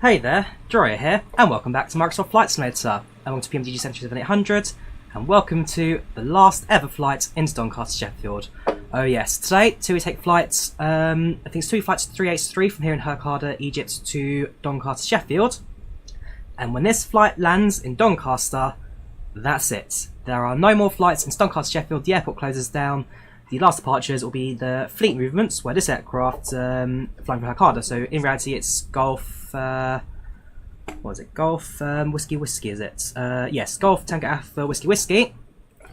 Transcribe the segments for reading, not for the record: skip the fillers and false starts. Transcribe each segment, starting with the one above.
Hey there, Drawyah here, and welcome back to Microsoft Flight Simulator, along to PMDG Century 7800, and welcome to the last ever flight into Doncaster Sheffield. Oh yes, today TUI take flights, I think it's TUI flights 383 from here in Hurghada, Egypt to Doncaster Sheffield, and when this flight lands in Doncaster, that's it. There are no more flights into Doncaster Sheffield, the airport closes down. The last departures will be the fleet movements, where this aircraft flying from Hurghada. So in reality, it's Golf. What is it? Golf Whiskey Whiskey, is it? Yes, Golf Tango Alpha Whiskey Whiskey.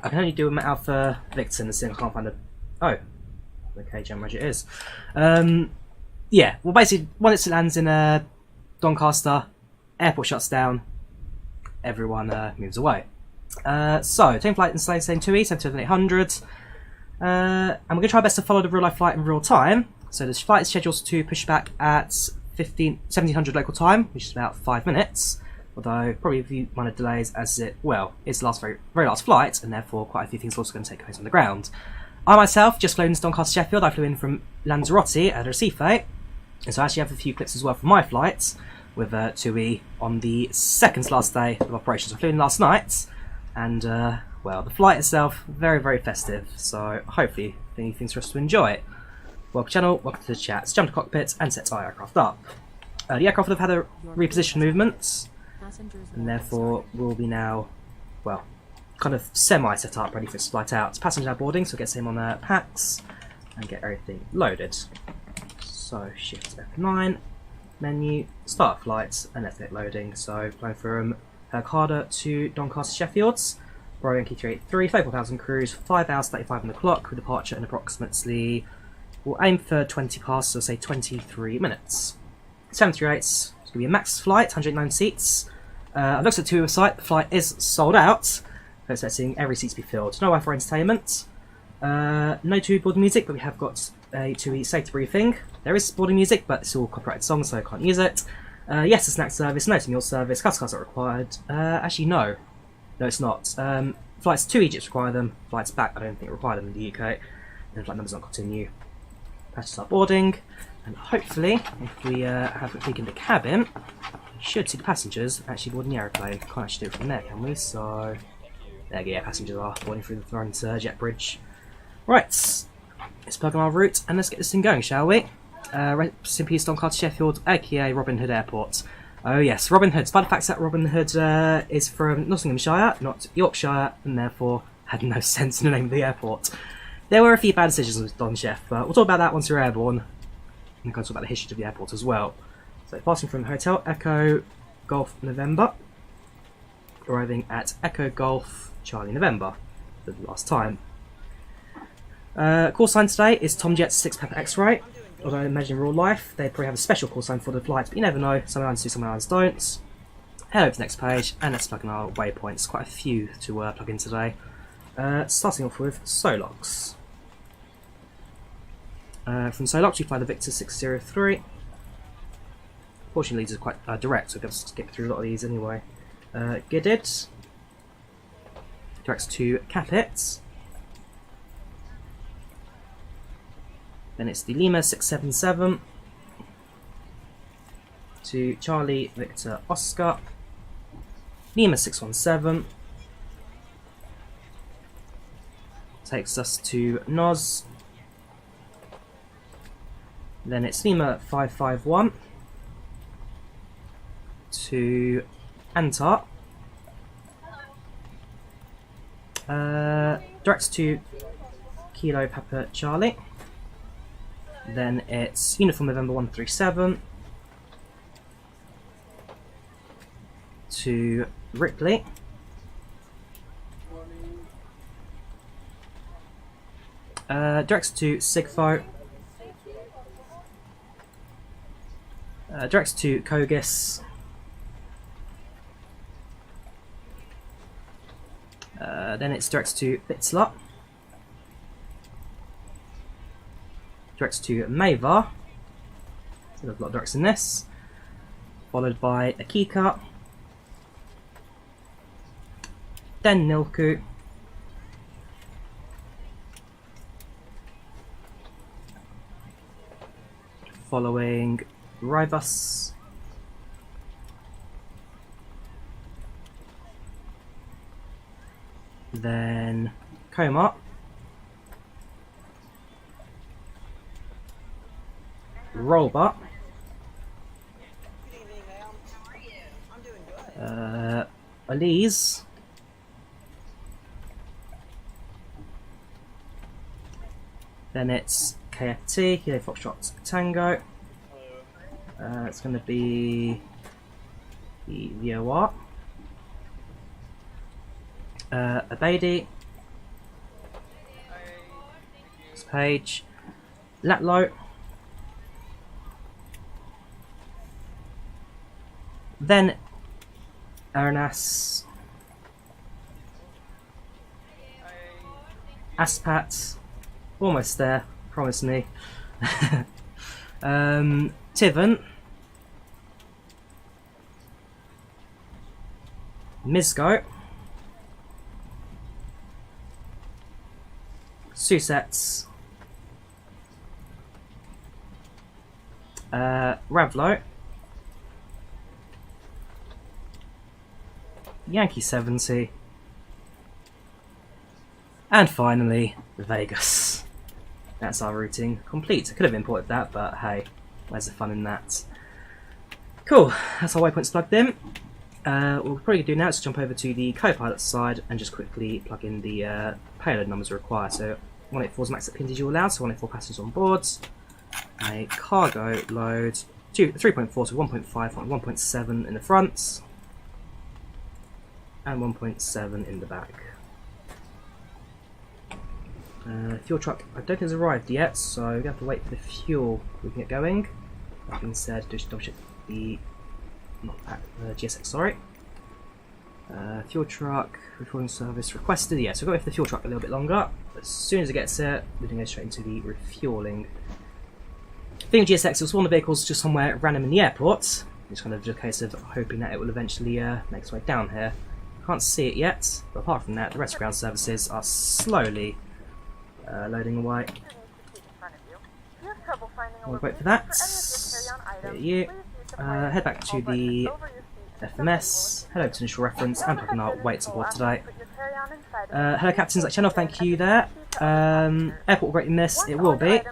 I can only do them Alpha Victor in the sim. I can't find a. Oh, okay, Gemraj it is. Yeah. Well, basically, once it lands in Doncaster, airport shuts down. Everyone moves away. So, taking flight in same TUI, 7800. And we're going to try our best to follow the real life flight in real time. So this flight is scheduled to push back at 1700 local time, which is about 5 minutes. Although probably a few minor delays as it's the last very last flight, and therefore quite a few things are also going to take place on the ground. I myself just flew into Doncaster Sheffield. I flew in from Lanzarote at Recife, and so I actually have a few clips as well from my flights with TUI on the second to last day of operations. I flew in last night, and well, the flight itself, very festive, so hopefully things for us to enjoy. Welcome to the channel, welcome to the chat. Let's jump to cockpit and set our aircraft up. The aircraft have had a reposition movements, and therefore will be now, well, kind of semi-set up, ready for its flight out. Passengers are boarding, so we'll get same on packs and get everything loaded. So, shift F9, menu, start flights, and let's get loading. So, flying from Hurghada to Doncaster Sheffield. Yankee 383, 34,000 cruise, 5 hours 35 on the clock, with departure in approximately, we'll aim for 20 past, so say 23 minutes. 738s, it's going to be a max flight, 109 seats. I've looked at the TUI website, the flight is sold out, so expecting every seat to be filled. No Wi-Fi entertainment, no TUI boarding music, but we have got a TUI safety briefing. There is boarding music, but it's all copyrighted songs, so I can't use it. Yes, a snack service, no to meal service, customer cards not required. Actually, no. No, it's not. Flights to Egypt require them. Flights back, I don't think require them in the UK. And flight numbers not continue. Passengers start boarding, and hopefully, if we have a peek in the cabin, we should see the passengers actually boarding the aeroplane. Can't actually do it from there, can we? So there we go. Yeah, passengers are boarding through the front jet bridge. Right, let's plug in our route and let's get this thing going, shall we? Rest in peace, Doncaster Sheffield, aka Robin Hood Airport. Oh yes, Robin Hood. Despite the fact that Robin Hood is from Nottinghamshire, not Yorkshire, and therefore had no sense in the name of the airport. There were a few bad decisions with Don Chef, but we'll talk about that once we're airborne. And kind of talk about the history of the airport as well. So passing from Hotel Echo Golf November, arriving at Echo Golf Charlie November for the last time. Call sign today is Tom Jet's 6 Pepper X-Ray. Although I imagine in real life they probably have a special call sign for the flights, but you never know. Some airlines do, some airlines don't. Head over to the next page and let's plug in our waypoints. Quite a few to plug in today. Starting off with Solox. From Solox we fly the Victor 603. Fortunately these are quite direct, so we'll be able to skip through a lot of these anyway. Gidded. Directs to Capit. Then it's the Lima 677 to Charlie Victor Oscar, Lima 617 takes us to Nos, then it's Lima 551 to Antar, directs to Kilo Papa Charlie. Then it's Uniform November 137 to Ripley. Directs to Sigfo. Directs to Kogis. Then it's directs to Bitzler. Directs to Mavar, so there's a lot of directs in this, followed by Akika, then Nilku, following Rivas, then coma, roll bar, Elise, then it's KFT, Kilo Foxtrot Tango, it's going to be the VOR, Abadi, Page, Latlo, then Aranas, Aspat, almost there, promise me, Tivan, Mizgo, Susets, Ravlo, Yankee 70, and finally Vegas. That's our routing complete. I could have imported that, but hey, where's the fun in that? Cool, that's our waypoints plugged in. What we'll probably do now is jump over to the co-pilot side and just quickly plug in the payload numbers required. So 184 is max that PMDG will allow, so 184 passengers on board. A cargo load 3.4 to 1.5 on 1.7 in the front and 1.7 in the back. Fuel truck I don't think has arrived yet, so we have to wait for the fuel we can get going. That being said, just double check the GSX, sorry. Fuel truck, refueling service requested. Yeah, so we've got to wait for the fuel truck a little bit longer. As soon as it gets there, we can go straight into the refueling. Being GSX, it's one of the vehicles just somewhere random in the airport. It's kind of just a case of hoping that it will eventually make its way down here. Can't see it yet, but apart from that, the rest of ground services are slowly loading away. We'll wait for that. There you. Head back to the FMS, head over to initial reference, and plug in our weights on board today. Hello captains at channel, thank you there. Airport will greatly miss, it will be.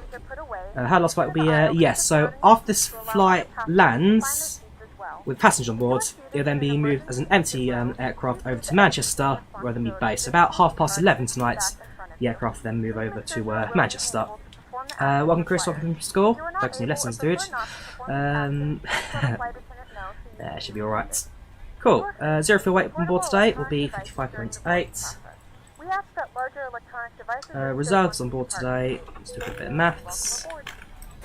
How last flight will be, yes, so after this flight lands with passengers on board, it will then be moved as an empty aircraft over to Manchester, where they'll be based. About 11:30 tonight, the aircraft will then move over to Manchester. Welcome Chris, welcome from school. Focus on your lessons, dude. Yeah, it should be alright. Cool. Zero fuel weight on board today will be 55.8. Reserves on board today, let's do a bit of maths.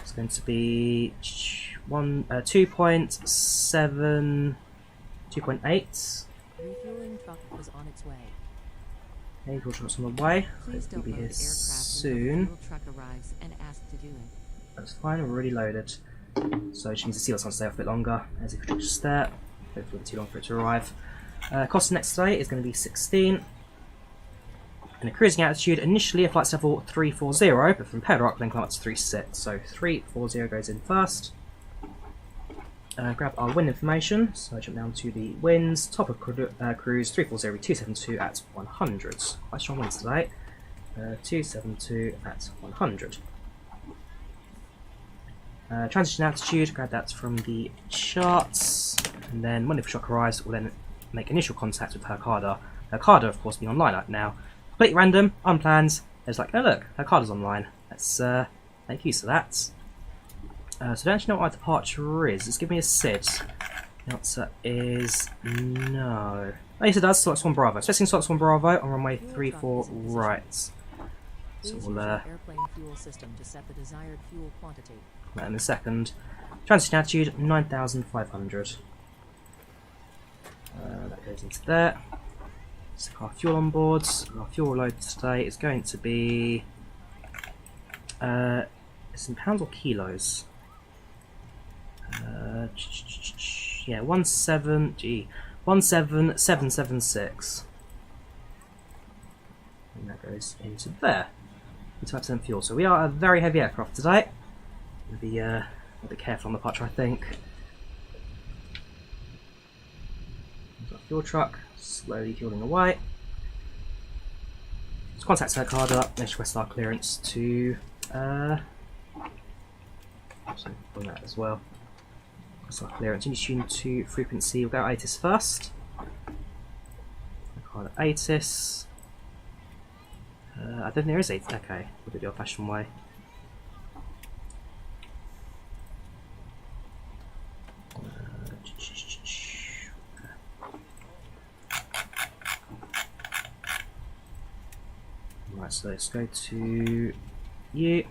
It's going to be 2.7, 2.8. Refueling truck is on its way. Okay, fuel truck's on the way. Hopefully be here soon. Truck arrives and asks to do it. That's fine, we're already loaded. So it means the seal's going to stay off a bit longer, as if it's just there. Hopefully it won't be too long for it to arrive. Cost next day is going to be 16. And a cruising altitude, initially a flight level 340, but from paddock then climb up to 36. So 340 goes in first. Grab our wind information, so jump down to the winds, top of cruise 340 272 at 100. Quite strong winds today. 272 at 100. Transition altitude, grab that from the charts, and then when the shock arrives, we'll then make initial contact with Hurghada. Hurghada, of course, being online right now. Completely random, unplanned. It's like, oh look, Hurghada's online. Let's make use of that. So I don't actually know what my departure is. It's giving me a SID. The answer is no. Oh, yes, it does. Slots 1 Bravo. Expecting slots 1 Bravo on runway 34 right. So we'll airplane fuel system to set the desired fuel quantity. That in a second. Transition altitude 9,500. That goes into there. Stick our fuel on board. Our fuel load today is going to be. It's in pounds or kilos? Yeah, 17776. And that goes into there. 25% fuel. So we are a very heavy aircraft today. We'll be a bit careful on the departure, I think. There's our fuel truck, slowly fueling away. So contact Hurghada, let's request our clearance to so on that as well. Request our clearance. You need to tune to frequency. We'll go ATIS first. Hurghada ATIS. I don't think there is ATIS. Okay, we'll do it the old fashioned way. Right, so let's go to you.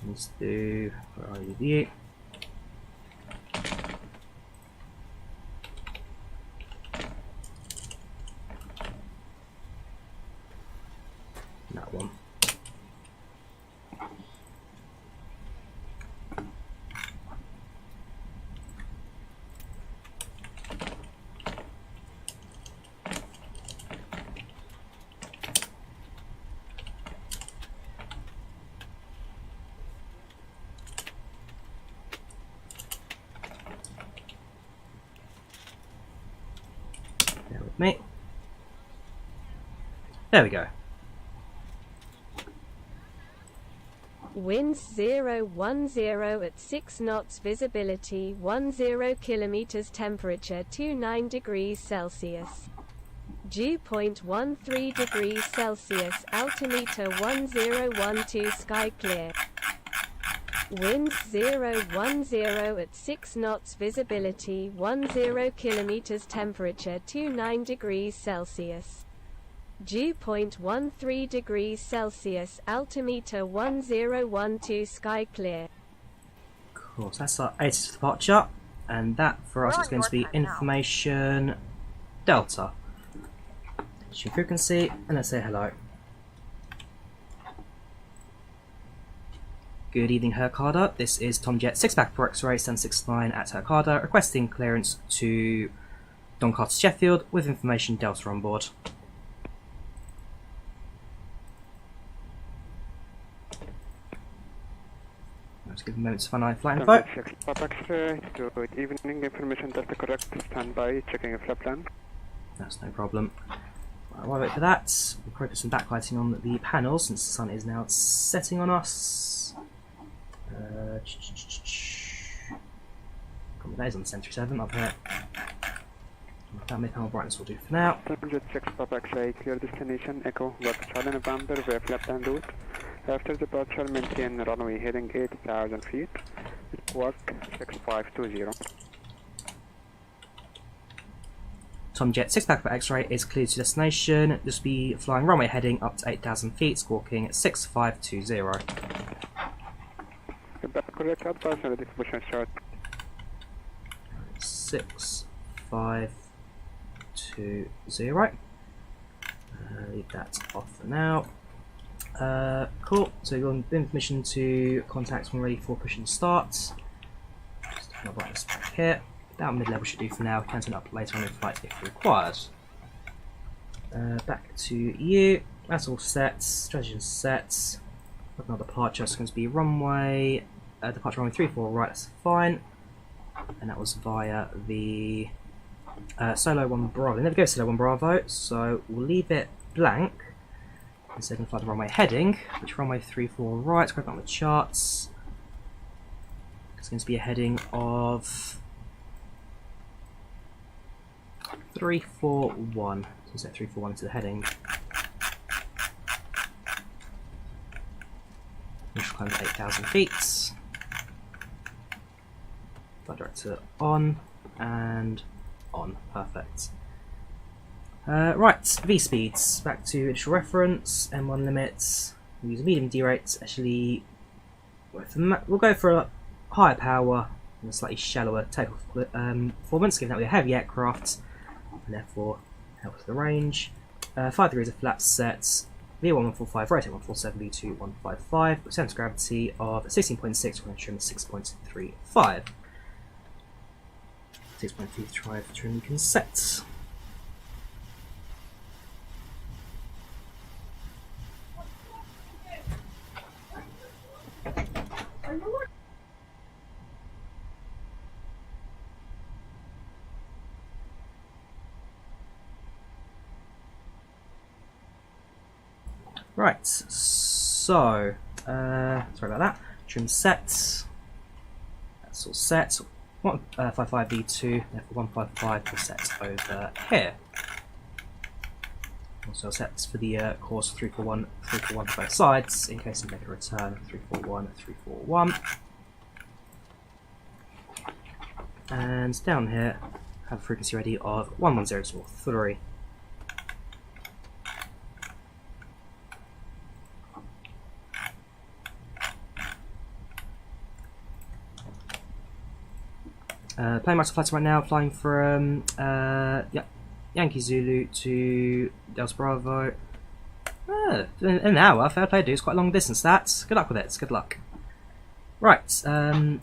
Let's do, where are you? That one. Bear with me. There we go. Winds 010 at 6 knots, visibility 10 kilometers, temperature 29 degrees Celsius. Dew point 13 degrees Celsius, altimeter 1012, sky clear. Winds 010 at 6 knots, visibility 10 kilometers, temperature 29 degrees Celsius. Dew point 13 degrees Celsius, altimeter 1012, sky clear. Cool, so that's our ATIS departure, and that for us is going to be information Delta. Tune frequency, and let's say hello. Good evening, Hurghada. This is Tomjet 6-Back for X-Ray 769 at Hurghada, requesting clearance to Doncaster Sheffield with information Delta on board. Let's give a moment to find out flight info. Good evening, information Delta correct, stand by, checking a flight plan. That's no problem. Right, while we wait for that, we'll probably put some backlighting on the panel since the sun is now setting on us. Days on the Century 7 up here. Family panel brightness will do for now. Jet 6 Papa X-ray, clear destination, Echo, work Charlie November, via flight plan route. After departure, maintain runway heading 8,000 feet. Work 6520. Tomjet 6-Back for X-Ray is cleared to destination. Just be flying runway heading up to 8,000 feet, squawking at 6520. Correct, advise and distribution chart. 6520. Leave that off for now. Cool, so you're given permission to contact when ready for pushing start. Just turn our brightness back here. That mid-level should do for now. Can turn it up later on in flight if required. Back to you. That's all set. Strategy is set. Another departure, so it's going to be runway, departure runway 34 right, that's fine. And that was via the Solo 1 Bravo. Never go Solo 1 Bravo, so we'll leave it blank. Instead of fly the runway heading, which runway 34 right, grab on the charts. It's going to be a heading of 341. So set 341 into the heading. Initial climb to 8,000 feet. Flight director on and on. Perfect. Right, V speeds. Back to initial reference. M1 limits. We'll use a medium D rate. Actually, we'll go for a higher power and a slightly shallower takeoff performance, given that we're a heavy aircraft and therefore helps the range. 5 degrees of flaps set. V1145, rotate 147, V2 155, with centre of gravity of 16.6, we're going to trim 6.35. 6.35 trim we can set. Right, so, sorry about that. Trim sets. That's all set. 155V2, therefore 155 will set over here. Also sets for the course 341, 341 for both sides, in case you make a return 341, 341. And down here, have a frequency ready of 110.3. Playing Microsoft Flights right now, flying from Yankee Zulu to Delta Bravo. In an hour, fair play, dude. It's quite a long distance. That's good luck with it. Good luck. Right. So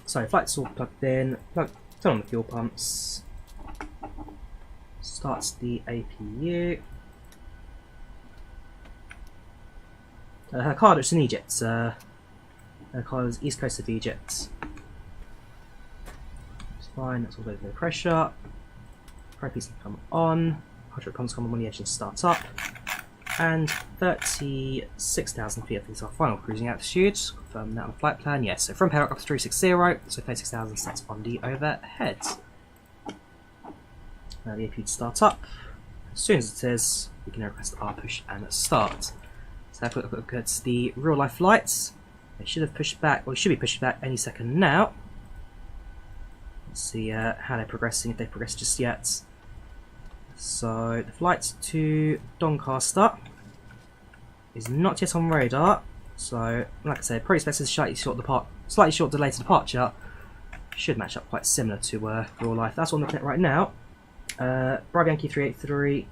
flight's all plugged in. Turn on the fuel pumps. Starts the APU. Hurghada, it's in Egypt. Hurghada's east coast of Egypt. Fine, that's all good. No pressure. Propees can come on. Hydraulic comms come on when the engine starts up. And 36,000 feet, I think is our final cruising altitude. Confirm that on the flight plan. Yes, so from paddock up to 360, so 36,000 sets on the overhead. Now the APU to start up. As soon as it is, we can request our push and start. So have a quick look at the real life flights. They should have pushed back, or should be pushed back any second now. Let's see how they're progressing, if they've progressed just yet. So the flight to Doncaster is not yet on radar. So like I said, probably expected slightly short delay to departure. Should match up quite similar to real life. That's what I'm looking at right now. Bravo Yankee 383,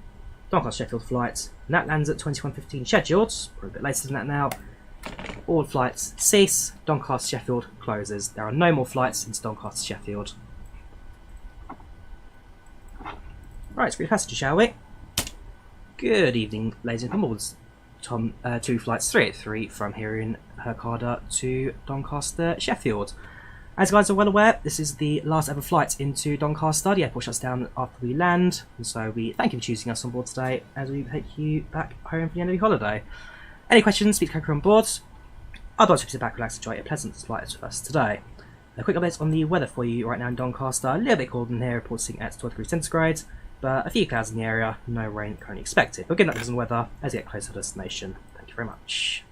Doncaster Sheffield flight. And that lands at 21:15 scheduled. Probably a bit later than that now. All flights cease. Doncaster Sheffield closes. There are no more flights into Doncaster Sheffield. Right, let's read passenger, shall we? Good evening, ladies and gentlemen. Tom, 2 flights 383 from here in Hurghada to Doncaster Sheffield. As you guys are well aware, this is the last ever flight into Doncaster. The airport shuts down after we land, and so we thank you for choosing us on board today as we take you back home for the end of the holiday. Any questions, speak to Coker on board. I'd like to sit back, relax, enjoy a pleasant flight for us today. A quick update on the weather for you right now in Doncaster. A little bit colder than here, reporting at 12 degrees centigrade, but a few clouds in the area, no rain currently expected. We'll get that on the weather as we get closer to the destination. Thank you very much.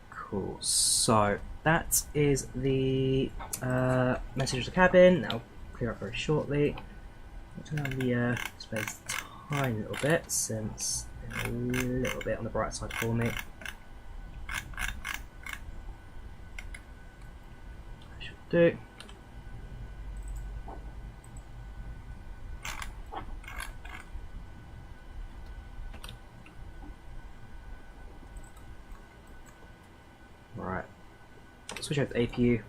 Cool, so that is the message of the cabin. That'll clear up very shortly. I'll turn on the space a tiny little bit since they're a little bit on the bright side for me. That should do. Right. Switch over to APU.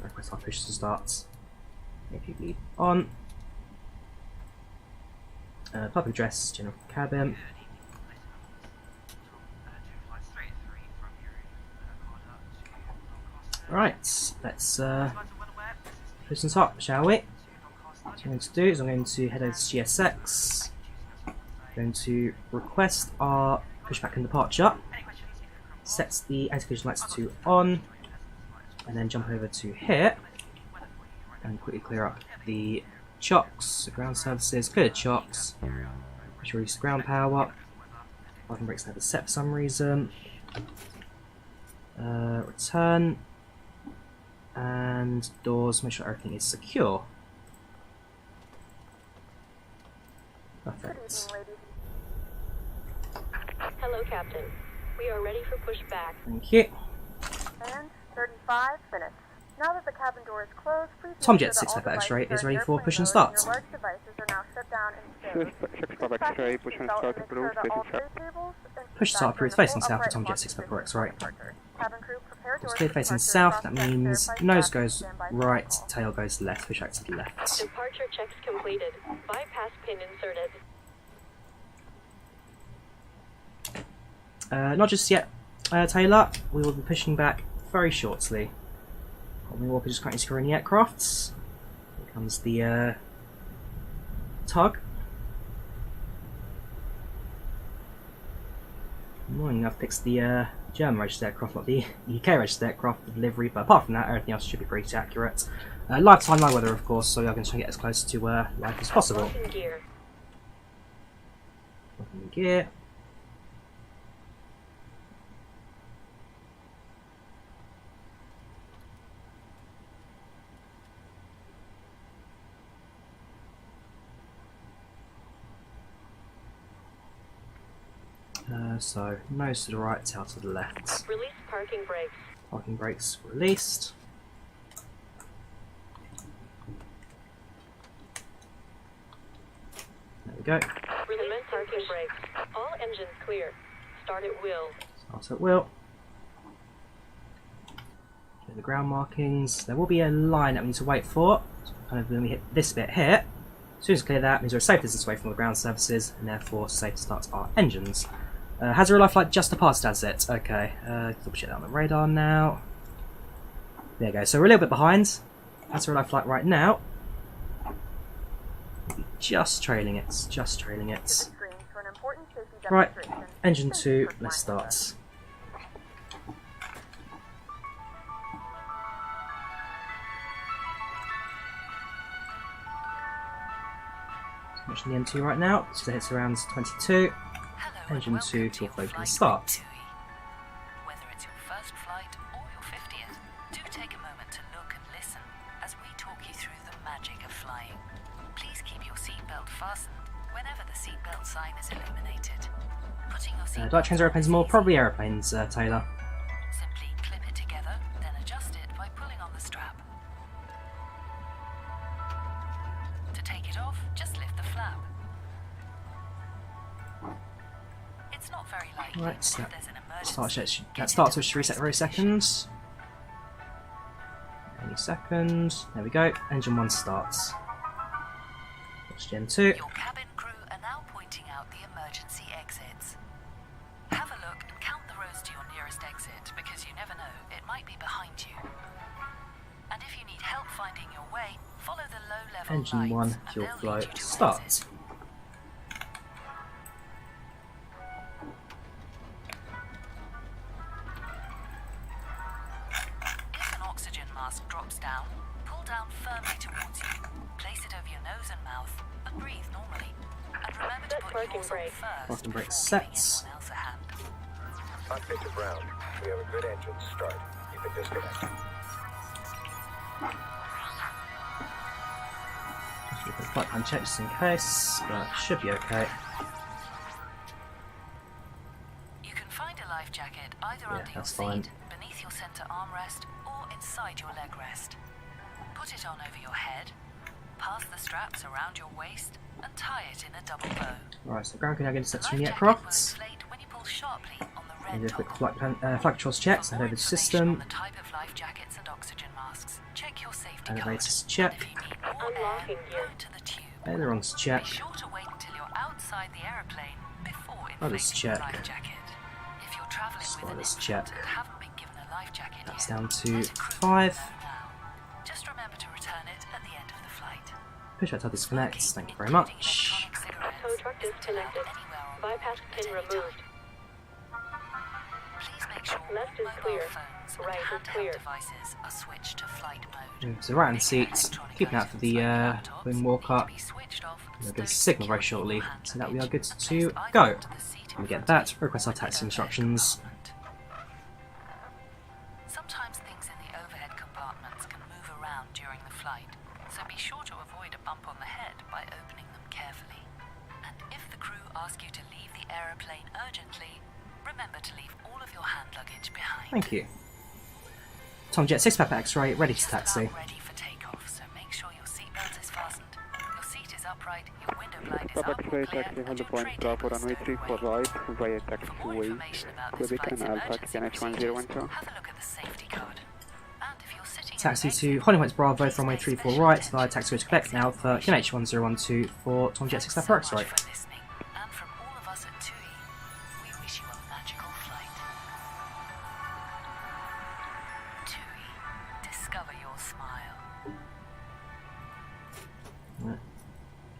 Request our push to start. APU bleed on. Public address, general cabin. Right, let's push this up, shall we? What I'm going to do is I'm going to head over to GSX. I'm going to request our pushback and departure. Sets the anti-collision lights to on, and then jump over to here and quickly clear up the chocks, the ground services, clear the chocks, pressure release the ground power. Parking brakes never set for some reason. Return, and doors, make sure everything is secure. Perfect. Hello, Captain. We are ready for pushback. Thank you. And 35 minutes. Now that the cabin door is closed, please Tomjet 6 X-ray is ready for push and start. Your large devices are now shut down and stowed. 6 X-ray, push and start approved, facing south. Push start approved facing south for Tomjet 6 X-ray. It's clear facing south, that means nose goes right, tail goes left, push back to the left. Departure checks completed. Bypass pin inserted. Not just yet, Taylor. We will be pushing back very shortly. Walker just currently securing the aircrafts. Here comes the tug. Annoying enough, picks the German registered aircraft, not the UK registered aircraft for delivery, but apart from that, everything else should be pretty accurate. Live time, live weather, of course, so we are going to try and get as close to live as possible. Locking gear. Locking gear. So, nose to the right, tail to the left. Release parking brakes. Parking brakes released. There we go. Release parking brakes. All engines clear. Start at will. Start at will. Get the ground markings. There will be a line that we need to wait for. Kind of when we hit this bit here. As soon as we clear that, means we're a safe distance away from all the ground surfaces, and therefore safe to start our engines. Has a real life flight just departed, does it? Okay, double check that on the radar now. There you go, so we're a little bit behind. Has a real life flight right now. Just trailing it, just trailing it. Screen for an important safety Right, demonstration. engine 2, let's start. Watching the M2 right now, so it hits around 22. Engine 2 to focus start. TUI. Whether it's your first flight or your 50th, do take a moment to look and listen as we talk you through the magic of flying. Please keep your seatbelt fastened whenever the seatbelt sign is illuminated. Putting your seatbelt Do I change airplanes more? Probably airplanes, Taylor. Simply clip it together, then adjust it by pulling on the strap. To take it off, just lift the flap. It's not very likely Right, if so there's an emergency. that starts with reset every seconds. Any second. There we go. Engine 1 starts. That's Gen 2. Your cabin crew are now pointing out the emergency exits. Have a look and count the rows to your nearest exit because you never know, it might be behind you. And if you need help finding your way, follow the low-level Engine 1, lights and fuel they'll flow, lead you to start. exit. If an oxygen mask drops down, pull down firmly towards you, place it over your nose and mouth, and breathe normally. And remember to Set put parking yours on brake. first Parking brake before giving sets. anyone else a hand. Cockpit to ground. We have a good engine start. Keep it disconnected. Just do a flight plan check just in case, but should be okay. You can find a life jacket either Yeah, under your that's seat, fine. beneath your center armrest, or inside your leg rest. Put it on over your head, pass the straps around your waist, and tie it in a double bow. Right, so ground can now get set The from the life jacket will aircrafts. inflate when you pull sharply on the And red do a quick toggle. flight controls check, For send more over the information system. on the type of life jackets and oxygen masks, check your safety card. Elevators check. And if you need more Unlocking air, gear. go to the tube. Ailerons check. Be sure to wait until you're outside the aeroplane before Others inflating your check. life jacket. If you're traveling with an Spoilers infant check. and haven't been given a life jacket That's yet, down to let a crew 5. know now. Just remember to return it at the end of the flight. Pushback to disconnect. Smoking, Thank you very including much. electronic cigarettes, Tow truck isn't allowed disconnected. anywhere on Bypass board pin at any removed. time. Please make sure Left is mobile clear. phones Right is and handheld clear. devices are switched to flight mode. Move to the right hand seat. Electronic Keep an eye out for the items like laptops wing need walker. to be switched off We'll so get a those signal very secure shortly, your hand so that we are luggage. good to Placed either go. onto the seat or When we get front that, seat request our or in the taxi overhead instructions. compartment. Sometimes things in the overhead compartments can move around during the flight, so be sure to avoid a bump on the head by opening them carefully. And if the crew ask you to leave the aeroplane urgently, remember to leave all of your hand luggage behind. Thank you. Tomjet 6-Papa X-ray, ready to Just taxi. about ready for takeoff, so make sure your seatbelt is fastened, your seat is upright, your window blind is Papa up or X-ray clear, taxi, and hold the your point tray Bravo table is runway stowed 34 away. right, via For more taxiway, information about this Quebec flight's and Alpha emergency KNH procedures, 1012. have a look at the safety card. And if you're sitting in Taxi the to exit, Hollywood Bravo, please runway pay 34 special right, attention via to taxiway to the Quebec exit Alpha, information. QNH 1012 for Tomjet Thanks 6-Papa so X-ray. much for listening, and from all of us at TUI, we wish you a magical flight.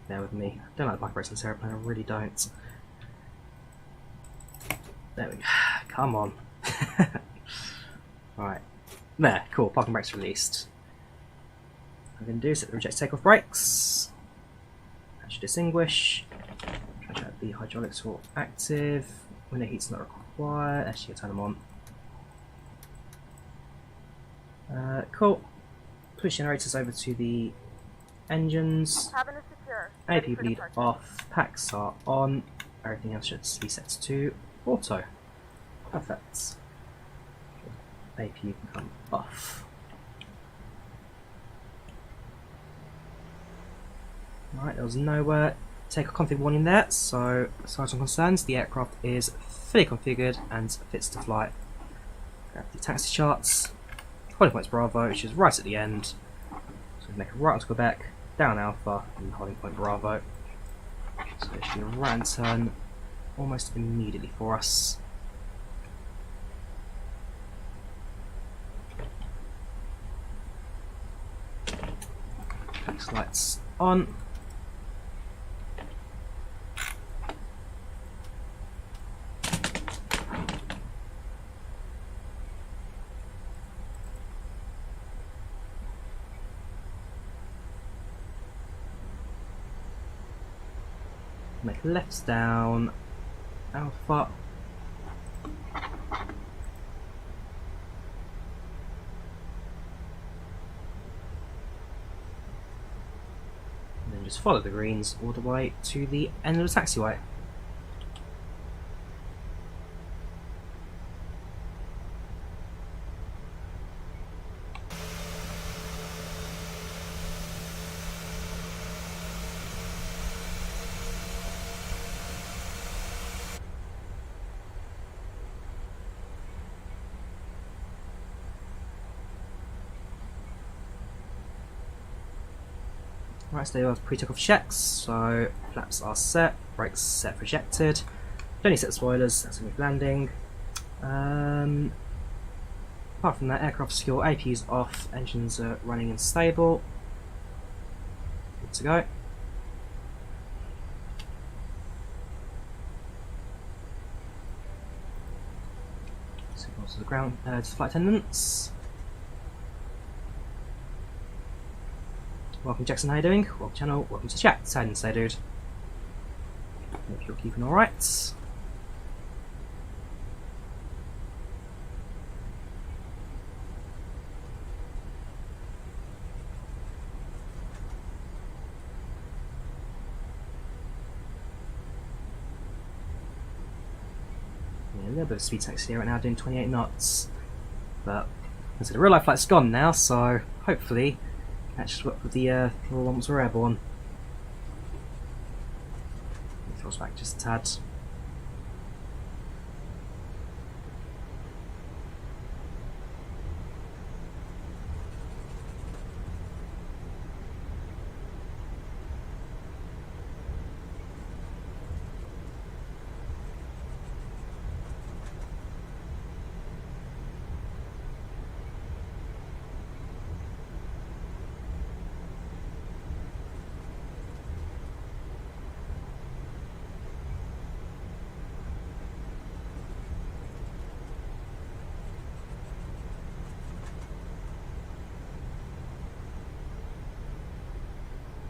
Bear with me. I don't like the parking brakes on this aeroplane, I really don't. There we go. Come on. Right. There, cool, parking brakes released. What I'm going to do is set the reject takeoff brakes. That should distinguish. Try to check the hydraulics are active. Window heat's not required. Actually, I'll turn them on. Cool. Push generators over to the engines. Cabin is secure. AP Ready for bleed departure. off. Packs are on. Everything else should be set to auto. Perfect. AP can come off. Right, there was no take a config warning there, so as far as I'm concerned, the aircraft is fully configured and fits to flight. Grab the taxi charts, holding points Bravo, which is right at the end. So we make a right onto Quebec, down Alpha, and holding point Bravo. So it should be a right hand turn almost immediately for us. Taxi lights on. Make lefts down Alpha. And then just follow the greens all the way to the end of the taxiway. Right, so they are pre-takeoff checks, so flaps are set, brakes set, projected. Don't need to set spoilers, that's going to be landing. Apart from that, aircraft secure, AP is off, engines are running and stable. Good to go. Signals to the ground, to flight attendants. Welcome Jackson, how you doing? Welcome to channel, welcome to chat. How didn't say, dude? Hope you're keeping alright. Yeah, a little bit of speed taxi here right now, doing 28 knots. But the real life flight's gone now, so hopefully catch up with the little ones were airborne. Throws back just a tad.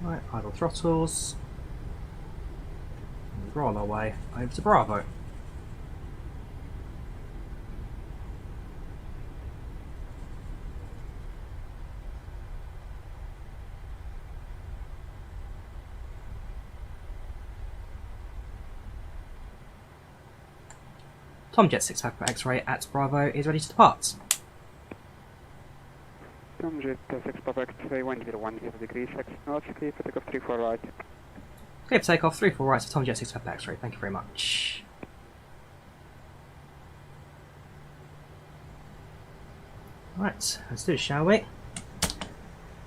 Right, idle throttles. And we're on our way over to Bravo. Tomjet 6 Papa X-ray at Bravo is ready to depart. Tomjet 6 Papa X-ray 1010 degrees 6 knots, clear for takeoff 34 right. Clear for takeoff 34 right for Tomjet 6 Papa X-ray, thank you very much. Right, let's do it, shall we?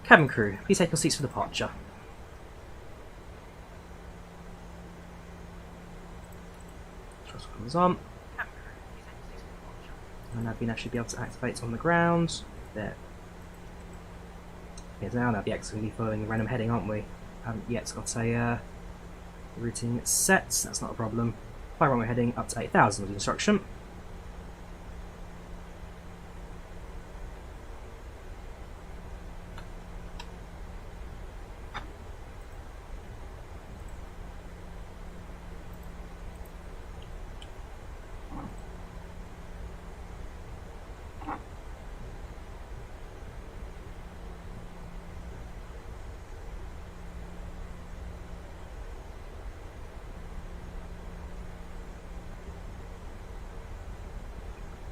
Cabin crew, please take your seats for departure. Throttle comes on. And Nav should be able to activate on the ground. There. Here's now, the X is going to be following the random heading, aren't we? Haven't yet got a routing set, that's not a problem. Fly runway heading up to 8,000 with the instruction.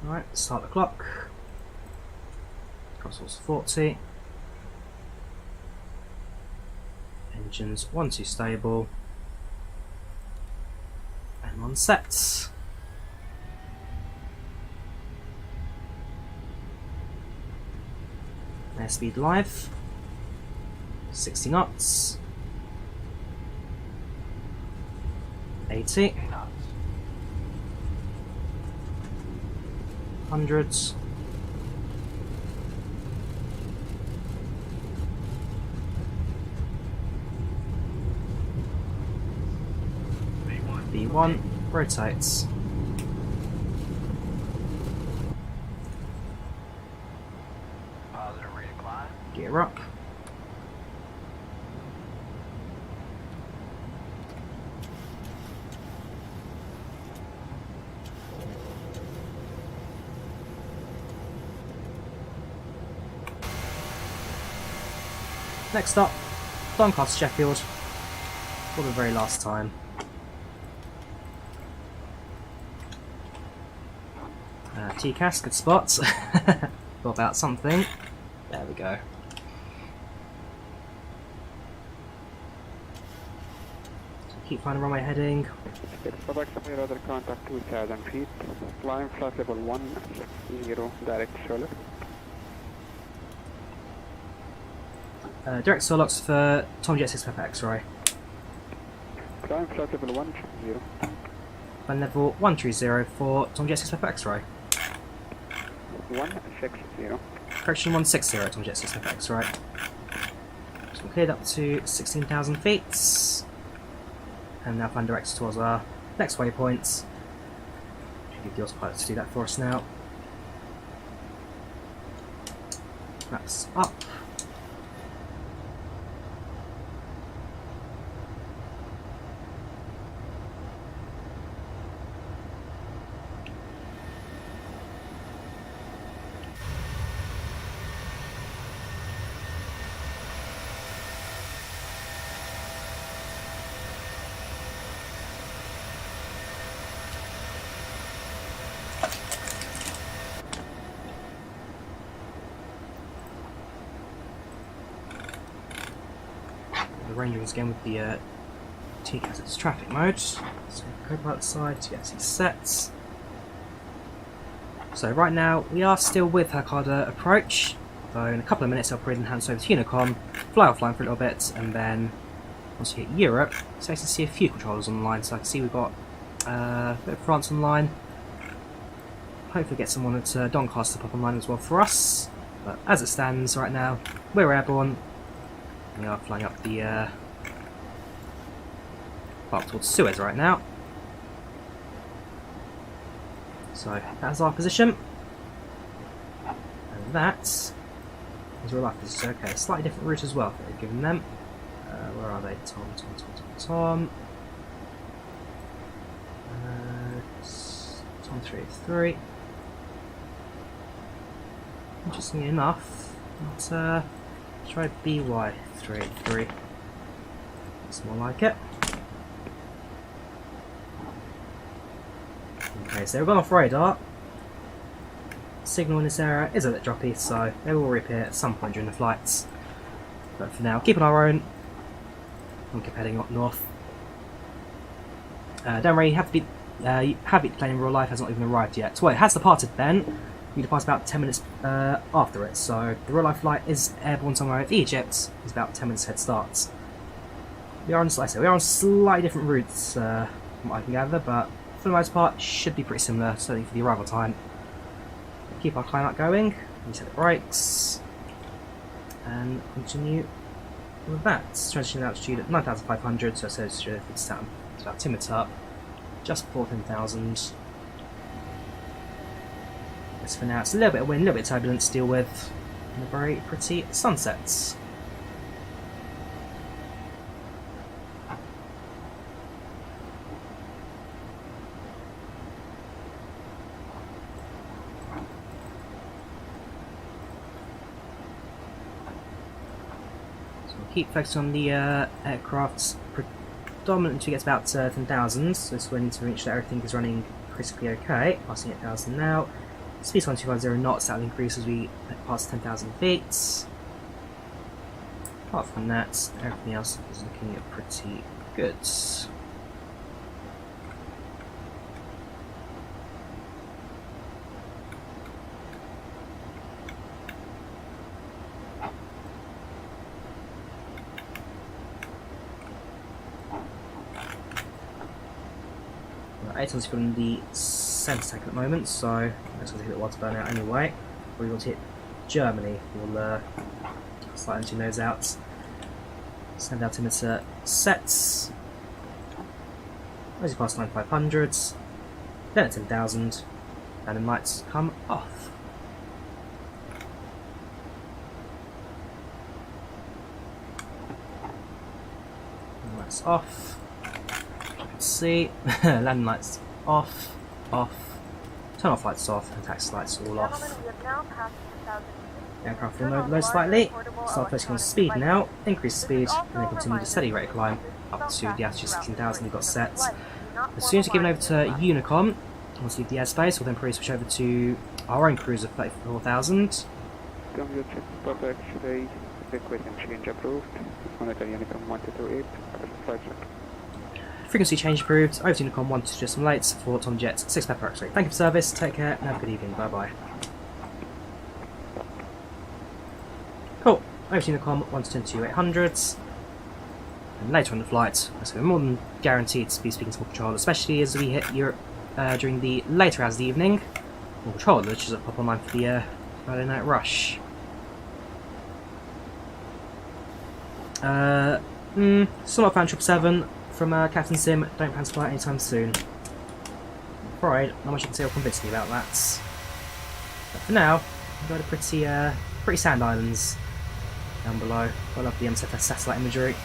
Alright, start the clock. Crosswalks 40. Engines 1-2 stable. And 1 set. Airspeed live. 60 knots. 80. Hundreds. B1 rotates. Positive recline. Gear up. Next up, Doncaster Sheffield, for the very last time. TCAS, good spot. Thought about something. There we go. So keep flying runway heading. Product clear other contact 2,000 feet. Flying flight level 160, direct solo. Direct Solux for Tom GSX Pro X-ray. Flying flight level 160. And level 130 for Tom GSX Pro X-ray. 160. Correction 160 Tom GSX Pro X-ray. So we cleared up to 16,000 feet. And now flying direct towards our next waypoint. Give the autopilot to do that for us now. That's up. Range once again with the TCAS its traffic mode. So go by the side to get these sets. So right now we are still with Hurghada approach, though in a couple of minutes I'll probably hand over to Unicom, fly offline for a little bit, and then once we hit Europe, so I can see a few controllers online. So I can see we've got a bit of France online. Hopefully get someone at Doncaster pop online as well for us. But as it stands right now, we're airborne. We are flying up the up towards Suez right now. So that's our position, and that is real life position. Okay, slightly different route as well that we've given them. Where are they? Tom. Tom 383. Interestingly enough, let's try BY 383. That's more like it. Okay, so we've gone off radar. Signal in this area is a bit droppy, so they will reappear at some point during the flights. But for now, keep on our own and keep heading up north. Don't worry, Habit plane in real life has not even arrived yet. Well, it has departed then. We depart about 10 minutes after it, so the real life flight is airborne somewhere over Egypt. It's about 10 minutes head start. We are on, like I said, we are on slightly different routes from what I can gather, but for the most part, should be pretty similar, certainly for the arrival time. Keep our climb out going, reset the brakes, and continue with that, transition altitude at 9,500, so it's down to altimeter, just before 10,000. As for now, it's a little bit of wind, a little bit of turbulence to deal with, and a very pretty sunsets. Keep focusing on the aircraft predominantly until it gets about 10,000, so it's when to reach that everything is running critically okay. Passing 8,000 now. Speed's 1250 knots, that'll increase as we pass 10,000 feet. Apart from that, everything else is looking pretty good. Aton's got in the centre tank at the moment, so that's going to take a bit while to burn out anyway. We want to hit Germany. We'll start emptying those out. Send altimeter sets. As you pass 9,500, then at 10,000, and the lights come off. And lights off. See, landing lights off, turn off lights off, and taxi lights all off. Aircraft will load slightly, start focusing on speed now, increase speed, and then continue the steady rate of climb up to the altitude 16,000 we've got set. As soon as you're given over to Unicom, once you leave the airspace, we'll then probably switch over to our own cruiser 34,000. Change approved. Monitor Unicom 128. Flight check. Frequency change approved. Over to Unicom 1 to suggest some lates for Tom Jet 6 Pepper X-ray. Thank you for service, take care, and have a good evening. Bye bye. Cool. Over to Unicom 1 to 10-2800s. And later on the flight, so we're more than guaranteed to be speaking to more controller, especially as we hit Europe during the later hours of the evening. More controller, which is a pop online for the Friday night rush. Still not found 777 from Captain Sim. Don't plan to fly anytime soon. I'm afraid not much you can say or convince me about that. But for now, we've got a pretty sand islands down below. I love the MSFS satellite imagery.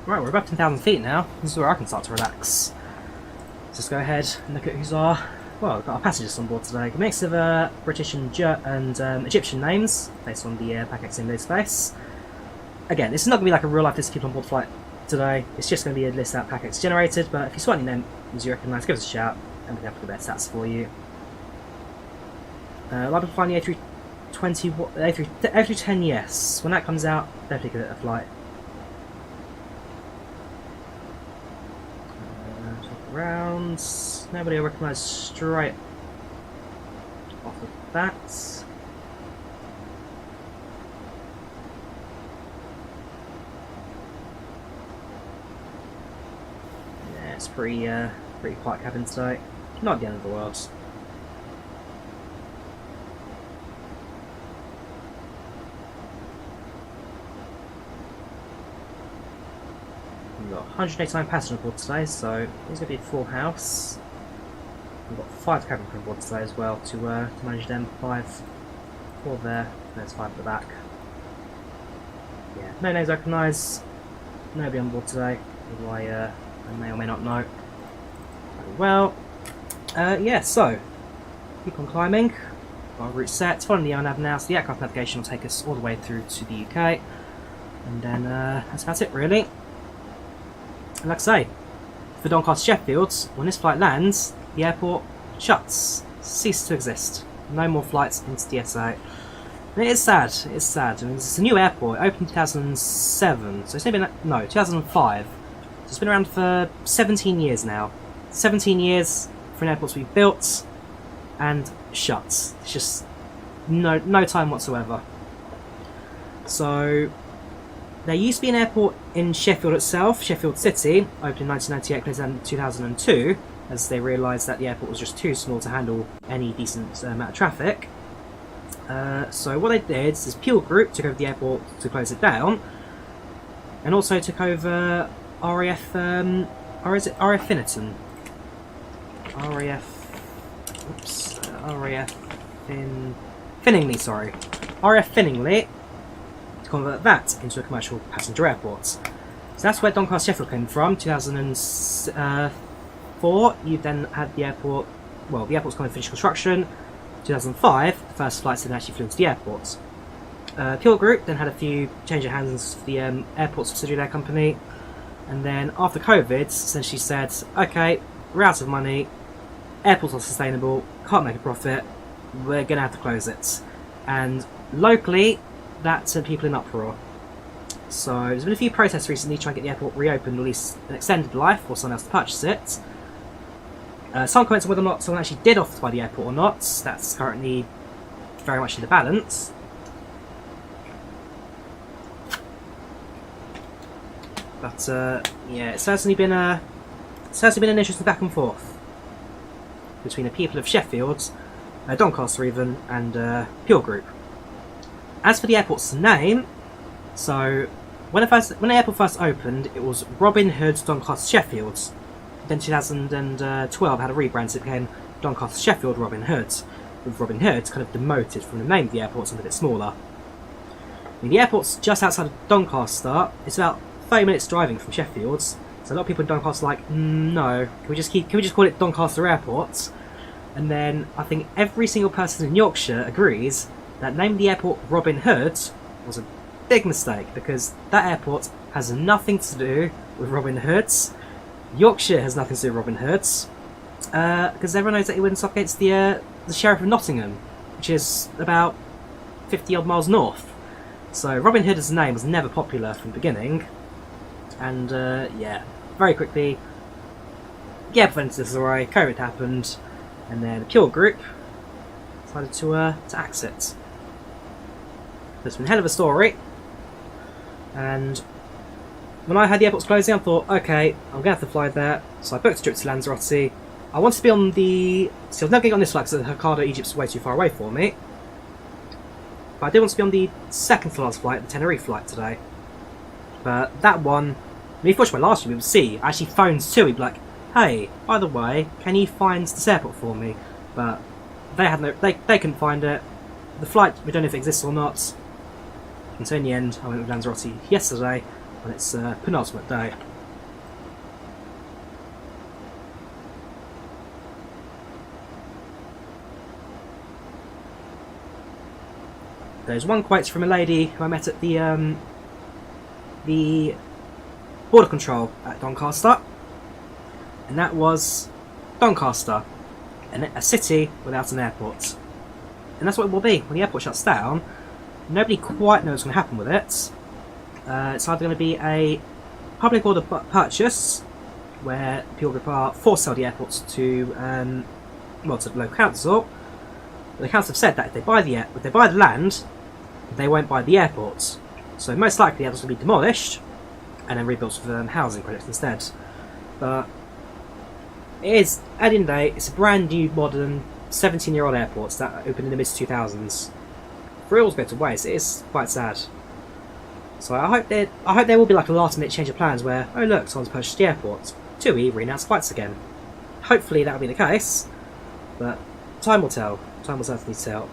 Right, we're above 10,000 feet now. This is where I can start to relax. Let's just go ahead and look at who's our... Well, we've got our passengers on board today. A mix of British and Egyptian names, based on the PACX window space. Again, this is not going to be like a real-life list of people on board flight today. It's just going to be a list that PACX generated, but if you spot any names you recognise, give us a shout, and we can have the best stats for you. Liable to fly the A310, yes. When that comes out, definitely get a flight. Rounds. Nobody will recognise straight off of that. Yeah, it's pretty quiet cabin today. Not the end of the world. We've got 189 passengers on board today, so it's going to be a full house. We've got 5 cabin crew on board today as well to manage them. 4 there, there's 5 at the back. Yeah, no names recognised, nobody on board today, who I may or may not know. Very well. Yeah, so, keep on climbing. Got our route set, following the nav now, so the aircraft navigation will take us all the way through to the UK. And then that's about it really. And like I say, for Doncaster Sheffield, when this flight lands, the airport shuts, ceases to exist. No more flights into DSA. And it is sad, I mean, it's a new airport, it opened in 2007, so it's only been, no, 2005. So it's been around for 17 years now. 17 years for an airport to be built and shut. It's just no time whatsoever. So, there used to be an airport in Sheffield itself, Sheffield City, opened in 1998, closed down in 2002. as they realised that the airport was just too small to handle any decent amount of traffic. So what they did is Peel Group took over the airport to close it down, and also took over RAF, or is it RAF Finnerton? RAF Finningley, sorry. RAF Finningley, to convert that into a commercial passenger airport. So that's where Doncaster Sheffield came from. 2004, you then had the airport, well, the airport's kind of finished construction. 2005, the first flights then actually flew into the airport. Peel Group then had a few change of hands for the airport subsidiary of their company, and then after COVID, essentially said, okay, we're out of money, airport's not sustainable, can't make a profit, we're going to have to close it. And locally, that sent people in uproar. So there's been a few protests recently trying to get the airport reopened, or at least an extended life, or someone else to purchase it. Some comments on whether or not someone actually did offer to buy the airport or not. That's currently very much in the balance. But yeah, it's certainly been an interesting back and forth between the people of Sheffield, Doncaster even, and Peel Group. As for the airport's name, so when the airport first opened, it was Robin Hood Doncaster Sheffield. Then 2012 had a rebrand, so it became Doncaster Sheffield Robin Hood, with Robin Hood kind of demoted from the name of the airport, something a bit smaller. I mean, the airport's just outside of Doncaster. It's about 30 minutes driving from Sheffield, so a lot of people in Doncaster are like, no, can we just call it Doncaster Airport? And then I think every single person in Yorkshire agrees that naming the airport Robin Hood was a big mistake, because that airport has nothing to do with Robin Hoods. Yorkshire has nothing to do with Robin Hoods, because everyone knows that he went up against the Sheriff of Nottingham, which is about 50 odd miles north. So Robin Hood as a name was never popular from the beginning, and yeah, very quickly, yeah, prevented this away, COVID happened, and then the Peel Group decided to axe it. It's been a hell of a story, and when I heard the airport's closing, I thought, okay, I'm going to have to fly there. So I booked a trip to Lanzarote. I wanted to be on the... See, I was never getting on this flight because Hurghada, Egypt's way too far away for me. But I did want to be on the second to last flight, the Tenerife flight today. But that one, I mean, fortunately, my last trip, I actually phoned TUI, like, hey, by the way, can you find this airport for me? But they had no... They couldn't find it. The flight, we don't know if it exists or not. And so in the end, I went with Lanzarote yesterday, on its penultimate day. There's one quote from a lady who I met at the border control at Doncaster, and that was Doncaster, a city without an airport. And that's what it will be when the airport shuts down. Nobody quite knows what's going to happen with it. It's either going to be a public order purchase, where Peel Group are forced to sell the airports to the local council. But the council have said that if they buy the land, they won't buy the airport. So most likely the airports will be demolished and then rebuilt with housing projects instead. But it is, at the end of the day, it's a brand new, modern, 17-year-old airport that opened in the mid-2000s. For all better ways, it is quite sad. So I hope there will be like a last-minute change of plans where, oh look, someone's purchased the airport. TUI re-announced flights again. Hopefully that will be the case, but time will tell. Time will certainly tell.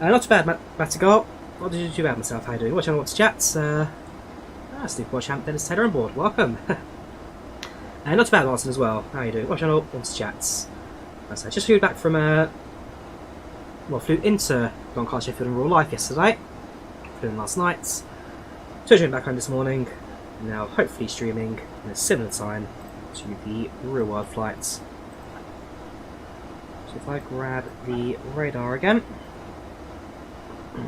Not too bad, Matigal. What did you do about myself? How are you doing? Watch on What's Chats. Snoop Boy Champ Dennis Taylor on board. Welcome. Not too bad, Martin, as well. How are you doing? Watch on What's Chats. So I just flew back from flew into Doncaster Sheffield in real life yesterday. Flew in last night. So back home this morning, and now hopefully streaming in a similar time to the real world flights. So if I grab the radar again. So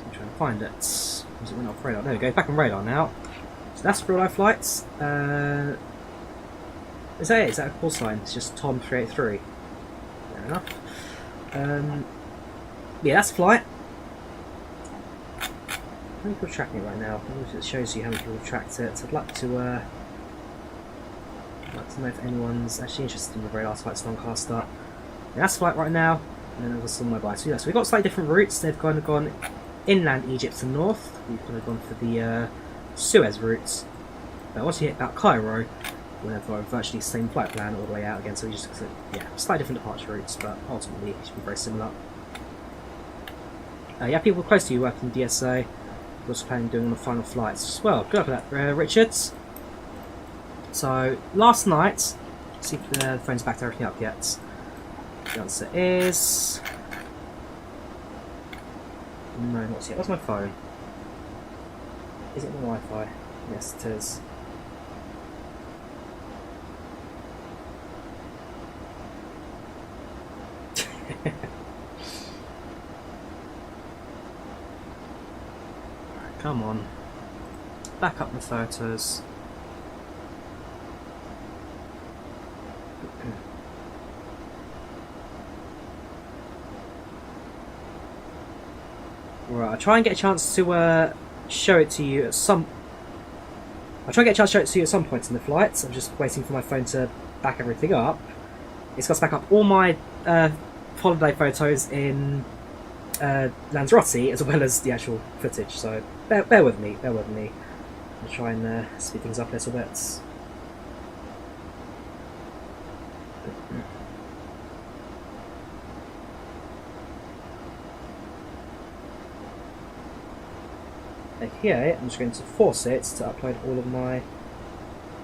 I'm trying to find it. Was it went off radar? There we go, back on radar now. So that's real life flights. Is that it? Is that a call sign? It's just Tom 383. Fair enough. Yeah, that's a flight. many people are tracking it right now? I wonder if it shows you how many people have tracked it. I'd like to know if anyone's actually interested in the very last flight to Doncaster. And that's flight right now, and then there's some mobile. So yeah, so we've got slightly different routes. They've kind of gone inland Egypt to north. We've kind of gone for the Suez routes. But once you hit about Cairo, we'll have virtually the same flight plan all the way out again. So we just, yeah, slightly different departure routes, but ultimately it should be very similar. Yeah, people close to you working DSA. We're also planning on doing the final flights as well. Good luck with that, Richards. So last night, let's see if the phone's backed everything up yet. The answer is no, not yet. What's my phone? Is it the Wi-Fi? Yes, it is. Come on. Back up the photos. Right, I'll try and get a chance to show it to you at some... I'll try and get a chance to show it to you at some points in the flights. I'm just waiting for my phone to back everything up. It's got to back up all my holiday photos in Lanzarote as well as the actual footage, so bear with me, I'll try and speed things up a little bit. Okay, I'm just going to force it to upload all of my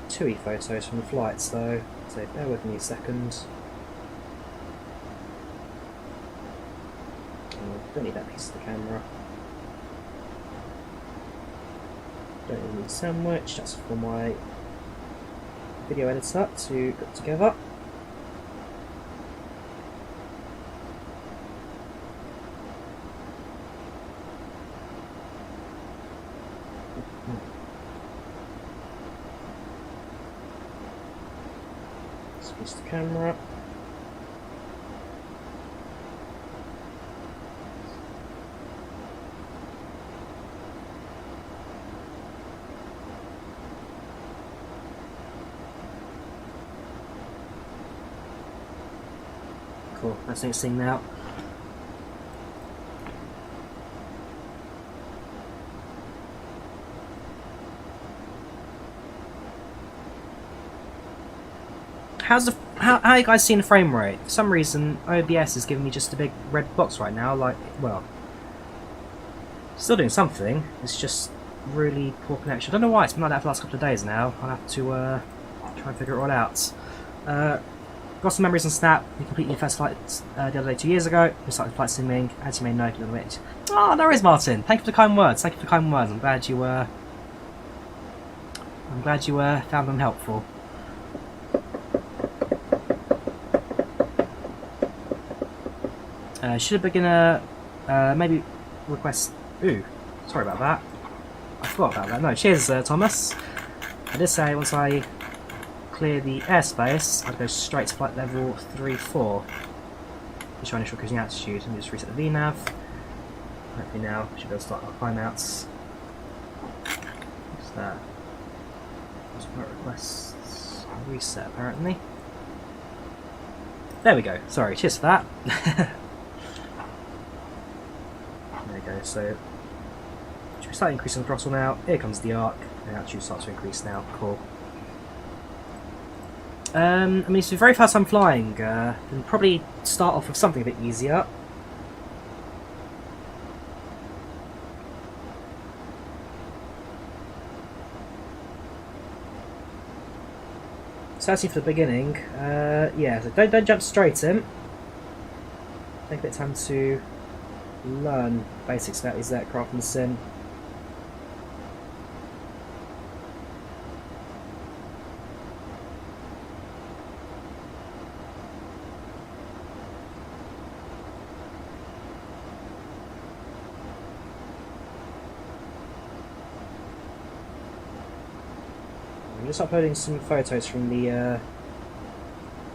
TUI photos from the flight, so bear with me a second. Don't need that piece of the camera. Don't even need a sandwich, that's for my video editor to put together. Squeeze the camera. Cool, that's next thing now. How are you guys seeing the frame rate? For some reason OBS is giving me just a big red box right now, like, well, still doing something, it's just really poor connection. I don't know why, it's been like that for the last couple of days now. I'll have to try and figure it all out. Got some memories on Snap. We completed your first flight the other day 2 years ago. We started flight simming. As you may know, a little bit. Oh, there is Martin. Thank you for the kind words. Thank you for the kind words. I'm glad you found them helpful. Should a beginner maybe request? Ooh, sorry about that. I forgot about that. No, cheers, Thomas. I did say once I clear the airspace, I'd go straight to flight level 3-4. Just our initial cruising altitude, and just reset the VNav. Hopefully now we should be able to start our climb outs. What's that? Flight requests reset apparently. There we go. Sorry, cheers for that. There we go. So should we start increasing the throttle now? Here comes the arc, and altitude starts to increase now. Cool. I mean, it's the very first time flying, and probably start off with something a bit easier. So actually for the beginning, yeah, so don't jump straight in. Take a bit of time to learn basics about these aircraft and sim. I'm just uploading some photos from the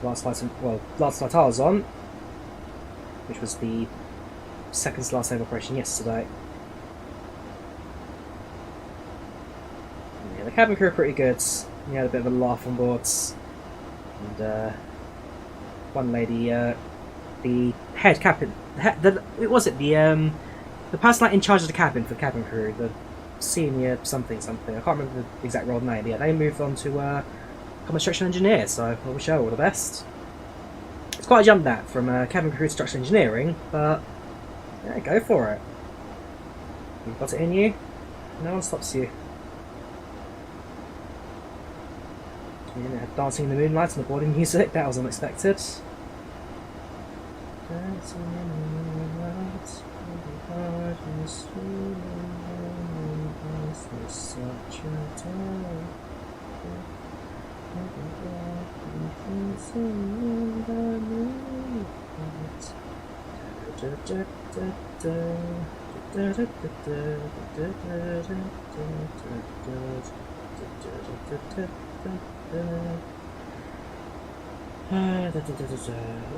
last flight I was on, which was the second to last day of operation yesterday. cabin crew are pretty good. We had a bit of a laugh on boards, and one lady, the head captain, the person like in charge of the cabin for cabin crew, the senior something, I can't remember the exact role name, but yeah, they moved on to become a structural engineer, so I wish her all the best. It's quite a jump that from cabin crew to structural engineering, but yeah, go for it. You've got it in you, no one stops you. Yeah, dancing in the moonlight and the boarding music, that was unexpected. Dancing in the moonlight, there's such a time.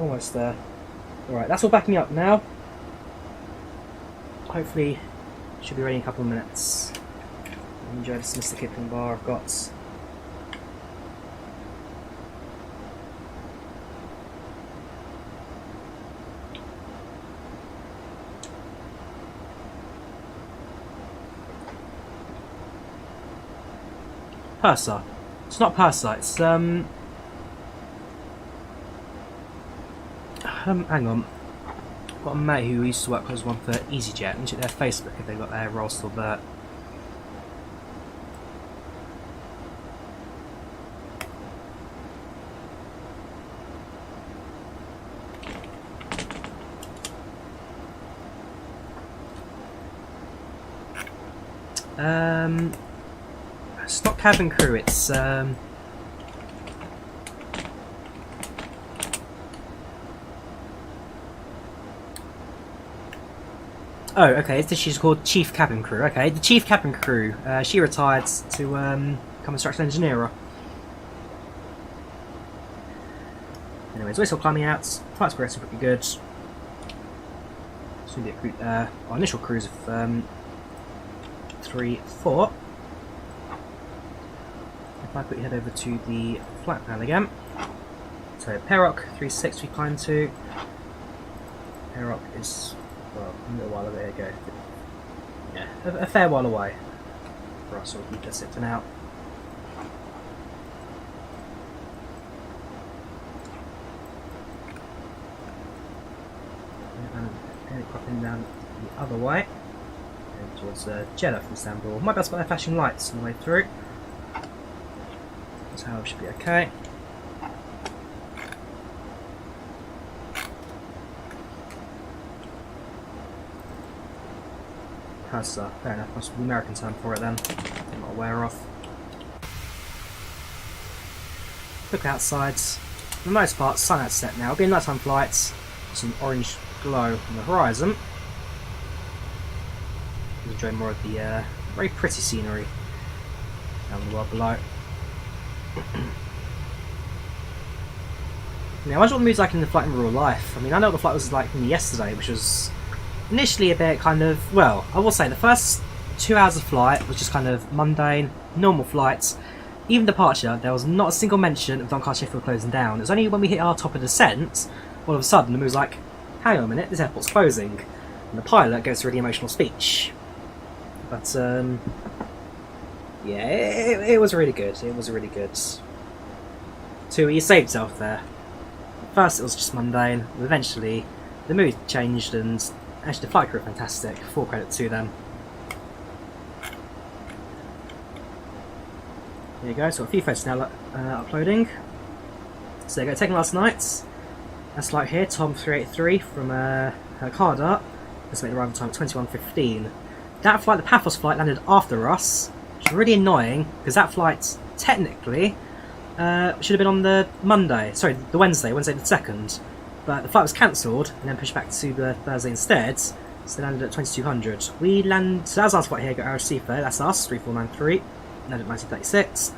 Almost there. Alright, that's all backing up now. Hopefully, should be ready in a couple of minutes. Enjoy this Mr. Kipling bar I've got. Purser. It's not Purser, it's hang on. I've got a mate who used to work as one for EasyJet, and check their Facebook if they've got their role still there. It's not cabin crew, it's oh, okay, she's called Chief Cabin Crew. Okay, the Chief Cabin Crew, she retired to become a structural engineer. Anyways, we're still climbing out, flight's progressing pretty good. So we get our initial cruise of 3, 4. If I quickly head over to the flight plan again. So Perock 36 we climb to. Perock is, well, a little while away ago. Yeah, a fair while away for us, so we'll keep this it for now. And helicoptering down the other way. Towards Jeddah from Istanbul. Might be able to spot their flashing lights on the way through. That's how it should be okay. Purser, fair enough, must be the American term for it then. I'm not aware of. Look outside. For the most part, sun has set now. It'll be a nighttime flight. Some orange glow on the horizon. Enjoy more of the very pretty scenery down the world below. Now, I wonder what the mood's like in the flight in real life. I mean, I know what the flight was like from yesterday, which was initially a bit kind of, well, I will say the first 2 hours of flight was just kind of mundane, normal flights. Even departure, there was not a single mention of Doncaster Sheffield closing down. It was only when we hit our top of descent, all of a sudden the mood was like, hang on a minute, this airport's closing. And the pilot goes through a really emotional speech. But, yeah, it was really good. It was really good. TUI, you saved yourself there. At first it was just mundane, but eventually the mood changed, and actually the flight crew were fantastic. Full credit to them. There you go, so a few photos now uploading. So there you go, taken last night. That's like here, Tom383 from Hurghada. Let's make the arrival time at 21:15. That flight, the Paphos flight, landed after us, which is really annoying, because that flight, technically, should have been on the Monday, sorry, the Wednesday the 2nd, but the flight was cancelled, and then pushed back to the Thursday instead, so they landed at 2200. We land, so that was our flight here, got RSC fare, that's us, 3493, landed at 1936.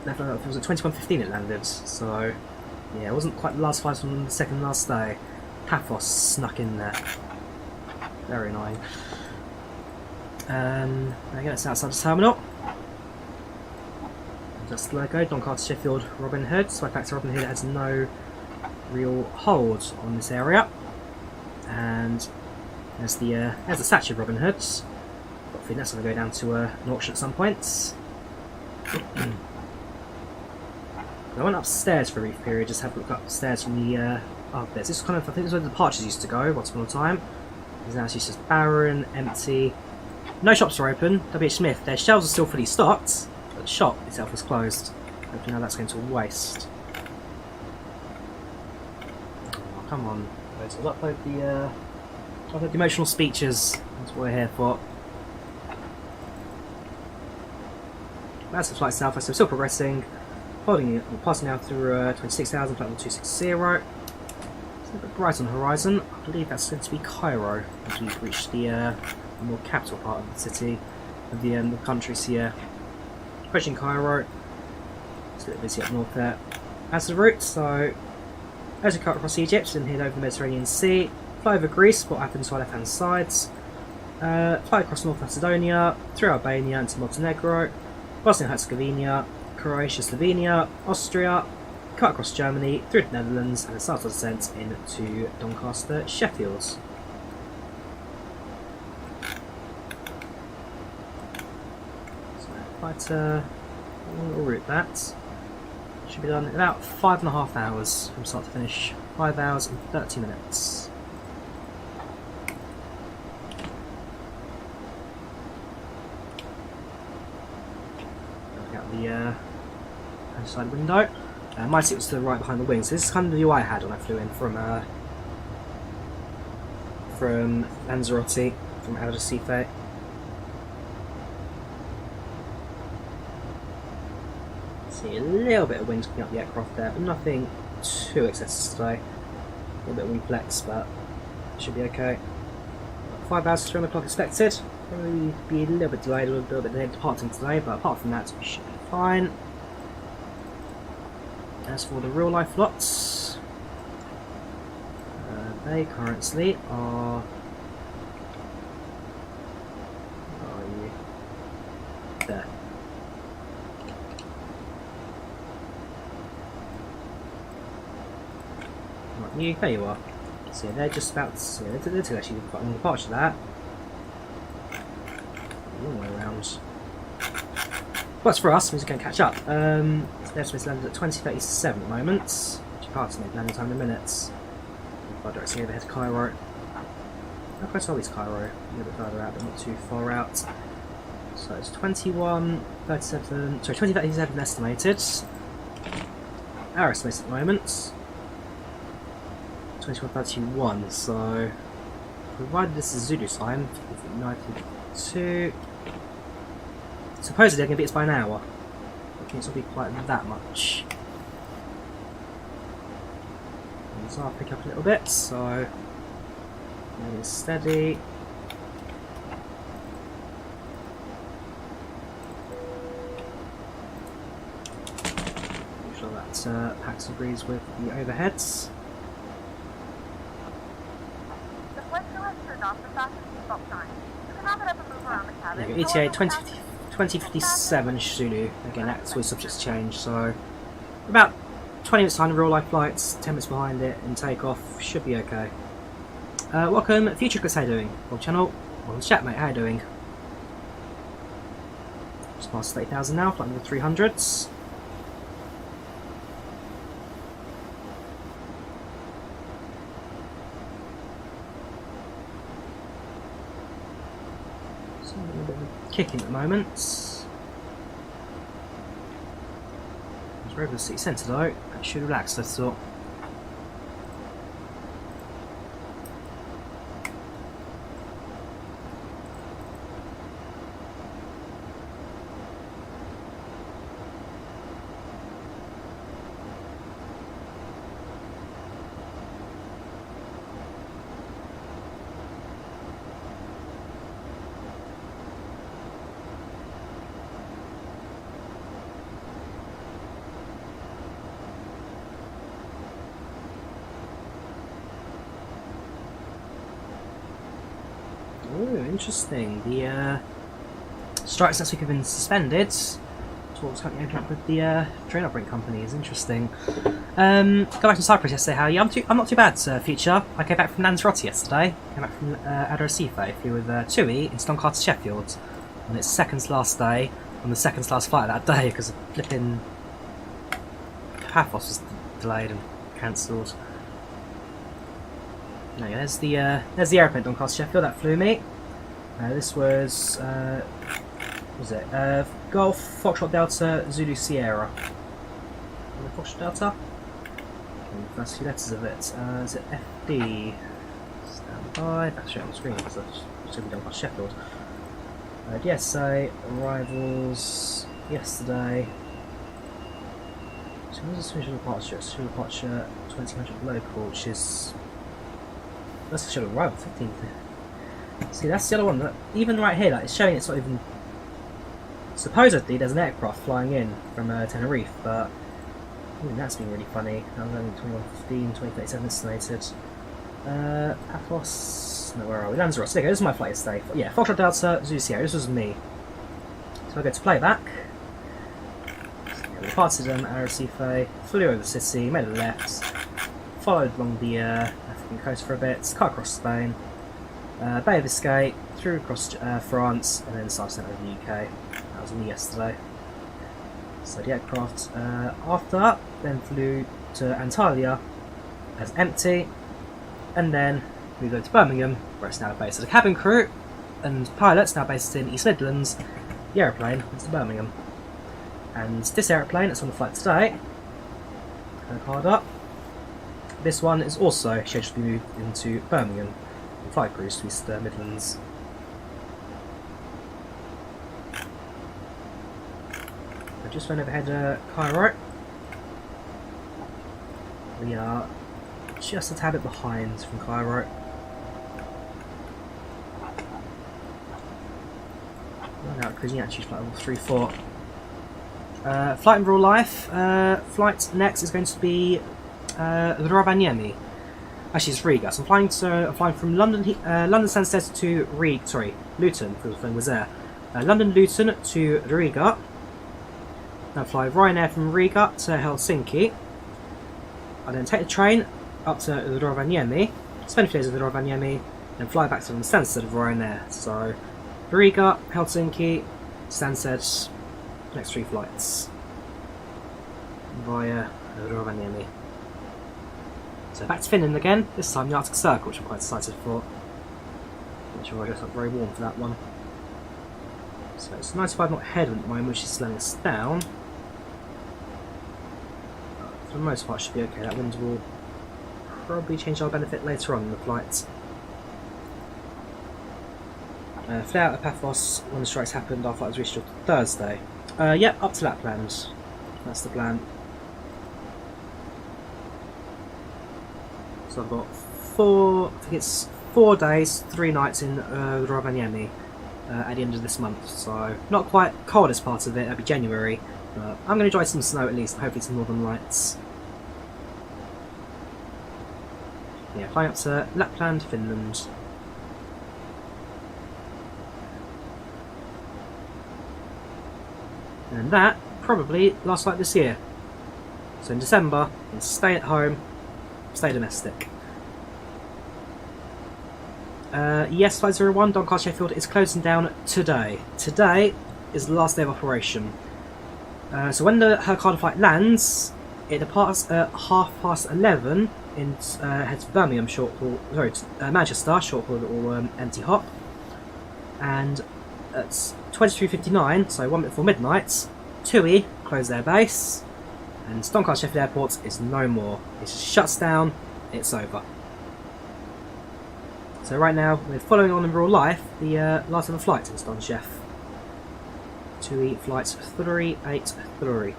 It was at 21:15 it landed, so, yeah, it wasn't quite the last flight on the second last day. Paphos snuck in there. Very annoying. Again, it's outside the terminal. That's the logo, Doncaster Sheffield Robin Hood. So in fact Robin Hood has no real hold on this area. And there's the statue of Robin Hood. I think that's going to go down to an auction at some point. I went upstairs for a brief period, just have a look upstairs from the this is kind of, I think this is where the departures used to go once upon a time. There's now it's just barren, empty. No shops are open. WH Smith, their shelves are still fully stocked, but the shop itself is closed. Hopefully now that's going to waste. Oh, come on. Let's upload the emotional speeches. That's what we're here for. That's the flight south, so we're still progressing. Holding it, we're passing now through 26,000, platform 260. It's a bit bright on the horizon. I believe that's going to be Cairo as we've reached the more capital part of the city, of the countries here. Approaching Cairo. It's a bit busy up north there. As the route, so as we cut across Egypt and head over the Mediterranean Sea, fly over Greece, what happens to our left hand sides, fly across North Macedonia, through Albania into Montenegro, Bosnia and Herzegovina, Croatia, Slovenia, Austria, cut across Germany, through the Netherlands, and start our descent into Doncaster Sheffield. So, quite a little route that. Should be done in about 5.5 hours from start to finish. 5 hours and 30 minutes. Looking out the side window. My seat was to the right behind the wing, so this is kind of the view I had when I flew in from Lanzarote, from Arrecife. See a little bit of wind coming up the aircraft there, but nothing too excessive today. A little bit of wind flex, but it should be okay. 5 hours to 3 o'clock expected. Probably be a little bit delayed, a little bit delayed departing today, but apart from that, we should be fine. As for the real life lots, they currently are. Where are you? There. Right, you. There you are. So they're just about. So they're actually quite a long departure there. A long way around. But for us, means we can catch up. They're supposed to land at 20:37 at the moment. Jakarta's made landing time in minutes. We'll directly overhead to Cairo. How close are we to Cairo? A little bit further out, but not too far out. So it's 20:37 estimated. Our estimated at the moment. 21:31. So, provided this is Zulu time, 92. Supposedly they're going to beat us by an hour. I think it's not be quite that much. So I'll pick up a little bit, so it's steady. Make sure that Pax agrees with the overheads. The flight crew has turned off the fasten seatbelt sign. You can have it up and move around the cabin. There you go, ETA 2057 Zulu. Again, that's always subject to change, so about 20 minutes behind the real life flights, 10 minutes behind it, and takeoff should be okay. Welcome, Future Chris, how you doing? Well, channel, well, chat mate, how you doing? Just past 30,000 now, flying the 300s. So a little bit of a kicking at the moment. We're over the city centre though, that should relax, I thought. Oh, interesting. The strikes next week have been suspended. talks currently opening up with the train operating company is interesting. Go back to Cyprus yesterday. How are you? I'm not too bad, Future. I came back from Lanzarote yesterday. Came back from Arrecife. Flew with TUI into Doncaster Sheffield on its second to last day. On the second to last flight of that day because flipping Paphos was delayed and cancelled. No, yeah, there's the airplane Doncaster Sheffield that flew me. This was what was it? Golf Foxtrot Delta Zulu Sierra. Foxtrot Delta. Okay, the first few letters of it. Is it FD? Stand by. That's straight on the screen because it's going to be Doncaster Sheffield. DSA arrivals yesterday. So what was the scheduled departure? Scheduled departure 2000 local, which is that's the scheduled arrival 15th. See, that's the other one that even right here, like, it's showing it's not even. Supposedly, there's an aircraft flying in from Tenerife, but even that's been really funny. That was only 21:15, 20:37 estimated. Paphos. No, where are we? Lanzarote. There you go. This is my flight yesterday. Yeah, Foxtrot Delta Zulu Sierra. This was me. So I go to playback. We departed Arrecife, flew over the city, made a left, followed along the African coast for a bit, cut across Spain, Bay of Biscay, through across France, and then started sent over the UK. That was me yesterday. So the aircraft after that then flew to Antalya as empty, and then we go to Birmingham, where it's now based as a cabin crew and pilots, now based in East Midlands. The aeroplane is to Birmingham. And this aeroplane that's on the flight today, Hurghada, this one is also scheduled to be moved into Birmingham and flight crews to East Midlands. I just went overhead Cairo. We are just a tad bit behind from Cairo. We're now cruising actually flight level 34. Flight in real life. Flight next is going to be Rovaniemi. Actually, it's Riga. So I'm flying from London Stansted to Luton. Because the phone was there. London Luton to Riga. Now fly Ryanair from Riga to Helsinki. I then take the train up to Rovaniemi. Spend a few days at Rovaniemi, then fly back to the Stansted of Ryanair. So Riga, Helsinki, Stansted. Next 3 flights via Rovaniemi. So back to Finland again, this time the Arctic Circle, which I'm quite excited for. Which I've already got very warm for that one. So it's 95 knot headwind at the moment, which is slowing us down. But for the most part, it should be okay. That wind will probably change our benefit later on in the flight. Fly out of Paphos when the strikes happened. Our flight was rescheduled to Thursday. Yep, up to Lapland. That's the plan. So I've got 4 days, 3 nights in Rovaniemi at the end of this month. So not quite coldest part of it, that'll be January. But I'm going to enjoy some snow at least, hopefully some northern lights. Yeah, flying up to Lapland, Finland. And that probably last flight this year. So in December, we'll stay at home, stay domestic. Yes, Flight 01, Doncaster Sheffield is closing down today. Today is the last day of operation. So when the Hurghada flight lands, it departs at 11:30 and heads to Birmingham short haul. Sorry, Manchester short haul or empty hop. And at 23:59, so 1 minute before midnight, TUI close their base, and Doncaster Sheffield Airport is no more. It just shuts down. It's over. So right now we're following on in real life the last ever flight in Don Chef. TUI flight 383.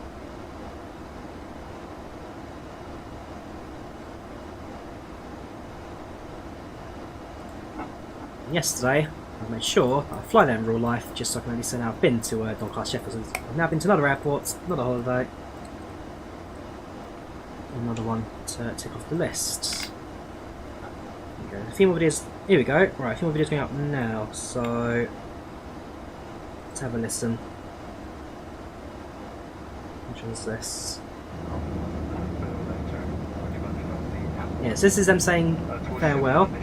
Yesterday I've made sure I fly there in real life just so I can only say now I've been to Doncaster Sheffield. I've now been to another airport, another holiday. Another one to tick off the list. There we go. A few more videos. Here we go. Right, a few more videos going up now. So let's have a listen. Which one's this? Yes, this is them saying farewell. In a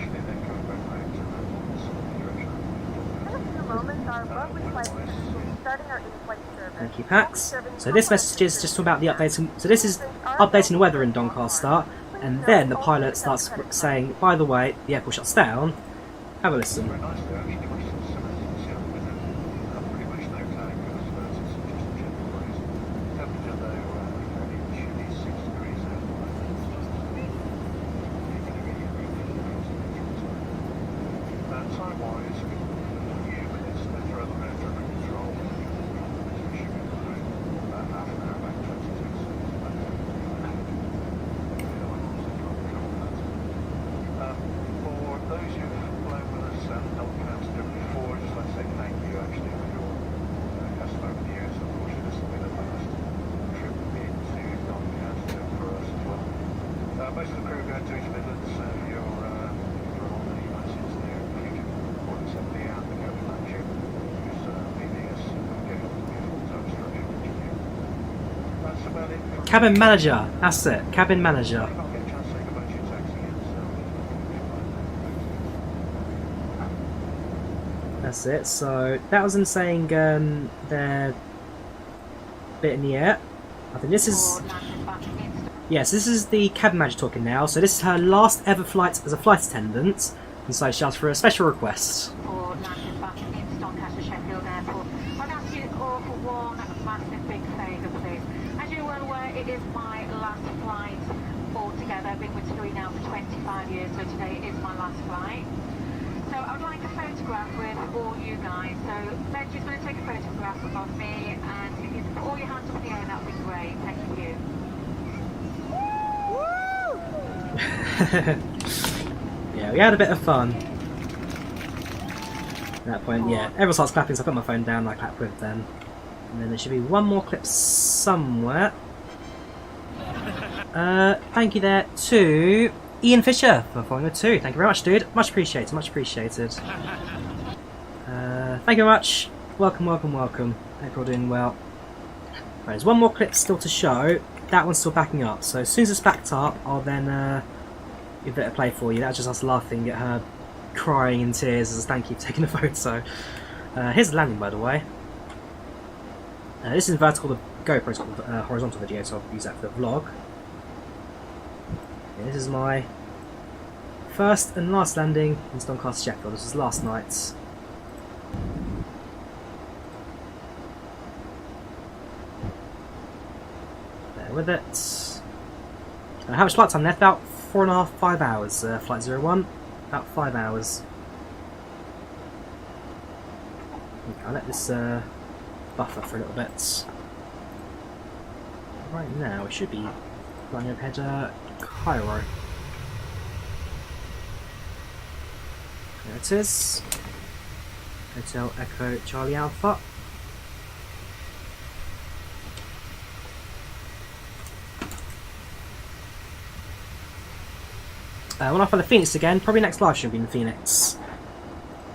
few moments, our lovely flight attendants will be starting our in-flight service. Thank you, Pax. So this message is just about the updating. So this is updating the weather in Doncaster, and then the pilot starts saying, by the way, the airport shuts down. Have a listen. Most of the crew going to East Midlands for your holiday passage there, future report assembly and the cabin manager who's leading us getting up to the full-time structure engineer. That's about it. Cabin manager, that's it, cabin manager. I'll get a chance to think about your taxi and That's it. So that was them saying they're a bit in the air. I think this is. Yes, this is the cabin manager talking now. So this is her last ever flight as a flight attendant, and so she asked for a special request. For landing back into Doncaster Sheffield Airport, I'd ask you all for one massive big favour, please. As you're well aware, it is my last flight altogether. I've been with TUI now for 25 years, so today is my last flight. So I'd like a photograph with all you guys. So Benji's going to take a photograph of me, and if you can put all your hands up in the air, that would be great. Thank you. Yeah, we had a bit of fun. At that point, yeah, everyone starts clapping, so I put my phone down and I clap with them. And then there should be one more clip somewhere. Thank you there to Ian Fisher for following with 2. Thank you very much, dude. Much appreciated, much appreciated. Thank you very much. Welcome, welcome, welcome. Hope you're all doing well. Right, there's one more clip still to show. That one's still backing up, so as soon as it's backed up, I'll then give it a play for you. That's just us laughing at her crying in tears as a thank you for taking the photo. Here's the landing, by the way. This is vertical, the GoPro's called horizontal video, so I'll use that for the vlog. Yeah, this is my first and last landing in Doncaster Sheffield. This was last night's. With it. How much flight time left? About 4.5, 5 hours. Flight 01, about 5 hours. Okay, I'll let this buffer for a little bit. Right now, it should be flying overhead Cairo. There it is. Hotel Echo Charlie Alpha. When I fly the Phoenix again, probably next live stream will be in the Phoenix.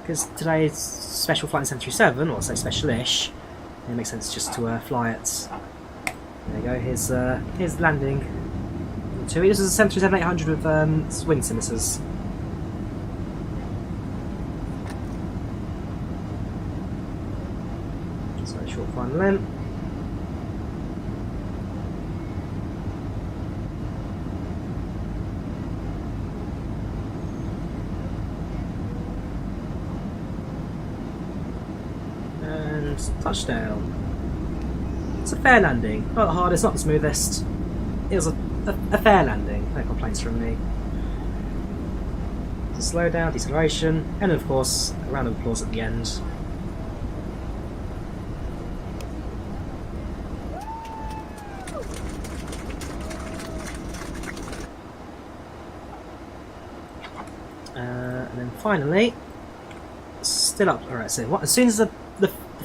Because today's special flight in Century 7, or say special-ish, it makes sense just to fly it. There you go, here's the landing. TUI. This is a 737-800 with wing simulators. So short final length. Touchdown. It's a fair landing. Not the hardest, not the smoothest. It was a fair landing. No complaints from me. It's a slow down, deceleration, and of course a round of applause at the end. And then finally, still up. Alright, so as soon as the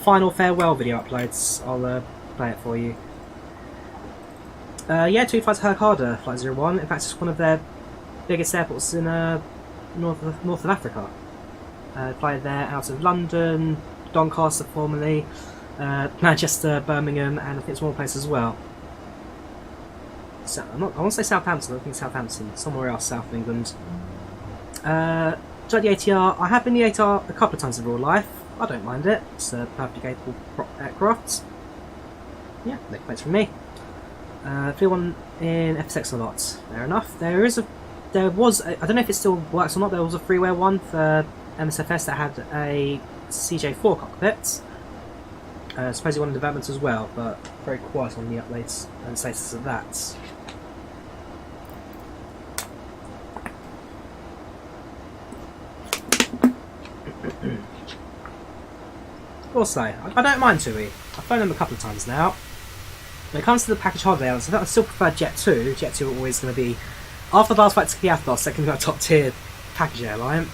final farewell video uploads, I'll play it for you. Yeah, TUI flies Hurghada, Flight 01. In fact, it's one of their biggest airports in north of Africa. Fly there out of London, Doncaster formerly, Manchester, Birmingham, and I think it's one more place as well. I want to say Southampton. I think Southampton, somewhere else south of England. Tried the ATR. I have been the ATR a couple of times in real life. I don't mind it. It's a perfectly capable aircraft. Yeah, no complaints from me. Flew one in FSX a lot. Fair enough. There was. I don't know if it still works or not. There was a freeware one for MSFS that had a CJ4 cockpit. Supposedly one in development as well, but very quiet on the updates and status of that. Also, I don't mind TUI. I've flown them a couple of times now. When it comes to the package holiday allowance, I still prefer Jet 2. Jet 2 are always going to be, after the last flight to Kiev, second to our top tier package airline.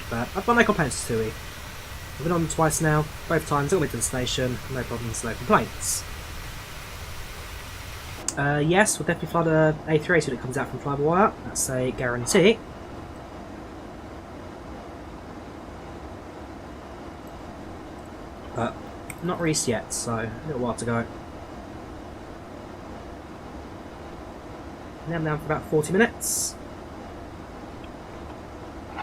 But I've got no complaints to TUI. I've been on them twice now, both times, all the way to the destination, no problems, no complaints. Yes, we'll definitely fly the A380 when it comes out from Drawyah. That's a guarantee. But not released yet, so a little while to go. Now I'm down for about 40 minutes. Yeah,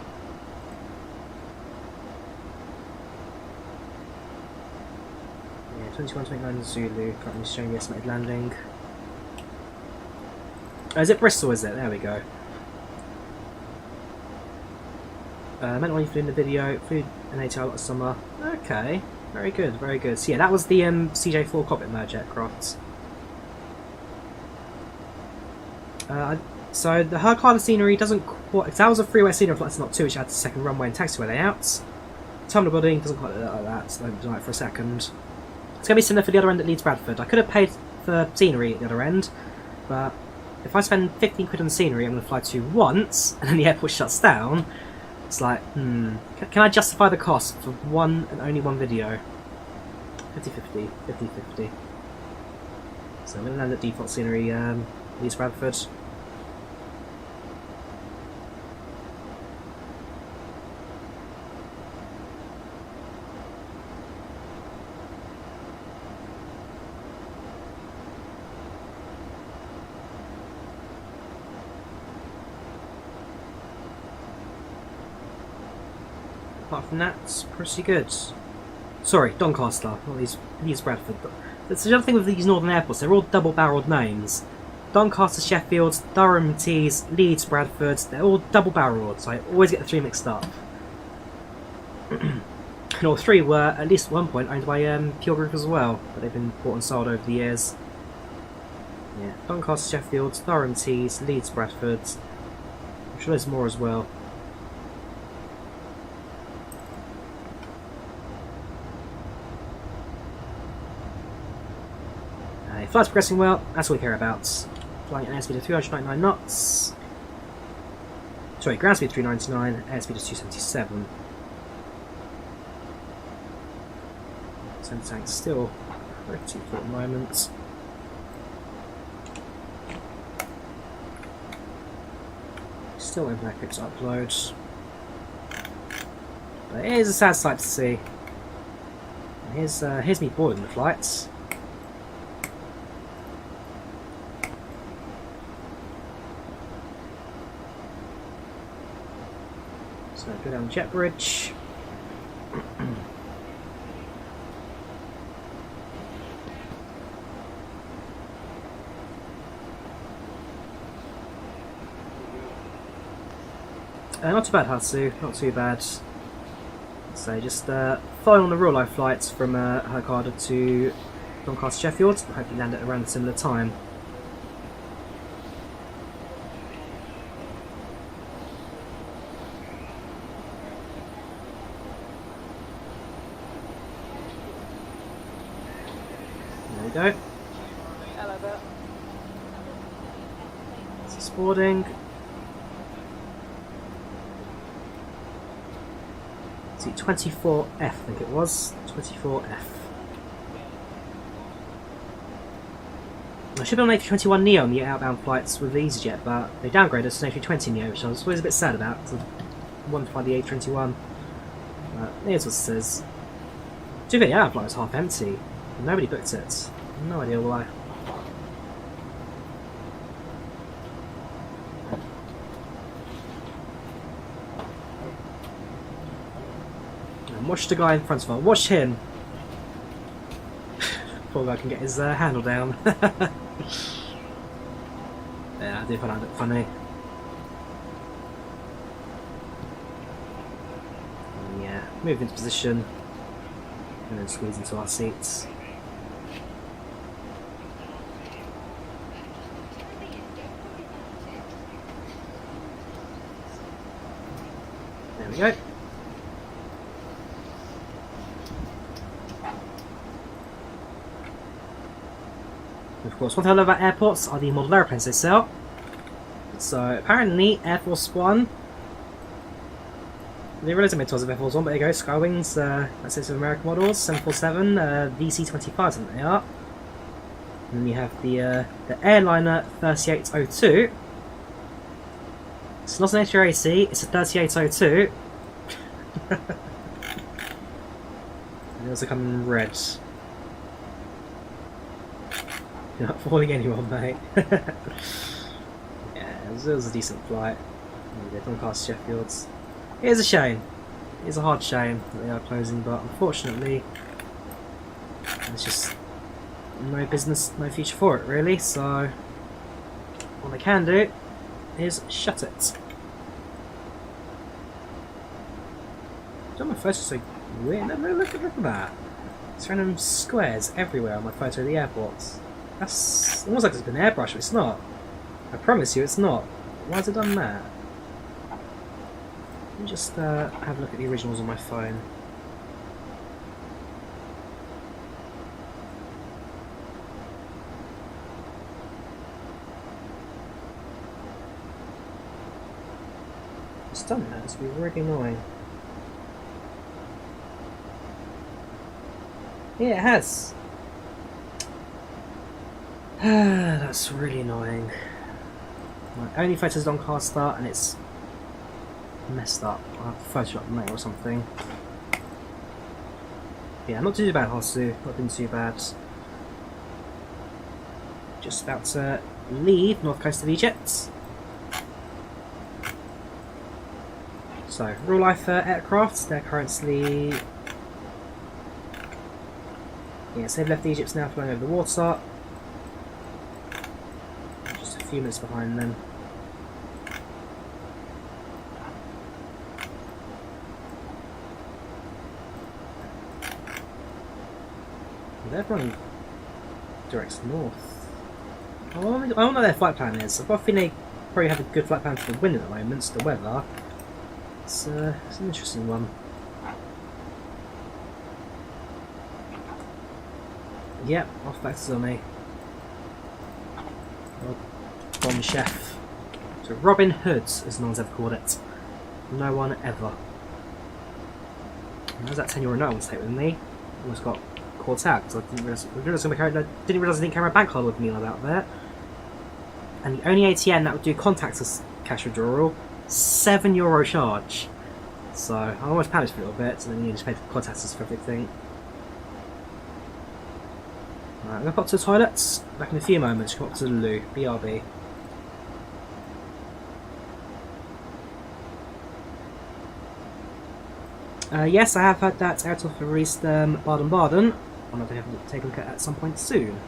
21:29 Zulu, currently showing the estimated landing. Oh, is it Bristol, is it? There we go. Meant when you flew in the video, flew an ATR last summer. Okay, very good, very good. So yeah, that was the CJ4 cockpit merge aircraft. So the Hurghada scenery doesn't quite. That was a freeway scenery flight, not two, which had the second runway and taxiway layouts. Terminal building doesn't quite look like that, so don't deny it for a second. It's going to be similar for the other end at Leeds Bradford. I could have paid for scenery at the other end, but if I spend 15 quid on the scenery, I'm going to fly to once, and then the airport shuts down. It's like, can I justify the cost for one and only one video? 50-50, 50-50. So I'm going to land at default scenery, Leeds Bradford. Apart from that, it's pretty good. Sorry, Doncaster, not Leeds Bradford. That's the other thing with these northern airports, they're all double-barrelled names. Doncaster Sheffield, Durham Tees, Leeds Bradford, they're all double-barrelled, so I always get the three mixed up. And all three were, at least at one point, owned by Pure Group as well, but they've been bought and sold over the years. Yeah, Doncaster Sheffield, Durham Tees, Leeds Bradford. I'm sure there's more as well. Flight's progressing well, that's all we care about. Flying at an airspeed of 399 knots. Sorry, ground speed 399, airspeed is 277. Center tank's still pretty full at the moment. Still waiting for that to upload. But it is a sad sight to see. And here's me boarding the flights. So go down the jet bridge. Not too bad, Hatsu, not too bad. So just following on the real life flights from Hurghada to Doncaster Sheffield. I hope you land at around a similar time. There we go. Hello there. This is boarding. See, 24F, I think it was. 24F. I should be on A321 Neo on the outbound flights with EasyJet, but they downgraded us to an A320 Neo, which I was always a bit sad about, because I wanted to fly the A321. But here's what it says. To be fair, the flight was half empty. Nobody booked it. No idea why. Watch the guy in front of her. Watch him. Poor guy can get his handle down. Yeah, I do find that a bit funny. And yeah, move into position and then squeeze into our seats. There we go. Of course, one thing I love about airports are the model airplanes they sell. So apparently Air Force One, they realised I made tours of Air Force One, but there you go, Skywings, that's it, of American models, 747, VC-25 I think they are. And then you have the airliner 3802. It's not an HRAC, it's a 3802. And they also come in red. You're not fooling anyone, mate. Yeah, it was a decent flight. Doncaster Sheffield's. It is a shame. It is a hard shame that they are closing, but unfortunately, there's just no business, no future for it, really. So, what they can do is shut it. Don't my photos so weird? No, look at that. It's random squares everywhere on my photo of the airports. That's almost like it's been airbrushed, but it's not. I promise you, it's not. Why has it done that? Let me just have a look at the originals on my phone. It's done that. It's been really annoying. Yeah, it has. That's really annoying. My only photo's Doncaster and it's messed up. I'll have to Photoshop the mail or something. Yeah, not too bad, Hosu. Not been too bad. Just about to leave north coast of Egypt. So, real life aircraft. They're currently. Yes, they've left Egypt now, flying over the water. Just a few minutes behind them. They're running direct north. I don't know what their flight plan is. I've got a feeling they probably have a good flight plan for the wind at the moment, it's the weather. It's an interesting one. Yep, off back to Zombie. Bomb Chef. So Robin Hood, as no one's ever called it. No one ever. How's that 10-year-old no one stay with me? Almost got caught out because I didn't realise I didn't carry my bank card with me while out there. And the only ATM that would do contactless cash withdrawal, €7 charge. So I almost panicked for a little bit, so then you just pay for contactless for everything. Right, I'm going to pop to the toilets. Back in a few moments, come up to the loo. BRB. Yes, I have heard that Airtoff released Baden-Baden. I'll have to take a look at some point soon.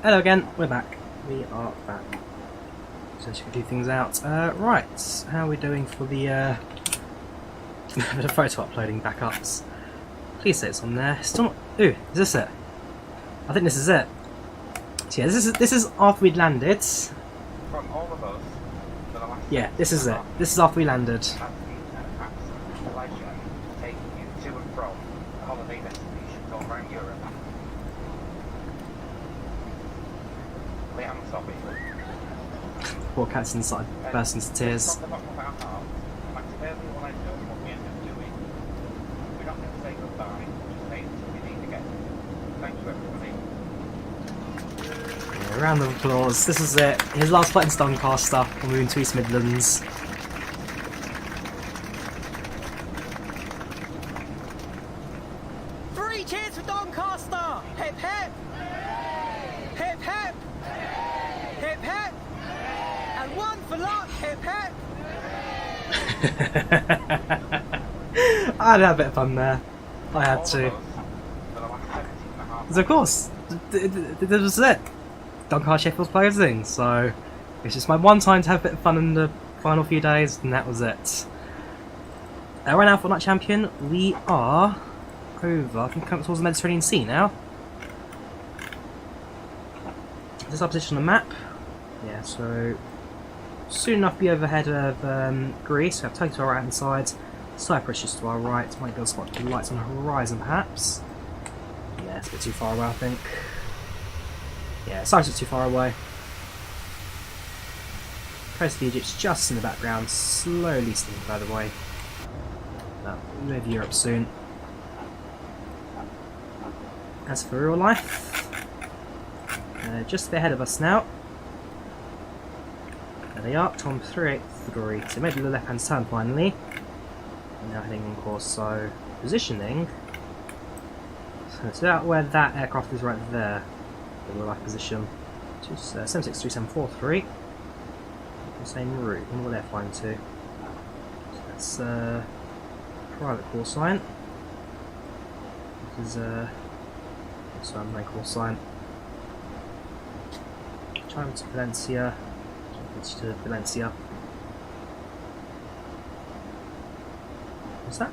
Hello again, we're back. We are back. So you can do things out. Right, how are we doing for the the photo uploading backups? Please say it's on there. Still not. Ooh, is this it? I think this is it. So yeah, this is after we'd landed. From all of us, for the last yeah, this is it. This is after we landed. It's been an absolute pleasure taking you to and from the holiday destinations all around Europe. We haven't stopped it. Poor cat's inside, burst into tears. From the bottom of our hearts, no matter where we will end up, what we end up doing, we're not going to say goodbye, we'll just stay until we need to get there. Thank you, everybody. Yeah, round of applause. This is it. His last flight in Doncaster. We're moving to East Midlands. Three cheers for Doncaster! Hip hip! Hip hip! Hip hip! And one for luck! Hip hip! I had a bit of fun there. I had to. So of course, this was it. Doncaster Sheffield's closing, so it's just my one time to have a bit of fun in the final few days, and that was it. Right now, Fortnite Champion, we are over. I think coming towards the Mediterranean Sea now. This is our position on the map. Yeah, so soon enough be overhead of Greece. We have Turkey to our right hand side, Cyprus just to our right. Might be able to spot the lights on the horizon perhaps. Yeah, it's a bit too far away I think. Yeah, Cyprus is too far away. Coast of Egypt's just in the background, slowly slipping further away. But we'll move Europe soon. As for real life, just ahead of us now. There they are, Tom 38th degree. So made the left hand turn finally. And now heading on course, so positioning. So it's about where that aircraft is right there. The real life position. 763743. The same route. I wonder where they're flying to. So that's private call sign. This is also a main call sign. Chime to Valencia. To Valencia. What's that?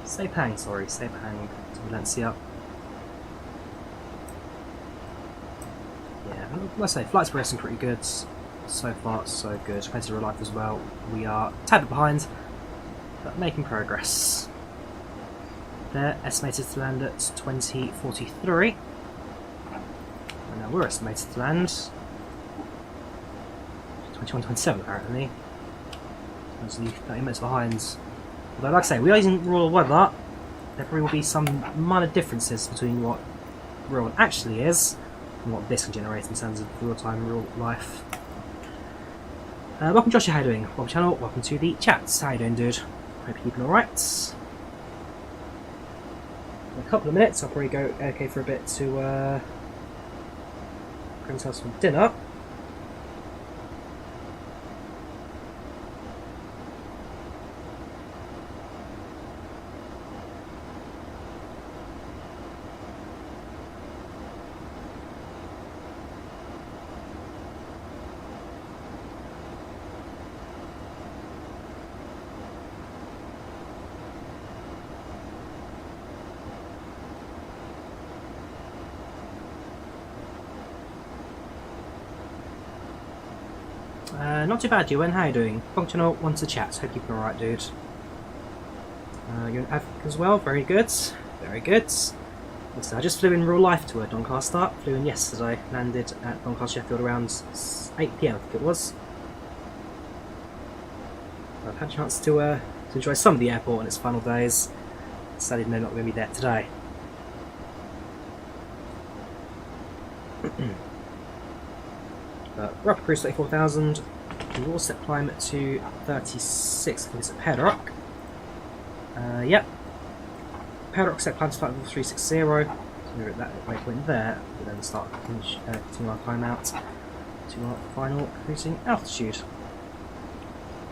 Sepang, sorry, Sepang to Valencia. Yeah, let's say flight's progressing pretty good. So far, so good. Plenty of real life as well. We are a tad bit behind, but making progress. They're estimated to land at 2043. And now we're estimated to land 2127 apparently. That's 30 minutes behind. Although, like I say, we are using real weather. There probably will be some minor differences between what real one actually is and what this can generate in terms of real-time, real life. Welcome Joshua, how you doing? Welcome to the channel, welcome to the chats. How you doing, dude? Hope you're keeping alright. In a couple of minutes, I'll probably go okay for a bit to grab myself some dinner. Not too bad, Ewan. How you doing? Functional wants to chat. Hope you're alright, dude. You're in Africa as well. Very good. Very good. So I just flew in real life to Doncaster. Flew in yesterday. Landed at Doncaster Sheffield around 8 PM, I think it was. I've had a chance to enjoy some of the airport in its final days. Sadly, no, not going to be there today. We're up at cruise 34,000. We will set climb to 36. I think it's at Paddock. Yep. Paddock set climb to flight level 360. So we're at that waypoint there. We'll then start continuing our climb out to our final cruising altitude.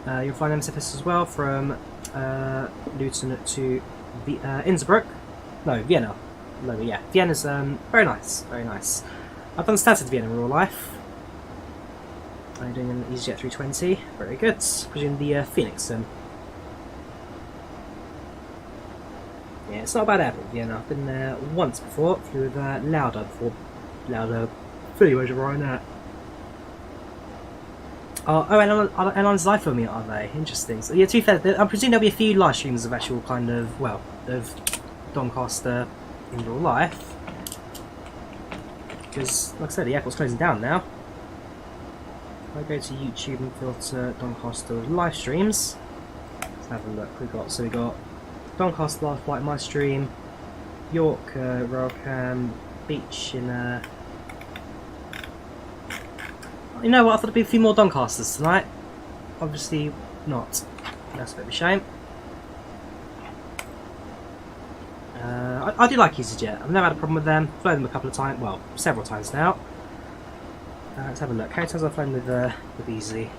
You'll find MSFS as well from Luton to Innsbruck. No, Vienna. No, yeah, Vienna's very nice, very nice. I've done Stansted Vienna in real life. I'm doing an EasyJet 320. Very good. Pushing the Phoenix sim. Yeah, it's not a bad airport, Vienna. I've been there once before. Flew with Lauda before. Lauda fully was right now. Oh, airlines live filming it, are they? Interesting. So yeah, to be fair, I presume there'll be a few live streams of actual kind of, well, of Doncaster in real life. Because, like I said, the airport's closing down now. If I go to YouTube and filter Doncaster live streams, let's have a look. We got Doncaster live flight, my stream, York, Royalcam, Beach in. You know what? I thought there'd be a few more Doncasters tonight. Obviously not. That's a bit of a shame. I do like EasyJet. I've never had a problem with them. I've flown them a couple of times. Well, several times now. Let's have a look. How many times I've flown with Easy?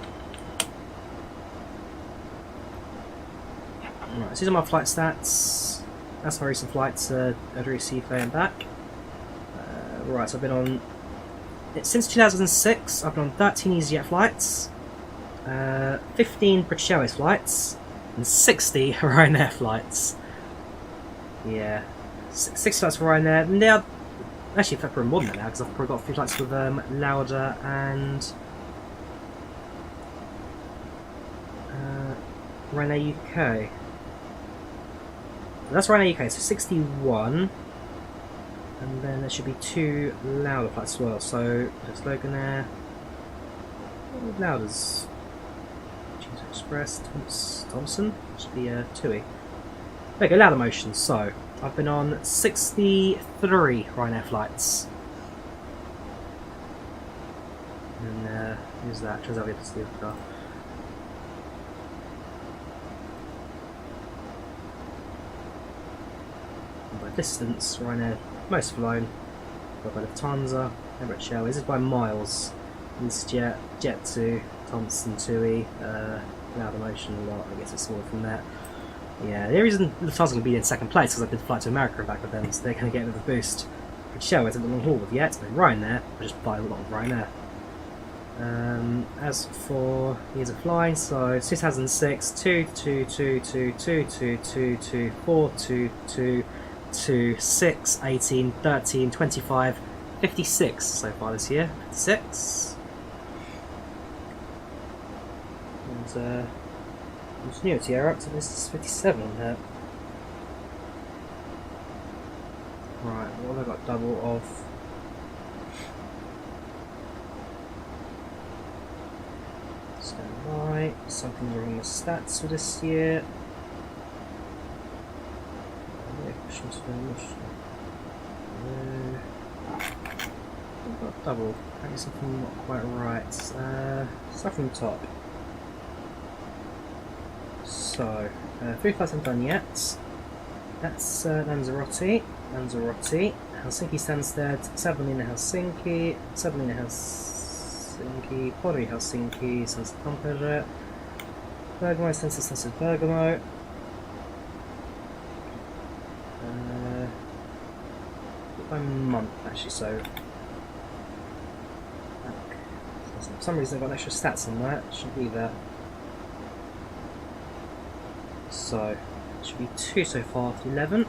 Right, so these are my flight stats. That's my recent flights, Drawyah and back. Right, so I've been on... Since 2006, I've been on 13 EasyJet flights, 15 British Airways flights, and 60 Ryanair flights. Yeah, 6 flights for Ryanair. Now, actually, in fact, probably more than that now, because I've probably got a few flights with Lauda and Ryanair UK. That's Ryanair UK, so 61. And then there should be 2 Lauda flights as well. So there's Loganair. Lauda's GSX Express, Thompson. Should be TUI. There you go, Lauda Motion. So I've been on 63 Ryanair flights. And who's that? Turns out we have to see the car. And by distance, Ryanair. Most flown by Lufthansa, Emirates Airways. This is by miles. EasyJet, Jet2, Thompson, TUI, Lauda Motion a lot. I guess it's smaller from that. Yeah, the reason Lufthansa can be in second place is because I did fly to America and back with them, so they're going to get a bit of a boost. British Airways haven't long haul with yet, and Ryanair, I just fly a lot of Ryanair. As for years of flying, so 2006, 2, 2, 2, 2, 2, 2, 2, 2, 4, 2, 2, 2, 6, 18, 13, 25, 56 so far this year. 56. And Continuity error up to this is 57 on here. Right, what have I got double of? Stand by. Something's wrong with stats for this year. I've got double. Maybe something not quite right. Stuff from the top. So, 3 flights haven't done yet. That's Lanzarote, Helsinki Stansted, Savonlinna Helsinki, Pori Helsinki, Stansted Tampere, Bergamo, Stansted Bergamo. By month actually, so for some reason I've got extra stats on that. It should be there. So it should be 2 so far for the 11th.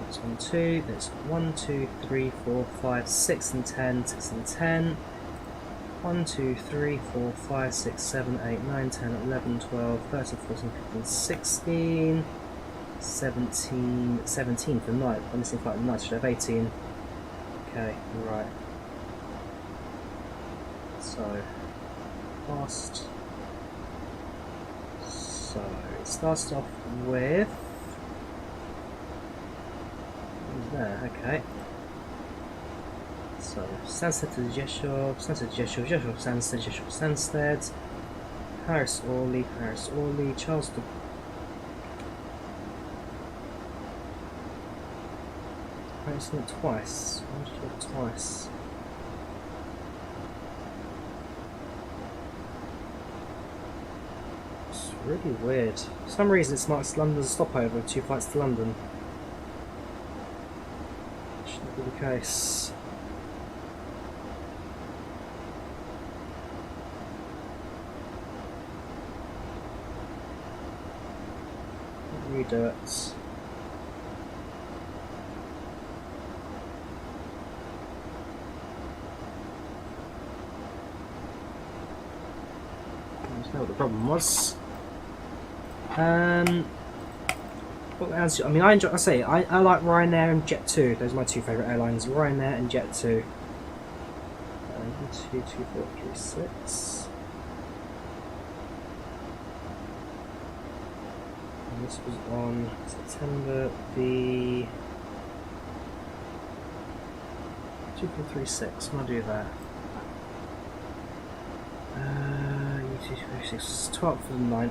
That's 1, 2. There's 1, 2, 3, 4, 5, 6 and 10, 6 and 10. 1, 2, 3, 4, 5, 6, 7, 8, 9, 10, 11, 12, 13, 14, 15, 16, 17 for the night. I'm missing flight the night, should have 18. Okay, right. So, fast. So, it starts off with... Who's there? Okay. So, Stansted to Rzeszów, Stansted to Rzeszów, Rzeszów, Stansted, Rzeszów, Stansted, Paris Orly, Charles de... I've seen it twice. Why did you do it twice? It's really weird. For some reason it's marked London's stopover with 2 flights to London. Shouldn't be the case. Redo it. Let's know what the problem was. What else? I mean, I enjoy. I like Ryanair and Jet2. Those are my two favourite airlines: Ryanair and Jet2. 22436. And this was on September the 2436. I'm gonna do that. 2236. 12th of the 9th.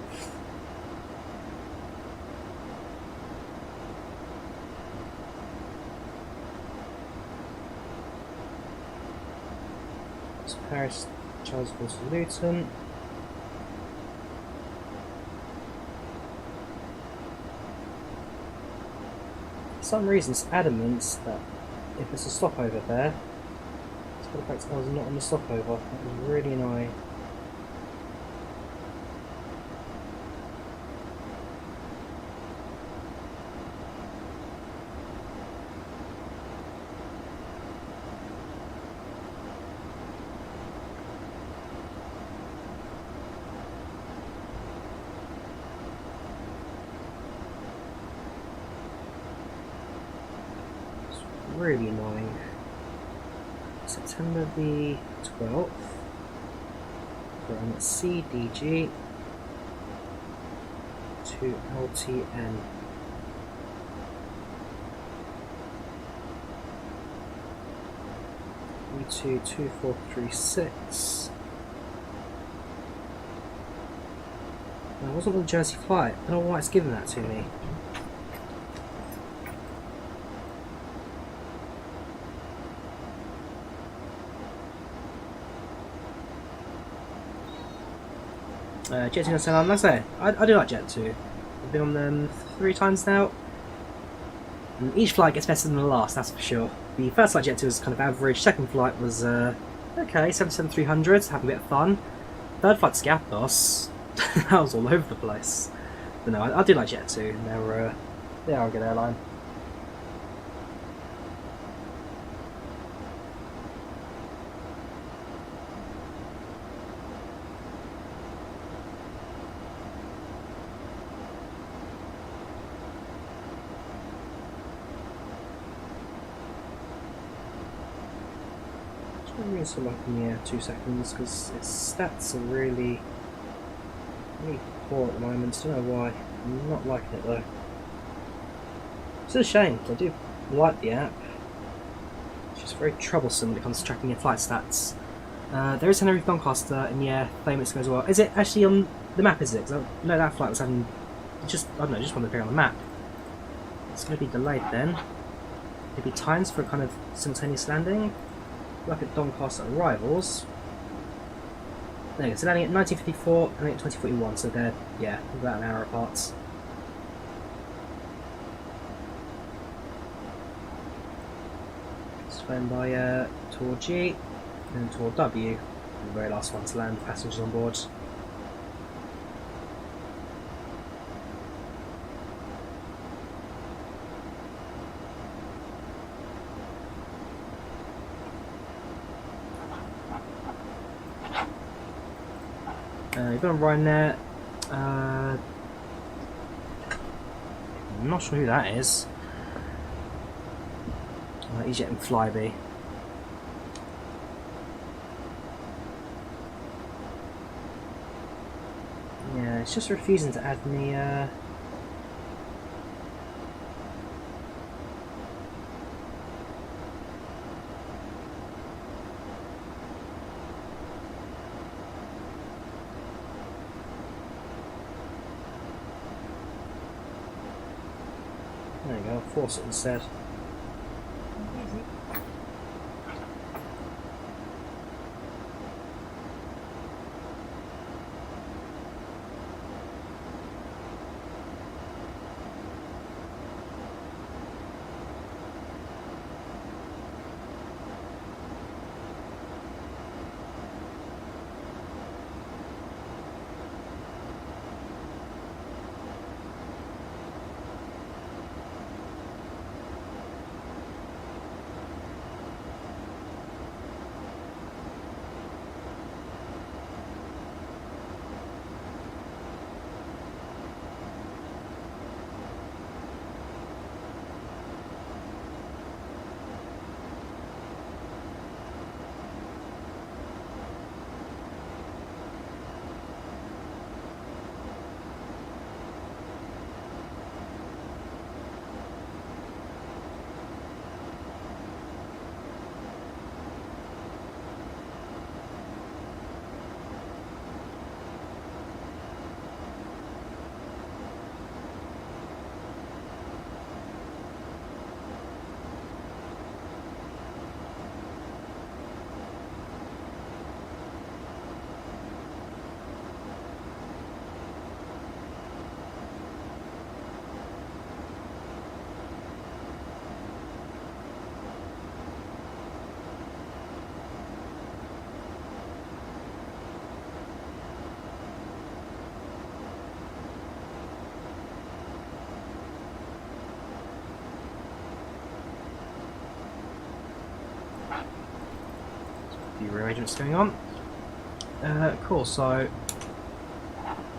Paris, Charles Force Luton. For some reason it's adamant that if there's a stopover there, it's got the fact I was not on the stopover. That was really annoying. Really annoying. September the 12th. We're on CDG to LTN. E22436. That wasn't the Jersey flight. I don't know why it's giving that to me. Jet2 on Salam, like I do like Jet2. I've been on them 3 times now. And each flight gets better than the last, that's for sure. The first flight Jet2 was kind of average, second flight was okay, 77300, having a bit of fun. Third flight to Skiathos, that was all over the place. But no, I do like Jet2, and they are a good airline. I'm going to swim up in the air 2 seconds because its stats are really poor at the moment. I don't know why. I'm not liking it though. It's a shame because I do like the app. It's just very troublesome when it comes to tracking your flight stats. There is Tenerife Doncaster in the air, famous as well. Is it actually on the map? Is it? Because I know that flight was having just I don't know, just wanted to appear on the map. It's going to be delayed then. Maybe times for a kind of simultaneous landing. Look at Doncaster arrivals. There you go, so landing at 1954 and at 2041, so they're, yeah, about an hour apart. It's flown by Tour G and Tour W, the very last one to land, passengers on board. You've got a Ryanair. I'm not sure who that is. EasyJet and Flybe. Yeah, it's just refusing to add me. There you go, I'll force it instead. few rearrangements going on. Cool, so a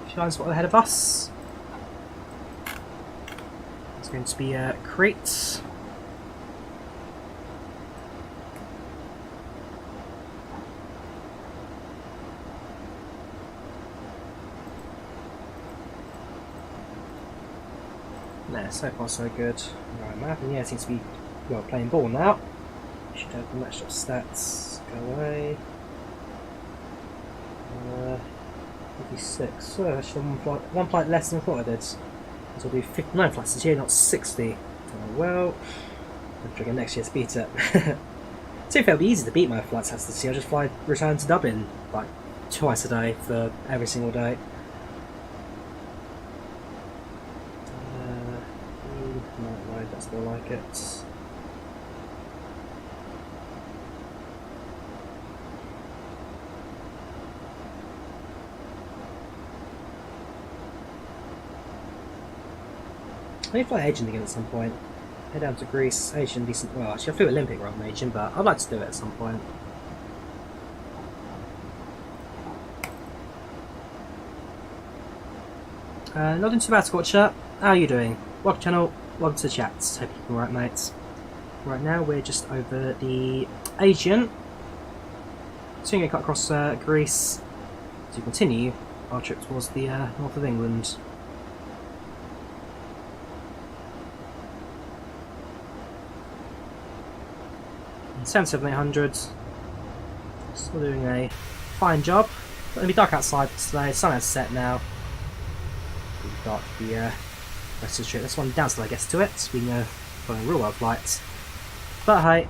few lines ahead of us. It's going to be Crete. There, so far so good. Right, map, and yeah, it seems to be playing ball now. Should have the matched up stats. Go away. 56. So actually one flight less than I thought I did. So I'll do 59 flights this year, not 60. Oh well. I'll try again next year to beat it. See if it'll be easy to beat my flight stats this year. I'll just return to Dublin like twice a day for every single day. No, that's more like it. I need to fly Asian again at some point. Head down to Greece, Asian, decent. Well, actually, I flew Olympic rather than Asian, but I'd like to do it at some point. Not doing too bad, Scorcher. How are you doing? Welcome to the channel, welcome to the chat. Hope you're alright, mates. Right now, we're just over the Aegean. Soon going to cut across Greece to continue our trip towards the north of England. And 77800. Still doing a fine job. It's going to be dark outside today. Sun has set now. Pretty dark for the rest of the trip. This one down till I guess to it. We can go on a real world flight. But hey,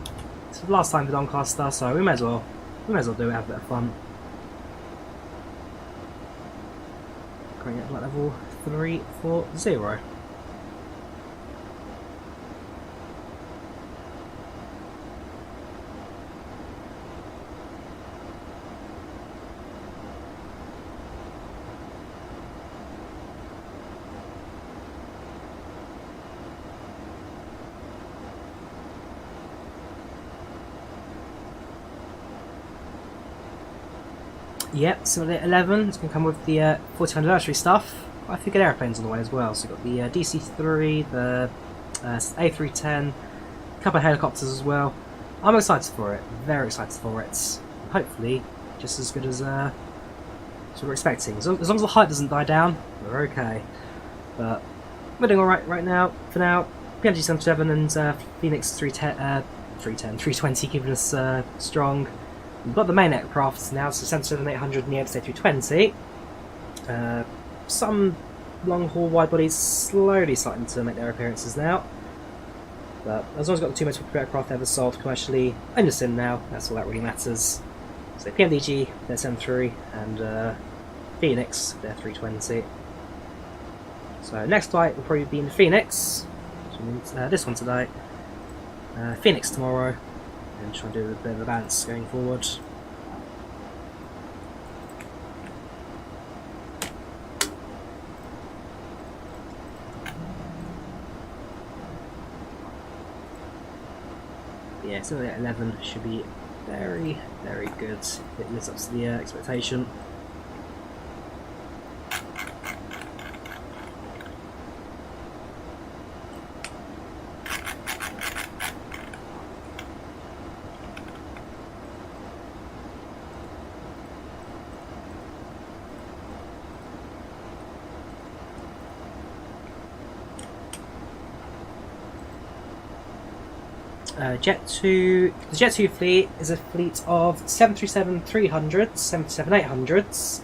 it's the last time for Doncaster, so we may as well do it, have a bit of fun. Going at level 340. Yep, Simulator 11, it's going to come with the 40th anniversary stuff. Quite a few good airplanes on the way as well. So we've got the DC-3, the A310, a couple of helicopters as well. I'm excited for it, very excited for it. Hopefully, just as good as we're expecting. As long as the hype doesn't die down, we're okay. But we're doing alright right now, for now. PMDG 77 and Phoenix 320 keeping us strong. We've got the main aircraft now, so 777-800 and the AMD Ryzen. Some long-haul wide-bodies slowly starting to make their appearances now. But as long as we've got the two most popular aircraft ever sold commercially in the sim now, that's all that really matters. So PMDG, their 73, and Phoenix, their 320. So next flight will probably be in the Phoenix, which means this one today. Phoenix tomorrow. And try and do a bit of a balance going forward. Yeah, so the 11 should be very, very good. It lives up to the expectation. The Jet 2 fleet is a fleet of 737-300s, 777-800s,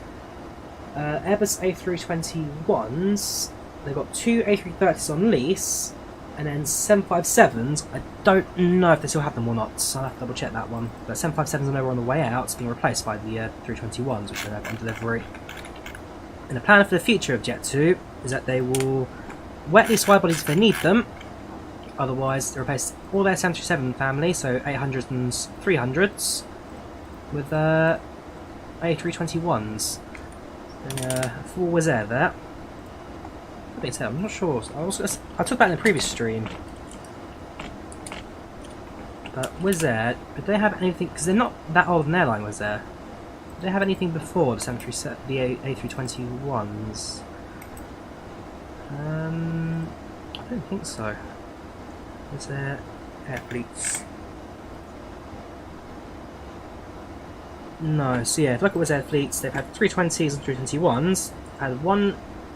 Airbus A321s. They've got two A330s on lease, and then 757s. I don't know if they still have them or not, so I'll have to double check that one. But 757s are on the way out. It's being replaced by the 321s, which are on delivery. And the plan for the future of Jet 2 is that they will wet these wide bodies if they need them. Otherwise, they replace all their 737 family, so 800s and 300s, with A321s. And full Wizz Air there. I'm not sure. I took that in the previous stream. But Wizz Air, did they have anything? Because they're not that old an airline, Wizz Air. Did they have anything before the A321s? I don't think so. Wizz Air air fleets. No, so yeah, if you look at Wizz Air fleets, they've had 320s and 321s.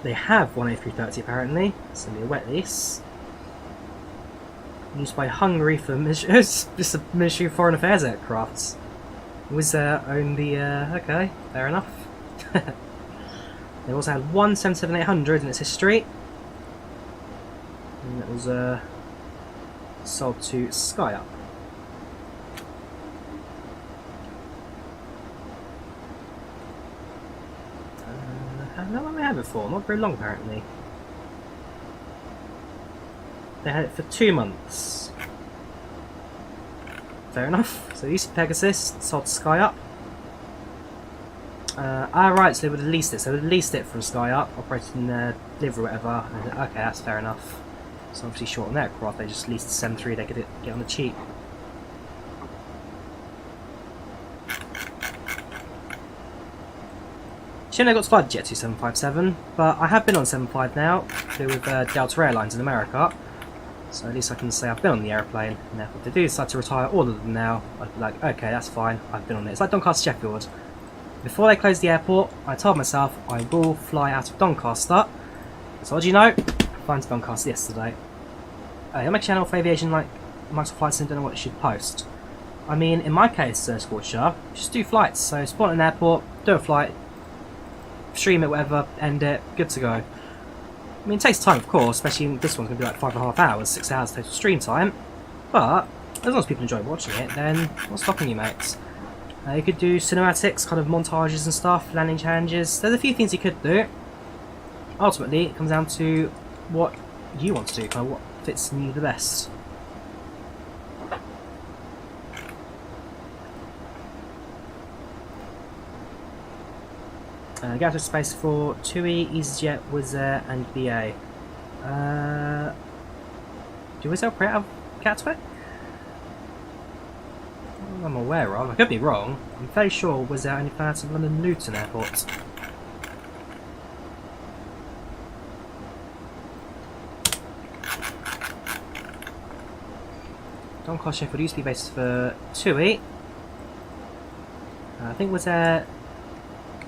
They have one A330 apparently. It's going to be a wet lease. Used by Hungary for just a Ministry of Foreign Affairs aircrafts. Wizz Air own the, okay, fair enough. They also had one 777-800 in its history. And it was sold to SkyUp. How long have they had it for? Not very long apparently. They had it for 2 months. Fair enough. So used to Pegasus, sold to SkyUp. Right, so they would have leased it. So they would have leased it from SkyUp, operating liver or whatever. And, okay, that's fair enough. It's obviously short on aircraft. They just leased the 73. They could get on the cheap. Shouldn't have got to fly the Jet 757, but I have been on 75 now, to do with Delta Airlines in America. So at least I can say I've been on the airplane, and if they do decide to retire all of them now, I'd be like, okay, that's fine, I've been on it. It's like Doncaster Sheffield. Before they closed the airport, I told myself I will fly out of Doncaster. So what do you know? I flew to Doncaster yesterday. I make a channel for aviation like Microsoft Flight Sim, don't know what it should post. I mean, in my case, Scorcher, just do flights. So spawn at an airport, do a flight, stream it, whatever, end it, good to go. I mean, it takes time, of course, especially this one's going to be like 5.5 hours, 6 hours total stream time. But as long as people enjoy watching it, then what's stopping you, mates? You could do cinematics, kind of montages and stuff, landing challenges. There's a few things you could do. Ultimately, it comes down to what you want to do, kind of what fits you the best. Go to space for TUI, EasyJet, Wizz Air, and BA. Do Wizz Air operate out of Gatwick? I'm aware of. I could be wrong. I'm fairly sure Wizz Air only fly out of London Luton Airport. Doncaster Sheffield used to be based for TUI. I think Wizz Air.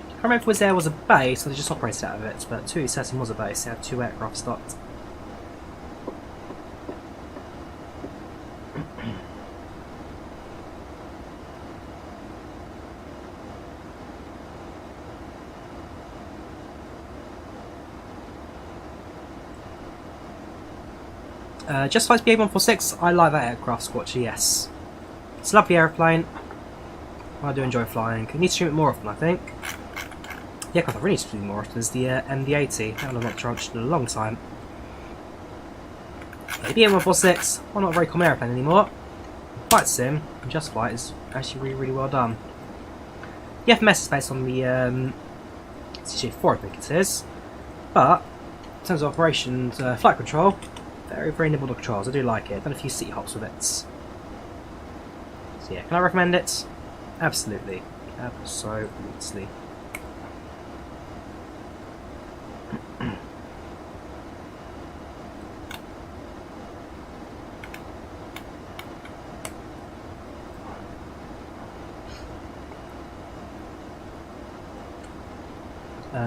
I can't remember if Wizz Air was a base or they just operated out of it, but TUI certainly was a base. They had 2 aircraft stocked. Just like BA146, I like that aircraft, Squatcher, yes. It's a lovely airplane. I do enjoy flying. I need to stream it more often, I think. The aircraft I really need to stream more often is the MD80. That one I've not charged in a long time. The BA146, well, not a very common airplane anymore. Flight Sim, and Just Flight is actually really, really well done. The FMS is based on the CJ4, I think it is. But, in terms of operations, flight control, very, very nimble controls. I do like it. I've done a few city hops with it. So yeah, can I recommend it? Absolutely. Absolutely.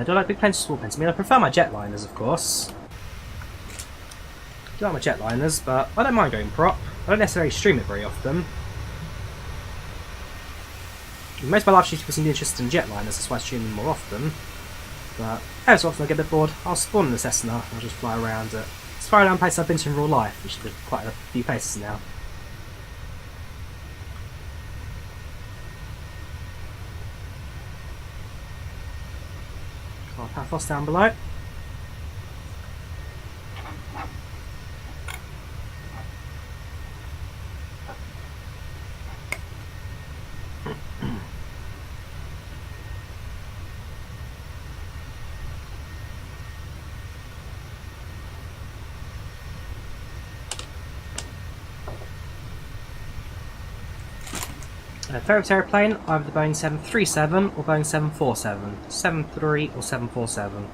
Do I like big planes or small planes? I mean, I prefer my jetliners, of course. I do like my jetliners, but I don't mind going prop. I don't necessarily stream it very often. Most of my live streams people seem to be interested in jetliners, that's why I stream them more often. But every so often I get a bit bored, I'll spawn in the Cessna and I'll just fly around it. It's fly around places I've been to in real life, which is quite a few places now. I'll pathos down below. Favourite aeroplane, either the Boeing 737 or Boeing 747. 73 or 747.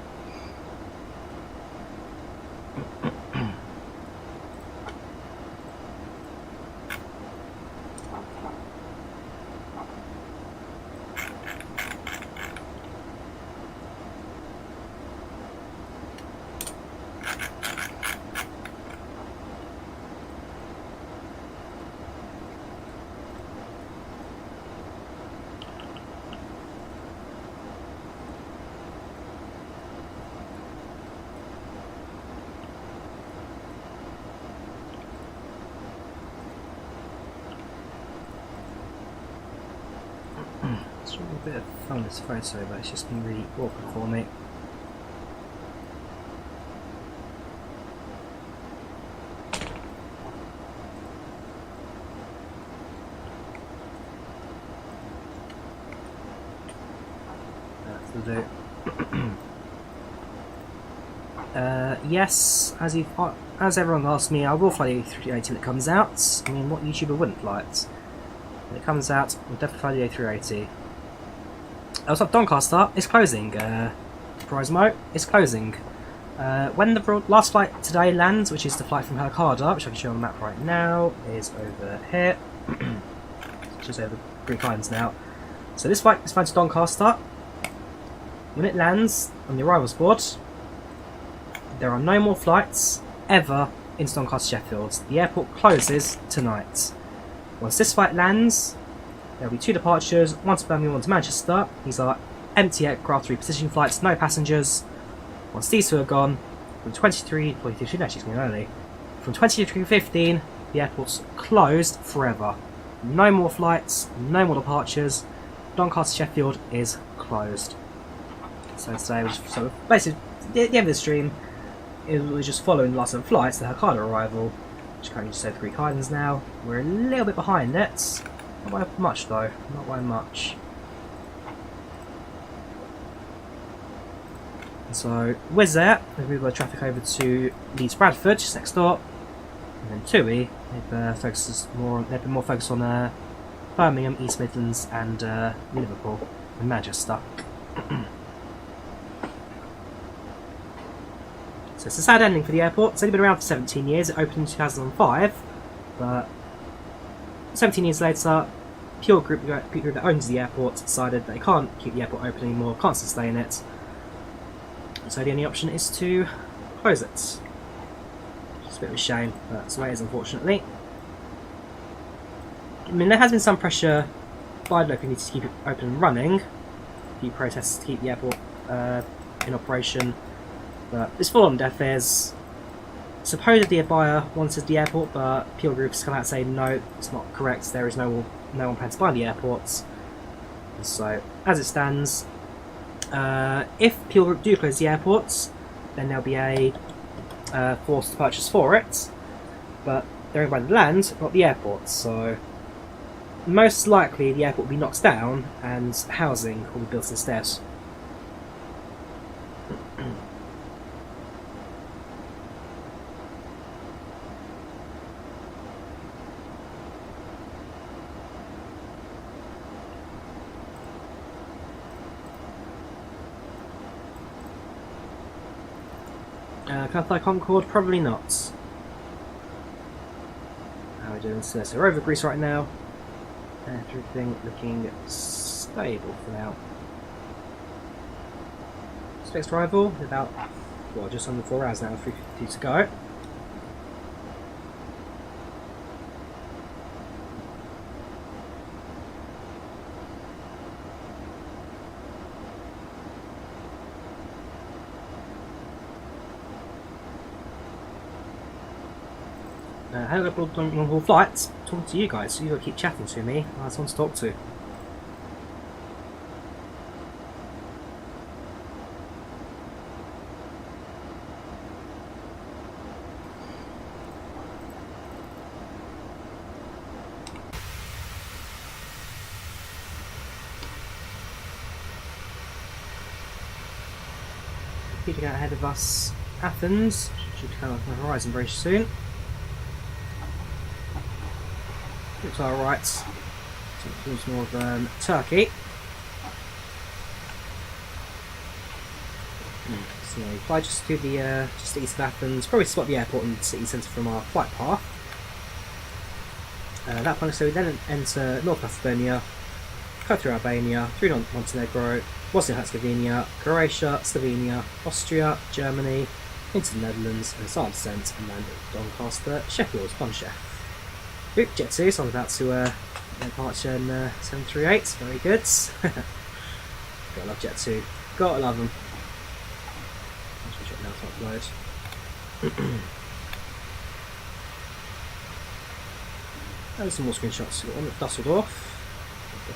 It's a little bit of fun this photo, but it's just been really awkward for me. That'll do. Yes, as everyone asked me, I will fly the A380 when it comes out. I mean, what YouTuber wouldn't fly it? When it comes out, we'll definitely fly the A380. Also, Doncaster is closing. Surprise Mo, it's closing. When the last flight today lands, which is the flight from Hurghada, which I can show on the map right now, is over here. Just over the Greek lines now. So this flight is flying to Doncaster. When it lands on the arrivals board, there are no more flights ever into Doncaster Sheffield. The airport closes tonight. Once this flight lands, there will be 2 departures, one to Birmingham, one to Manchester. These are empty aircraft repositioning flights, no passengers. Once these 2 are gone, from 23:15, actually it's going early. From 23:15, the airport's closed forever. No more flights, no more departures. Doncaster Sheffield is closed. So today was basically the end of the stream. It was just following the last of the flights, the Hurghada arrival, which currently just over the Greek Islands now. We're a little bit behind it. Not by much though, not by much. So, Wizz Air, we've moved our traffic over to Leeds Bradford, just next door. And then TUI, they've been more focused on Birmingham, East Midlands and Liverpool and Manchester. So it's a sad ending for the airport. It's only been around for 17 years. It opened in 2005, but 17 years later, Pure Group that owns the airport decided they can't keep the airport open anymore, can't sustain it. So the only option is to close it. It's a bit of a shame, but that's the way it is, unfortunately. I mean, there has been some pressure by the local community to keep it open and running. A few protests to keep the airport in operation. But it's full on deaf ears. Supposedly a buyer wanted the airport, but Pure Group's come out and say no, it's not correct. There is no one plan to buy the airports. So as it stands, if Pure Group do close the airports, then there'll be a forced purchase for it. But they're owned by the land, not the airports. So most likely the airport will be knocked down and housing will be built instead. Can I fly Concorde? Probably not. How are we doing? So we're over Greece right now. Everything looking stable for now. Next arrival, about, well, just under 4 hours now, 3:50 to go. How do I book long-haul flights? Talking to you guys, so you gotta keep chatting to me. I just want to talk to. Keeping out ahead of us, Athens should come up on the horizon very soon. Looks alright. So it's more of Turkey. So we fly just to the just east of Athens, probably spot the airport and the city centre from our flight path. That point, so we then enter North Macedonia, go through Albania, through Montenegro, Bosnia-Herzegovina, Croatia, Slovenia, Austria, Germany, into the Netherlands, and start descent and land at Doncaster Sheffield Robin Hood. Oop, Jet 2, so I'm about to departure in 738, very good. Gotta love Jet 2, gotta love them. Actually check now to upload. And some more screenshots. We've got one at Dusseldorf,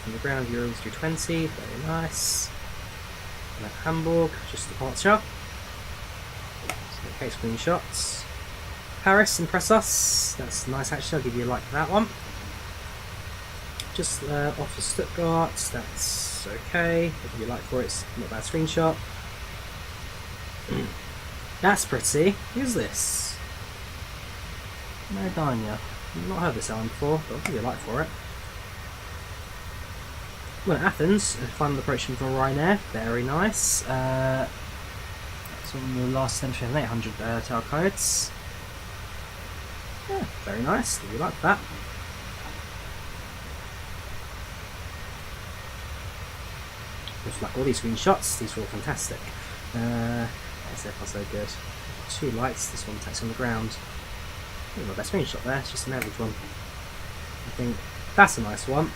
from the ground, Euros 320, very nice. And at Hamburg, just departure. So, okay, screenshots. Paris, impress us. That's nice actually, I'll give you a like for that one. Just off of Stuttgart, that's okay. I'll give you a like for it, it's not a bad screenshot. That's pretty. Who's this? Maradona. I've not heard this album before, but I'll give you a like for it. We're at Athens, final approaching from Ryanair, very nice. That's on the last century of 800 tail codes. Yeah, very nice, give you a like for that. Just like all these screenshots, these are all fantastic. SFR so good. 2 lights, this one takes on the ground. Not my best screenshot there, it's just an average one. I think that's a nice one.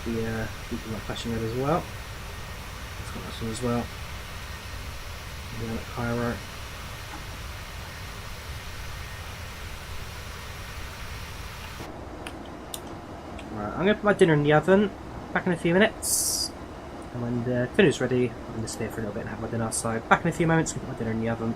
The people like flashing over as well. That's got a nice one as well. And then at Cairo. Right, I'm going to put my dinner in the oven. Back in a few minutes. And when the dinner is ready, I'm going to stay for a little bit and have my dinner. So back in a few moments, I'm going to put my dinner in the oven.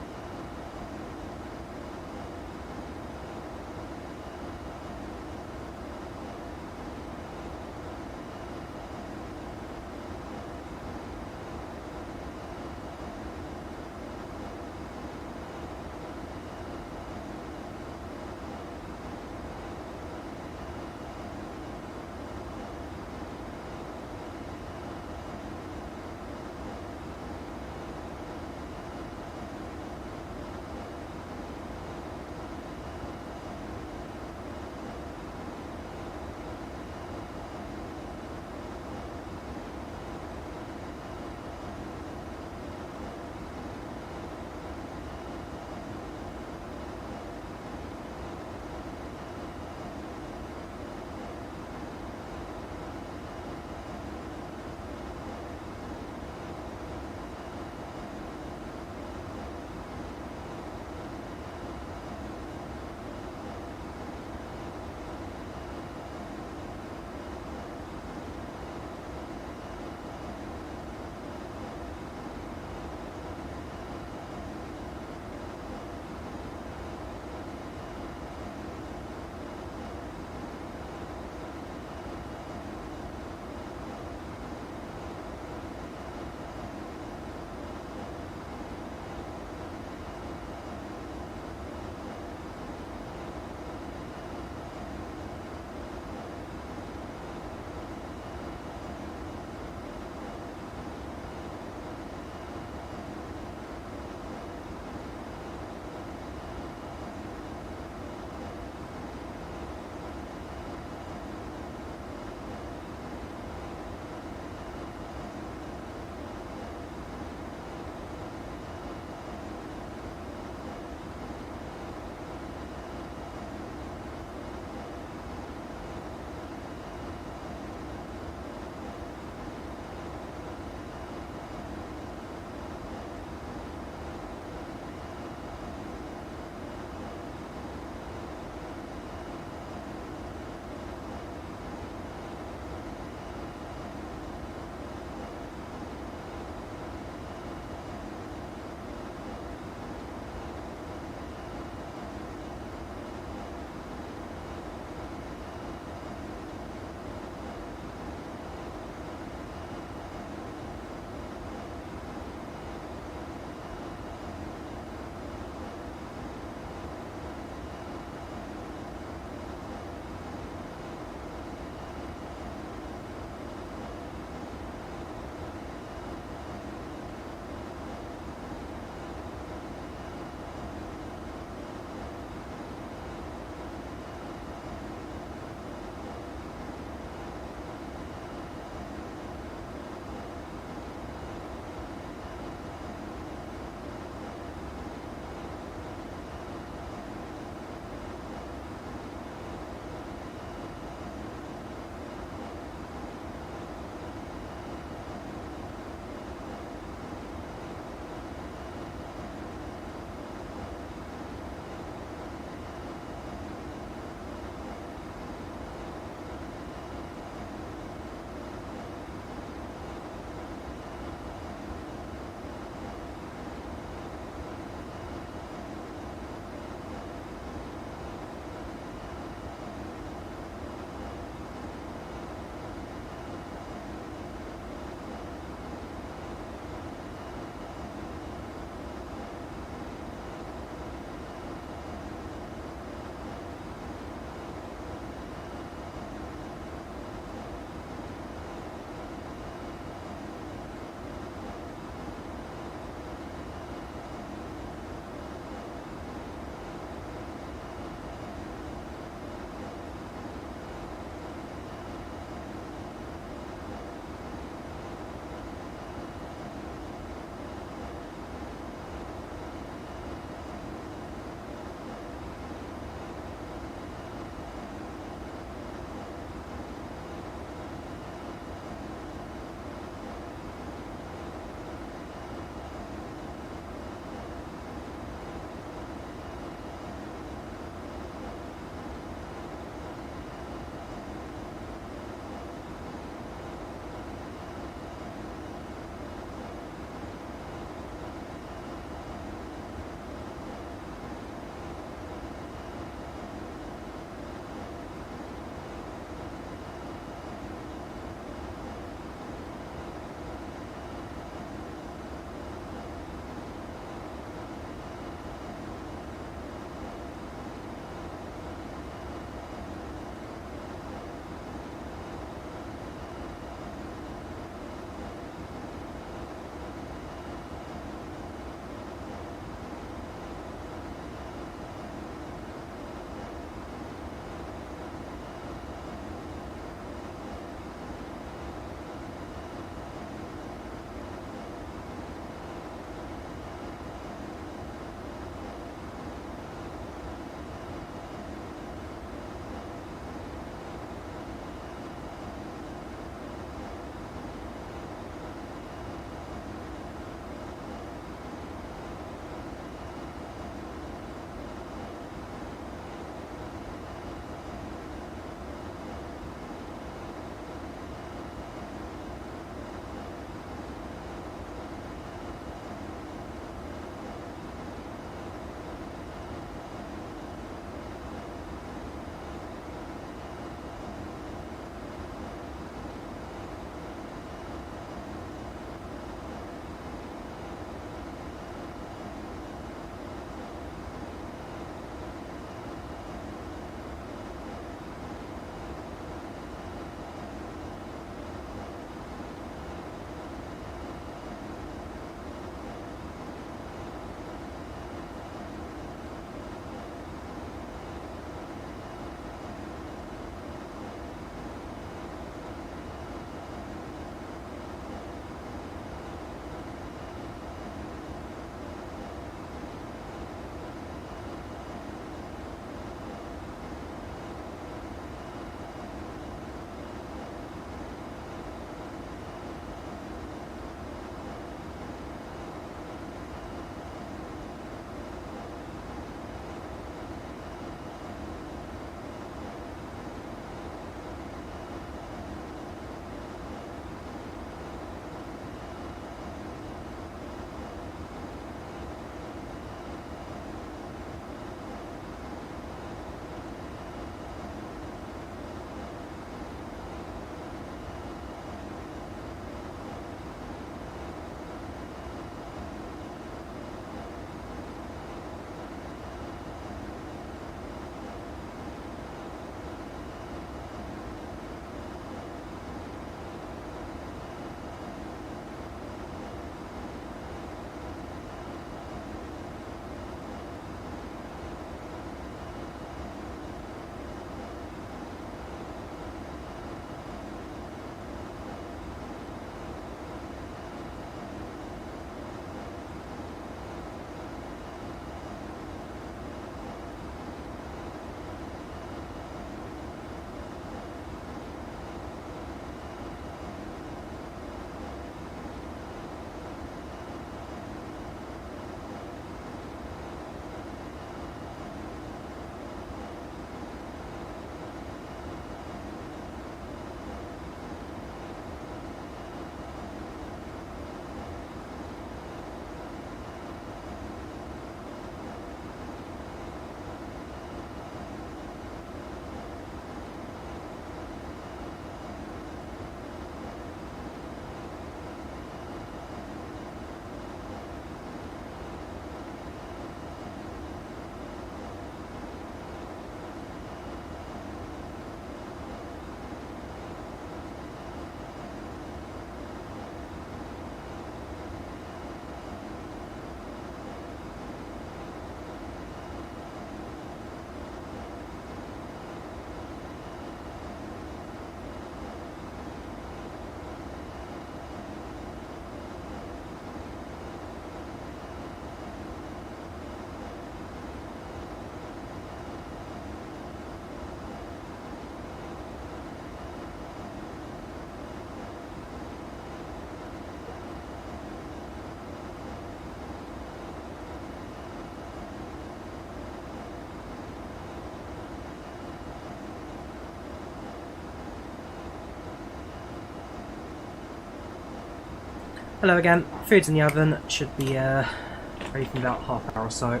Hello again. Food's in the oven. Should be ready for about half an hour or so.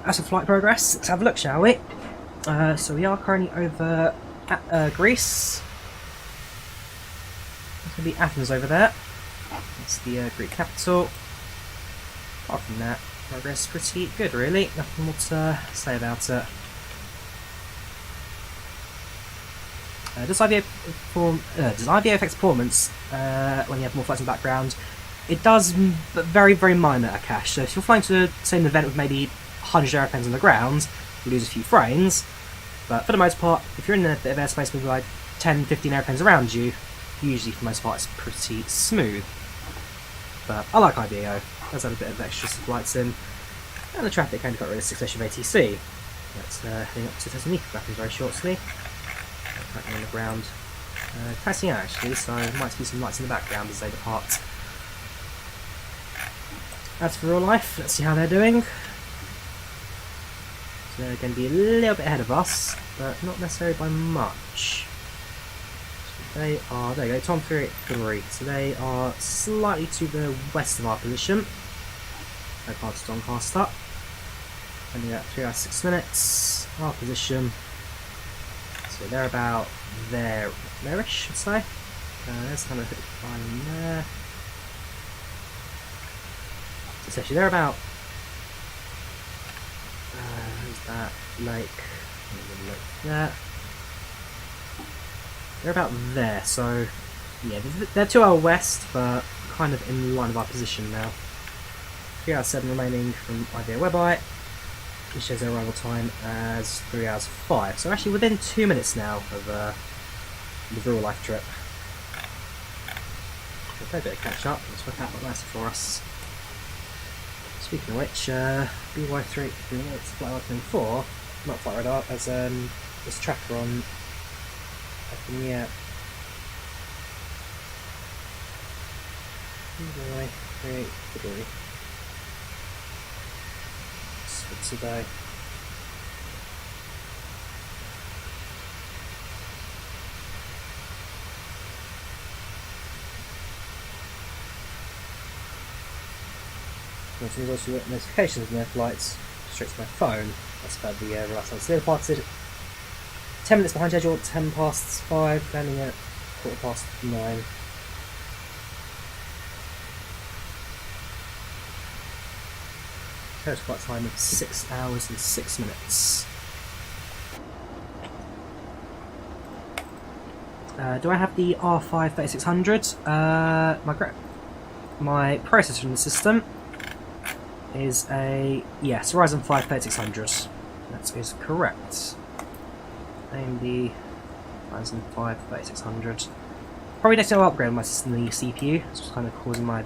As for flight progress, let's have a look, shall we? So we are currently over at Greece. There's going to be Athens over there. That's the Greek capital. Apart from that, progress pretty good, really. Nothing more to say about it. Does IVAO affect performance when you have more flights in the background? It does, but very, very minor at cache. So if you're flying to, say, an event with maybe 100 airplanes on the ground, you lose a few frames. But for the most part, if you're in a bit of airspace with like 10, 15 airplanes around you, usually for the most part it's pretty smooth. But I like IVAO. Does have a bit of extra flights in, and the traffic kind of got rid of 6 of ATC. That's heading up to Thessaloniki very shortly. Cracking on the ground. Passing out actually, so might be some lights in the background as they depart. As for real life, let's see how they're doing. So they're going to be a little bit ahead of us, but not necessarily by much. So they are, there you go, Tom 383. So they are slightly to the west of our position. So far to Doncaster. Only about 3 hours 6 minutes. Our position. So they're about there-ish, I'd say. There's kind of a line there. So essentially they're about, who's that, lake, there. They're about there, so yeah, they're 2 hours west, but kind of in line with our position now. 3 hours 7 remaining from IVAO website. Which shows their arrival time as 3 hours 5. So actually within 2 minutes now of the real life trip. A fair bit of catch up. Let's work out what that's for us. Speaking of which, BY3 FlightRadar 24, not FlightRadar, as this tracker on AppInTheAir. BY3 today. There's also notifications in their flights straight to my phone. That's about the last time. So they departed 10 minutes behind schedule, 10 past 5, landing at 9:15. Total flight time of 6 hours and 6 minutes. Do I have the R5 3600? My processor in the system is a Ryzen 5 3600. That is correct. AMD Ryzen 5 3600. Probably next to upgrade my system, the CPU. It's just kind of causing my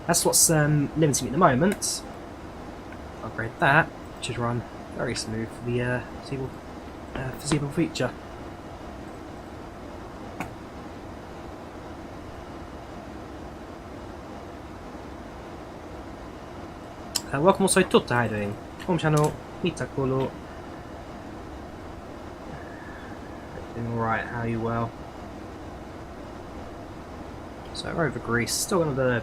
That's what's limiting me at the moment. Upgrade that, which should run very smooth for the foreseeable future. Welcome also Tutta, how are you doing? Home channel, Mitakolo. Doing alright, how are you well? So we're over Greece, still another,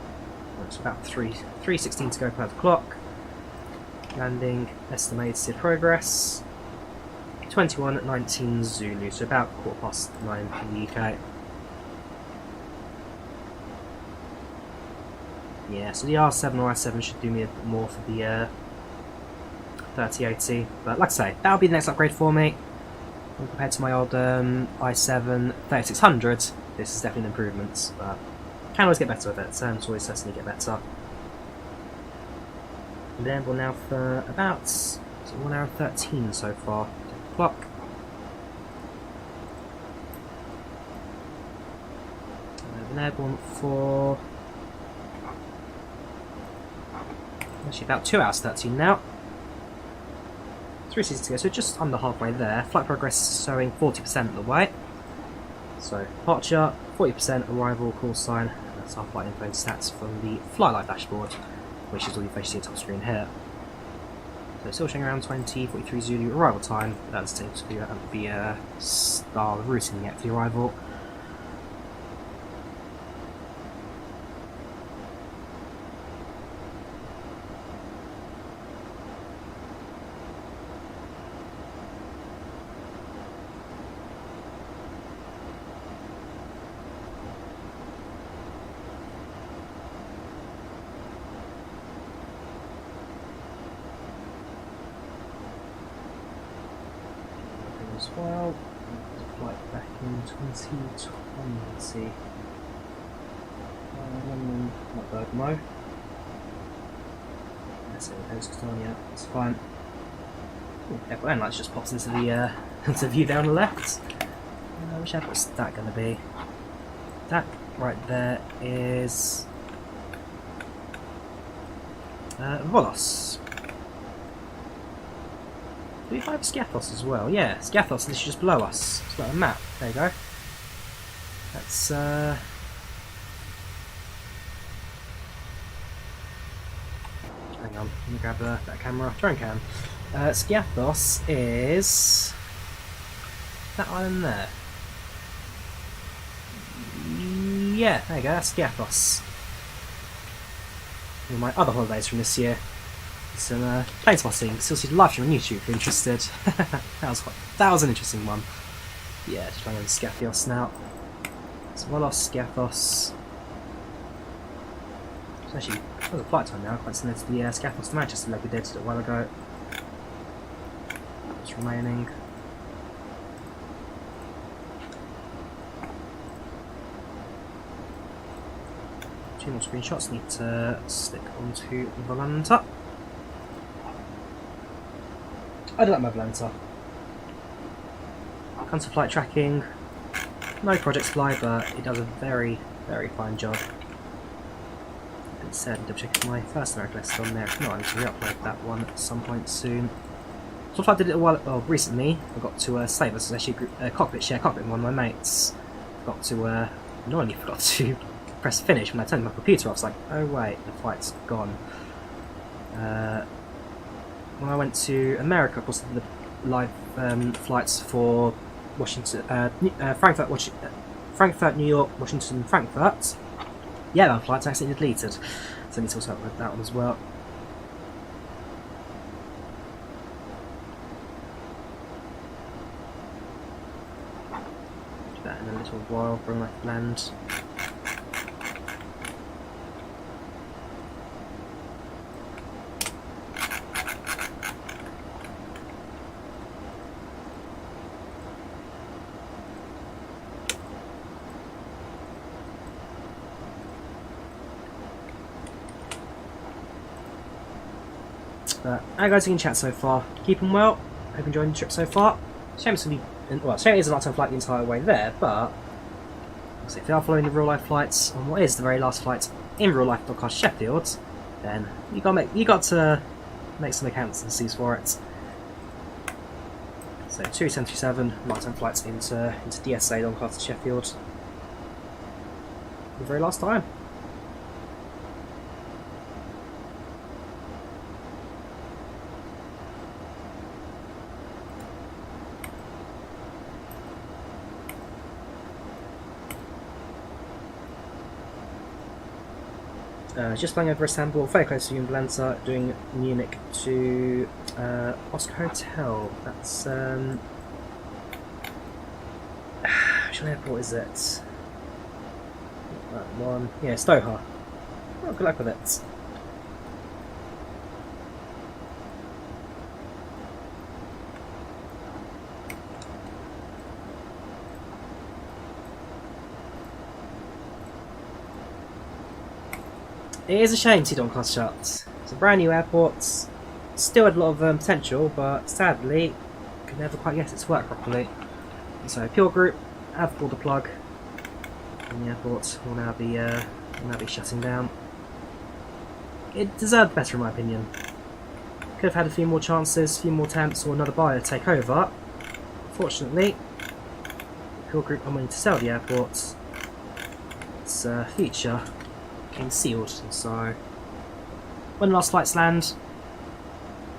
it's about 3:16 to go per the clock. Landing, estimated progress, 21:19 Zulu, so about 9:15 for the UK. Yeah, so the R7 or i7 should do me a bit more for the 3080, but like I say, that'll be the next upgrade for me. When compared to my old i7 3600, this is definitely an improvement, but can always get better with it, so it's always certainly get better. And then we're now for about 1 hour and 13 so far. 10 o'clock. I've been airborne for actually about 2 hours 13 now. 3 seasons to go, so just under halfway there. Flight progress showing 40% of the way. So departure, 40%, arrival, call sign. That's our flight info stats from the FlyLive dashboard, which is all you see at top screen here. So still showing around 20:43 Zulu arrival time. That's takes to the style of routing yet for the arrival. as well. Flight back in 2020. London, not Bergamo. That's it, yeah, it's fine. F1 lights just pops into the into view there on the left. Which airport's that going to be? That right there is Volos. Do we have Scathos as well? Yeah, Scathos, this is just below us. It's got a map. There you go. That's hang on, let me grab that camera. Drone cam. Scathos is that island there. Yeah, there you go, that's Scathos. One of my other holidays from this year. Some plane spotting. Still see the live stream on YouTube if you're interested. that was an interesting one. Yeah, just playing on Scathos now. So Volos, Scathos. It's actually there's a flight time now, quite similar to the Scathos to Manchester like we did a while ago. What's remaining? Two more screenshots need to stick onto Volanta. I do like my Volanta. Comes to flight tracking, no projects fly, but it does a very, very fine job. That said, double check if my first American list on there. If not, I'm going to re-upload that one at some point soon. So if I did it a while, well, recently, I got to save us. It's actually a cockpit share cockpit with one of my mates. Got to annoyingly forgot to press finish when I turned my computer off. It's like, oh wait, the flight's gone. When I went to America, of course, the live flights for Washington, Frankfurt, New York, Washington, Frankfurt. Yeah, that flight's accidentally deleted, so I need to sort out with that one as well. Do that in a little while, bring my land. How you guys in chat so far? Keeping well? Hope you're enjoying the trip so far. Shame it's going to be, well, shame it is a nighttime flight the entire way there, but if you are following the real life flights on what is the very last flight in real life Doncaster Sheffield, then you got to make some accountancies for it. So 277 nighttime flights into DSA Doncaster Sheffield. The very last time. Just flying over Istanbul, very close to you in Volanta, doing Munich to Oscar Hotel. That's which airport is it? That one. Yeah, it's Doha. Oh, good luck with it. It is a shame to see Doncaster shut. It's a brand new airport, still had a lot of potential, but sadly could never quite get it to work properly. And so Pure Group have pulled the plug, and the airport will now be shutting down. It deserved better in my opinion. Could have had a few more chances, a few more attempts, or another buyer to take over. Unfortunately, Pure Group are willing to sell the airport. Its future sealed, so when the last flights land,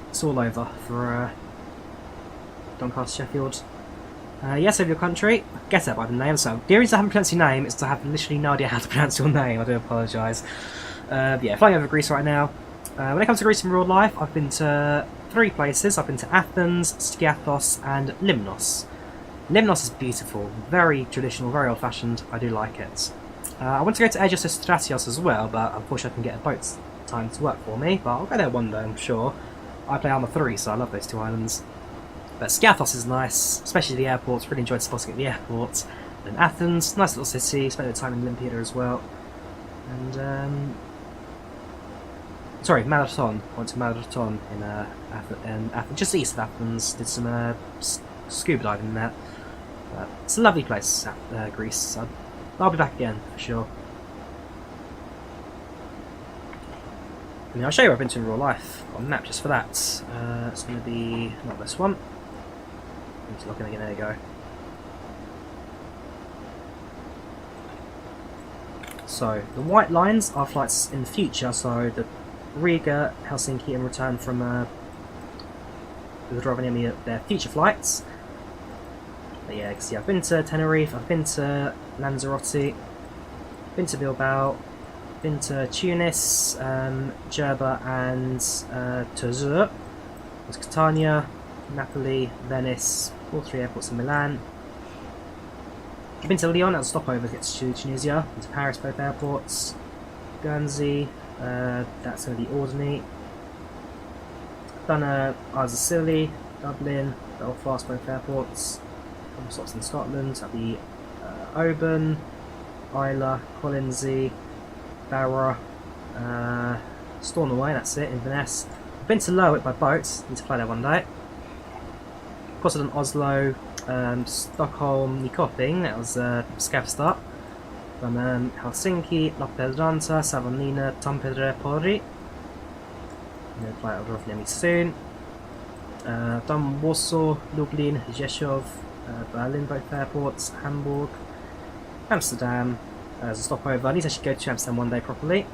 it's all over for Doncaster Sheffield. Yes, over your country, get that by the name. So the reason I haven't pronounced your name is to have literally no idea how to pronounce your name. I do apologise. Yeah, flying over Greece right now. When it comes to Greece in real life, I've been to 3 places. I've been to Athens, Skiathos, and Limnos. Limnos is beautiful, very traditional, very old-fashioned. I do like it. I want to go to Aegis Stratios as well, but unfortunately I can get a boat time to work for me, but I'll go there one day, I'm sure. I play Arma 3, so I love those 2 islands. But Skiathos is nice, especially the airports. Really enjoyed spotting at the airport. And Athens, nice little city. Spent a bit of time in Olympia as well. And sorry, Marathon. Went to Marathon in Athens, just east of Athens. Did some scuba diving there. It's a lovely place, Greece. So I'll be back again for sure. I mean, I'll show you what I've been to in real life on a map just for that. It's going to be not this one. I need to log in again. There you go. So the white lines are flights in the future. So the Riga, Helsinki, and return from the Drawyah, their future flights. But yeah, because I've been to Tenerife, I've been to Lanzarote, been to Bilbao, been to Tunis, Jerba, and Tozeur. There's Catania, Napoli, Venice, all 3 airports in Milan. I've been to Lyon, that was a stopover to get to Tunisia. Been to Paris, both airports. Guernsey, that's going to be Ordany. Done Isles of Scilly, Dublin, Belfast, both airports. Couple stops in Scotland, that'll be Oban, Isla, Collinsey, Barra, Stornoway, that's it, Inverness. I've been to Lerwick by boat, need to fly there one day. Of course I've done Oslo, Stockholm, Nyköping, that was Skavsta. Done Helsinki, Lappeenranta, Savonlinna, Tampere, Pori. I'm going to fly out of Rovaniemi soon. Done Warsaw, Lublin, Rzeszów, Berlin, both airports, Hamburg, Amsterdam, as a stopover. I need to actually go to Amsterdam one day properly.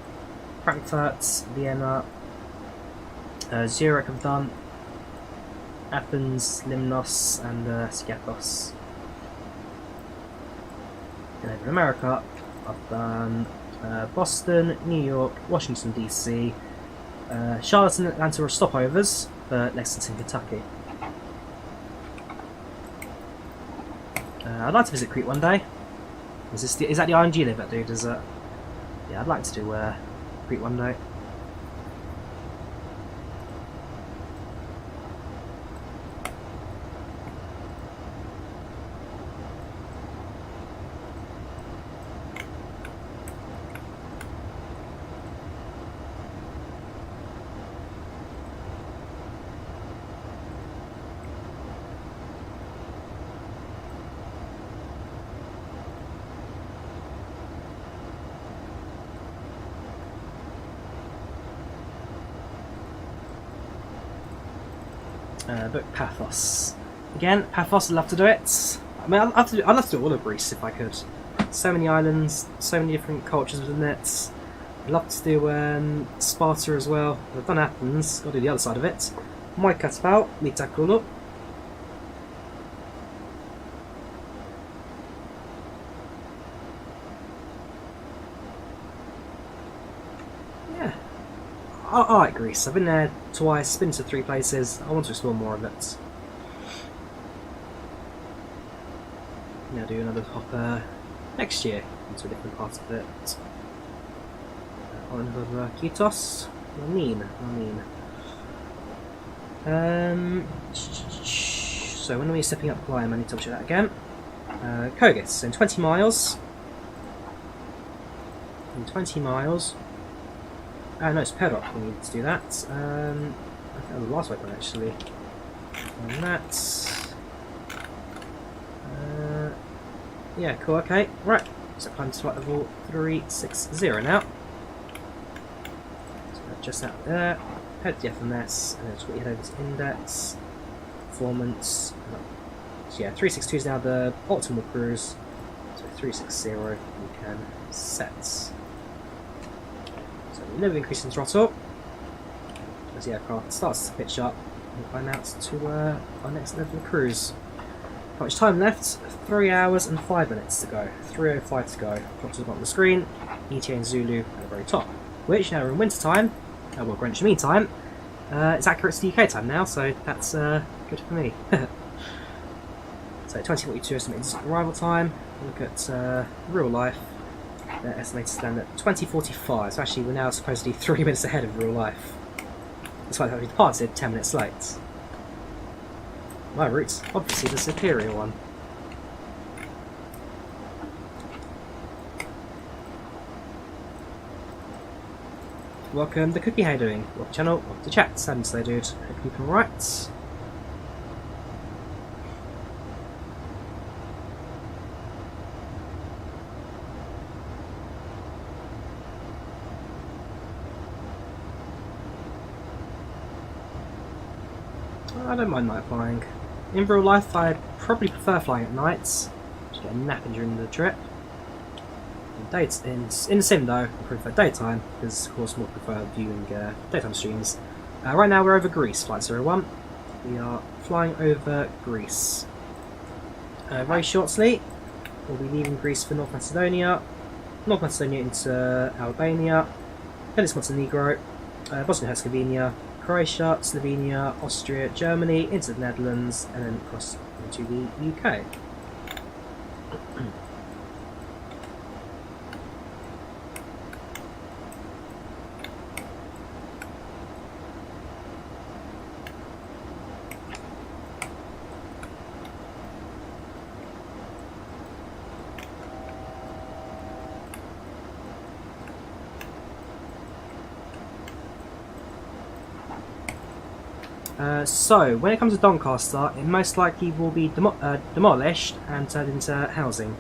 Frankfurt, Vienna, Zurich I've done, Athens, Limnos, and Skiathos. And over in America, I've done Boston, New York, Washington DC, Charlotte and Atlanta are stopovers, but Lexington, Kentucky. I'd like to visit Crete one day. Is that the island you live at, dude? Is it? Yeah, I'd like to do Crete one day. Book Paphos. Again, Paphos, I'd love to do it. I mean, I'd love to do all of Greece if I could. So many islands, so many different cultures within it. I'd love to do Sparta as well. I've done Athens, got to do the other side of it. Moi Kaspal, Mitakulu. I like Greece. I've been there twice, been to 3 places. I want to explore more of it. Now do another hop next year into a different part of it. Island of Kitos. So when are we stepping up climb? I need to double check that again. Kogis, so in 20 miles. In 20 miles. No, it's Perok, we need to do that. I think that was the last one actually. And that. Yeah, cool, okay. Right, so climb to flight level 360 now. So just out there. Head to the FMS, and then just head over to Index. Performance. So yeah, 362 is now the optimal cruise. So 360 we can set. A little bit increase in throttle as the aircraft starts to pitch up and climb out to our next level of cruise. How much time left? 3 hours and 5 minutes to go. 3:05 to go. Drop to the bottom of the screen, ETA and Zulu at the very top. Which now we're in winter time, well Greenwich Mean Time, it's accurate to the UK time now, so that's good for me. So 2042 estimated arrival time. Look at real life. They're estimated to stand at 20:45, so actually we're now supposedly 3 minutes ahead of real life. Despite the fact we departed 10 minutes late. My route's obviously the superior one. Welcome to Cookie, how you doing? Welcome to the channel, welcome to chat. Sam today, dude. Hope you can write. I don't mind night flying. In real life, I probably prefer flying at nights. Just get a nap during the trip. In the sim though, I prefer daytime, because of course more prefer viewing daytime streams. Right now we're over Greece, Flight 01. We are flying over Greece. Very shortly, we'll be leaving Greece for North Macedonia into Albania, then it's Montenegro, Bosnia-Herzegovina, Croatia, Slovenia, Austria, Germany, into the Netherlands, and then across into the UK. So, when it comes to Doncaster, it most likely will be demolished and turned into housing.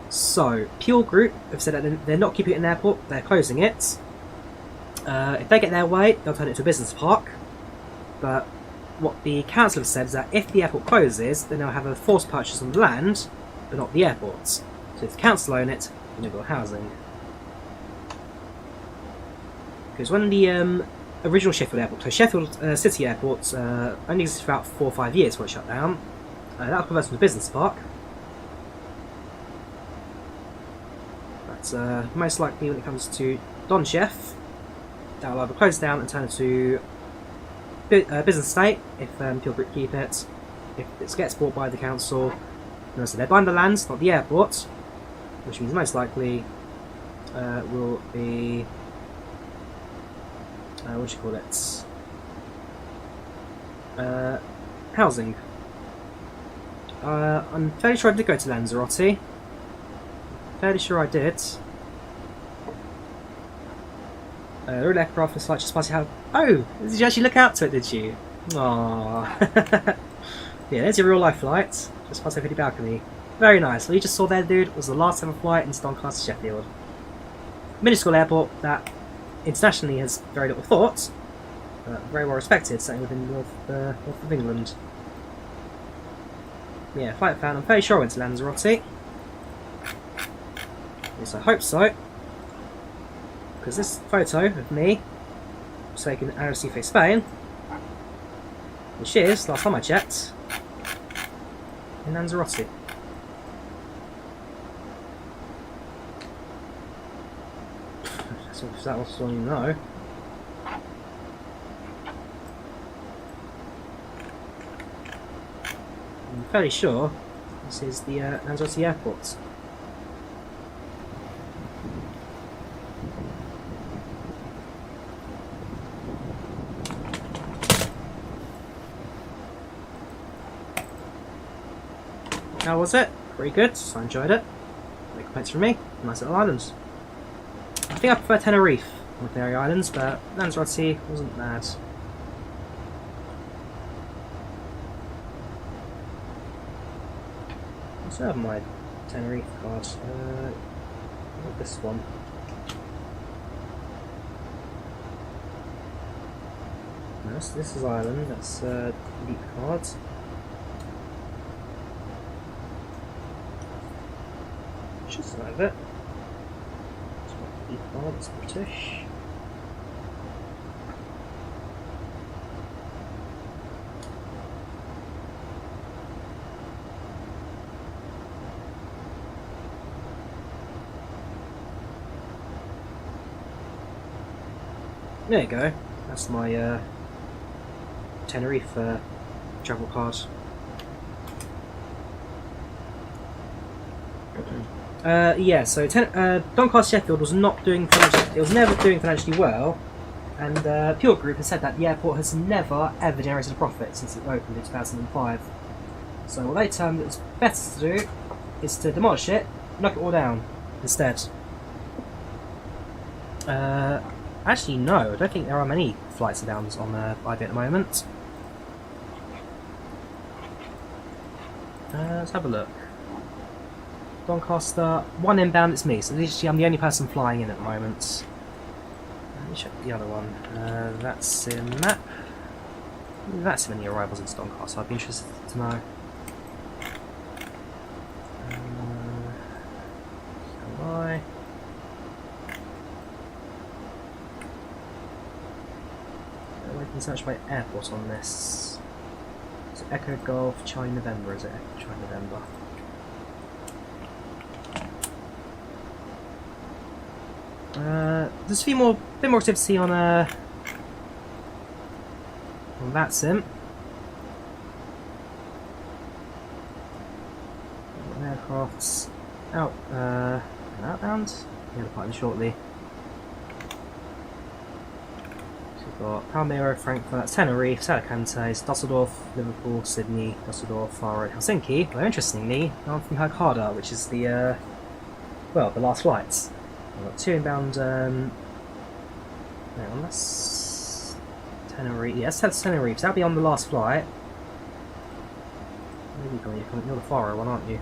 So, Pure Group have said that they're not keeping it an airport, they're closing it. If they get their way, they'll turn it into a business park. But what the council have said is that if the airport closes, then they'll have a forced purchase on the land, but not the airports. So if the council own it, then they've got housing. Because when the original Sheffield Airport, so Sheffield City Airport only existed for about 4 or 5 years before it shut down. That was converted to a business park. But most likely when it comes to Donchef, that will either close down and turn into business estate if Pure Group keep it. If it gets bought by the council, then so they're buying the land, not the airport, which means most likely will be what do you call it? Housing. I'm fairly sure I did go to Lanzarote. Fairly sure I did. The real aircraft was just spicy. How? Oh, did you actually look out to it? Did you? Aww. Yeah, there's your real life flight. Just past the balcony. Very nice. What you just saw there, dude, was the last ever flight into Doncaster Sheffield. Minuscule airport that internationally has very little thought, but very well respected, certainly within north of England. Yeah, flight found. I'm fairly sure I went to Lanzarote. At least I hope so. Because this photo of me was taken at Arrecife, Spain, which is, last time I checked, in Lanzarote. If that was all you know. I'm fairly sure this is the Lanzarote airport. How was it? Pretty good, so I enjoyed it. No complaints from me. Nice little island. I think I prefer Tenerife on the Canary Islands, but Lanzarote wasn't bad. I still have my Tenerife card. Not this one. No, so this is Ireland. That's deep card. Should still have it. Oh, it's British. There you go. That's my Tenerife travel card. Yeah, so Doncaster Sheffield was not doing. It was never doing financially well, And Pure Group has said that the airport has never ever generated a profit since it opened in 2005. So what they termed it's better to do is to demolish it, knock it all down instead. Actually no, I don't think there are many flights inbounds on IVAO at the moment. Let's have a look. Doncaster, one inbound, it's me, so literally I'm the only person flying in at the moment. Let me check the other one. That's in map. That's many arrivals into Doncaster, I'd be interested to know. We can search by airport on this. So Echo Golf Charlie November, is it? Echo Charlie November. There's a bit more activity on that sim. Aircrafts out outbound. The other part shortly. So we've got Palmyra, Frankfurt, Tenerife, Alicante, Dusseldorf, Liverpool, Sydney, Dusseldorf, Faro, Helsinki. Although interestingly, I'm from Hurghada, which is the well, the last flights. I've got 2 inbound. Hang on, that's Tenerife. Yes, that's Tenerife. So that'll be on the last flight. Where are you going? You're the Faro one, aren't you?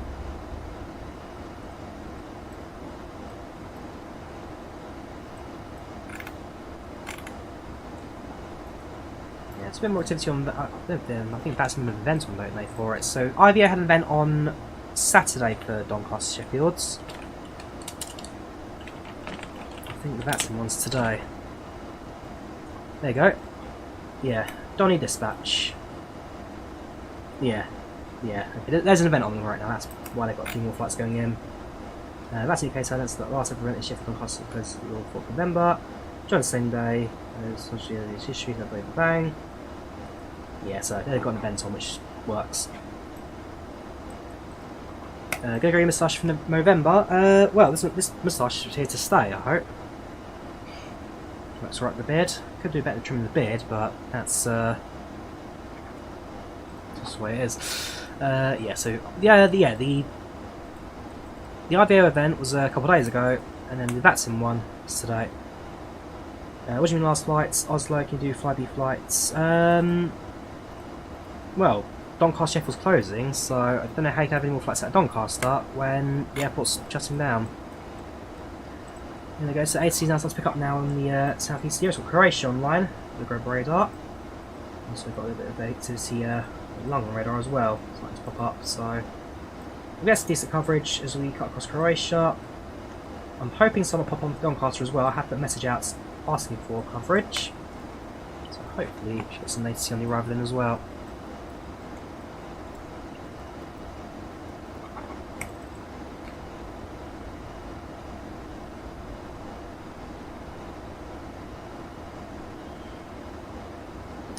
Yeah, it's a bit more activity on. I think that's an event on, don't they, for it? So IVAO had an event on Saturday for Doncaster Sheffields. I think that's the ones today. There you go. Yeah, Donny Dispatch. Yeah. Okay, there's an event on them right now. That's why they've got a few more flights going in. That's UK time. That's the last ever event in Sheffield Doncaster because the 4th of November. Join the same day. There's history. Bang. Yeah, so they've got an event on which works. Gonna go moustache from November. Well, this moustache is here to stay, I hope. Let's right the beard. Could do better trimming the beard, but that's just the way it is. Yeah, so the IVAO event was a couple of days ago, and then the VATSIM one is today. What do you mean last flights? Oslo, can you do flyby flights? Well, Doncaster Sheffield's closing, so I don't know how you can have any more flights out of Doncaster when the airport's shutting down. There we go, so ATC now starts to pick up now on the southeast US, Croatia online, the Grub radar. Also got a little bit of activity London radar as well, starting to pop up, so we get some decent coverage as we cut across Croatia. I'm hoping some will pop on Doncaster as well. I have put a message out asking for coverage, so hopefully we should get some latency on the arrival in as well.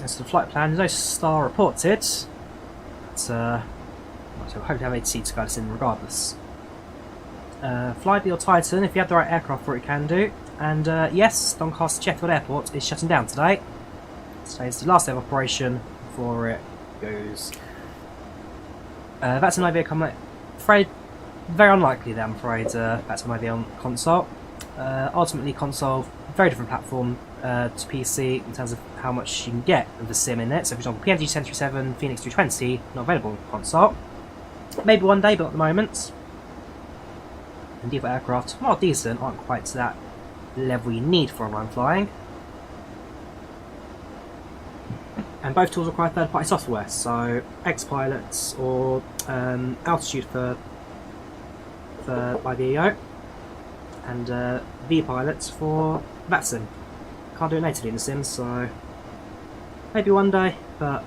As for the flight plan, there's no star reported, but so I hope to have ATC to guide us in regardless. Flyby or Titan, if you have the right aircraft for it, you can do. And yes, Doncaster Sheffield Airport is shutting down today. Today's the last day of operation before it goes. That's an IVAO coming. Afraid, very unlikely that I'm afraid that's an IVAO on console. Ultimately, console, very different platform to PC in terms of how much you can get of the sim in it. So, for example, PMDG 1037, Phoenix 320, not available on console. Maybe one day, but at the moment. And default aircraft, while decent, aren't quite to that level you need for online flying. And both tools require third-party software, so X-Pilots or Altitude for IVAO, and V-Pilots for VATSIM. Can't do it natively in the Sims, so maybe one day, but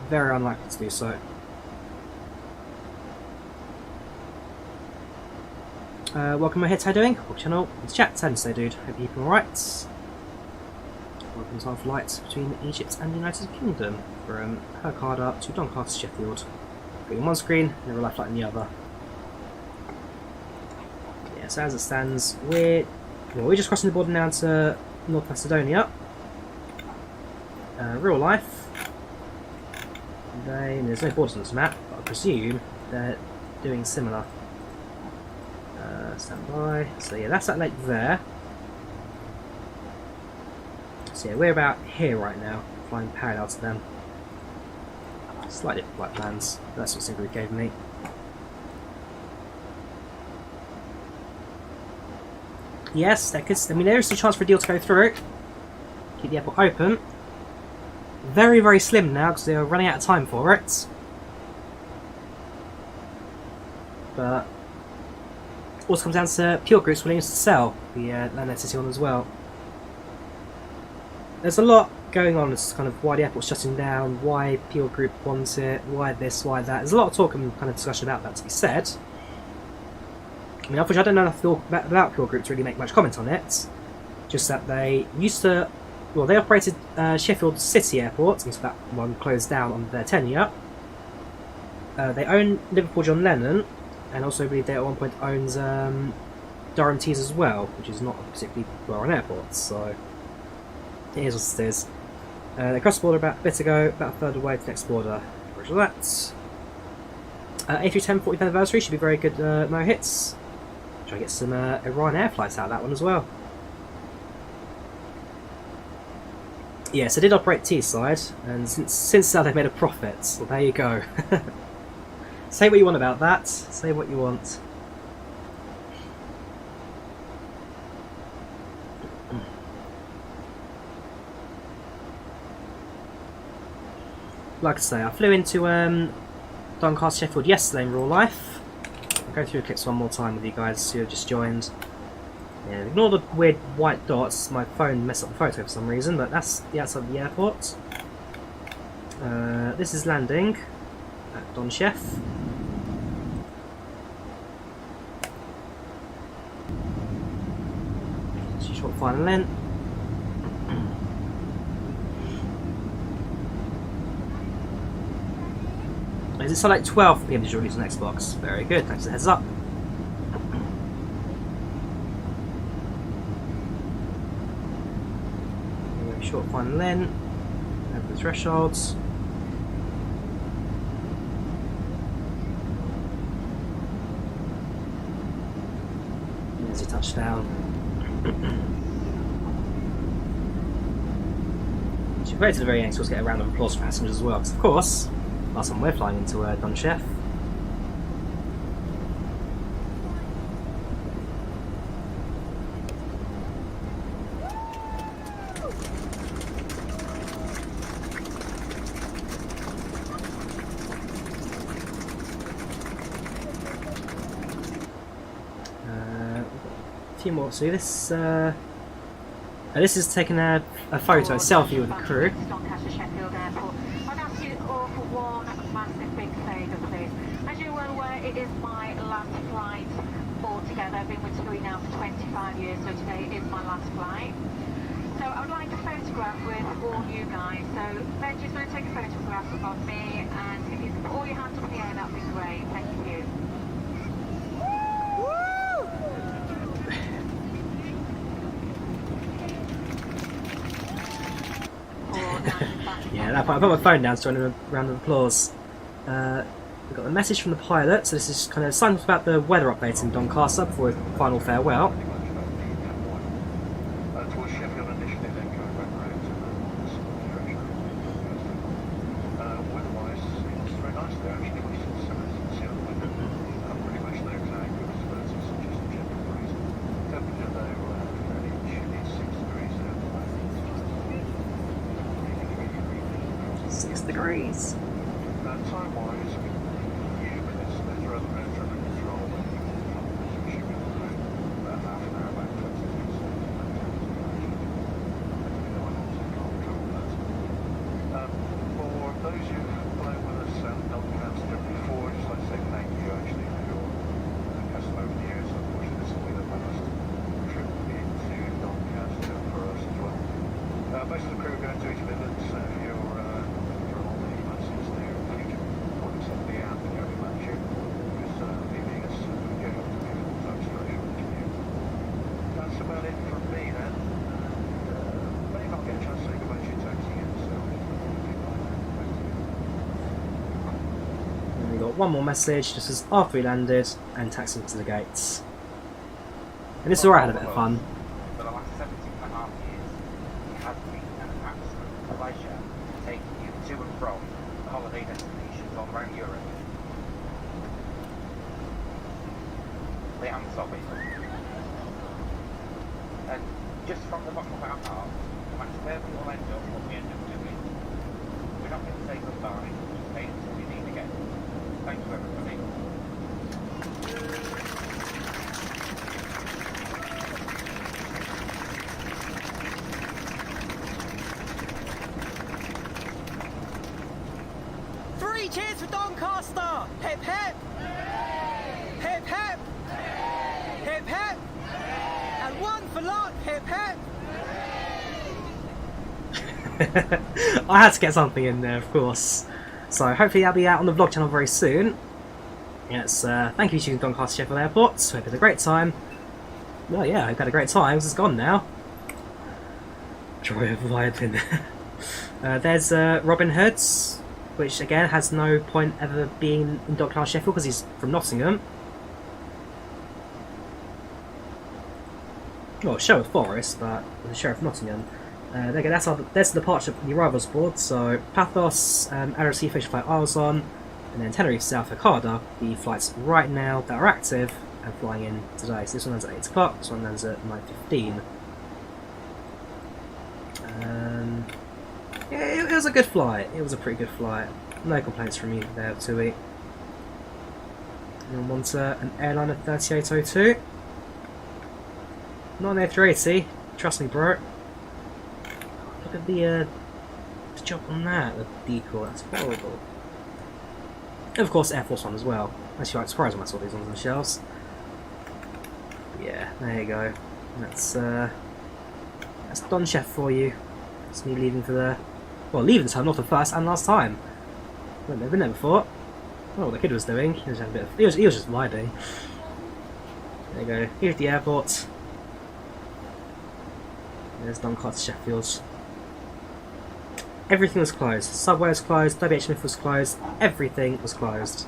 very unlikely to do so. Welcome my heads, how you doing? Welcome to the channel, it's chat, how do you say dude? Hope you're keeping alright. Welcome to our flights between Egypt and the United Kingdom from Hurghada to Doncaster Sheffield. Going on one screen and a real life flight in the other. Yeah, so as it stands, we're just crossing the border now to North Macedonia. real life, there's no borders on this map, but I presume they're doing similar. Stand by. So yeah, that's that lake there. So yeah, we're about here right now, flying parallel to them. Slightly different flight plans. That's what Sigrid gave me. Yes, there is a chance for a deal to go through. Keep the airport open. Very, very slim now because they are running out of time for it. But also comes down to Pure Group's willingness to sell the Land City one as well. There's a lot going on as kind of why the airport's shutting down, why Pure Group wants it, why this, why that. There's a lot of talk and kind of discussion about that to be said. I mean, unfortunately, I don't know enough about Pure Group to really make much comment on it. Just that they used to, well, they operated Sheffield City Airport until that one closed down on their tenure. They own Liverpool John Lennon, and also I believe they at one point owns Durham Tees as well, which is not a particularly well-run airport, so it is what it is. They crossed the border about a bit ago, about a third away to the next border. Roger that. A310 40th anniversary should be very good no hits. Try to get some Iran air flights out of that one as well. Yes, I did operate T-side, and since now they've made a profit, so there you go. Say what you want about that, say what you want. Like I say, I flew into Doncaster Sheffield yesterday in real life. I'll go through the clips one more time with you guys who have just joined. Yeah, ignore the weird white dots, my phone messed up the photo for some reason, but that's the outside of the airport. This is landing at Don Chef. Short final length. Is it Select 12 for PMDG release on Xbox? Very good, thanks for the heads up. Short final length. Over the thresholds. There's your touchdown. Should wait to the very end so we'll get a round of applause for passengers as well, because of course, last time we're flying into Don Chef. A few more. So this is taking a photo, a selfie with the crew. Doncaster Sheffield Airport. I'd ask you all for one massive big favour, please. As you're well aware, it is my last flight altogether. I've been with TUI now for 25 years, so today is my last flight. So I would like a photograph with all you guys. So Benji's going to take a photograph of me, and if you can put all your hands up in the air, that would be great. Thank you. Yeah, I put my phone down, starting a round of applause. We've got the message from the pilot, so this is kind of signs about the weather updates in Doncaster before a final farewell. Degrees. Time-wise, there's rather no traffic control when you should be about half an hour, about 20 minutes. For those who've flown with us and Doncaster before, just like to say thank you actually for your custom over the years. Unfortunately, this will be the last trip into Doncaster for us as well. Most of the crew are going to each visit. If you're one more message just as after we landed and taxiing to the gates. And this is where I had a bit of fun. For the last 17.5 years, it has been an absolute pleasure taking you to and from the holiday destinations all around Europe. The answer is, and just from the bottom of our heart, no matter where we all end up, what we end up doing, we're not going to say goodbye, just stay until we meet again. Thank you, everybody. Three cheers for Doncaster! Hip hip! Hip hip! Hip hip! And one for luck! Hip hip! I had to get something in there, of course. So hopefully I'll be out on the vlog channel very soon. Yes, thank you for choosing Doncaster Sheffield Airport. Hope you had a great time. Well, yeah, I've had a great time because it's gone now. Drawyah vibing. There's Robin Hood, which again has no point ever being in Doncaster Sheffield because he's from Nottingham. Well, Sherwood Forest, but the Sheriff of Nottingham. There you go, that's the departure from the arrivals board. So Pathos, LRC Fish Flight Isles on, and then Tenerife South Hurghada, the flights right now that are active and flying in today. So this one lands at 8 o'clock, this one lands at 9:15. Yeah, it was a good flight. It was a pretty good flight. No complaints from me there, TUI. And on to an airliner 3802. Not an A380, trust me, bro. Look at the job on that, the decoy, that's horrible. And of course, Air Force One as well. Actually, I was surprised when I saw these ones on the shelves. But yeah, there you go. That's Don Chef for you. It's me leaving for the... Well, leaving the terminal for the first and last time. I've never been there before. Oh, what the kid was doing. He was having a bit of... He was just vibing. There you go. Here's the airport. There's Doncaster Sheffield. Everything was closed. Subway was closed, WH Smith was closed, everything was closed.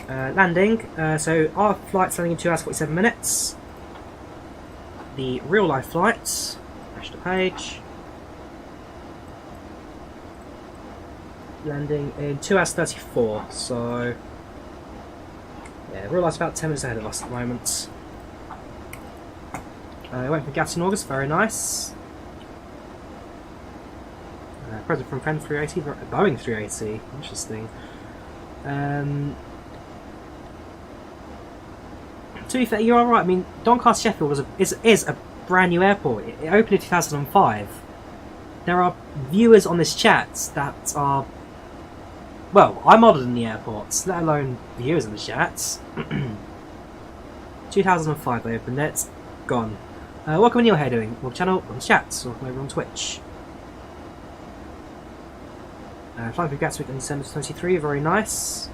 Landing. So our flight's landing in 2 hours 47 minutes. The real life flight. Flash the page. Landing in 2 hours 34. So yeah, real life's about 10 minutes ahead of us at the moment. Went from Gatton in August, very nice. Present from Friend 380, Boeing 380, interesting. To be fair, you're alright. I mean, Doncaster Sheffield is a brand new airport. It opened in 2005. There are viewers on this chat that are... Well, I'm older than the airports, let alone viewers in the chat. 2005 they opened it. Gone. Welcome when you're here doing. Welcome channel, on chat, welcome over on Twitch. Flying from Gatwick in December 23, very nice.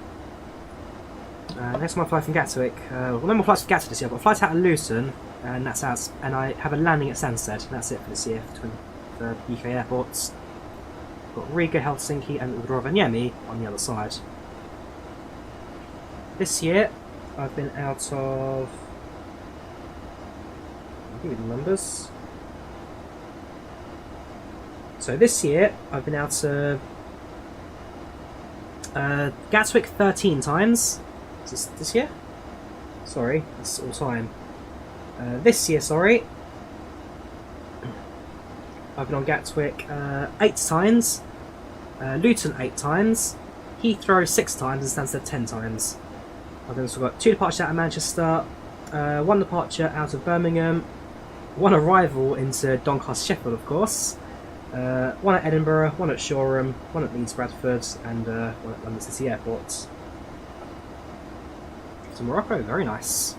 Next time I fly from Gatwick, well, no more flights from Gatwick this year. I've got a flight out of Luton, and that's out, and I have a landing at Stansted, and that's it for this year for UK airports. Got Riga, Helsinki, and Rovaniemi on the other side. This year, I've been out of... I'll give you the numbers. So this year, I've been out of Gatwick 13 times. Is this year? Sorry, that's all time. This year, sorry. I've been on Gatwick 8 times, Luton 8 times, Heathrow 6 times, and Stansted 10 times. I've also got 2 departures out of Manchester, 1 departure out of Birmingham, 1 arrival into Doncaster Sheffield, of course, 1 at Edinburgh, 1 at Shoreham, 1 at Leeds Bradford, and 1 at London City Airport. To Morocco, very nice.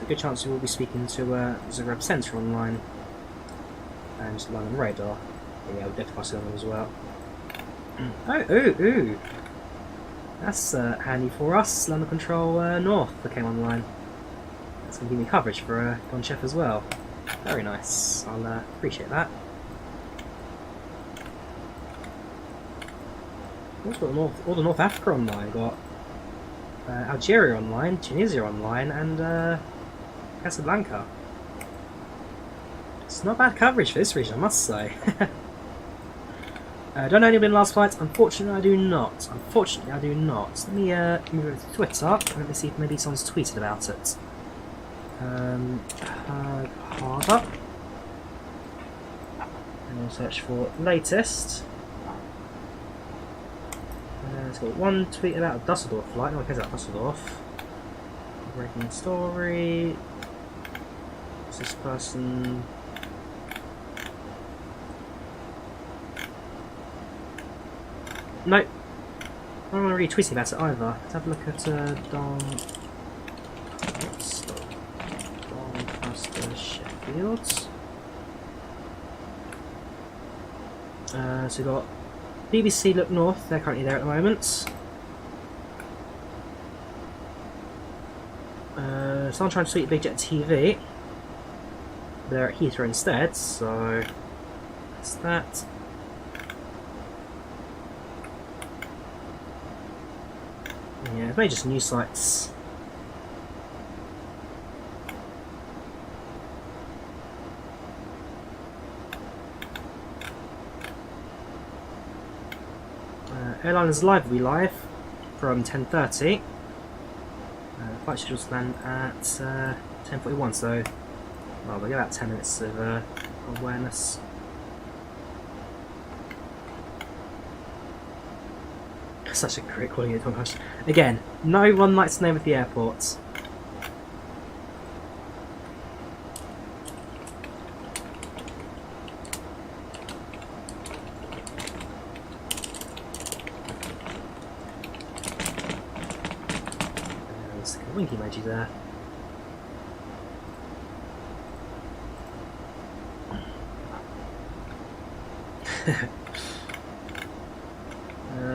A good chance we will be speaking to Zagreb Centre online and London Radar. Yeah, we'll definitely pass it on as well. Ooh. That's handy for us. London Control North that came online. That's going to give me coverage for Don Chef as well. Very nice. I'll appreciate that. What's got all the North Africa online? Got Algeria online, Tunisia online, and Casablanca. It's not bad coverage for this region, I must say. Don't know anybody in last flight? Unfortunately, I do not. Let me move over to Twitter. Let me see if maybe someone's tweeted about it. Hurghada. And we'll search for latest. It's got one tweet about a Dusseldorf flight. No one cares about Dusseldorf. Breaking story. What's this person? Nope. I don't want to read tweeting about it either. Let's have a look at Doncaster Sheffield. So we've got BBC Look North, they're currently there at the moment. Someone trying to tweet Big Jet TV. They're at Heathrow instead, so that's that. Yeah, it's mainly just news sites. Airliners Live will be live from 10:30. Flight schedules land at 10:41, so well, we'll get about 10 minutes of awareness. Such a great calling it Doncaster. Again, no one likes the name of the airport. There's a winky emoji there.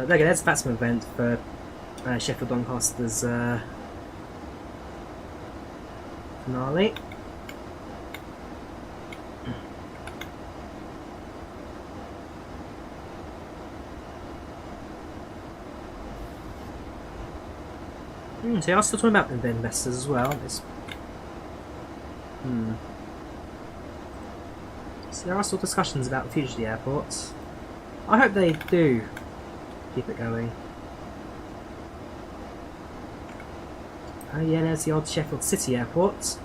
There you go, there's the batsman event for Sheffield Doncaster's finale. So they are still talking about the investors as well. So there are still discussions about the future of the airports. I hope they do keep it going. Oh yeah, there's the old Sheffield City Airport.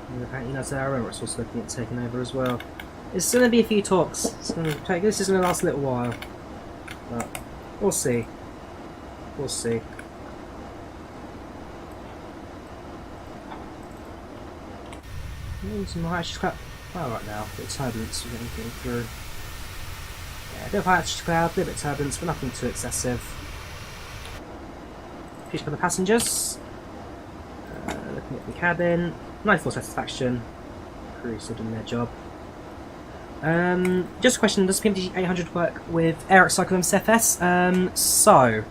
And apparently that's our own, it's also looking at taking over as well. It's going to be a few talks. This is going to last a little while. But we'll see. We'll see. Some high altitude cloud. Oh, right now, a bit of turbulence we're getting through. Yeah, a bit of high altitude cloud, a little bit of turbulence, but nothing too excessive. Future for the passengers. Looking at the cabin. 94 satisfaction. Crew still doing their job. Just a question: does PMDG 800 work with Air Cycle MSFS? So,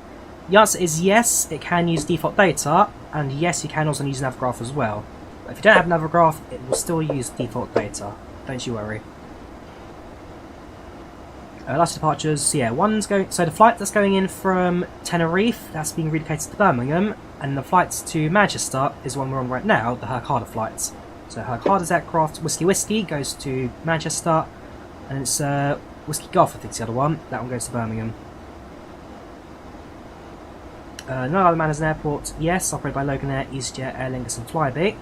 the answer is yes. It can use default data, and yes, you can also use Navigraph as well. If you don't have Navigraph, it will still use default data. Don't you worry. Last departures, yeah, one's going. So the flight that's going in from Tenerife, that's being relocated to Birmingham, and the flights to Manchester is one we're on right now, the Hurghada flights. So Hurghada's aircraft, Whiskey Whiskey, goes to Manchester, and it's Whiskey Golf, I think, is the other one. That one goes to Birmingham. No other man as an airport, yes, operated by Logan Air, EasyJet, Aer Lingus, and Flybe.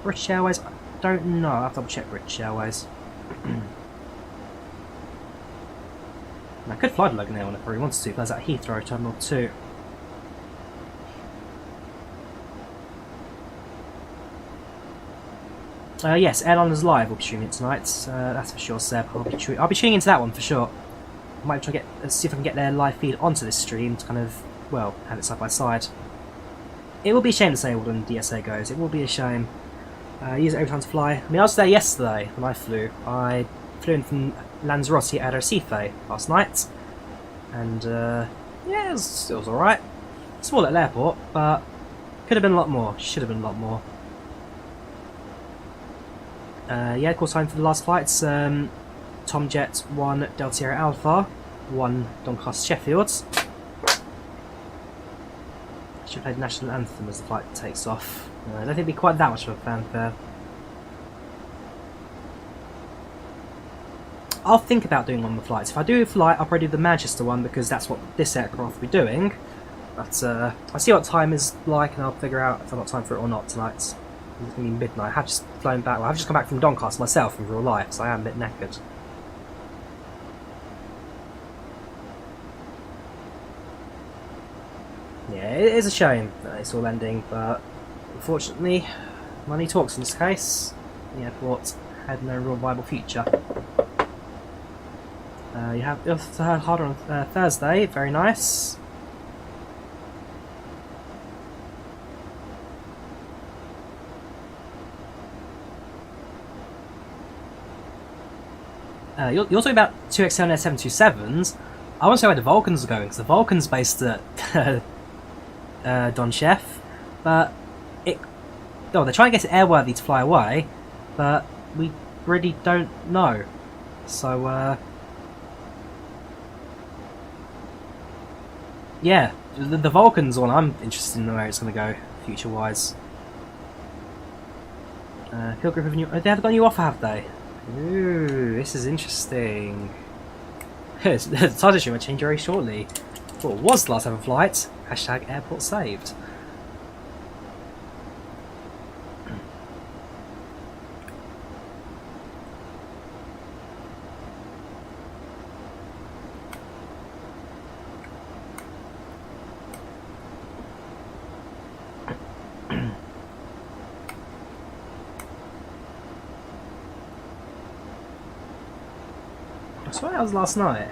British Airways, I don't know, I'll have to double check British Airways. I could fly to Logan Air if I really wanted to, but that's at Heathrow, Terminal 2. Yes, Airliners Live will be tuning in tonight, that's for sure, Seb. I'll be tuning into that one for sure. I might try to see if I can get their live feed onto this stream to kind of well, have it side by side. It will be a shame disabled when DSA goes. It will be a shame. Use it every time to fly. I mean, I was there yesterday when I flew. I flew in from Lanzarote at Arrecife last night, and yeah, it was alright. Small little airport, but could have been a lot more. Should have been a lot more. Yeah, call time for the last flights. Tomjet 1 Delta Sierra Alpha, 1 Doncaster Sheffield. Should play the national anthem as the flight takes off. I don't think it'd be quite that much of a fanfare. I'll think about doing one of the flights. If I do a flight, I'll probably do the Manchester one because that's what this aircraft will be doing. But I'll see what time is like and I'll figure out if I've got time for it or not tonight. It's going to be midnight. I have just flown back. Well, I've just come back from Doncaster myself in real life, so I am a bit knackered. Yeah, it is a shame that it's all ending, but unfortunately, money talks in this case. The airport had no real viable future. You have Hurghada on Thursday, very nice. You're talking about 2XL and 727s. I want to say where the Vulcans are going, because the Vulcan's based at Don Chef, but they're trying to get it airworthy to fly away, but we really don't know. So yeah, the Vulcan's one I'm interested in where it's going to go future wise. Field group of new. They haven't got a new offer, have they? Ooh, this is interesting. The title stream will change very shortly. What was the last ever flight? Hashtag airport saved. I swear that was last night.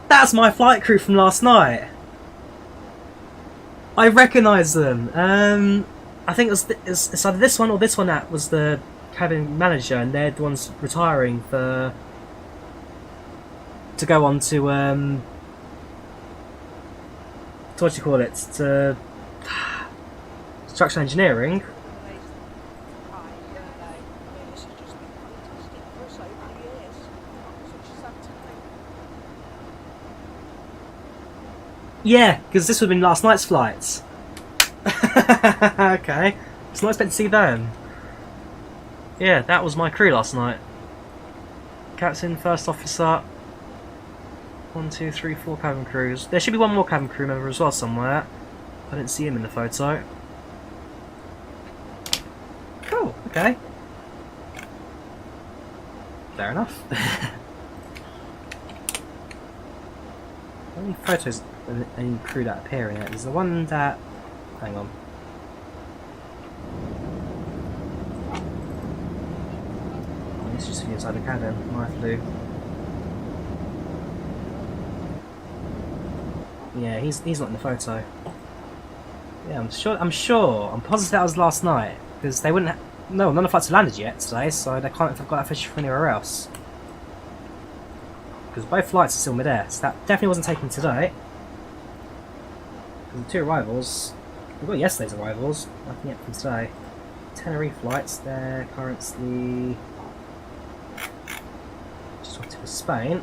That's my flight crew from last night. I recognise them. I think it's either this one or this one that was the cabin manager, and they're the ones retiring to go on to what do you call it? To structural engineering. Yeah, because this would have been last night's flights. Okay, it's not expected to see them. Yeah, that was my crew last night. Captain, first officer. 1, 2, 3, 4 cabin crews. There should be one more cabin crew member as well somewhere. I didn't see him in the photo. Cool, okay. Fair enough. How many photos any crew that appear in it? There's the one that... hang on. Oh, it's just inside the cabin. Might have to do. Yeah, he's not in the photo. Yeah, I'm positive that was last night, because they wouldn't no, none of the flights have landed yet today, so they can't have got that fish from anywhere else. Because both flights are still mid-air, so that definitely wasn't taken today. The 2 arrivals, we've got yesterday's arrivals, nothing yet from today. Tenerife flights, they're currently just off to Spain.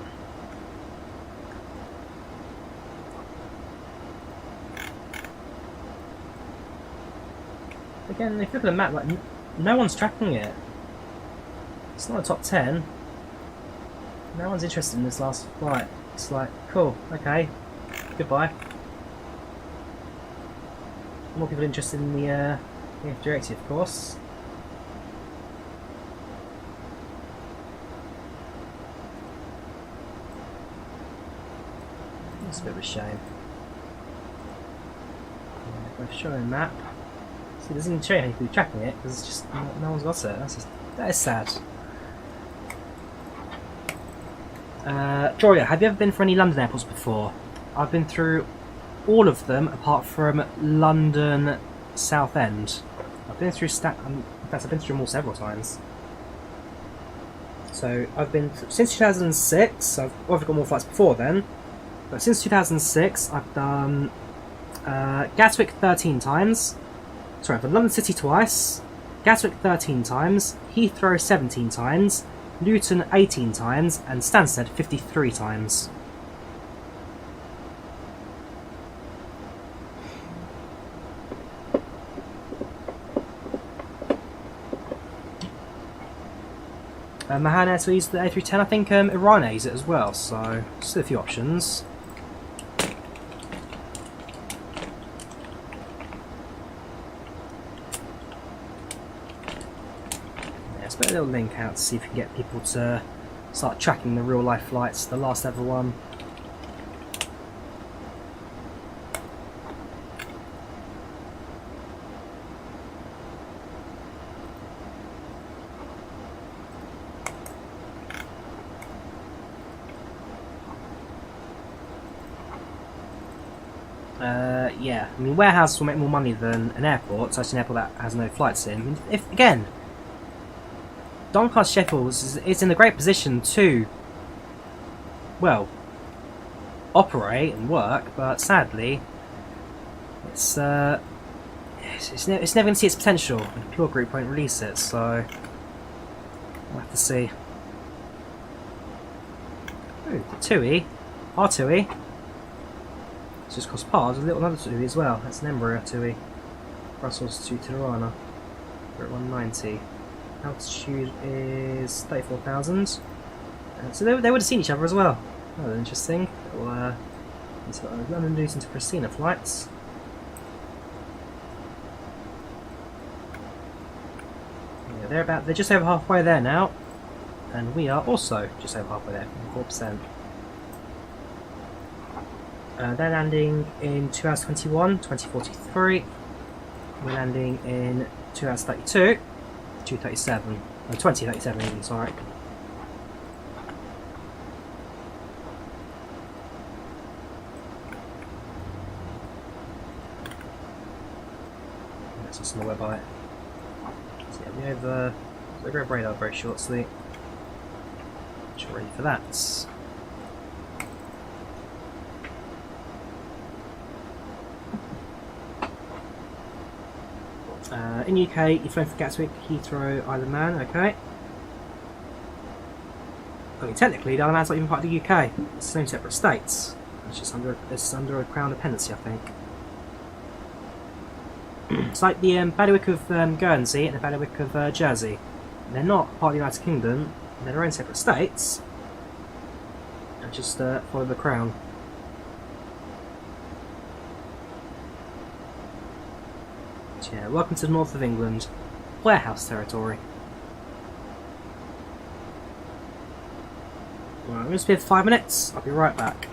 Again, if you look at the map, like no one's tracking it. It's not a top 10. No one's interested in this last flight. It's like, cool, okay, goodbye. More people interested in the F-80, of course. It's a bit of a shame. Both showing map. See, it doesn't even show you how people tracking it because it's just no one's got it. That is sad. Drawyah, have you ever been for any London airports before? I've been through all of them apart from London Southend. I've been through in fact, I've been through them all several times. So I've been since 2006. I've got more flights before then, but since 2006 I've done Gatwick 13 times. Sorry, I've done London City twice, Gatwick 13 times, Heathrow 17 times, Luton 18 times, and Stansted 53 times. Mahan Air to use the A310, I think Iran A's it as well, so still a few options. Yeah, let's put a little link out to see if we can get people to start tracking the real life flights, the last ever one. Yeah, I mean, warehouses will make more money than an airport, so it's an airport that has no flights in. If again, Doncaster Sheffield is in a great position to, well, operate and work, but sadly, it's never going to see its potential, and the Pure Group won't release it, so we'll have to see. Ooh, the TUI, our TUI. It's just cost parts. There's another TUI as well. That's an Embraer TUI. Brussels to Tirana. We're at 190. Altitude is 34,000. So they would have seen each other as well. Oh, interesting. London Luton to Pristina flights. Yeah, they're just over halfway there now, and we are also just over halfway there, 4%. They're landing in 2 hours 21, 2043. We're landing in 2 hours 32, 2:37, 20:37 even, sorry. That's just on the website. So yeah, we have the grab radar very shortly. Which we're ready for that. In UK, you're flying for Gatwick, Heathrow, Isle of Man, okay. I mean, technically, the Isle of Man's not even part of the UK. It's the same separate states. It's just under a Crown dependency, I think. It's like the Bailiwick of Guernsey and the Bailiwick of Jersey. They're not part of the United Kingdom. They're their own separate states. And just follow the Crown. Yeah, welcome to the north of England, warehouse territory. Right, I'm going to speak for 5 minutes, I'll be right back.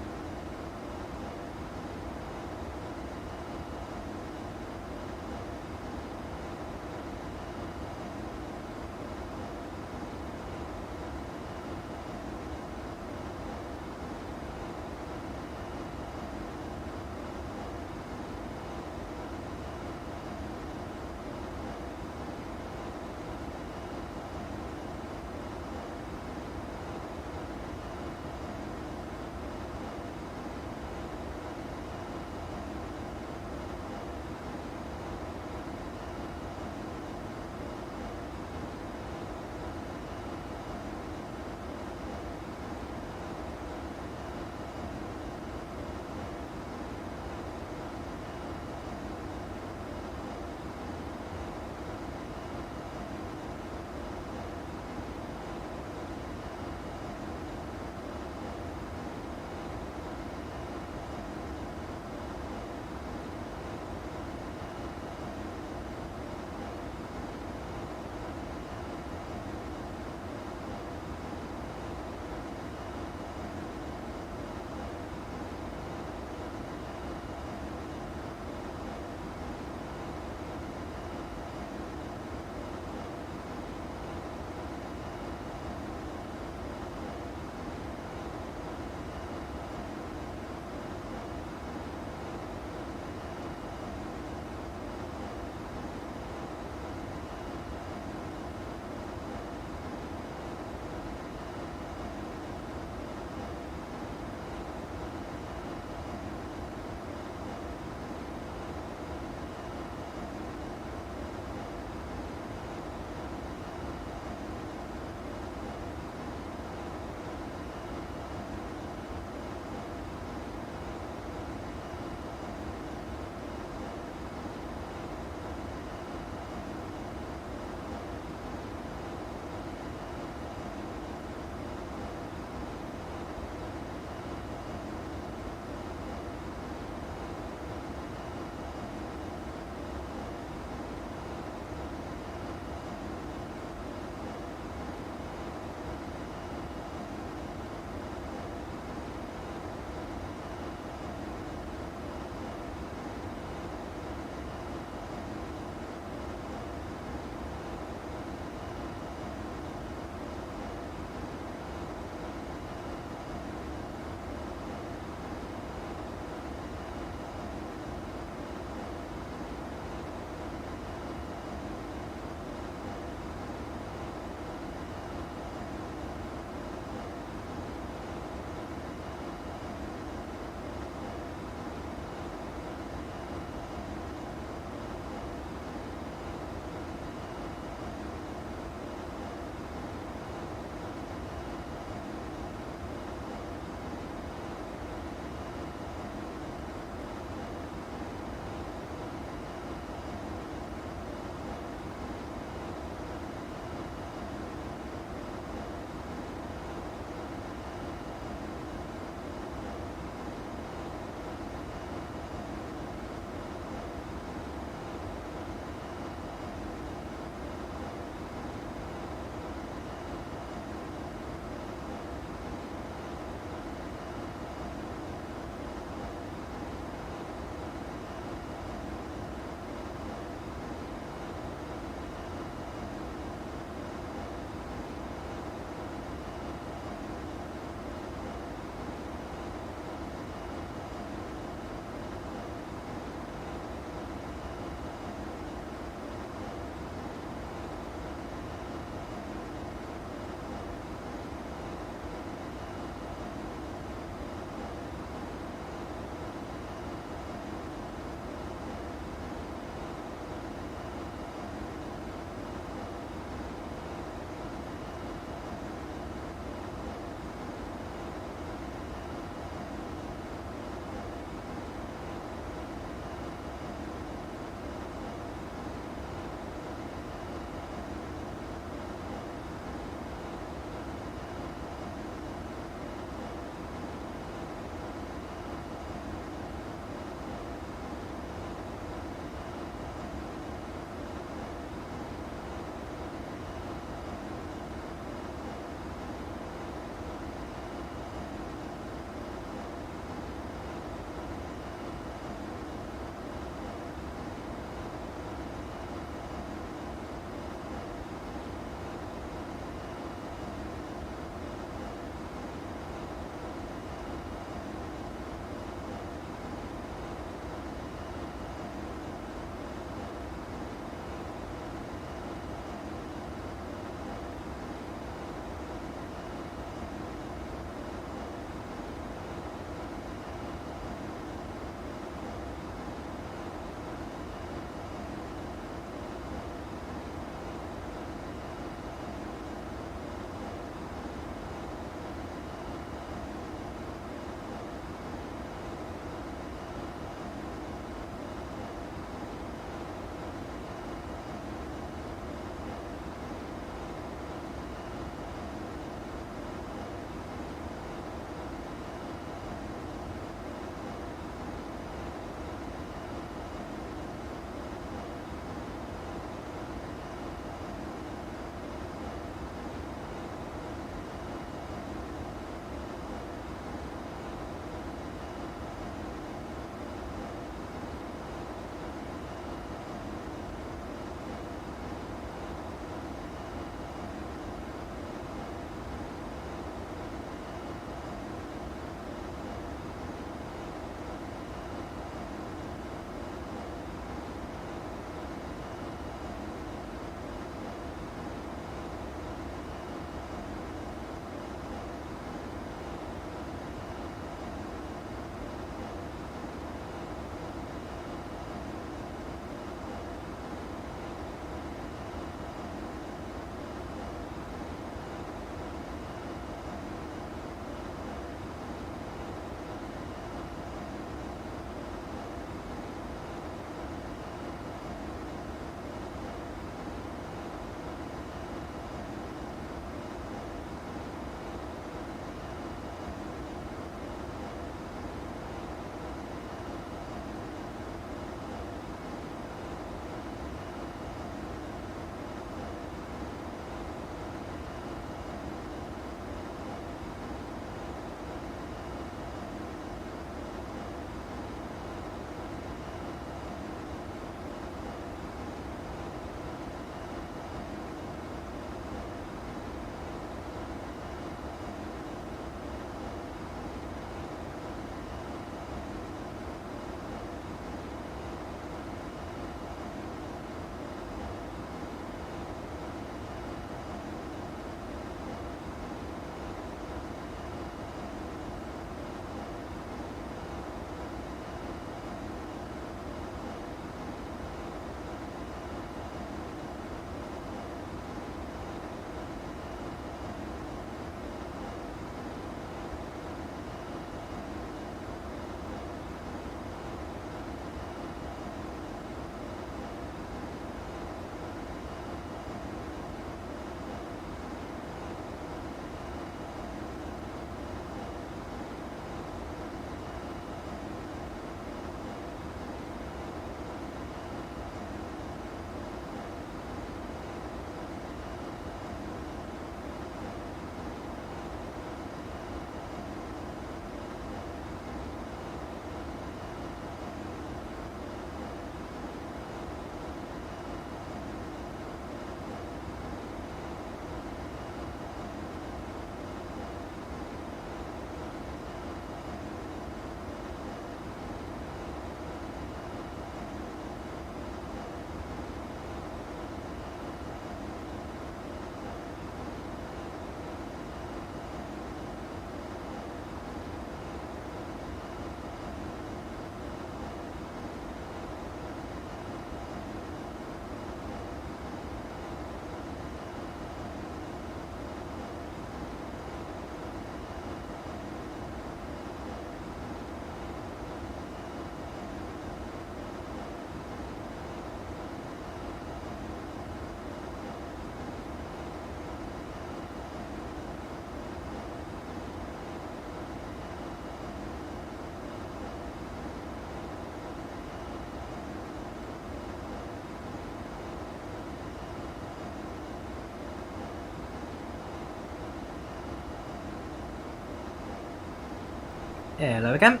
Hello again.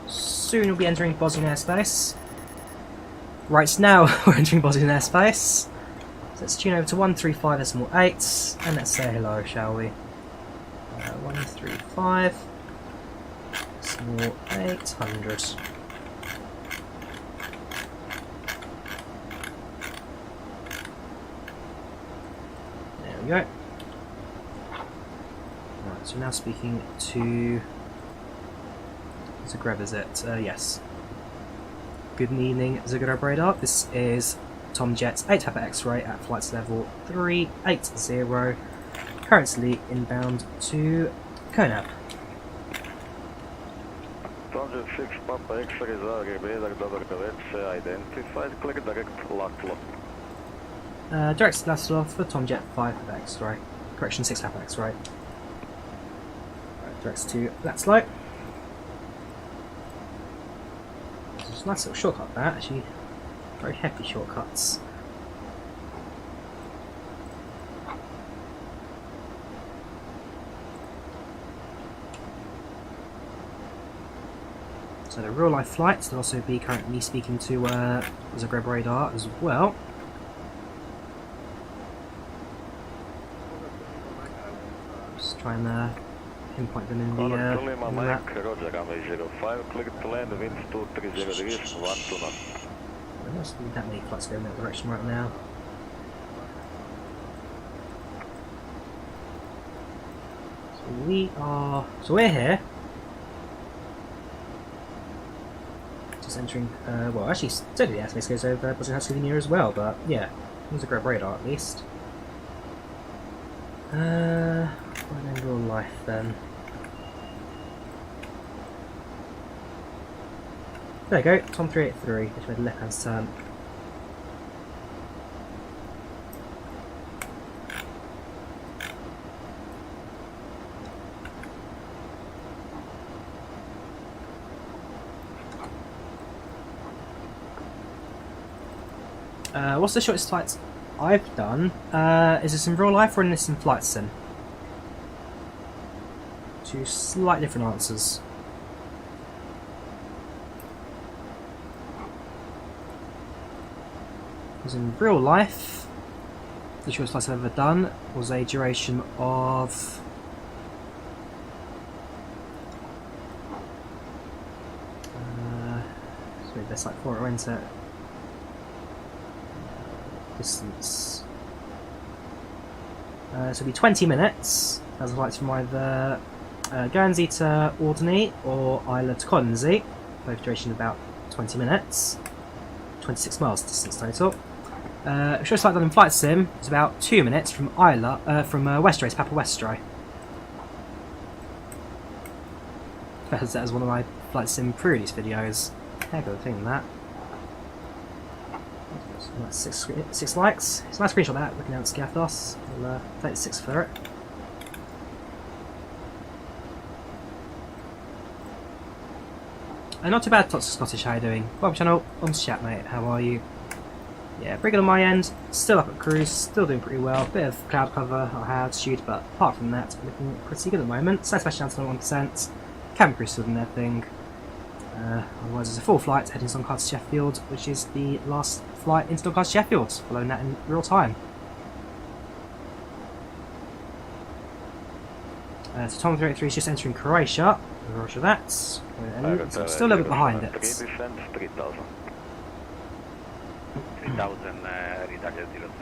Soon we'll be entering Bosnian airspace. Right now we're entering Bosnian airspace. So let's tune over to 135.8 and let's say hello, shall we? 135.800. There we go. Right, so now speaking to Zagreb, is it? Yes. Good evening, Zagreb radar. This is Tom Jet's 8 Papa X-ray at flights level 380. Currently inbound to Konab. Tom Jet 6 Papa X-ray Zagreb, identified. Click direct lock. Direct last off for Tom Jet 5 Papa X-ray. Correction, 6 Papa X-ray. Right, directs to Latslow. It's a nice little shortcut that, actually. Very hefty shortcuts. So the real life flights, they'll also be currently speaking to Zagreb radar as well. Just trying to pinpoint them in the map. Click to land, winds 230 degrees, 1 to knots. There must be that many flights going that direction right now. So we're here. Just entering, well actually, certainly the airspace goes over Bosnia-Herzegovina as well, but yeah, there's a great radar at least. What in real life then? There you go, Tom 383, which made a left hand turn. What's the shortest flights I've done? Is this in real life or in this in flight sim? Two slightly different answers. Because in real life, the shortest flight I've ever done was a duration of so that's like 4 went it. Distance. So it'll be 20 minutes as a flight from either Guernsey to Alderney or Isla to Colonsey, both duration about 20 minutes. 26 miles distance total. Shortest flight done in flight sim is about 2 minutes from Isla, from Westray to Papa Westray. That was one of my flight sim previous videos. Heck of a thing that. That's 6 likes. It's a nice screenshot of that, looking out at Scathos. I'll take 6 for it. Not too bad, Toxic Scottish, how you doing? Welcome channel, on to chat mate, how are you? Yeah, pretty good on my end, still up at cruise, still doing pretty well. Bit of cloud cover I had to shoot, but apart from that, looking pretty good at the moment. Satisfaction down to 1%, cabin crew still doing their thing. Otherwise there's a full flight heading to Doncaster Sheffield, which is the last flight into Doncaster Sheffield, following that in real time. So Tom 383 is just entering Croatia. Roger that. So I'm still a little bit behind it. 3,000. 3000 retarded 0 cents.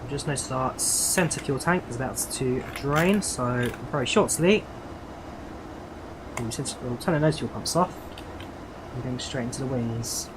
I've just noticed our centre fuel tank is about to drain, so very shortly we'll turn those fuel pumps off and going straight into the wings.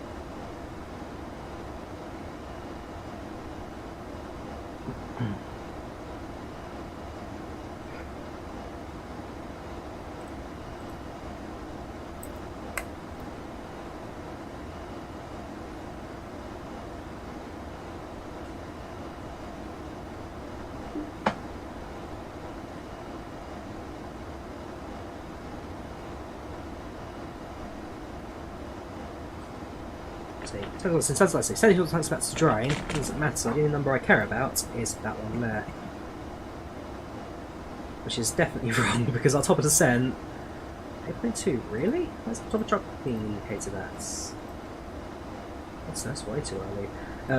Since as I say, fuel tank's about to drain, it doesn't matter. The only number I care about is that one there. which is definitely wrong because our top of descent 8.2. Really? Where's the top of drop being indicated at? That's way too early.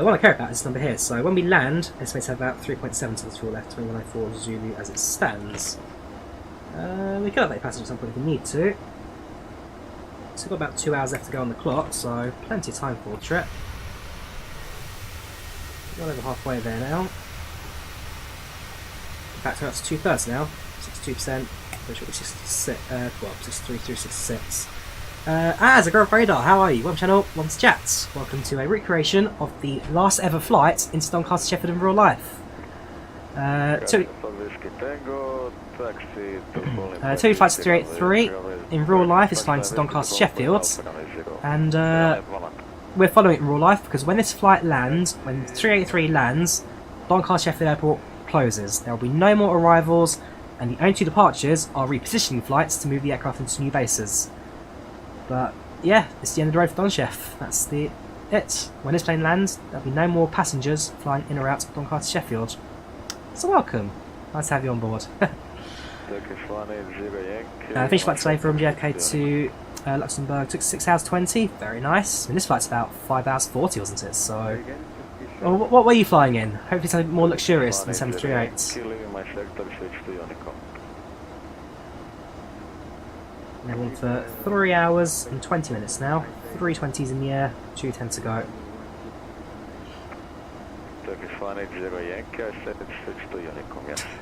What I care about is this number here. So when we land, it's meant to have about 3.7 to the fuel left, 2104 Zulu as it stands. We could have that passage at some point if we need to. So we've got about 2 hours left to go on the clock, so plenty of time for the trip. Well over halfway there now. In fact, we're up to 2/3 now, 62%, which will be 66, well, 63 through 66. As a girl radar, how are you? Welcome to the channel, welcome to chat. Welcome to a recreation of the last ever flight into Doncaster Sheffield in real life. TUI Flights 383 in real life is flying to Doncaster Sheffield, and we're following it in real life because when this flight lands, when 383 lands, Doncaster Sheffield Airport closes. There will be no more arrivals, and the only two departures are repositioning flights to move the aircraft into new bases. But yeah, it's the end of the road for Donchef. That's it. When this plane lands, there'll be no more passengers flying in or out of Doncaster Sheffield. So welcome. Nice to have you on board. Finished flight today from JFK to Luxembourg. Took 6 hours 20. Very nice. I mean, this flight's about 5 hours 40, wasn't it? So, well, what were you flying in? Hopefully something more luxurious than 738. Now on for 3 hours and 20 minutes now. 320s in the air, 2:10 to go.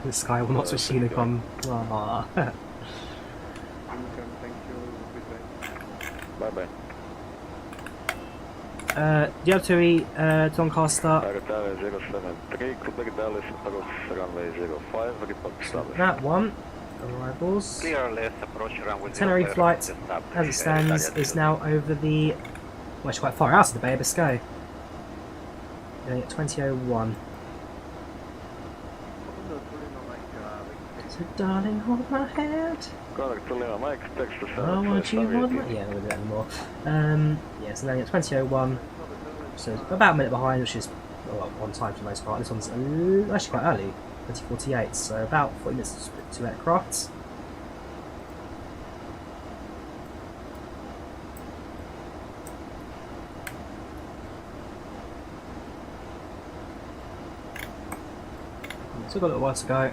The sky will not switch to Unicom. Aww. Bye bye. The other TUI, Doncaster. That one. Arrivals. Tenerife flight, as it stands, is now over the. Well, it's quite far out of the Bay of Biscay. At 20:01. So, darling, hold my hand. Oh, won't you hold my? Yeah, we'll do that anymore. Yeah, so landing at 20:01. So about a minute behind, which is on time for the most part. This one's actually quite early. 20:48, so about 40 minutes to split 2 aircrafts. Still got a little while to go.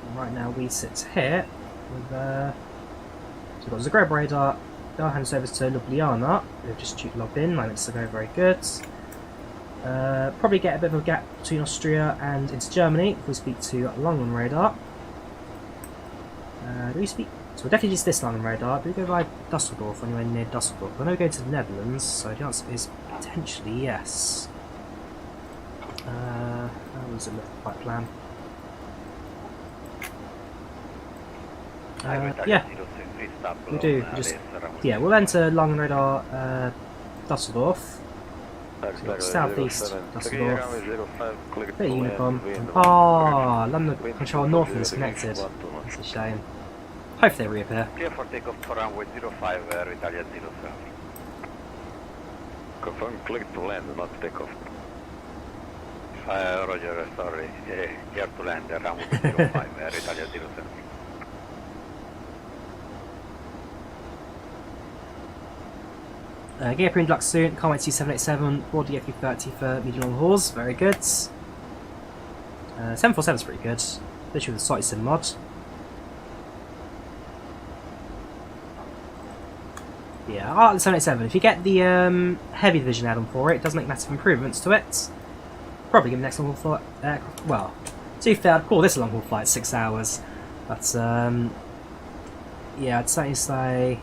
And right now we sit here with so we've got Zagreb radar. I'll hand this over to Ljubljana. We've just logged in, 9 minutes ago, very good. Probably get a bit of a gap between Austria and into Germany if we speak to London radar. Do we speak? So we'll definitely use this London radar. Do we go by Dusseldorf, anywhere near Dusseldorf? I know we go to the Netherlands, so the answer is potentially yes. How does it look like plan? Yeah, we do. Yeah, we'll enter London radar Dusseldorf. So southeast Dusseldorf. Bit of Unicom. Ah, London Control North is connected. That's a shame. Hopefully they reappear. Clear for takeoff for runway 05, Italia 07. Confirm, click to land, not takeoff. Roger, sorry. Clear to land, runway 05, Italia 07. Gear approved Lux soon, can't wait to see 787, board the FU30 for medium long hauls, very good. 747 is pretty good, literally with a slight sim mod. Yeah, the 787, if you get the heavy division add-on for it, it does make massive improvements to it. Probably give the next long haul flight, well, to be fair, I'd call this a long haul flight, 6 hours. But, yeah, I'd certainly say...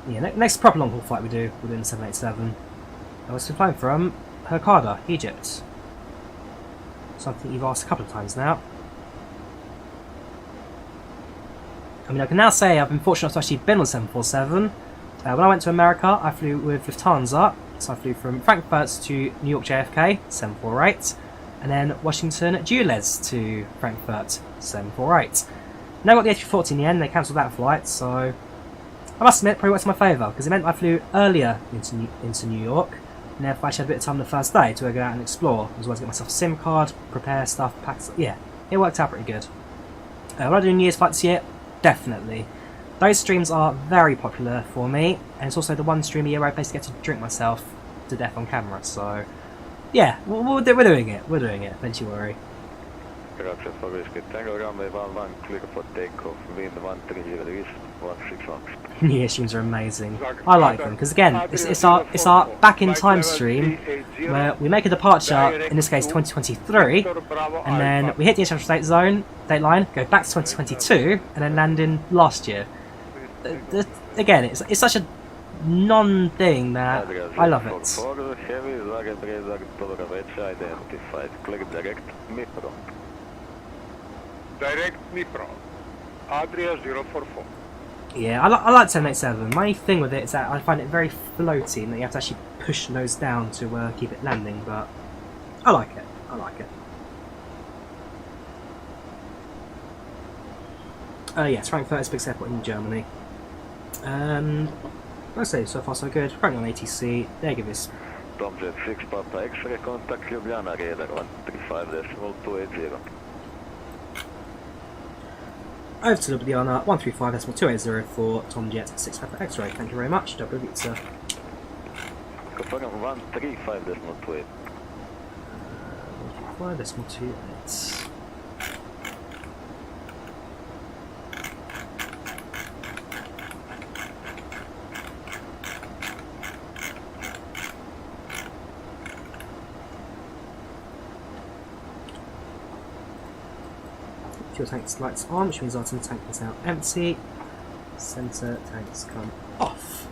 Yeah, next proper long haul flight we do, we'll do in the 787. I was flying from Hurghada, Egypt. Something you've asked a couple of times now. I mean, I can now say I've been fortunate to actually been on 747. When I went to America, I flew with Lufthansa. So I flew from Frankfurt to New York JFK, 748. And then Washington Dulles to Frankfurt, 748. Now I got the A340 in the end, they cancelled that flight, so... I must admit, it probably worked in my favour, because it meant I flew earlier into New York, And then if I actually had a bit of time the first day to go out and explore, as well as get myself a SIM card, prepare stuff, pack stuff. Yeah, it worked out pretty good. Will I do New Year's flights yet? Definitely. Those streams are very popular for me, and it's also the one stream a year where I basically get to drink myself to death on camera, so yeah, we're doing it, don't you worry. Grazie for whiskey. Tango runway 11, clear for takeoff, wind 13 degrees, 161. New Year streams are amazing. I like them, because again, it's our back in time stream, where we make a departure, in this case 2023, and then we hit the international date line, go back to 2022, and then land in last year. Again, it's such a non-thing that I love it. Direct MIPRO. Adria 044. Yeah, I like 787. My thing with it is that I find it very floaty, and that you have to actually push nose down to keep it landing, but I like it. Yes, Frankfurt is the biggest airport in Germany. Let's say so far so good. Currently on ATC. There, give us. Tomjet 6 Papa X-ray contact Ljubljana radar 135.280. Over to Ljubljana 135.280 for Tomjet 6 Papa X-ray. Thank you very much. Double pizza. Confirm 135.28. 135.28. Fuel tanks lights on, which means our tank is now empty. Centre tanks come off.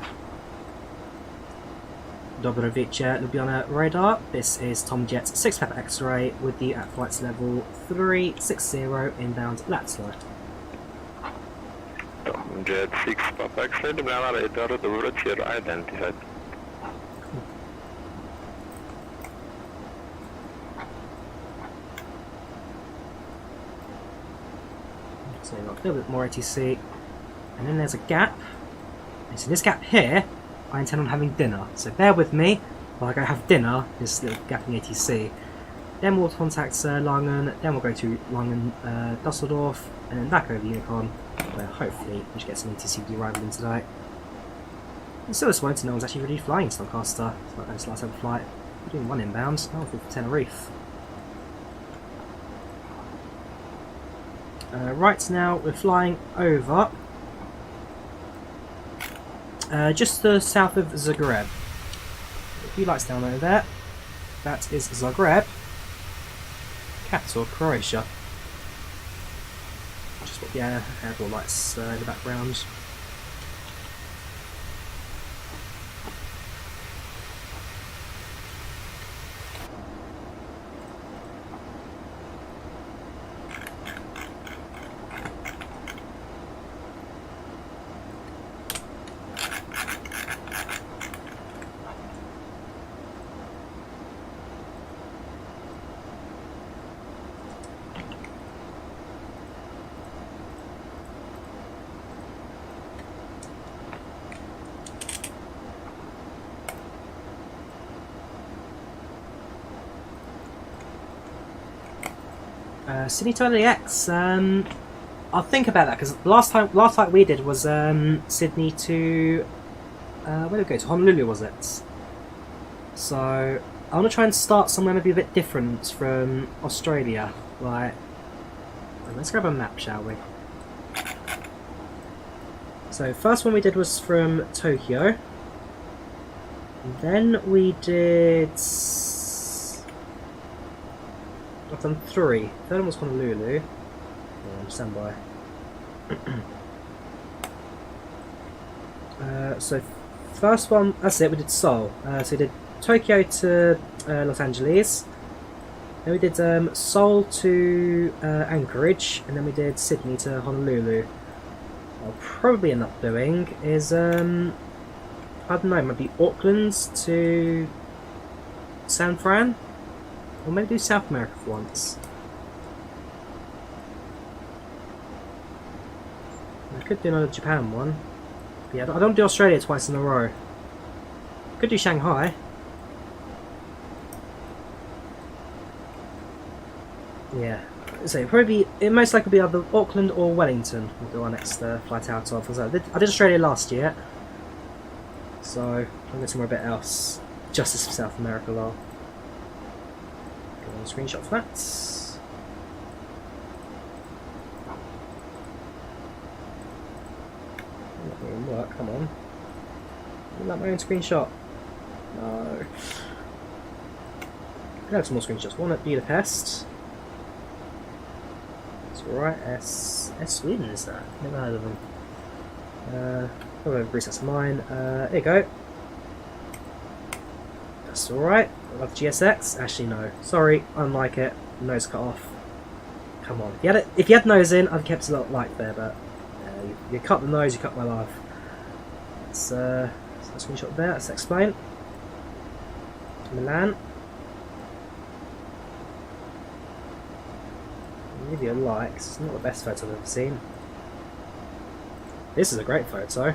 Dobro wieczór, Ljubljana radar. This is Tomjet 6 Papa X-ray with you at flights level 360 inbound Lapslo. Tomjet 6 Papa X-ray, Ljubljana radar, dobro wieczór, identified. So we've got a little bit more ATC, and then there's a gap. And so this gap here, I intend on having dinner. So bear with me while I go have dinner. This little gap in ATC. Then we'll contact Langen. Then we'll go to Langen, Dusseldorf, and then back over Unicorn, where hopefully we should get some ATC arrival in today. I'm still disappointed no one's actually really flying to Doncaster. It's like this last ever flight. We're doing one inbound. Now we're for Tenerife. Right now we're flying over just to the south of Zagreb. A few lights down over there. That is Zagreb, capital of Croatia. Just got the airball lights in the background. Sydney to LAX. I'll think about that because last flight we did was Sydney to where did we go to? Honolulu, was it? So I want to try and start somewhere maybe a bit different from Australia. Like, let's grab a map, shall we? So first one we did was from Tokyo. Then we did. I've done 3. Third one was Honolulu. Stand by. So first one, that's it. We did Seoul. So we did Tokyo to Los Angeles. Then we did Seoul to Anchorage, and then we did Sydney to Honolulu. What I'll probably end up doing is I don't know, maybe Auckland to San Fran. Or maybe do South America for once. I could do another Japan one. But yeah, I don't do Australia twice in a row. Could do Shanghai. Yeah. So it most likely be either Auckland or Wellington. We'll do our next flight out of. I did Australia last year, so I'm going somewhere a bit else. Justice for South America, lol. Get a screenshot for that. Not going to work. Come on. Not my own screenshot. No. I have some more screenshots. One at Budapest. That's alright. S Sweden is that? Never heard of them. I'll reset mine. There you go. That's alright. I love GSX. Actually, no. Sorry, unlike it. Nose cut off. Come on. If you had nose in, I'd kept it a lot like there, but you cut the nose, you cut my life. That's a screenshot there. Let's explain. Milan. I'll give you a like. It's not the best photo I've ever seen. This is a great photo. In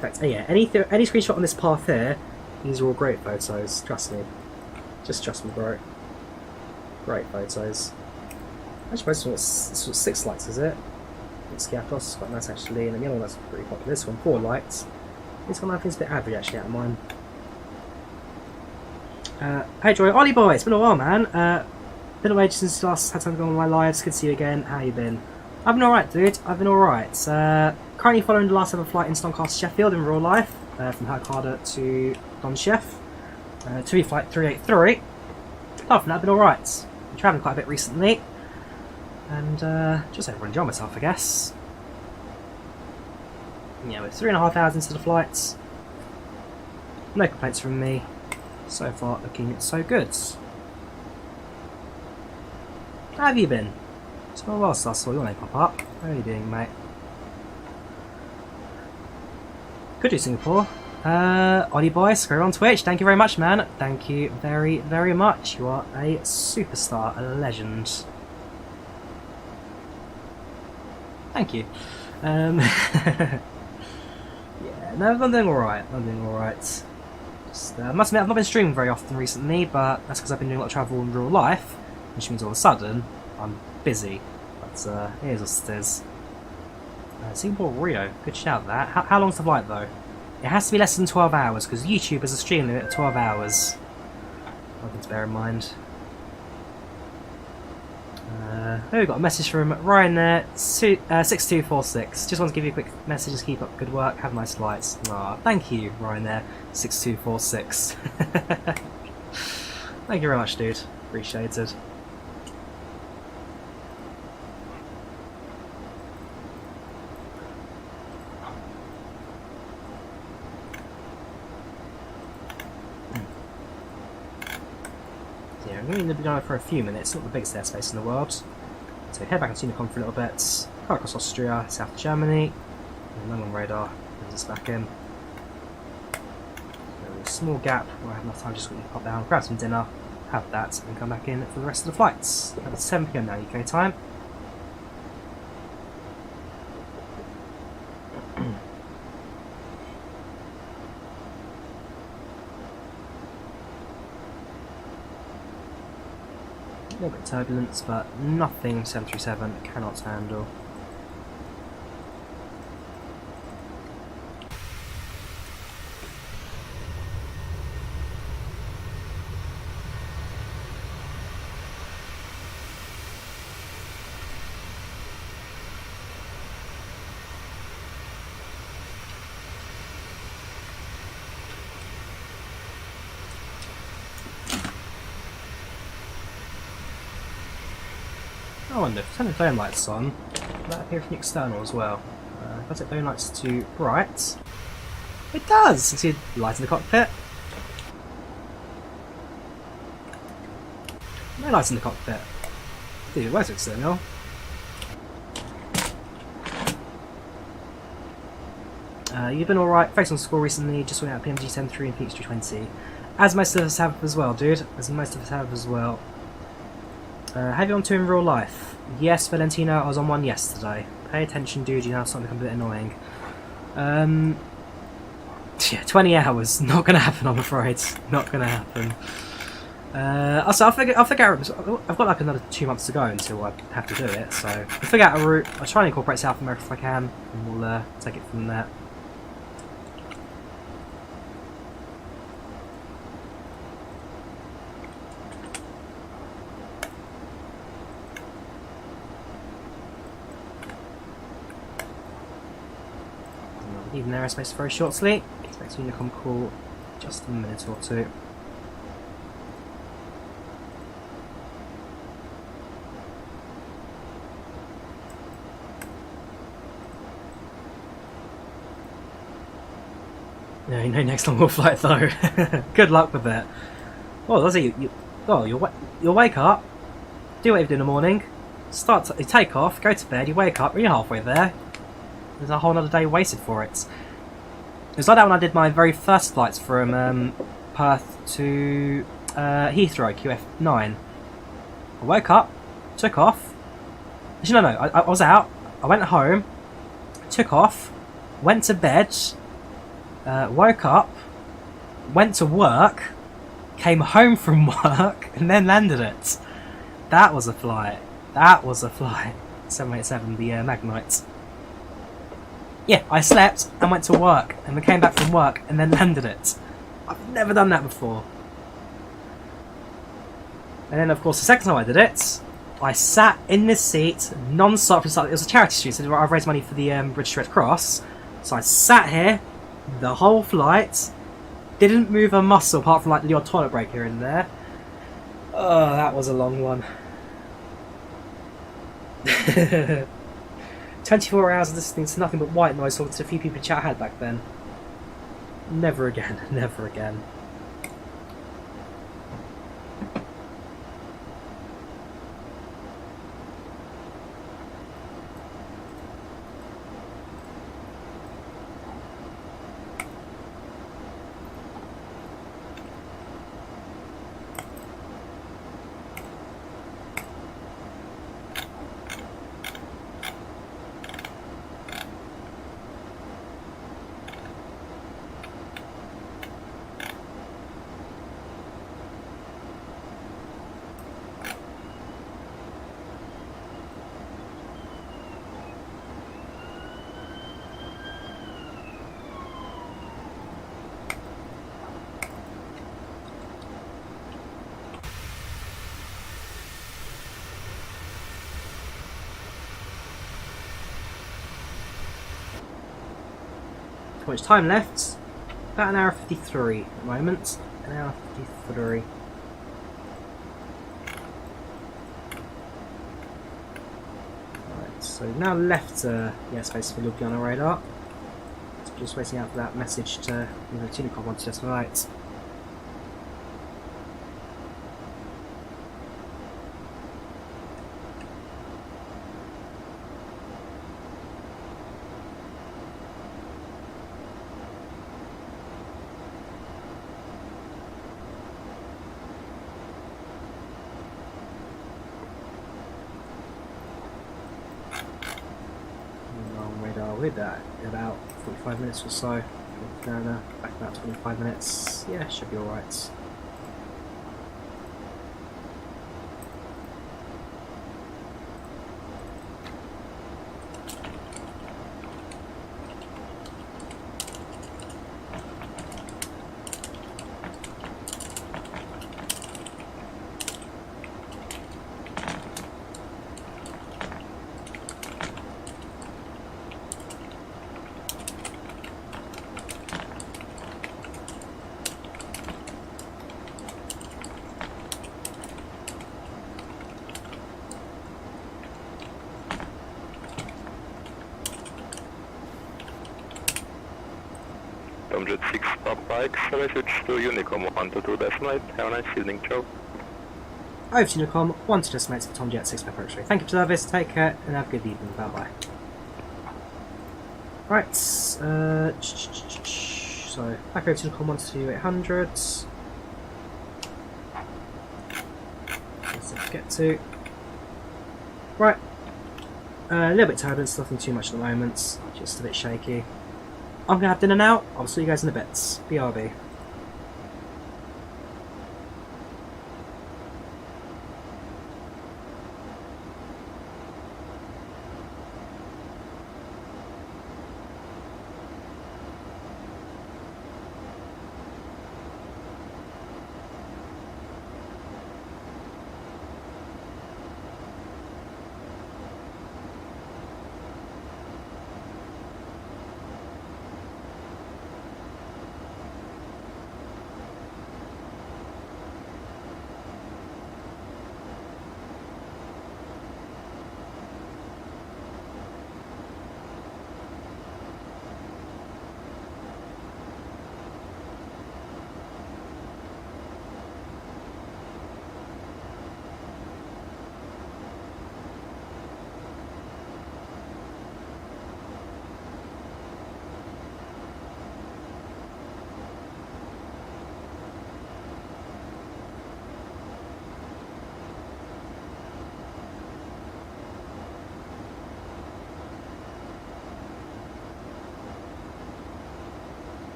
fact, yeah, any screenshot on this path here, these are all great photos. Trust me. Just trust me, bro. Great photos. I suppose this was 6 likes, is it? It's Skiatos, quite nice actually, and the other one that's pretty popular. This one, 4 likes. This one I think is a bit average actually out of mine. Hey Joy, Ollie boy, it's been a while, man. Been away since last had time to go on my lives. Good to see you again. How you been? I've been alright, dude. I've been alright. Currently following the last ever flight in Doncaster Sheffield in real life, from Hurghada to Donchef. TUI flight 383. Apart from that, I've been alright. Been travelling quite a bit recently, and just overall enjoying myself, I guess. Yeah, we're 3.5 hours into the flights. No complaints from me. So far, looking so good. How have you been? It's been a while since I saw your name pop up. How are you doing, mate? Could do Singapore. Ollie boy, screw on Twitch. Thank you very much, man. Thank you very, very much. You are a superstar, a legend. Thank you. Yeah, no, I'm doing alright. I'm doing alright. Just, must admit, I've not been streaming very often recently, but that's because I've been doing a lot of travel in real life, which means all of a sudden I'm busy. But here's what it is. Singapore Rio, good shout that. How long's the flight though? It has to be less than 12 hours because YouTube has a stream limit of 12 hours. Nothing to bear in mind. Oh, we got a message from Ryan there, 6246. Just want to give you a quick message, just keep up good work, have nice flights. Ah, thank you, Ryan there, 6246. Thank you very much, dude. Appreciated. I'm going to be going for a few minutes, not the biggest airspace in the world. So head back on Unicom for a little bit, car across Austria, south of Germany, and then on radar, brings us back in. So a small gap where I have enough time to just quickly pop down, grab some dinner, have that, and come back in for the rest of the flights. It's 7 PM now UK time. A little bit of turbulence, but nothing 737 cannot handle. I wonder if I turn the dome lights on, will that appear from the external as well? If I set dome lights to bright, it does! You see light in the cockpit. No lights in the cockpit. Dude, where's the external? You've been alright, focused on school recently, just went out PMDG 73 and Peaks 320. As most of us have as well, dude. As most of us have as well. Have you on two in real life? Yes, Valentino, I was on one yesterday. Pay attention, dude, you know something a bit annoying. Yeah, 20 hours. Not gonna happen, I'm afraid. Not gonna happen. Also, I'll figure out. I've got like another 2 months to go until I have to do it, so I'll figure out a route. I'll try and incorporate South America if I can, and we'll take it from there. Leaving airspace very shortly. Expect Unicom call just a minute or two. No, no next long haul flight though. Good luck with it. Oh, that's it. You'll wake up, do what you do in the morning, you take off, go to bed, you wake up, you're halfway there. There's a whole other day wasted for it. It was like that when I did my very first flights from Perth to Heathrow, QF9. I woke up, took off. Actually, no, I was out. I went home, took off, went to bed, woke up, went to work, came home from work, and then landed it. That was a flight. That was a flight. 787, the Magnite. Yeah, I slept and went to work, and then came back from work and then landed it. I've never done that before. And then, of course, the second time I did it, I sat in this seat non-stop. It was a charity street, so I've raised money for the British Red Cross. So I sat here the whole flight, didn't move a muscle apart from like the odd toilet break here and there. Oh, that was a long one. 24 hours of listening to nothing but white noise talking to a few people chat I had back then. Never again, never again. How much time left? About an hour 53 at the moment. An hour 53. Right, so now left airspace for Ljubljana radar. So just waiting out for that message to Tunicom onto just right. With that in about 45 minutes or so. Back about 25 minutes. Yeah, should be alright. Tom Jet 6 Pop Bikes, message to Unicom 122 decimate. Have a nice evening, Joe. Over to Unicom, 1 to decimates for Tom Jet 6 Pepper X-ray. Thank you for service, take care, and have a good evening. Bye bye. Right, so back over to Unicom 12800. Let's get to. Right, a little bit turbulence, nothing too much at the moment, just a bit shaky. I'm going to have dinner now. I'll see you guys in a bit. BRB.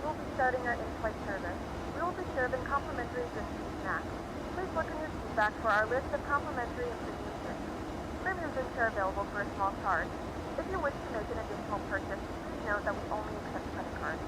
we'll be starting our in-flight service. We will be serving complimentary drinks and snacks. Please look in your seat back for our list of complimentary and premium drinks. Premium drinks are available for a small charge. If you wish to make an additional purchase, please note that we only accept credit cards.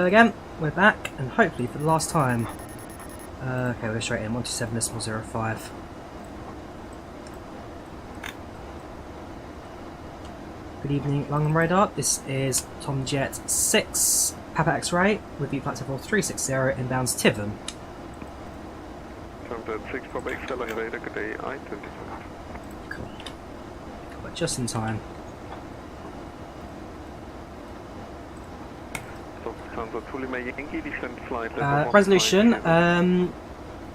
again, we're back, and hopefully for the last time. Okay, we'll go straight in. 127.05. Good evening, London Radar. This is Tom Jet 6 Papa X-Ray with the flight level 360 inbounds Tiverton. Tom Jet 6 Papa X-Ray, London Radar, good day, I-25. Cool. But just in time. Resolution,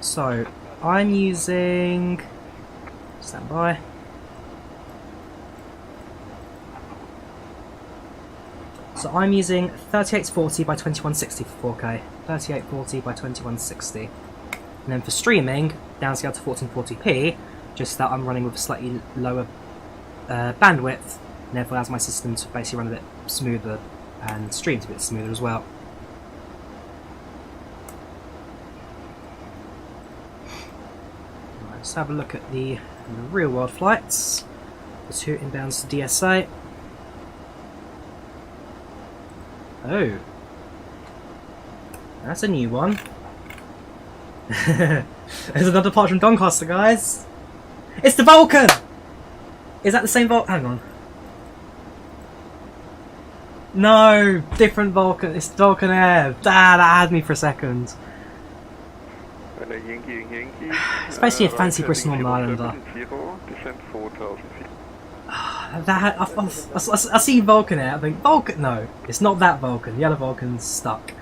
so I'm using, stand by, so I'm using 3840 by 2160 for 4K, 3840 by 2160, and then for streaming, downscale to 1440p, just that I'm running with a slightly lower bandwidth, and therefore allows my system to basically run a bit smoother and streams a bit smoother as well. Let's have a look at the real world flights. The 2 inbounds to DSA. Oh, that's a new one. There's another departure from Doncaster, guys. It's the Vulcan! Is that the same Vulcan? Hang on. No, different Vulcan. It's Vulcan Air. That had me for a second. It's basically a fancy Bristol Northern Islander. I see Vulcan Air. I think Vulcan. No, it's not that Vulcan. The other Vulcan's stuck.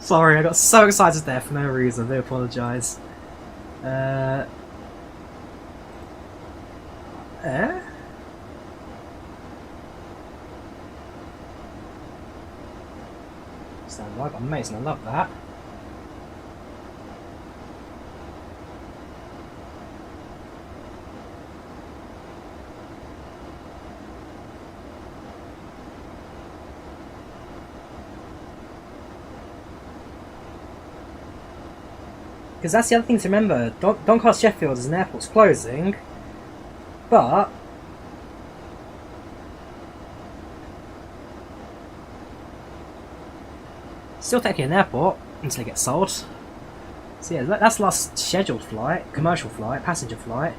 Sorry, I got so excited there for no reason. I do apologise. Stand by, amazing, I love that. Because that's the other thing to remember, Doncaster Sheffield as an airport's closing, but still technically an airport until it gets sold. So yeah, that's the last scheduled flight, commercial flight, passenger flight.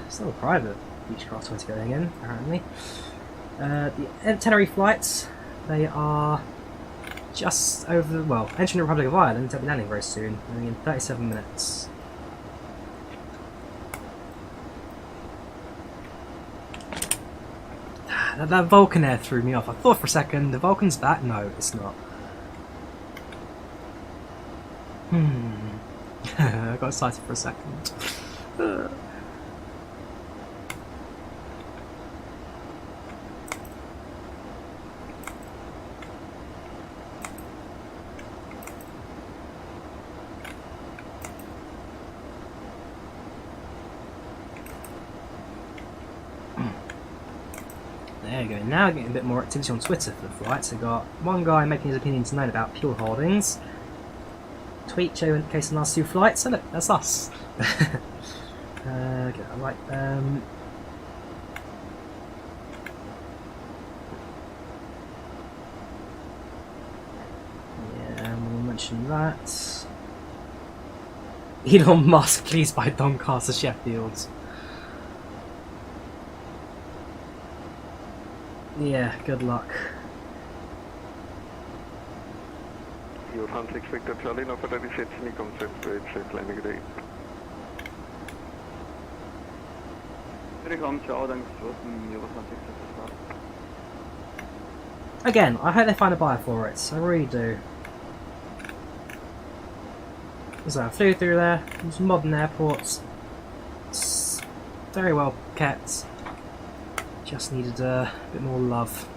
Still a private Beechcraft 20 going in, apparently. The Tenerife flights, they are just over, well, entering the Republic of Ireland, they'll be landing very soon, landing in 37 minutes. That Vulcan Air threw me off. I thought for a second, the Vulcan's back? No, it's not. I got excited for a second. There you go, now getting a bit more activity on Twitter for the flights. I got one guy making his opinions known about Pure Holdings. Tweet showcasing the last 2 flights, so look, that's us. Okay, I like them. Yeah, we'll mention that. Elon Musk, please buy Doncaster Sheffield. Yeah, good luck. Johan 6 Victor Charlie, now for 36, Nikon 728, landing today. Again, I hope they find a buyer for it, I really do. So I flew through there, some modern airports, it's very well kept. Just needed a bit more love.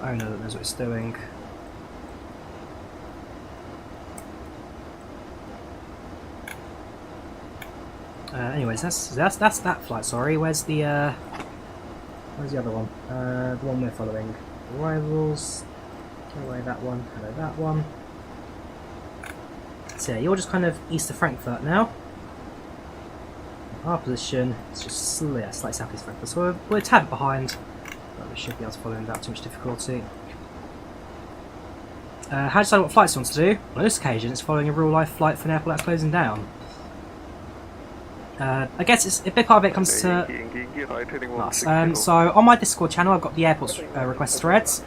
Owner that knows what it's doing. Anyways, that's that flight. Sorry, where's the other one? The one we're following. Arrivals. Go away that one. Hello, that one. So yeah, you're just kind of east of Frankfurt now. Our position is just slightly southeast Frankfurt, so we're a tad behind, but we should be able to follow without too much difficulty. How to decide what flights you want to do? On this occasion, it's following a real-life flight for an airport that's closing down. I guess it's a big part of it comes to us. So on my Discord channel, I've got the airports request threads.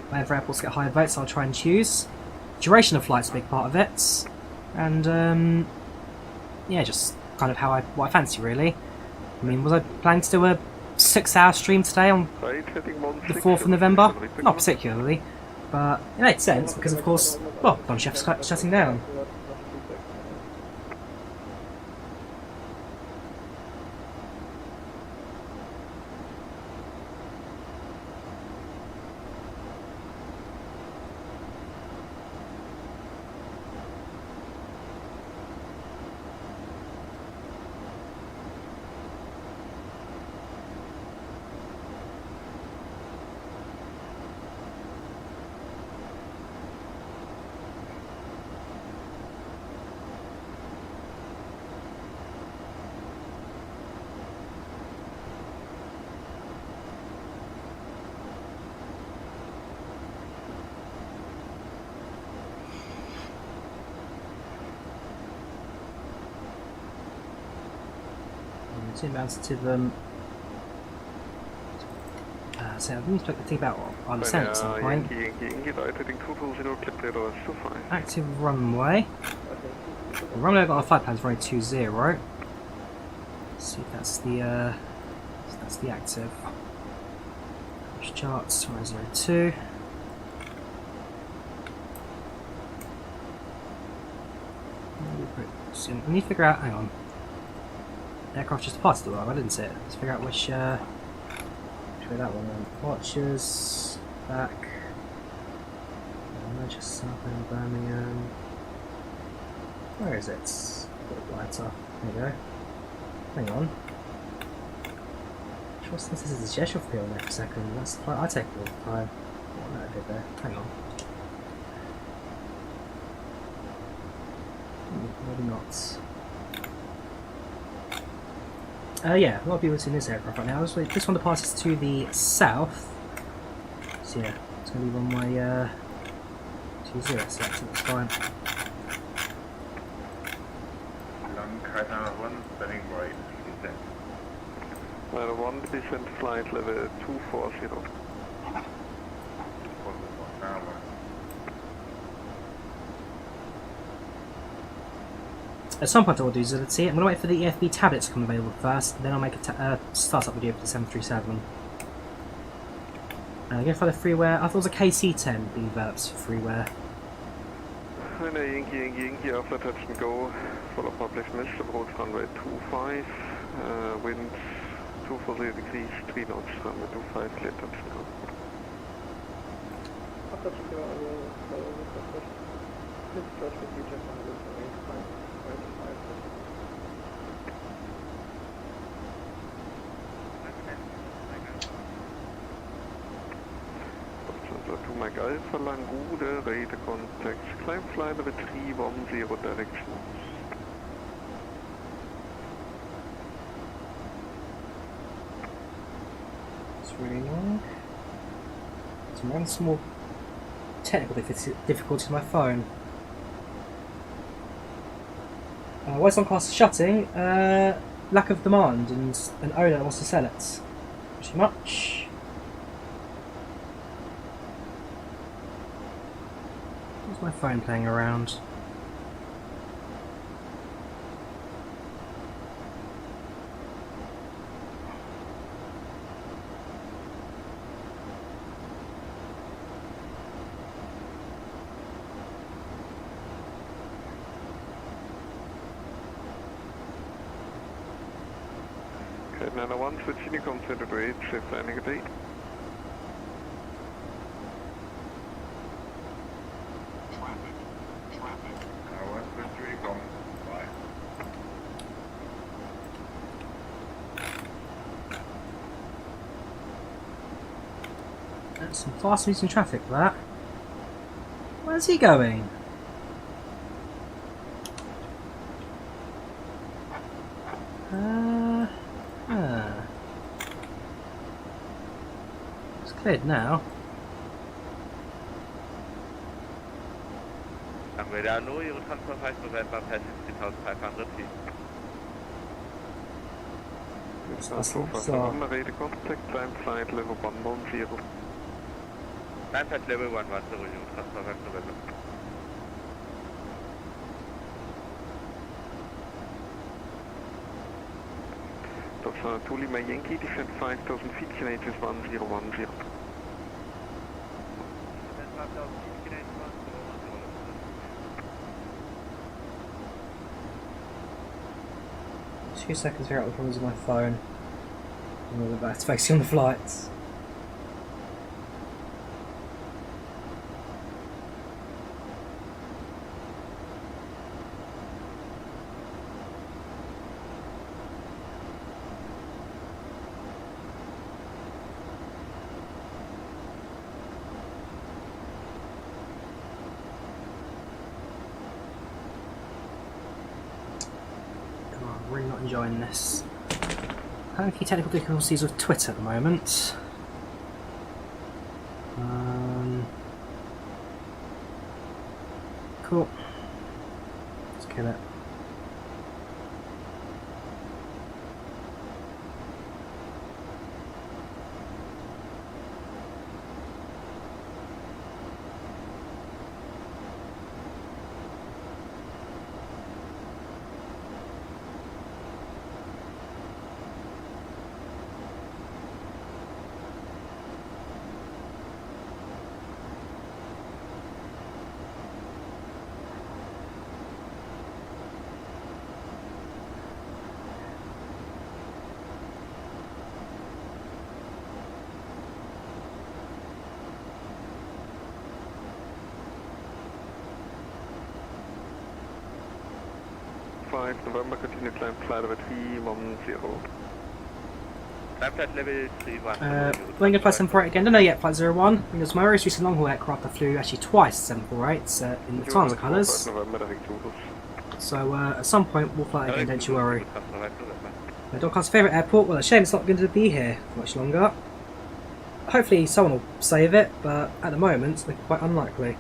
Whenever airports get higher votes, I'll try and choose. Duration of flight's a big part of it, and yeah, just kind of what I fancy really. I mean, was I planning to do a 6-hour stream today on the 4th of November? Not particularly, but it made sense because, of course, well, Doncaster's shutting down. Inbounds to them. So I need to think about what I'm saying at some point. Active runway. The runway I've got on flight plan is runway 20. Let's see if that's the active. Push charts 002. I need to figure out. Hang on. Aircraft just departed the I didn't see it. Let's figure out which way that one went. Watches, back, Manchester, Southend, Birmingham. Where is it? Volanta. There we go. Hang on. Trust this is the Sheffield field there for a second. That's the flight I take all the time. What that did there? Hang on. Maybe not. Yeah, a lot of people are seeing this aircraft right now. This one departs to the south. So yeah, it's going to be runway 20, so that's fine. Hurghada 1, bearing right, Level 1, descent flight level 240. At some point I will do Zility. I'm going to wait for the EFB tablet to become available first, then I'll make a startup video for the 737. Going for the freeware. I thought it was a KC-10 being developed for freeware. Yankee, after touch and go, follow published message, approach runway 25, wind 240 degrees, 3 knots, runway 25, clear touch and go. To Mike Alpha Langude, radar contacts, climb flight level 310 directions. It's really long. Some one small technical difficulty with my phone. Why is Doncaster shutting? Lack of demand and an owner that wants to sell it. Pretty much. Where's my phone playing around? Okay, 901, switching consider to 8, safe landing at 8. That's some fast moving traffic for that. Where's he going? Cleared now. Runway down, no, Euro transfer 5 November, passing 3,500 feet. November, ready contact, climb flight level 110. Climb flight level 110, Euro transfer 5 November. That's Toolbar Pushback Yankee, descent 5,000 feet, Canadian 1010. Two seconds to figure out the problems with my phone. I'm all about to focus on the flights. I'm really not enjoying this. Having a few technical difficulties with Twitter at the moment. Cool. Let's kill it. November, continue climb flight level 310. Climb flight level 310. When you fly 748 again? Don't know yet, Flight 01. Because my most recent long haul aircraft I flew actually twice 748 in the Lufthansa colours. So at some point we'll fly again, don't you worry. My Doncaster's favourite airport, well, a shame it's not going to be here for much longer. Hopefully someone will save it, but at the moment it's looking quite unlikely.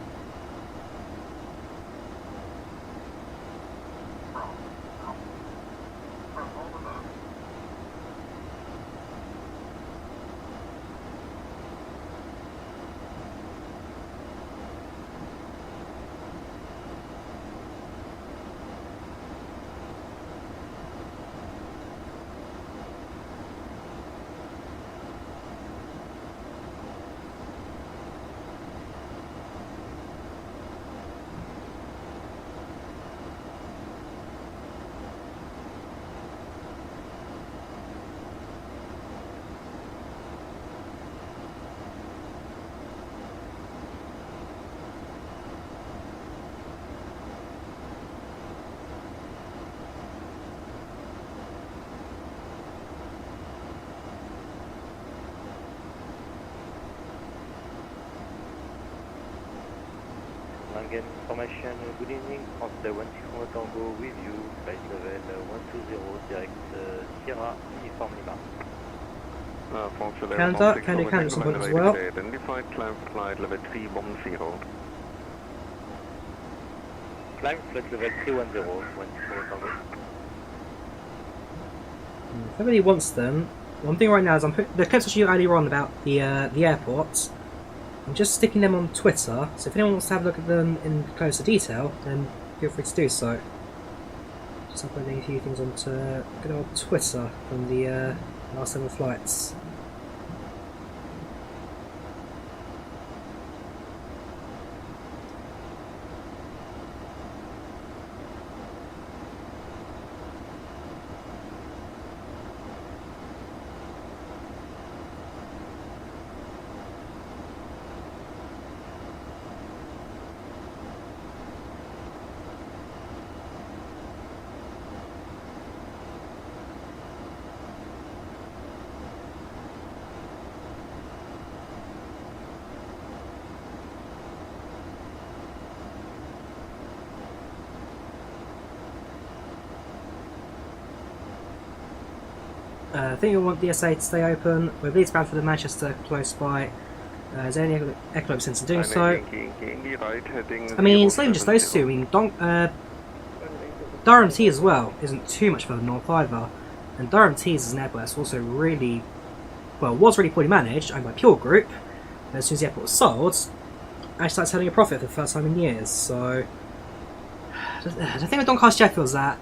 Again, information, good evening, Translate 16 Tango with you, flight level 120, direct Sierra, Uniform Lima. Canada, Canada some point as well. Identified climb flight level 310. Climb flight level 310, 16 Tango. If anybody wants them, one thing right now is I'm putting the clips I showed you earlier on about the airports. I'm just sticking them on Twitter, so if anyone wants to have a look at them in closer detail, then feel free to do so. Just uploading a few things onto good old Twitter from the last several flights. I think you'll want DSA to stay open. We're bleeds bound for the Manchester close by. Is there any economic sense in doing so? I mean, it's not even just those two. I mean, Durham T as well isn't too much further north either. And Durham T is an airport that's also really, well, was really poorly managed, owned by Pure Group. And as soon as the airport was sold, actually started turning a profit for the first time in years. So, the thing with Doncaster Sheffield is that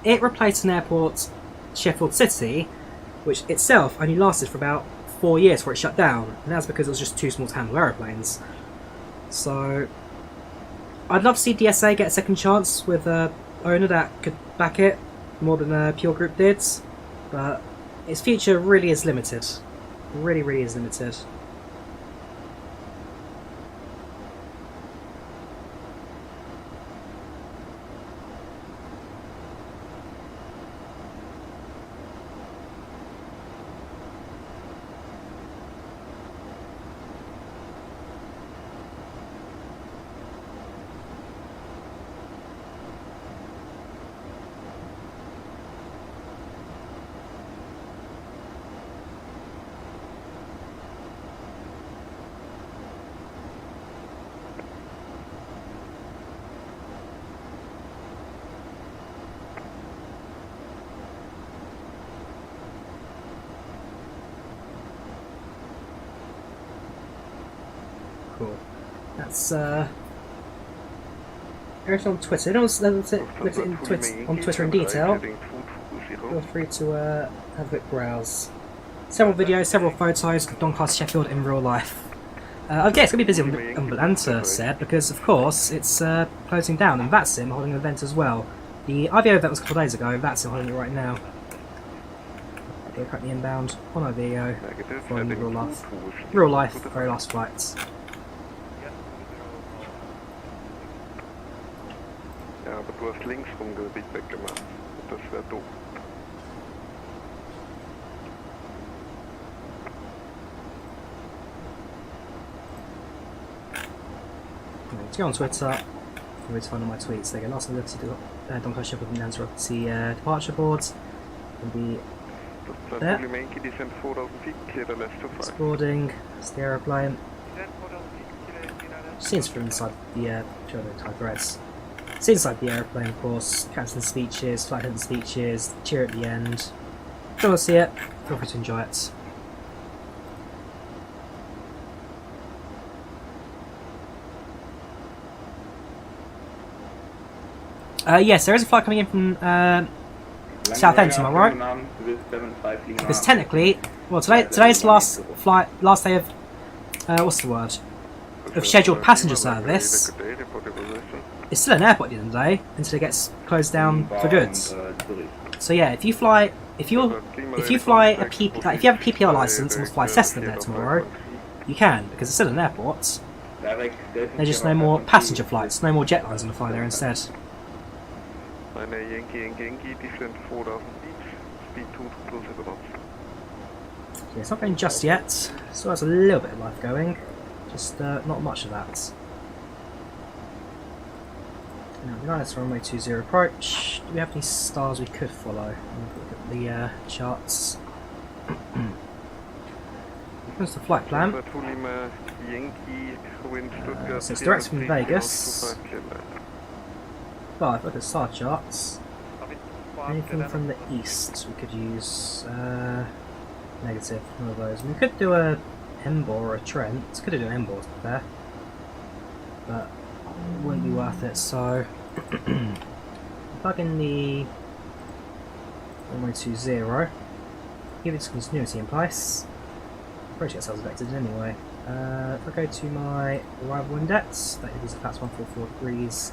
it replaced an airport, Sheffield City, which itself only lasted for about 4 years before it shut down, and that's because it was just too small to handle aeroplanes. So, I'd love to see DSA get a second chance with an owner that could back it more than Pure Group did, but its future really is limited. Really, really is limited. Cool. That's everything on Twitter. Anyone else looked at on Twitter in detail, feel free to have a quick browse. Several videos, several photos of Doncaster Sheffield in real life. I guess it's going to be busy on Volanta set because, of course, it's closing down, and VATSIM holding an event as well. The IVAO event was a couple of days ago, VATSIM holding it right now. They're currently inbound on IVAO for real life, very last flights. Ja, aber du hast links rumgerichtet weggemacht. Das wäre doof. To go on Twitter, where to find all my tweets. They get lost in the Doncaster Sheffield and answer up the departure boards. Can be there. It's boarding. It's the aeroplane. Scenes from inside the type threads. It's inside the aeroplane, of course. Captain speeches, flight attendant speeches, cheer at the end. If you want to see it, feel free to enjoy it. Yes, there is a flight coming in from Southend tomorrow. Because technically, well, today's the last day of what's the word? Of scheduled passenger service. It's still an airport at the end of the day until it gets closed down for good. So yeah, if you have a PPL license and will fly Cessna there tomorrow, you can, because it's still an airport. There's just no more passenger flights, no more jet lines on the fly there instead. Yeah, it's not going just yet. Still has a little bit of life going, just not much of that. Now, nice runway 20 approach. Do we have any stars we could follow? Look at the charts. Here's the flight plan. So it's direct from Vegas. But if I look at star charts, anything from the east we could use. Negative, none of those. We could do a Embor or a Trent. Could do an Embor to be fair, but it wouldn't be worth it. So plug in the 1120, give it some continuity in place. Pretty sure ourselves vectored anyway. If I go to my arrival index, that is a fast 144 degrees,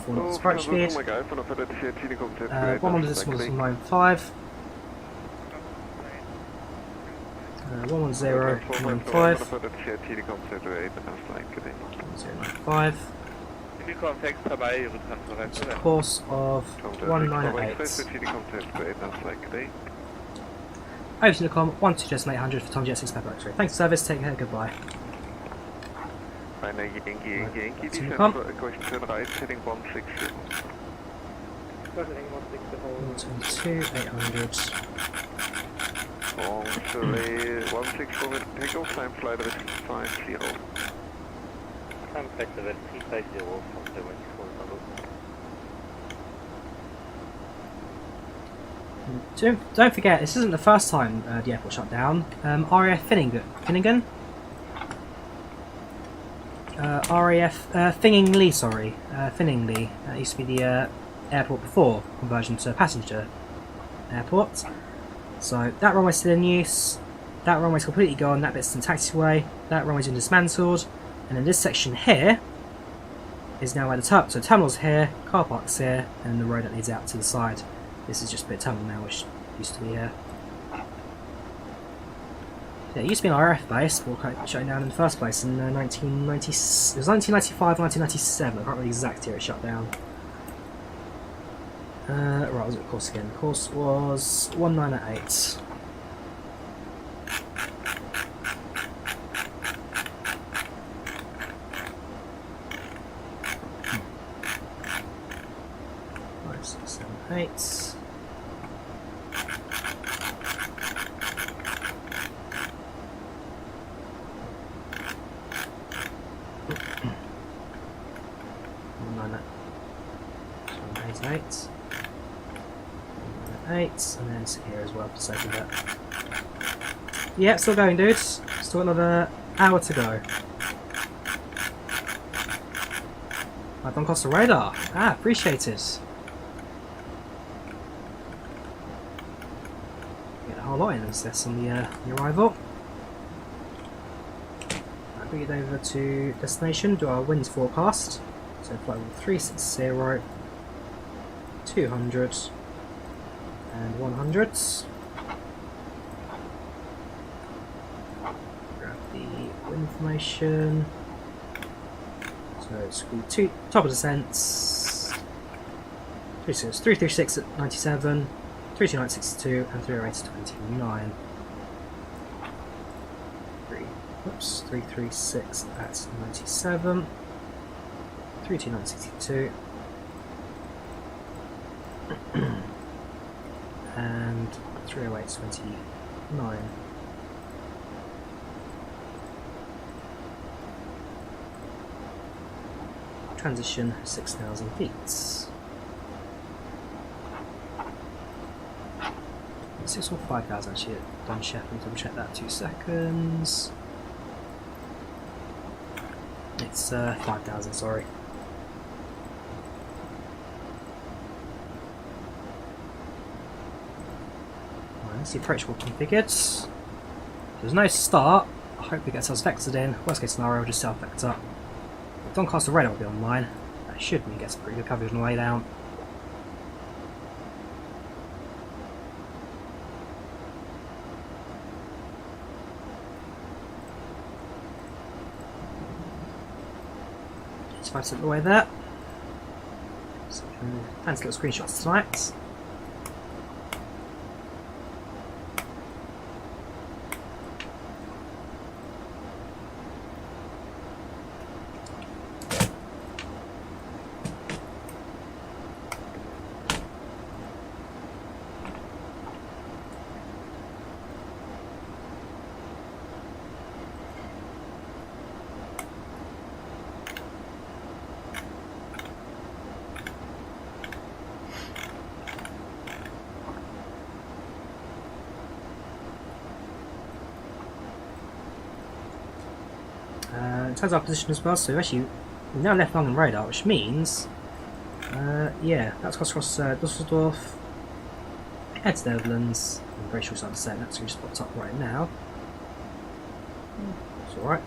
14 knots approach speed. 110.95. 110.95. 110.95. It's a course of 198. Over to Nicom, 12.800 for Tom Jet 6 Pepper X-ray. Thanks for service, take care, goodbye. Right, to Nicom. 122.800. All Chile 164 with takeoff, time flight level 350. Time flight level 350 from the 164 Tango. Don't forget, this isn't the first time the airport shut down. RAF Finningham? RAF Finningley, sorry. Finningley. That used to be the airport before conversion to a passenger airport. So that runway's still in use. That runway's completely gone. That bit's in taxiway. That runway's been dismantled. And then this section here is now where the terminal. So the terminal's here, car park's here, and the road that leads out to the side. This is just a bit of terminal now, which used to be here. Yeah, it used to be an RF base, but shut down in the first place in 1990. It was 1995, 1997. I can't remember the exact year it shut down. Right, what was it course again? The course was 1988. Five, 6, 7, 8. And then sit here as well for the sake of it. Yeah, still going, dudes. Still another hour to go. I've gone across the radar. Ah, appreciate it. Get a whole lot in this on the arrival. I'll bring it over to destination, do our winds forecast. So flight level 360, 200. And 100s. Grab the wind information. So screw two top of descents. 336 at 97, 329 at 62, and 308 at 29. 336 at 97, 329 at 62. And 308.29. Transition 6,000 feet. 6 or 5,000 actually at Doncaster Sheffield. Double check that. 2 seconds. It's 5,000. Sorry. That's the approach wheel configured. There's no start. I hope we get ourselves vectored in. Worst case scenario, we'll just self-vector. Doncaster radar will be online. That should mean get some pretty good coverage on the way down. Just 5% of the way there. So, fancy little screenshots tonight. In terms of our position as well, so we've now left London radar, which means, yeah, that's across Dusseldorf, head to the Netherlands. I'm very sure it's starting to set, that's just popped up right now. It's alright.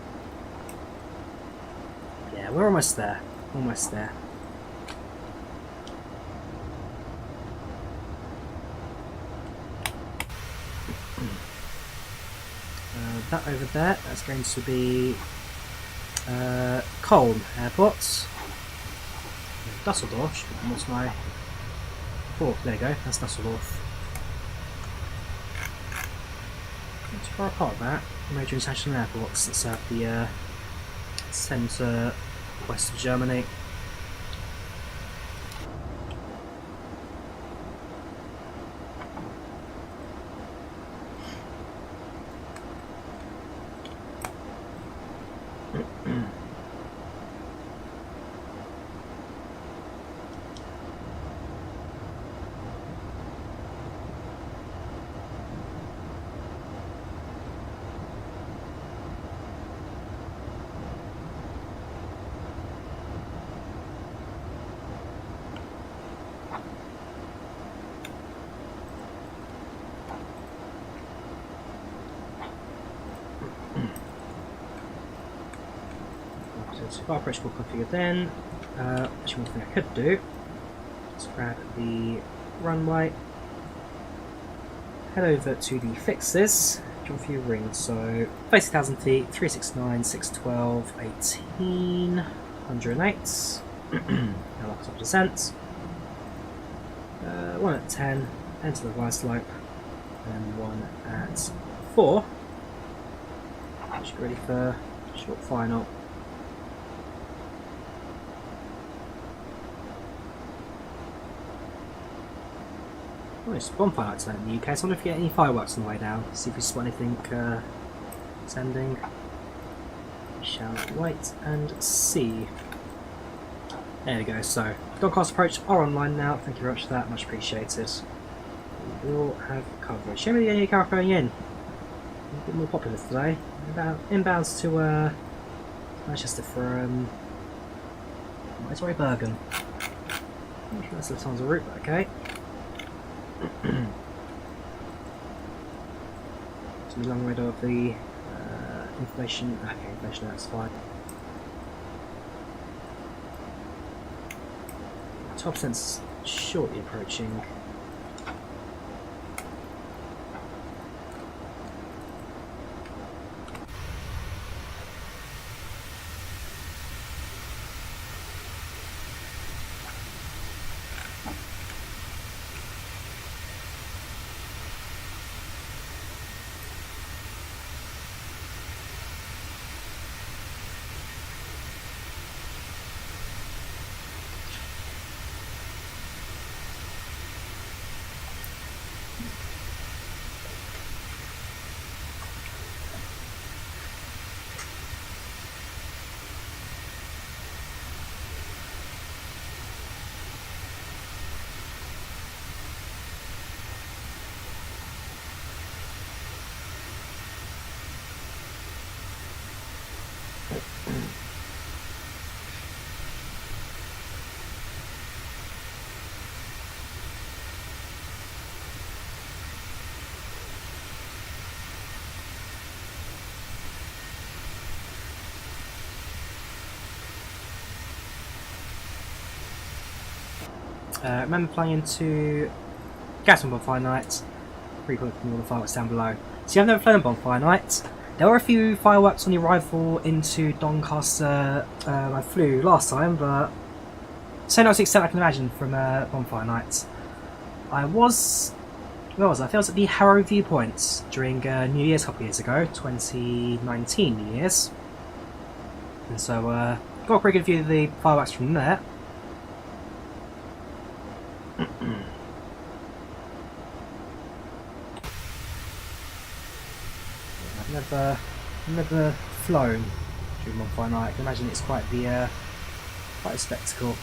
Yeah, we're almost there. Almost there. That over there, that's going to be Colne Airport. Dusseldorf, what's my... Oh, there you go, that's Dusseldorf. Not too far apart that, major international airports that serve the centre west of Germany. So far approach will configured then. Actually, one thing I could do is grab the runway, head over to the fixes, draw a few rings. So 30,000 feet, 369, 612, 18, 108. Now lock up descent. One at 10, enter the wide slope, and one at 4. Should be ready for short final. Oh, it's bonfire night tonight in the UK, so I wonder if you get any fireworks on the way down. See if we spot anything sending. We shall wait and see. There we go, so Doncaster approach are online now. Thank you very much for that, much appreciated. We will have coverage. Shame the only car going in. A bit more popular today. Inbounds to Manchester from sorry, Bergen. I'm not sure that's the times of route, but okay. So we're long rid of the information. Okay, information, that's fine. 12% shortly approaching. Remember playing into Gas and Bonfire Night. Recall all the fireworks down below. So you have never flown on Bonfire Night. There were a few fireworks on the arrival into Doncaster. I flew last time, but so not to the extent I can imagine from Bonfire Night. Where was I? I think I was at the Harrow Viewpoint during New Year's a couple of years ago, 2019 New Year's. And so got a pretty good view of the fireworks from there. I've never flown during Bonfire Night. I can imagine it's quite a spectacle.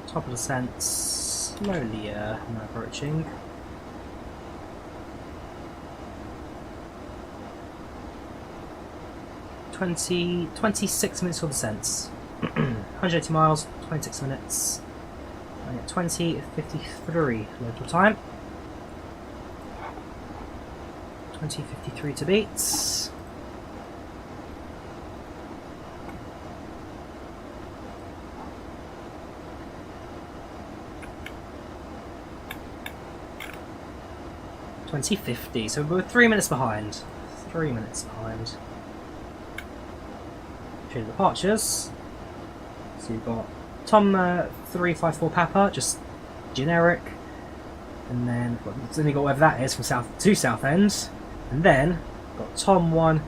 Top of the descent, slowly approaching. Twenty 26 minutes for the descent. 180 miles, 26 minutes. And at 20:53 local time. 20:53 to beat. 2050. So we're 3 minutes behind. 3 minutes behind. Show you the departures. So you've got Tom 354 Papa, just generic. And then you got whatever that is from south to Southend. And then got Tom 1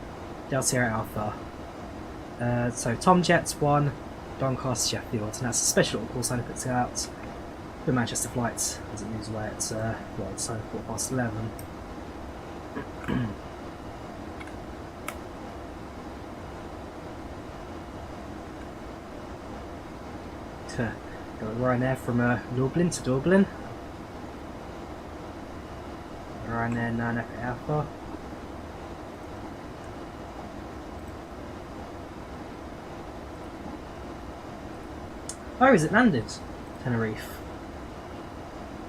Delta Sierra Alpha. So Tom Jets 1 Doncaster Sheffield, and that's a special little call sign it puts out for Manchester flights as it moves away at it's 11. Got Ryanair from Dublin to Dublin. Ryanair 9 Echo Alpha. Oh, is it landed? Tenerife.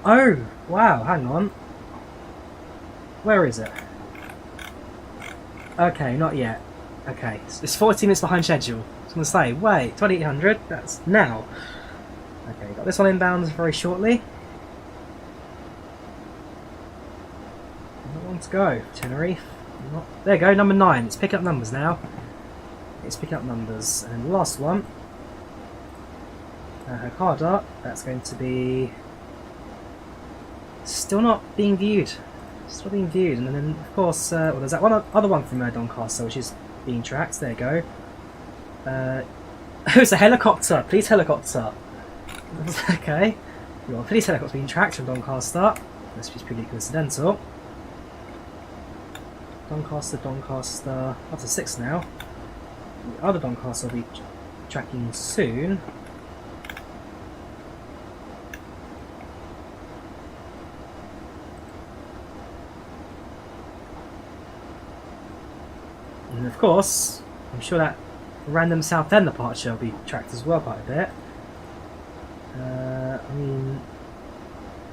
Oh, wow, hang on. Where is it? Okay, not yet. Okay, it's 14 minutes behind schedule. I was going to say, wait, 2800? That's now. Okay, got this one inbound very shortly. Not long to go. Tenerife. There you go, number 9. It's picking up numbers now. It's picking up numbers. And the last one. Hurghada, that's going to be still not being viewed. Still being viewed, and then of course, well, there's that other one from Doncaster which is being tracked. There you go. Oh, it's a helicopter. Police helicopter. Okay. Well, police helicopter being tracked from Doncaster. That's just purely coincidental. Doncaster. Up to 6 now. The other Doncaster will be tracking soon. And of course, I'm sure that random Southend departure will be tracked as well quite a bit. I mean,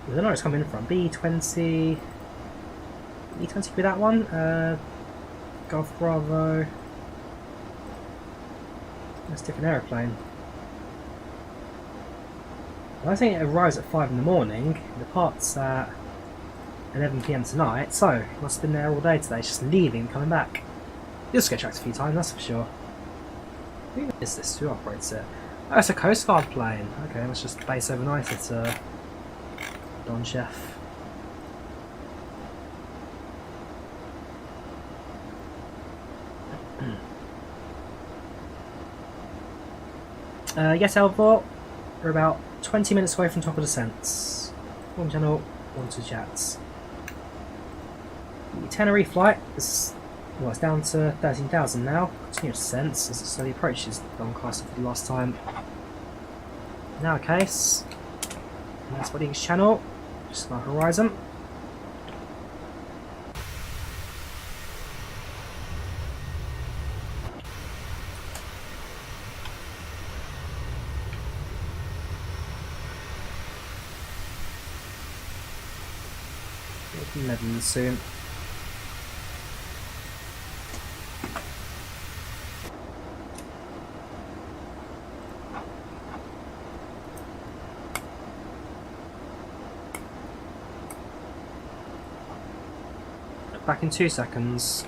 I don't know where it's coming from. B20 for that one. Golf Bravo. That's a different aeroplane. I think it arrives at 5 in the morning. It departs at 11 PM tonight, so it must have been there all day today. It's just leaving and coming back. You'll just get tracked a few times, that's for sure. Who is this? Who operates it? Oh, it's a Coast Guard plane. Okay, let's just base overnight at Don Chef. Yes, Elvor. We're about 20 minutes away from top of descents. One channel, 1 to chats. The Tenerife flight is, well, it's down to 13,000 now. Continuous descents as it slowly approaches Doncaster for the last time. Now a case. That's what each channel. Just my horizon. Netherlands soon. Back in 2 seconds.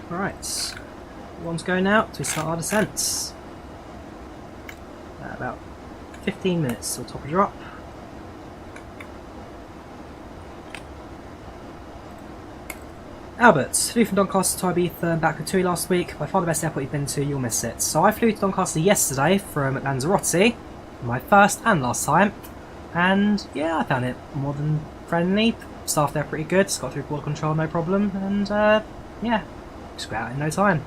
Right, one's going now to start our descents. About 15 minutes till top of drop. Albert, flew from Doncaster to Ibiza and back with TUI last week. By far the best airport you've been to, you'll miss it. So I flew to Doncaster yesterday from Lanzarote, my first and last time, and yeah, I found it more than friendly. Staff there pretty good, got through border control no problem, and yeah, just got out in no time.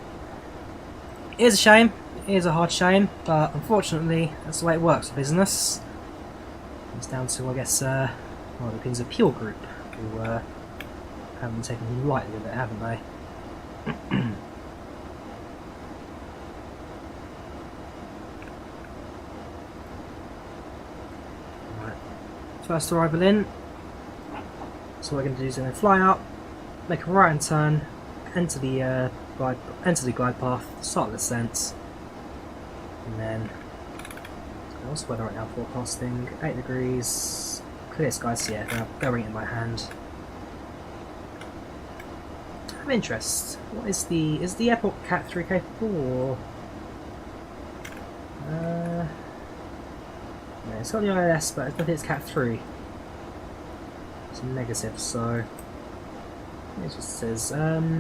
It is a shame, it is a hard shame, but unfortunately that's the way it works with business. It's down to, I guess, well, the Pins Appeal Group, who haven't taken anything lightly with it, haven't they? Right. First arrival in. So what we're going to do is we're going to fly up, make a right hand turn, enter the glide path, start the descent, and then what's the weather right now? Forecasting 8 degrees, clear skies. So yeah, going in my hand. Of interest, what is the airport Cat 3 capable or? Yeah, it's got the ILS, but I don't think it's Cat 3. It's negative, so it just says ooh,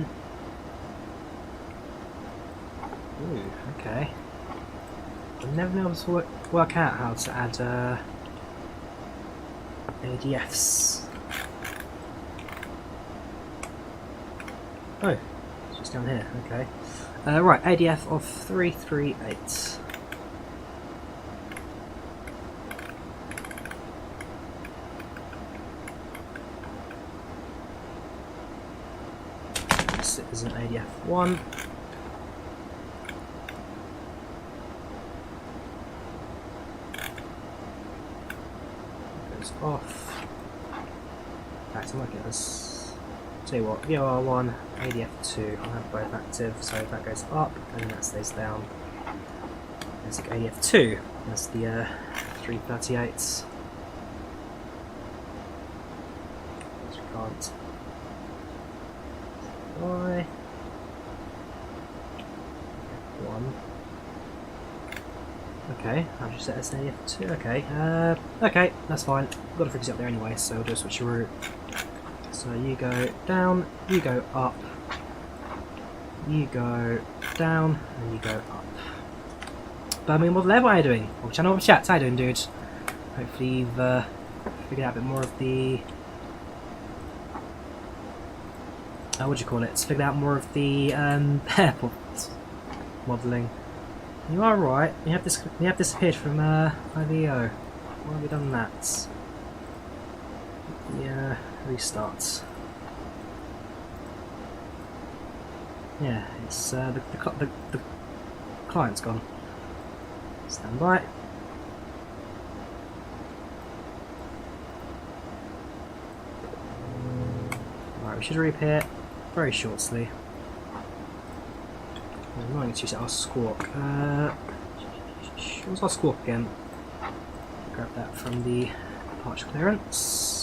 okay. I've never been able to work out how to add ADFs. Oh, it's just down here, okay. Right, ADF of 338. This is an ADF 1. Goes off. That's I'm looking at this. Tell you what, VOR 1, ADF 2, I'll have both active, so that goes up and that stays down. There's the ADF 2, that's the 338s. Which we can't. Why? 1. Okay, I'll just set this ADF 2, okay. Okay, that's fine. I've got to fix it up there anyway, so we'll just switch your route. So you go down, you go up, you go down, and you go up. Birmingham Model Air, what are you doing? Or channel of chat, how you doing, dude? Hopefully you've figured out a bit more of the... what do you call it? Figured out more of the airport modelling. You are right, you have disappeared from IVAO. Why have you done that? Yeah. Restarts. Yeah, it's the client's gone. Stand by. Right, we should reappear very shortly. I'm not going to use our squawk. What's our squawk again? Grab that from the departure clearance.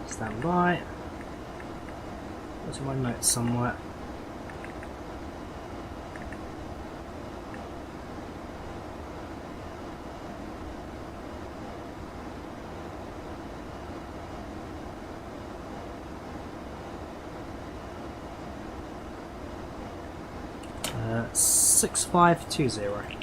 Stand by. What's my notes somewhere? Uh, 6520.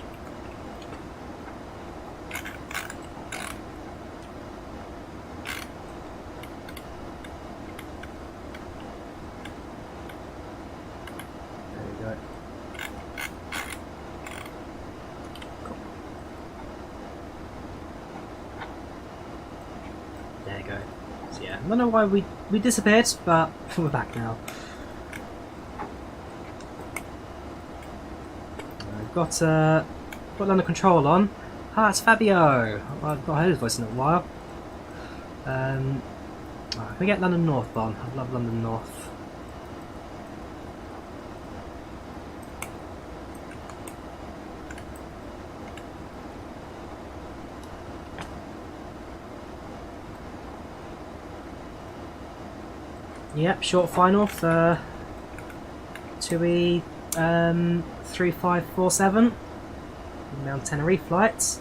you go. So yeah, I don't know why we disappeared, but we're back now. I've got London Control on. Ah, it's Fabio. I've not heard his voice in a while. Can we get London North on? I love London North. Yep, short final for TUI 3547 around Tenerife flights.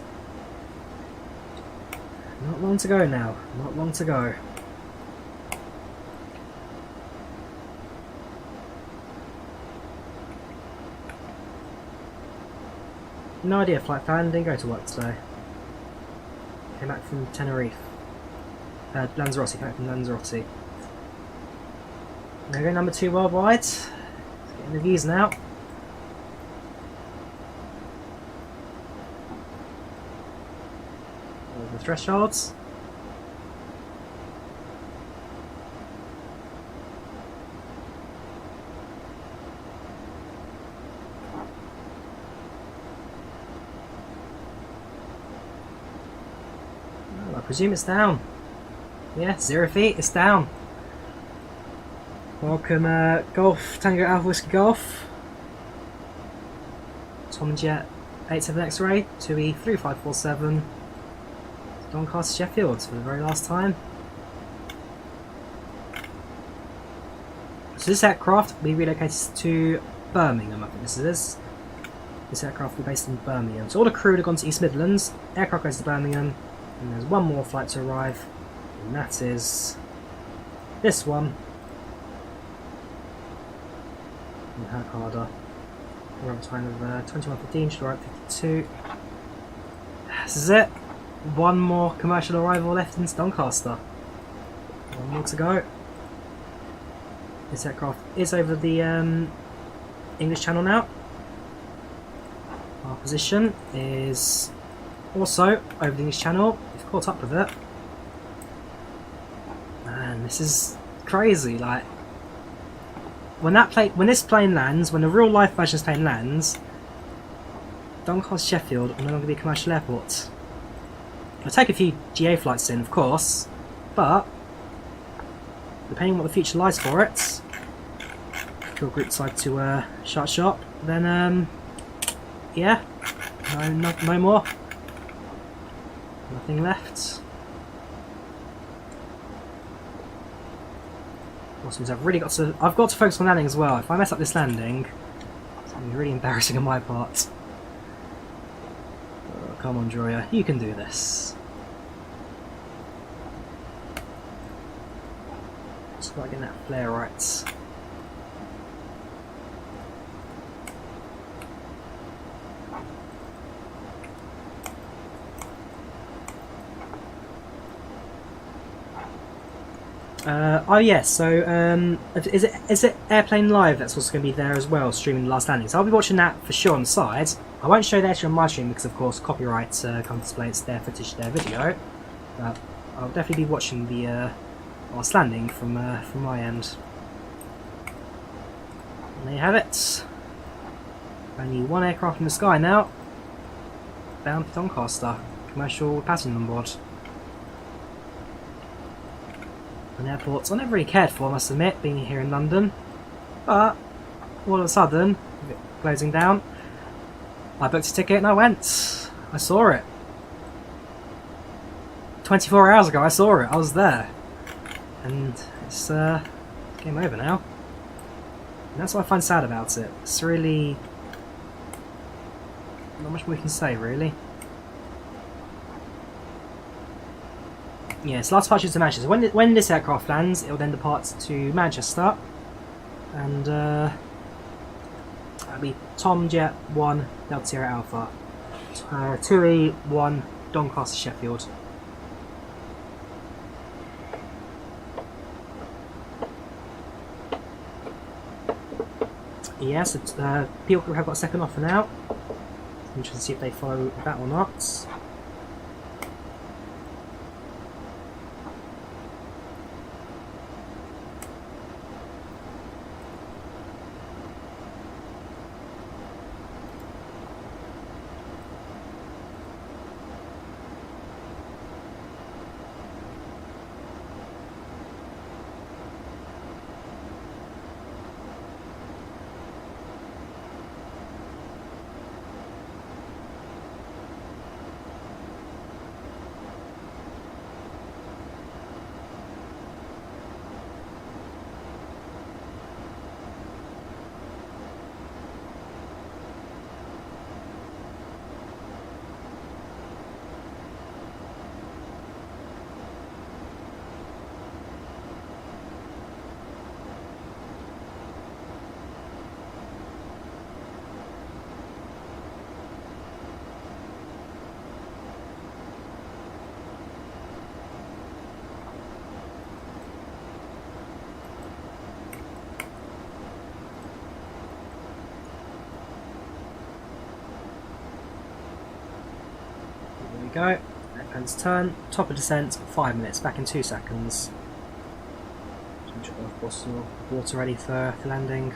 Not long to go now, not long to go. No idea, flight plan, didn't go to work today. Came back from Tenerife. Lanzarote, came back from Lanzarote. There we go, number 2 worldwide. Getting the views now. Over the thresholds. Oh, I presume it's down. Yeah, 0 feet, it's down. Welcome, Golf, Tango Alpha Whiskey Golf, Tom Jet 87 X-Ray, TUI 3547, Doncaster Sheffield for the very last time. So this aircraft will be relocated to Birmingham, I think this is. This aircraft will be based in Birmingham. So all the crew have gone to East Midlands, aircraft goes to Birmingham, and there's one more flight to arrive, and that is this one. Hurghada. We're on time of 21:15, should arrive at 52. This is it. One more commercial arrival left in Doncaster. One more to go. This aircraft is over the English Channel now. Our position is also over the English Channel. We've caught up with it. Man, this is crazy. Like, when this plane lands, when the real life version of this plane lands, Doncaster Sheffield will no longer be a commercial airport. I'll take a few GA flights in, of course, but depending on what the future lies for it, if your group decide to shut shop, then yeah, no more, nothing left. Awesome, so I've got to focus on landing as well. If I mess up this landing, it's going to be really embarrassing on my part. Oh, come on, Drawyah, you can do this. Just got to get that flare right. Oh yes, so is it Airplane Live that's also going to be there as well, streaming the last landing? So I'll be watching that for sure on the side. I won't show that actually on my stream because of course copyright can't display it's their footage, their video. But I'll definitely be watching the last landing from my end. And there you have it. Only one aircraft in the sky now. Bound for Doncaster. Commercial passenger on board. An airport I never really cared for, I must admit, being here in London. But all of a sudden, closing down, I booked a ticket and I went. I saw it. 24 hours ago I saw it, I was there. And it's game over now. And that's what I find sad about it. It's really not much more we can say, really. Yes, last departure to Manchester. When this aircraft lands, it will then depart to Manchester, and that'll be Tom Jet 1 Delta Sierra Alpha, TUI 1 Doncaster Sheffield. Yes, people have got a second offer now. I'm interested to see if they follow that or not. There we go. Airplane's turn. Top of descent, 5 minutes. Back in 2 seconds. Of course, water ready for landing.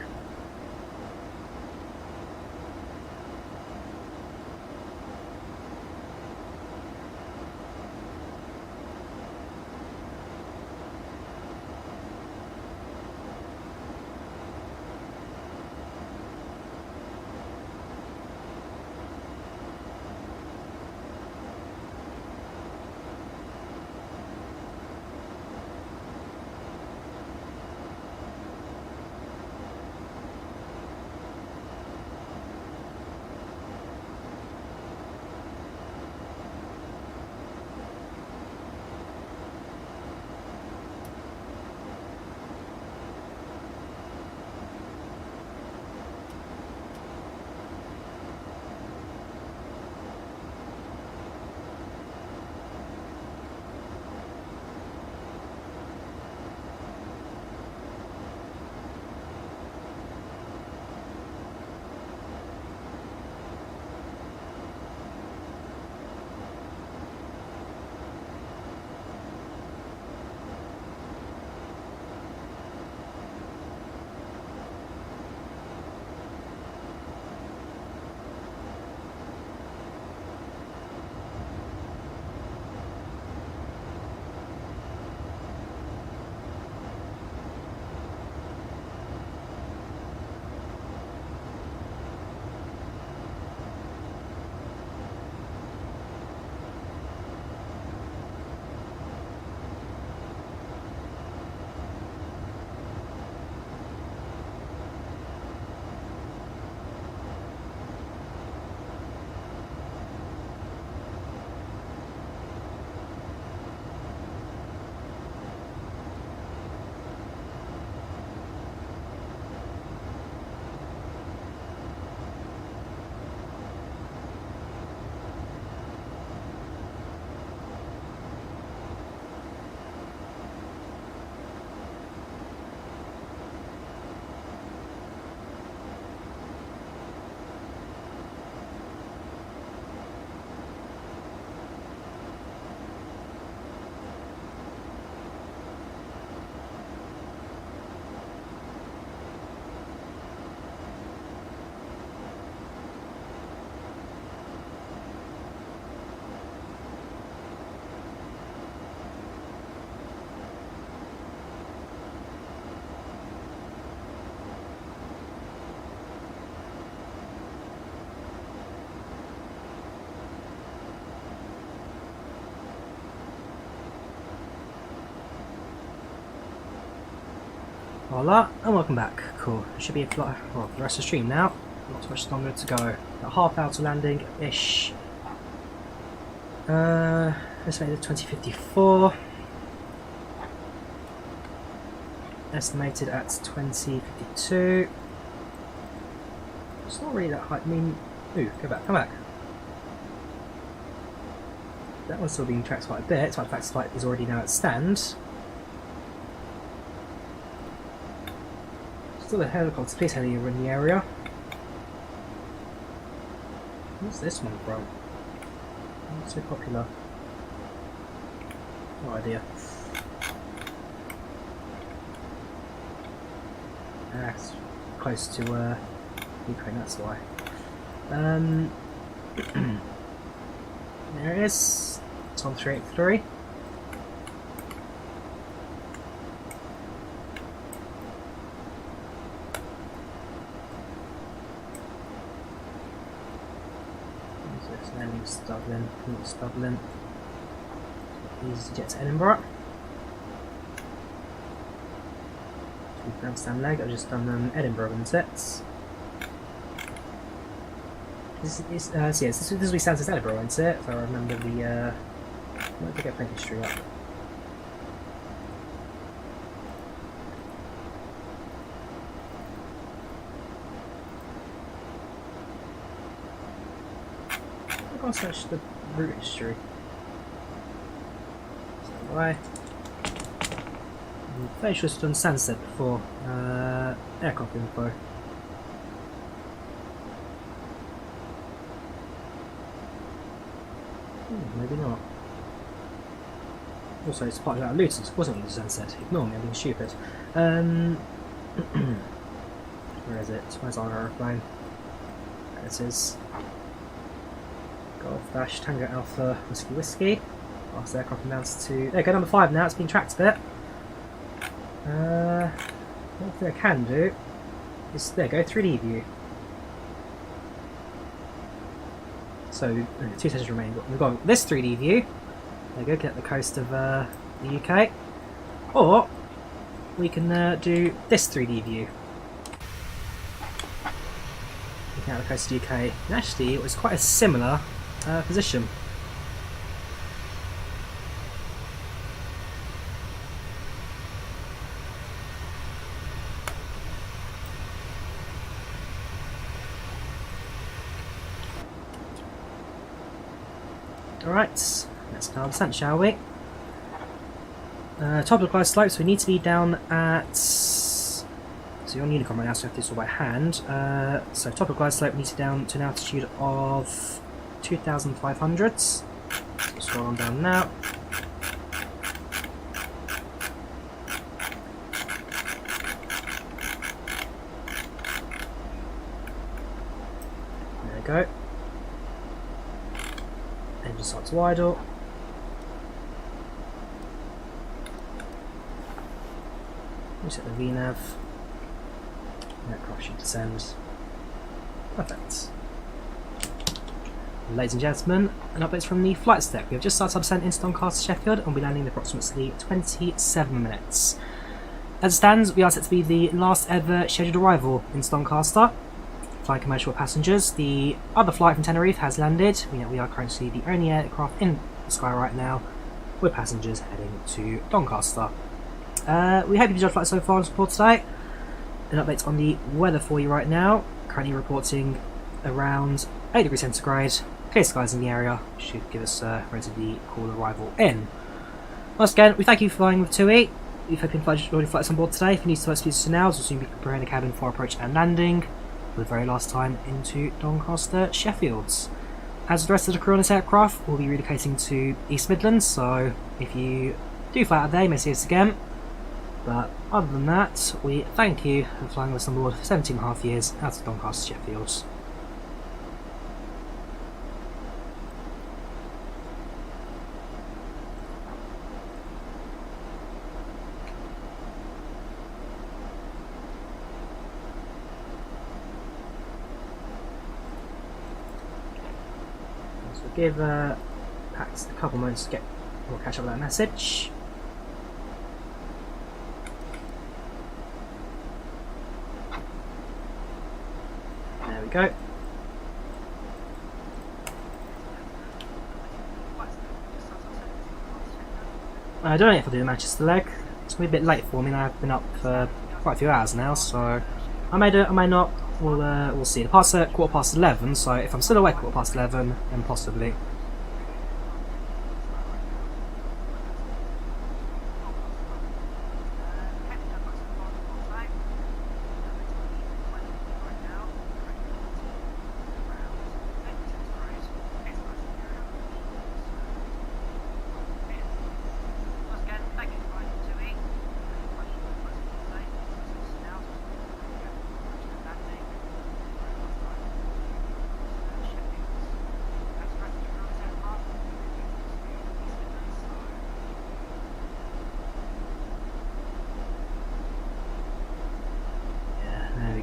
Voila, and welcome back. Cool. It should be a flight. Well, the rest of the stream now. Not too much longer to go. About half hour to landing ish. Estimated 2054. Estimated at 2052. It's not really that high. I mean, ooh, go back, come back. That one's still being tracked quite a bit. Despite the fact the flight is already now at stand. Still a helicopter, please head over in the area. What's this one from? Not so popular. No idea. It's close to Ukraine, that's why. There it is. It's on 383. Dublin, North Dublin. Easy to get to Edinburgh. Handstand leg. I've just done Edinburgh in sets. This will be Santa's Edinburgh, isn't it? If I remember the. I might get plenty history up. I'll search the route history. So why? I'm fairly sure it's done Stansted before. Aircraft info. Maybe not. Also, it's part of that Luton, wasn't what the sun said. Ignore me, I'm being stupid. Where is it? Where's our aeroplane? There it is. Golf Dash Tango Alpha Whiskey Whiskey. Last aircraft announced to. There, go number 5 now. It's been tracked a bit. One thing I can do is there. Go 3D view. So 2 sessions remaining. We've got this 3D view. There you go. Get the coast of the UK, or we can do this 3D view. Looking at the coast of the UK. And actually, it was quite a similar position. Alright, let's now descent, shall we? Top of the glide slope, so we need to be down at. So you're on Unicom right now, so we have to do this all by hand. So top of the glide slope, we need to be down to an altitude of 2,500. So scroll on down now. There we go. Engine starts to idle. Reset the VNav. Aircraft should descend. Perfect. Ladies and gentlemen, an update from the flight deck. We have just started our descent into Doncaster Sheffield and we'll be landing in approximately 27 minutes. As it stands, we are set to be the last ever scheduled arrival in Doncaster. Flying commercial passengers. The other flight from Tenerife has landed. We are currently the only aircraft in the sky right now with passengers heading to Doncaster. We hope you've enjoyed the flight so far and support today. An update on the weather for you right now. Currently reporting around 8 degrees centigrade. Clear skies in the area. Should give us a relatively cool arrival in. Once again, we thank you for flying with TUI. We hope you enjoyed flights on board today. If you need to speak to now, we'll soon be preparing the cabin for approach and landing for the very last time into Doncaster Sheffields. As the rest of the crew on this aircraft, we'll be relocating to East Midlands, so if you do fly out there, you may see us again. But other than that, we thank you for flying with us on board for 17.5 years out of Doncaster Sheffields. Give Pax a couple moments to get or catch up with that message. There we go. I don't know if I'll do the Manchester leg. It's going to be a bit late for me, and I've been up for quite a few hours now, so I may do it, I may not. We'll see. The part's at 11:15, so if I'm still awake at 11:15, then possibly.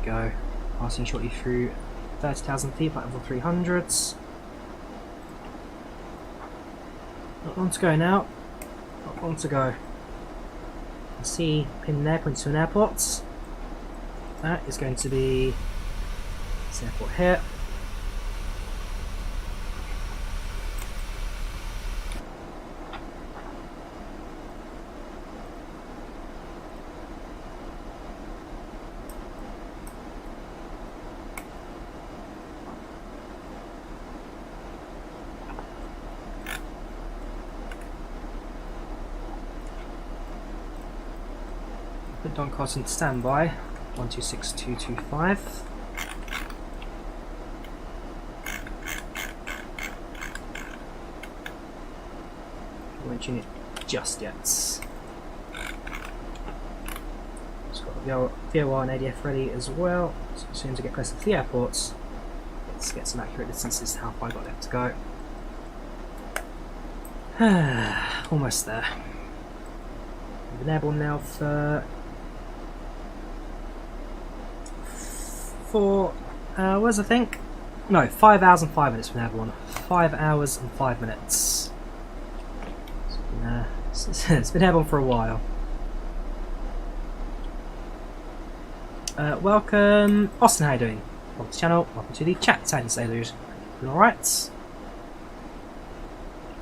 Go. Passing shortly through 30,000 feet, flight level 300s. Not long to go now. Not long to go. I see pin there pointing to an airport. That is going to be this airport here. Put Doncaster into standby, 126225. I won't tune it just yet. Just got the VOR and ADF ready as well. So as soon as I get closer to the airports, let's get some accurate distances to how far I got left to go. Almost there. I've been airborne now for 4 hours, I think. No, 5 hours and 5 minutes from airborne. 5 hours and 5 minutes. It's been airborne for a while. Welcome, Austin. How you doing? Welcome to the channel. Welcome to the chat. Salude. Alright.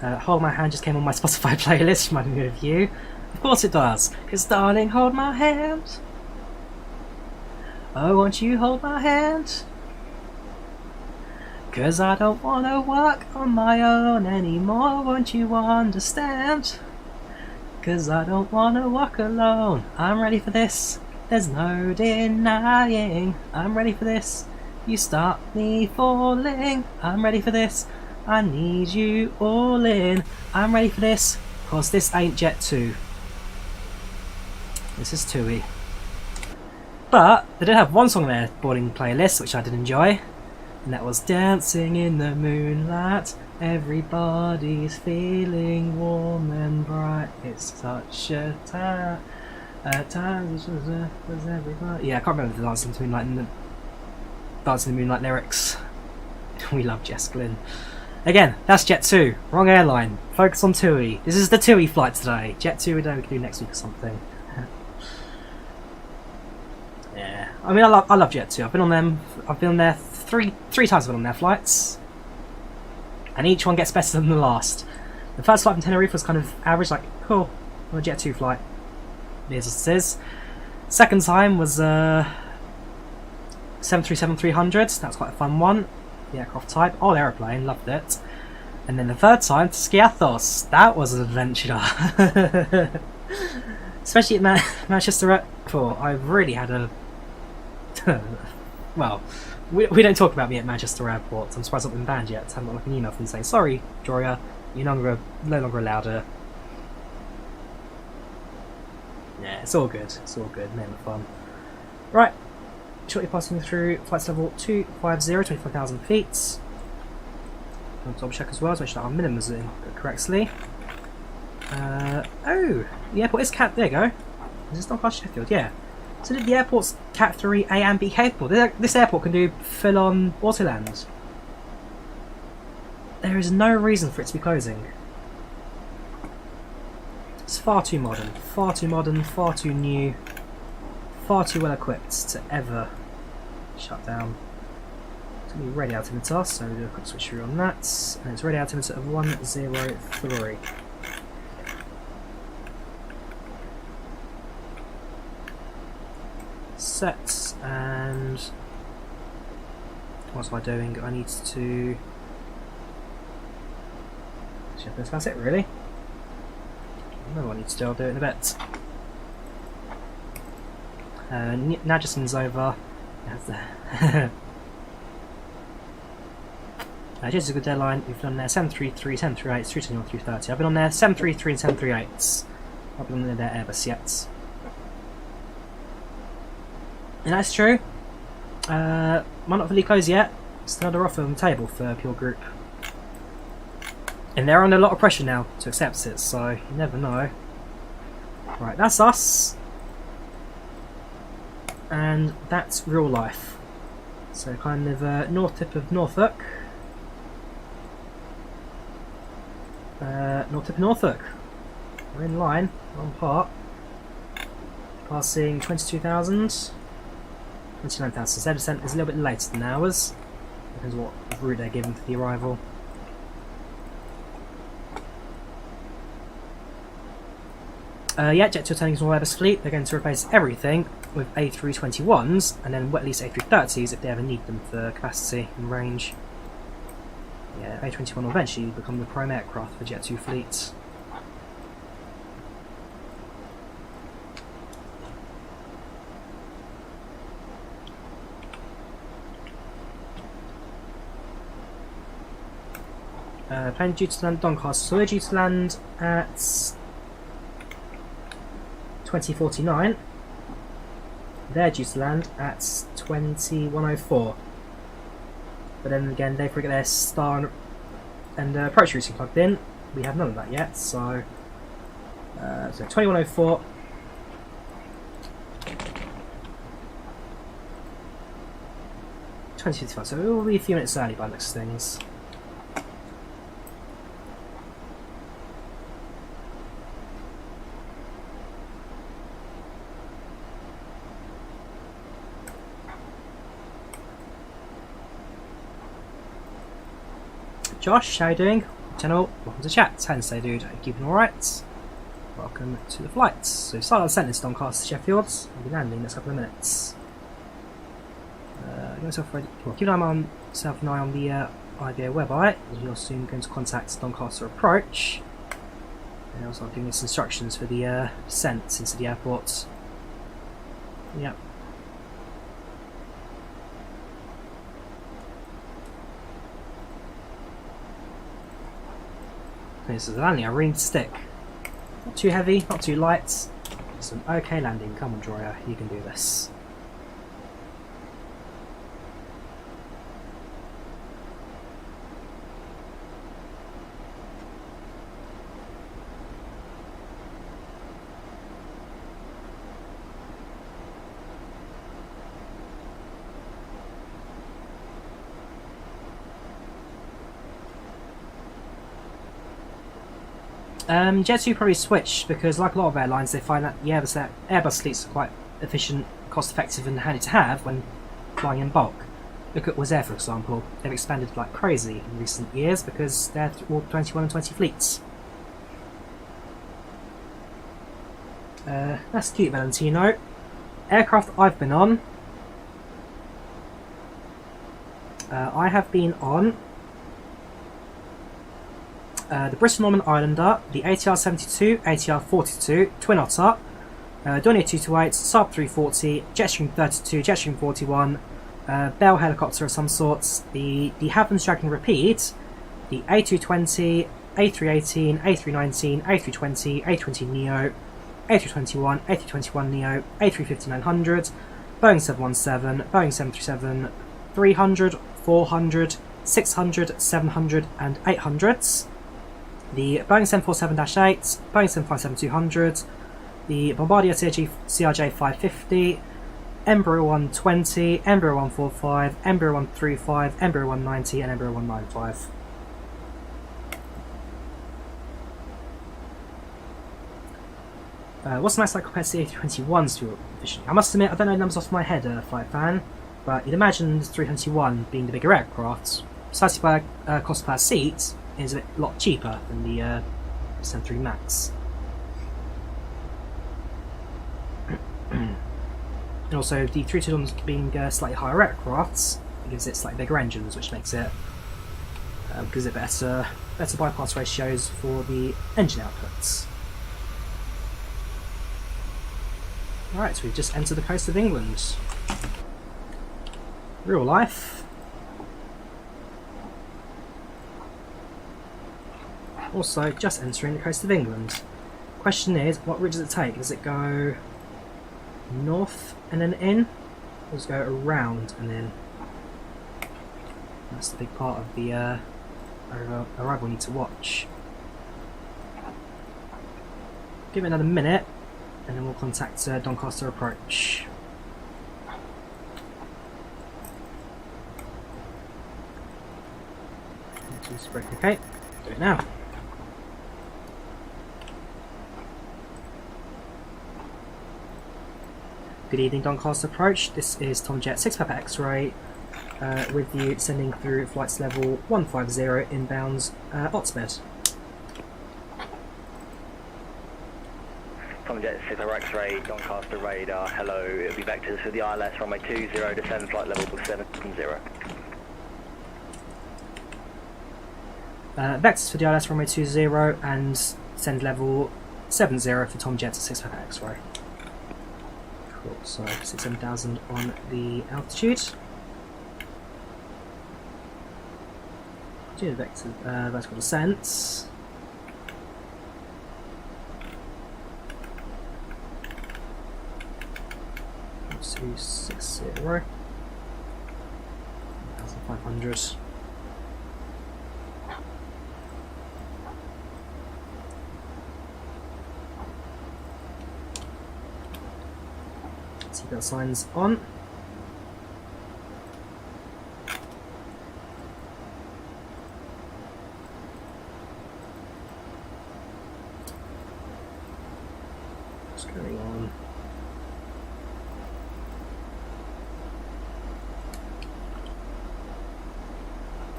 Hold My Hand just came on my Spotify playlist, reminding me of you. Of course it does, because darling, hold my hand. Oh, won't you hold my hand? Cause I don't wanna work on my own anymore, won't you understand? Cause I don't wanna walk alone. I'm ready for this, there's no denying. I'm ready for this, you start me falling. I'm ready for this, I need you all in. I'm ready for this, cause this ain't Jet 2. This is TUI. But they did have one song on their boarding playlist which I did enjoy, and that was Dancing in the Moonlight. Everybody's feeling warm and bright. It's such a time. Times was everybody. Yeah, I can't remember the Dancing in the Moonlight and the Dancing in the Moonlight lyrics. We love Jess Glynn. Again, that's Jet 2. Wrong airline. Focus on TUI. This is the TUI flight today. Jet 2 we can do next week or something. Yeah, I mean, I love Jet 2. I've been on there three times. I've been on their flights, and each one gets better than the last. The first flight from Tenerife was kind of average, like cool, on a Jet 2 flight. It is what it is. Second time was 737-300. That's quite a fun one. The aircraft type, old aeroplane, loved it. And then the third time to Skiathos. That was an adventure. Especially at Manchester Airport. I really had a well, we don't talk about me at Manchester Airport. I'm surprised I've not been banned yet. I haven't got like an email from them saying, sorry, Drawyah, you're no longer allowed to. Yeah, it's all good. It's all good. Men are fun. Right. Shortly passing through flight level 250, 25,000 feet. I'll double check as well to make sure that our minimum is in correctly. Oh, the airport is Cat. There you go. Is this Doncaster Sheffield? Yeah. So the airport's Cat 3 A and B capable. This airport can do full-on autoland. There is no reason for it to be closing. It's far too modern, far too new, far too well equipped to ever shut down. It's going to be ready altimeter, so we'll do a quick switch through on that. And it's ready altimeter of 103. Set, and what am I doing? I need to. That's it, really. I don't know what I need to do. I'll do it in a bit. Nagison's over. Just a good deadline. We've done there 733, 738, 321, 330. I've been on there 733 and 738s. I've been on their Airbus yet. And that's true. Might not fully close yet. Still another offer on the table for Pure Group. And they're under a lot of pressure now to accept it, so you never know. Right, that's us. And that's real life. So kind of north tip of Norfolk. North tip of Norfolk. We're in line, on part. Passing 22,000. 29,000. So descent is a little bit later than ours. Depends what route they're given for the arrival. Yeah, Jet 2 are turning to Airbus fleet. They're going to replace everything with A321s, and then at least A330s if they ever need them for capacity and range. Yeah, A321 will eventually become the prime aircraft for Jet 2 fleets. Plane due to land at Doncaster, so we're due to land at 2049. They're due to land at 2104. But then again, they forget their star and approach routing plugged in. We have none of that yet, so 2104. So it will be a few minutes early by the looks of things. Josh, how you doing? Channel, welcome to chat. How say dude? Are you keeping alright? Welcome to the flight. So start our sentence Doncaster Sheffield. We'll be landing in the next couple of minutes. Get myself ready. Well, keep an eye on the IVAO website, as you're soon going to contact Doncaster Approach. And also I'll give you some instructions for the descent into the airport. Yep. This is a landing, a ring stick. Not too heavy, not too light. Just an okay landing. Come on, Drawyah, you can do this. Jet2 probably switched because, like a lot of airlines, they find that the Airbus fleets are quite efficient, cost effective and handy to have when flying in bulk. Look at Wizz Air, for example. They've expanded like crazy in recent years because they're all 21 and 20 fleets. That's cute, Valentino. Aircraft I've been on. I have been on the Bristol Norman Islander, the ATR 72, ATR 42, Twin Otter, Donnie 228, Saab 340, Jetstream 32, Jetstream 41, Bell helicopter of some sorts, the Havens Dragon Repeat, the A220, A318, A319, A320, A320neo, A321, A321neo, A350-900, Boeing 717, Boeing 737, 300, 400, 600, 700 and 800s. The Boeing 747-8, Boeing 757-200, the Bombardier CRJ 550, Embraer 120, Embraer 145, Embraer 135, Embraer 190 and Embraer 195. What's the nice like compared to the A321's fuel efficiency? I must admit, I don't know the numbers off my head, Flight Fan, but you'd imagine the 321 being the bigger aircraft, precisely by cost per seat, is a lot cheaper than the 73 Max. And also, the 321 being slightly higher aircrafts, it gives it slightly bigger engines, which makes it better bypass ratios for the engine outputs. Alright, so we've just entered the coast of England. Real life. Also, just entering the coast of England. Question is, what route does it take? Does it go north and then in? Or does it go around and in? That's the big part of the arrival we need to watch. Give it another minute, and then we'll contact Doncaster Approach. Okay, do it now. Good evening, Doncaster Approach. This is Tom Jet 6 Papa X-Ray with you, sending through flights level 150 inbounds Oxford. Tom Jet 6 Papa X-Ray, Doncaster radar. Hello, it'll be vectors for the ILS runway 20, descend flight level 70. Vectors for the ILS runway 20 and send level 70 for Tom Jet 6 Papa X-Ray. Cool, so 67,000 on the altitude. do the vertical descents. 260. 1,500. Seatbelt signs on. What's going on?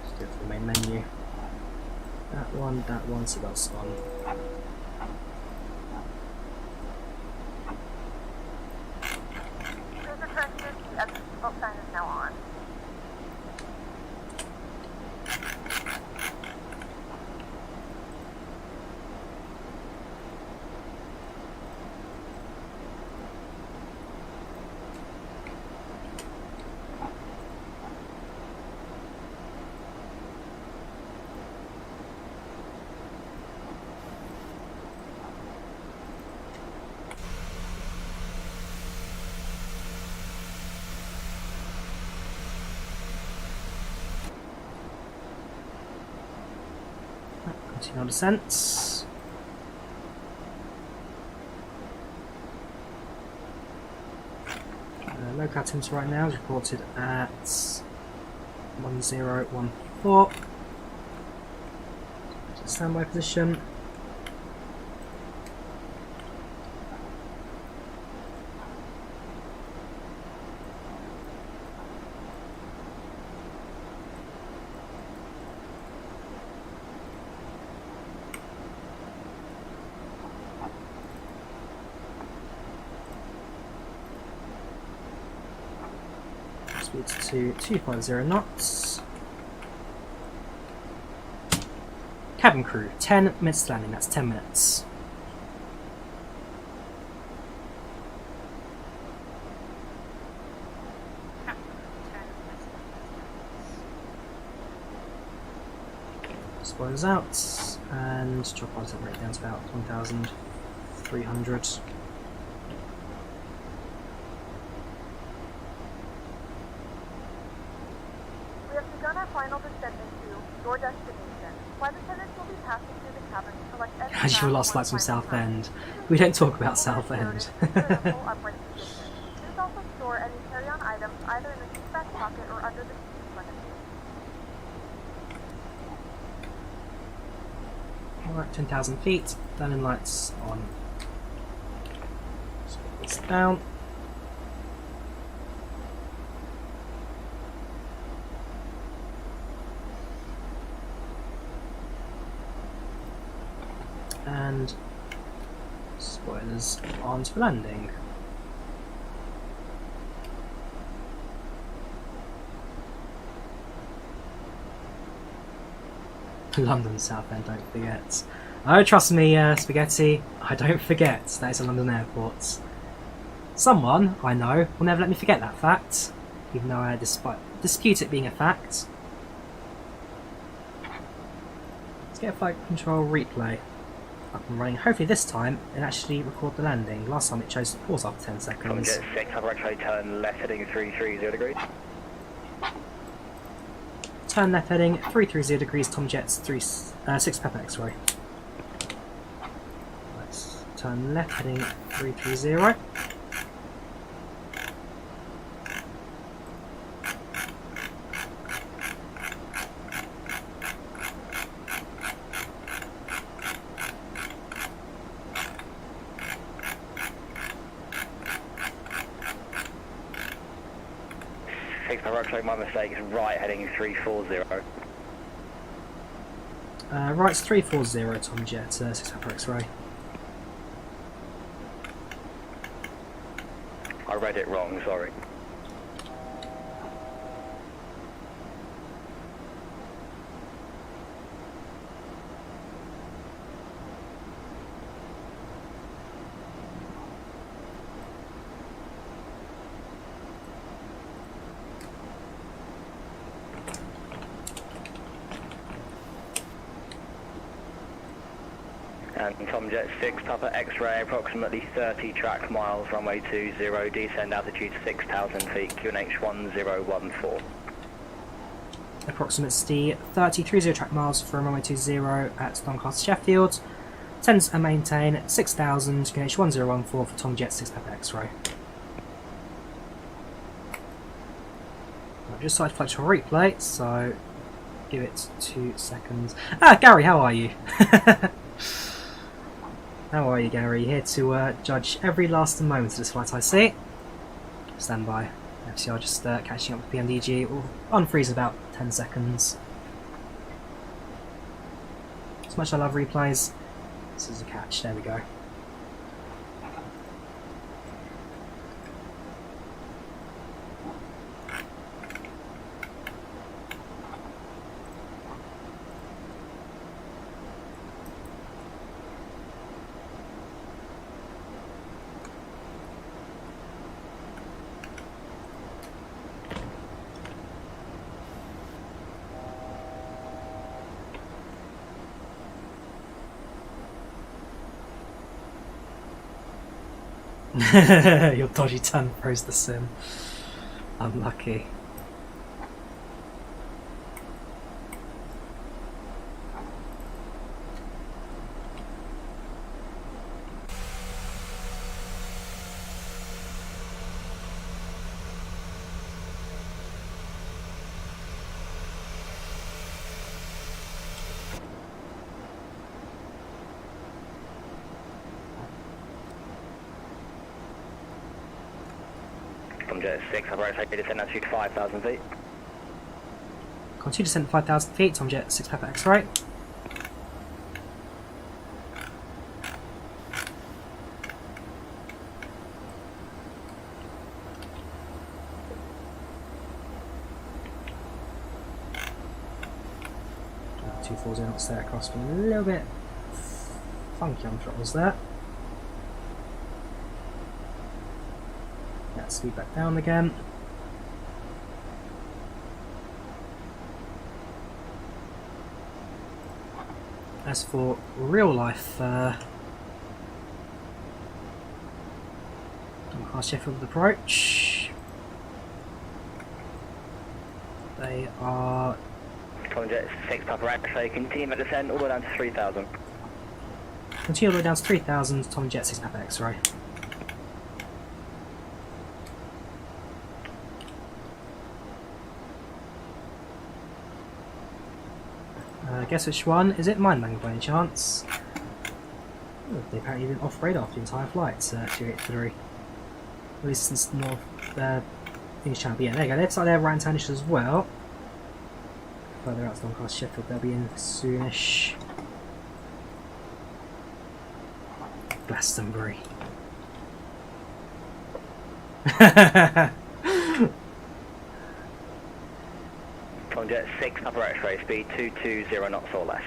Let's go to the main menu. That one, seatbelts on. Seatbelt sign is now on. Continue on descents. Local atoms right now is reported at 1014. Standby position. Speeds to 250 knots. Cabin crew, 10 minutes to landing, that's 10 minutes. Spoilers out, and drop our rate down to about 1,300. Final descent into your destination. Flight attendants will be passing through the cabin to select any As your last flight's from Southend. We don't talk about Southend. Please also store any carry-on items either in the seat back pocket or under the seat in front of you. Alright, 10,000 feet. Landing lights on. So it's down. And spoilers on to landing. London Southend, don't forget. Oh, trust me, Spaghetti, I don't forget that it's a London airport. Someone I know will never let me forget that fact, even though I dispute it being a fact. Let's get a flight control replay up and running. Hopefully this time it'll actually record the landing. Last time it chose to pause after 10 seconds. GSX Pro, actually turn left heading 330 degrees. Turn left heading 330 degrees, Tom Jets 6 Pepper X-ray. Let's turn left heading 330. My mistake, it's right heading 340. Right's 340, Tom Jet, 6 Pepper X-ray. I read it wrong, sorry. And Tomjet 6, Papa X-ray, approximately 30 track miles, runway 20, descend altitude 6,000 feet, QNH 1014. Approximately 30 track miles from runway 20 at Doncaster Sheffield. Send and maintain 6,000, QNH 1014 for Tomjet 6 Papa X-ray. I've just started FlightControlReplay, so give it 2 seconds. Ah, Gary, how are you? How are you, Gary? Here to judge every last moment of this flight, I see. Stand by. FCR just catching up with PMDG. We'll unfreeze in about 10 seconds. As much as I love replays, this is a catch. There we go. Your dodgy turn froze the sim. Unlucky. Tomjet 6, approach descend altitude 5,000 feet. Continue descent 5,000 feet, Tomjet 6 Papa X-ray. Uh, 240 knots there, across being a little bit funky on throttles there. Let's speed back down again. As for real life, Doncaster Sheffield approach. They are. Tomjet 6 Papa X-ray, continue at descent all the way down to 3,000. Continue all the way down to 3,000, Tomjet 6 Papa X-ray. Guess which one? Is it Mind Mangle by any chance? Oh, they apparently didn't off radar for the entire flight, 283. At least since North English Channel. But yeah, there you go. They've started their right hand as well. Further out to Doncaster Sheffield, they'll be in soonish. Glastonbury. Tomjet 6 Papa X-ray, speed 220 knots or less.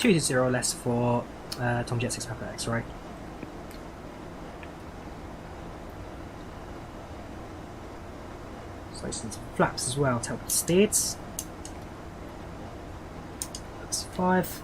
220 or less for Tomjet 6 Papa X-ray. So some flaps as well to help with the steeds. That's 5.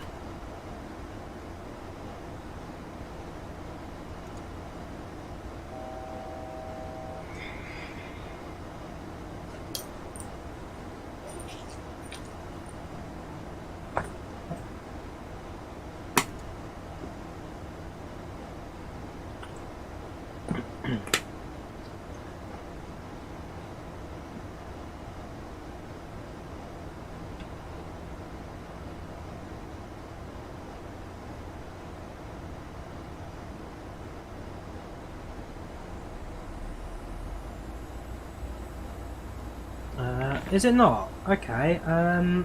Is it not? Okay, if I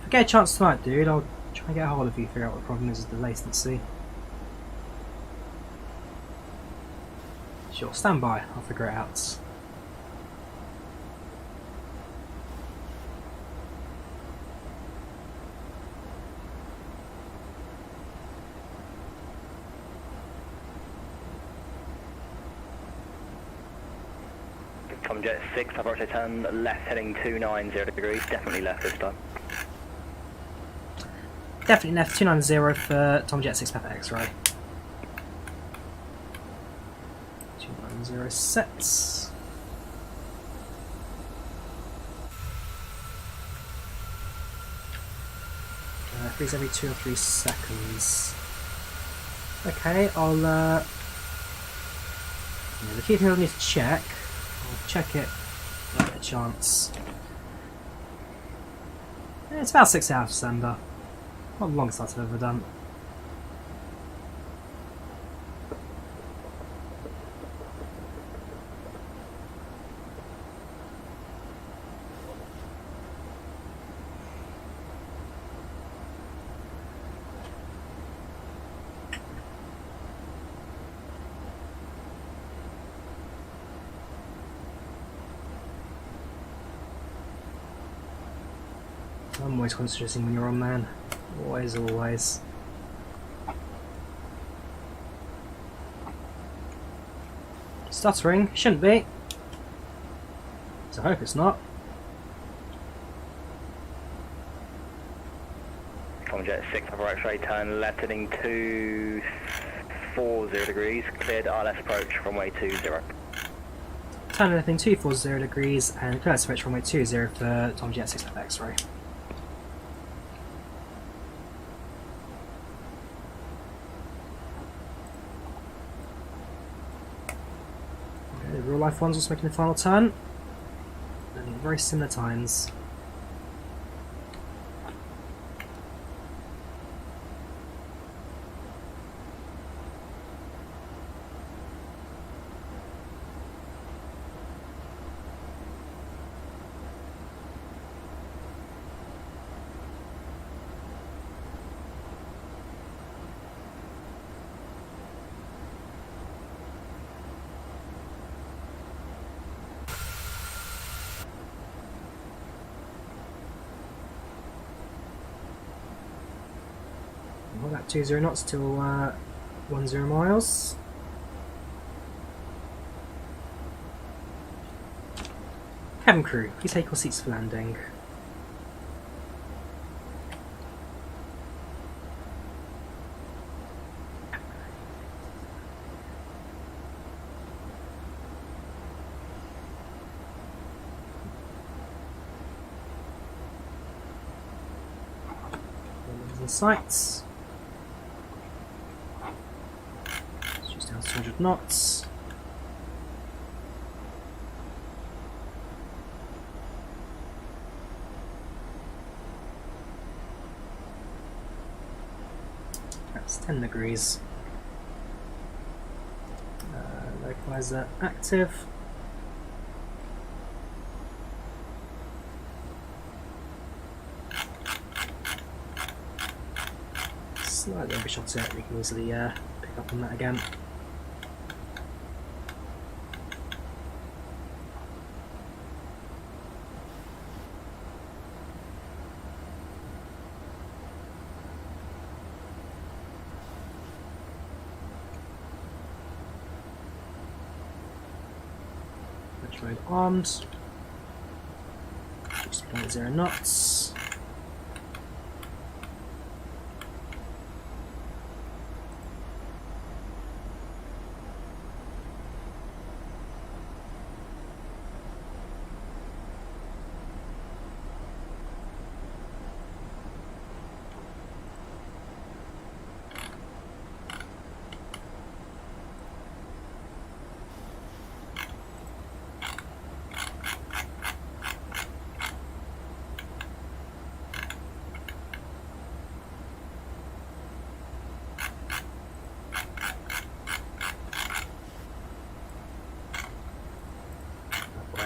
get a chance tonight, dude, I'll try and get a hold of you, figure out what the problem is with the latency. Sure, stand by, I'll figure it out. Tomjet 6, approach turn left heading 290 degrees, definitely left this time. definitely left 290 for Tom Jet 6 Pepper X-Ray. 290 sets. Freeze every 2 or 3 seconds. Okay, I'll yeah, the key thing I need to check. I'll check it when I get a chance. Yeah, it's about 6 hours December. Not the longest I've ever done. I'm always concentrating when you're on, man. Always, always. Stuttering? Shouldn't be. So I hope it's not. Tom Jet 6 Pepper X-Ray, turn left heading 240 degrees, cleared ILS approach runway 20. Turn anything 240 degrees and clear approach runway 20 for Tom Jet 6 Pepper X-Ray. Real life ones also making the final turn. Landing at very similar times. Well, that 20 knots till 10 miles. Cabin crew, please take your seats for landing. And sights. Just down 200 knots. That's 10 degrees. Localizer active. Slightly overshot it, we can easily pick up on that again. Road armed. 6.0 knots.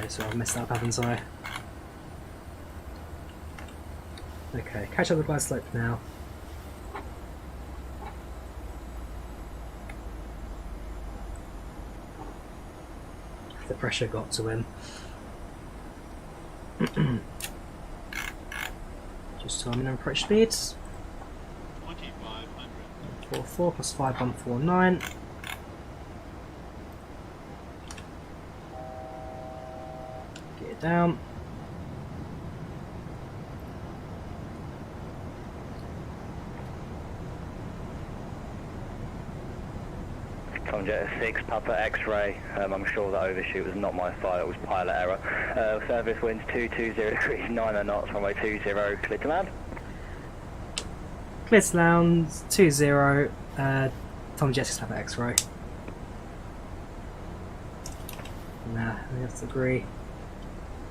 So I've messed up, haven't I? Okay, catch up the glide slope now. The pressure got to him. Just timing and approach speeds. 4500. 44 plus 5149. Down. Tomjet 6 Papa X-ray. I'm sure that overshoot was not my fault, it was pilot error. Service winds 220 degrees, 90 knots, runway 20, clear to land. Clear to land, 20, Tomjet 6 Papa X-ray. Nah, we have to agree.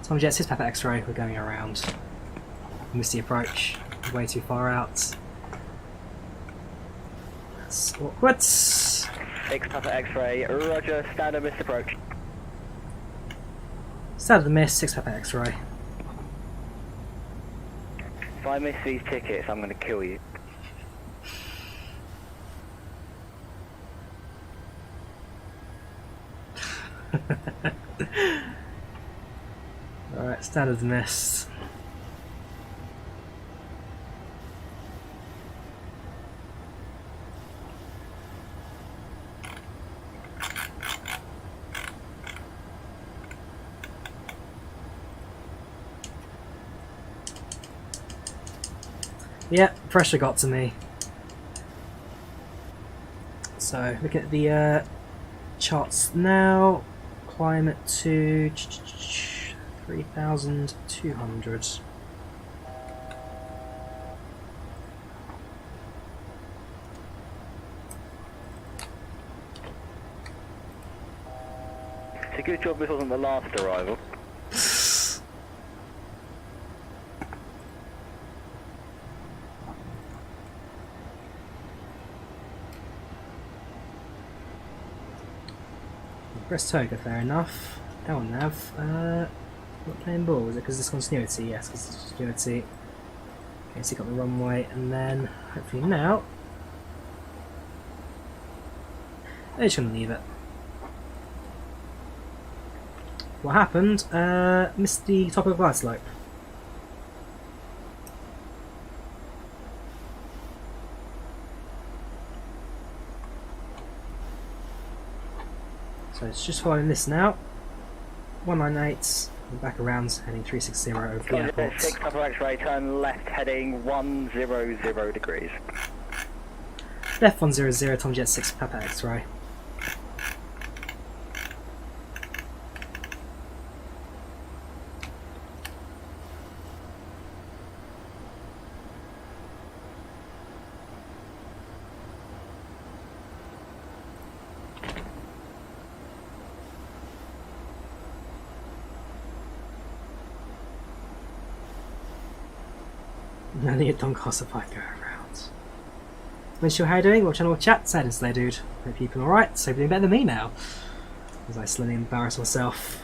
Tomjet 6 Papa X-ray, we're going around. Missed the approach, way too far out. That's awkward. 6 Papa X-ray, roger, standard missed approach. Standard miss, 6 Papa X-ray. If I miss these tickets, I'm going to kill you. Alright, standard miss. Yep, pressure got to me. So, look at the charts now. Climate to 3,200. It's a good job this wasn't the last arrival. Press Toga, fair enough. Go on, Nav. Not playing ball, is it because of discontinuity? Yes, because of discontinuity. Okay, so you got the runway, and then hopefully now. They're just going to leave it. What happened? Missed the top of the glide slope. So it's just following this now. 198, and back around, heading 360 over the airport. 6 Papa X-ray, turn left, heading 100 degrees. Left 100, Tomjet 6 Papa X-ray. Now the Doncaster 5 go around. Winshield, how you doing? Watch channel chat. Sad today, dude. Hope you're keeping alright. So you're doing better than me now. As I slowly embarrass myself.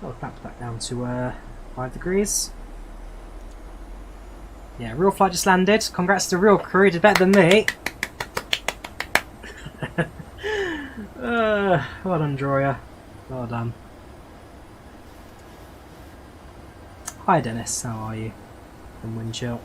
I'll back that down to 5 degrees. Yeah, Real Flight just landed. Congrats to Real Crew, did better than me. Well done, Drawyah. Well done. Hi, Dennis. How are you? From Windchill.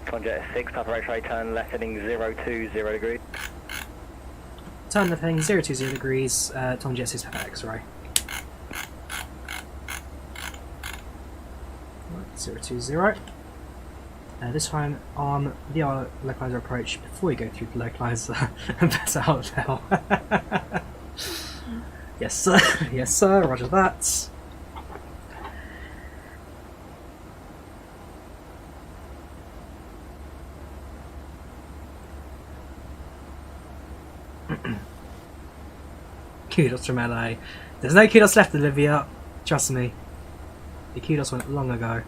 Tomjet 6 Papa X-ray, turn left, heading 020 degrees. Turn left heading 020 degrees, Tomjet 6 Papa X-ray. 020. This time on the localizer approach before you go through the localizer and better hotel. Yes, sir. Yes, sir. Roger that. Kudos from LA. There's no kudos left, Olivia. Trust me. The kudos went long ago.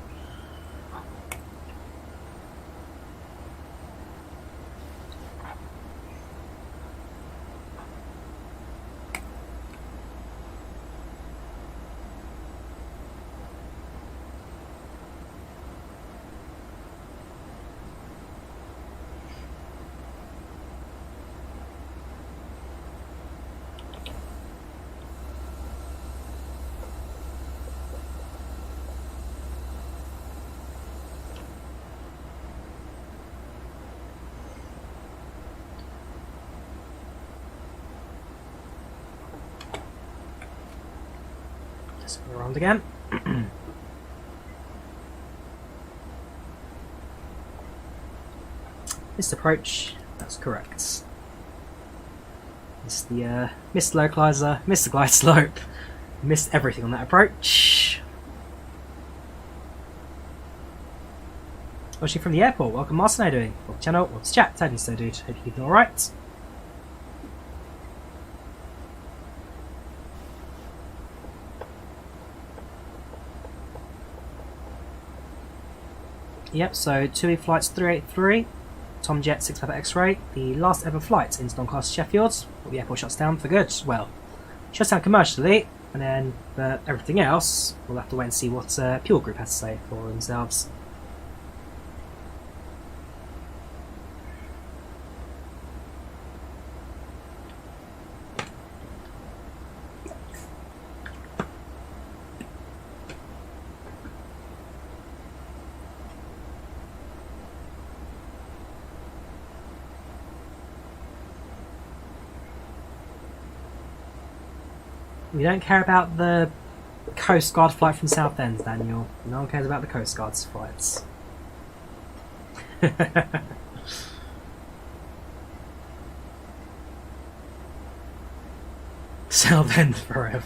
Just go around again. Missed approach, that's correct. Missed the missed localizer, missed the glide slope, missed everything on that approach. Watching from the airport, welcome Martin, how you doing? Welcome channel, welcome to chat, how do you so dude? Hope you're keeping alright. Yep, so TUI flights 383, Tom Jet 6 Papa X-Ray, the last ever flight into Doncaster Sheffield. The airport shuts down for good. Well, shuts down commercially, and then for everything else, we'll have to wait and see what Pure Group has to say for themselves. We don't care about the Coast Guard flight from Southend, Daniel. No one cares about the Coast Guard's flights. Southend forever.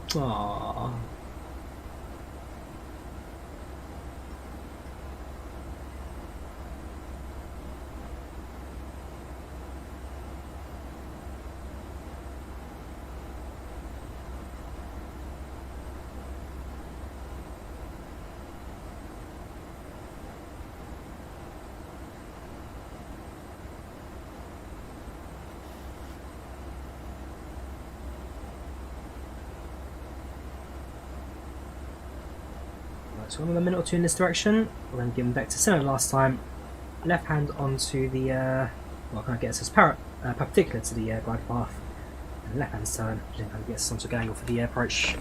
Aww. So another minute or two in this direction. We're going to give them back to similar last time. Left hand onto the, well, kind of gets us perpendicular to the glide path. And left hand turn, which kind of gets us onto a good angle for the approach.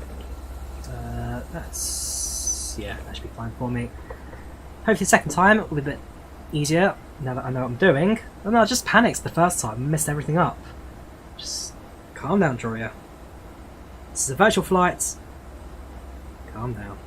That's, yeah, that should be fine for me. Hopefully the second time will be a bit easier now that I know what I'm doing. Oh, no, I just panicked the first time and messed everything up. Just calm down, Drawyah. This is a virtual flight. Calm down.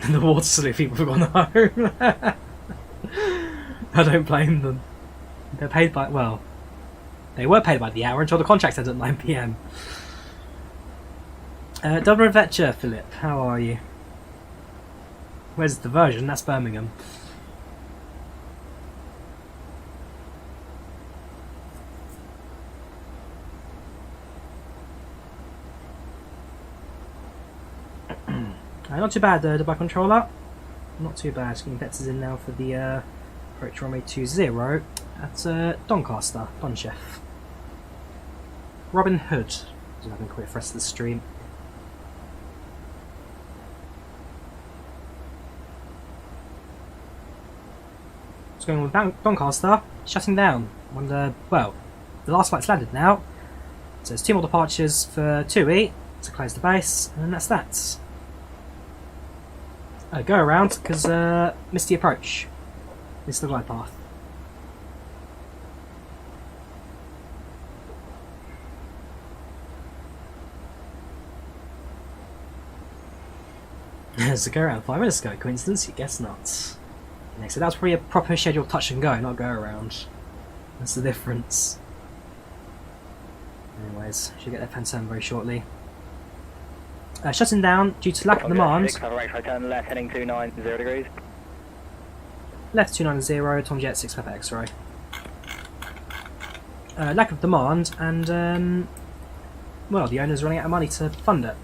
The water salute people have gone home. I don't blame them. They're paid by, well, they were paid by the hour until the contract ends at 9 PM. Double Adventure, Philip, how are you? Where's the version? That's Birmingham. Not too bad, Dubai controller. Not too bad. Getting vectors in now for the approach runway 20 at Doncaster, Donchef. Robin Hood. Just having a quick rest of the stream. What's going on with Doncaster? Shutting down. Wonder. Well, the last flight's landed now. So there's 2 more departures for TUI to close the base, and that's that. Go around because missed the approach. Missed the glide path. There's a go around 5 minutes ago. Coincidence? You guess not. Yeah, so that's probably a proper scheduled touch and go, not go around. That's the difference. Anyways, should get their F10 very shortly. Shutting down due to lack of demand. 6, right turn left, heading 290 degrees. Left 290, Tom Jet 6 Pepper X-ray. Lack of demand, and well, the owner's running out of money to fund it.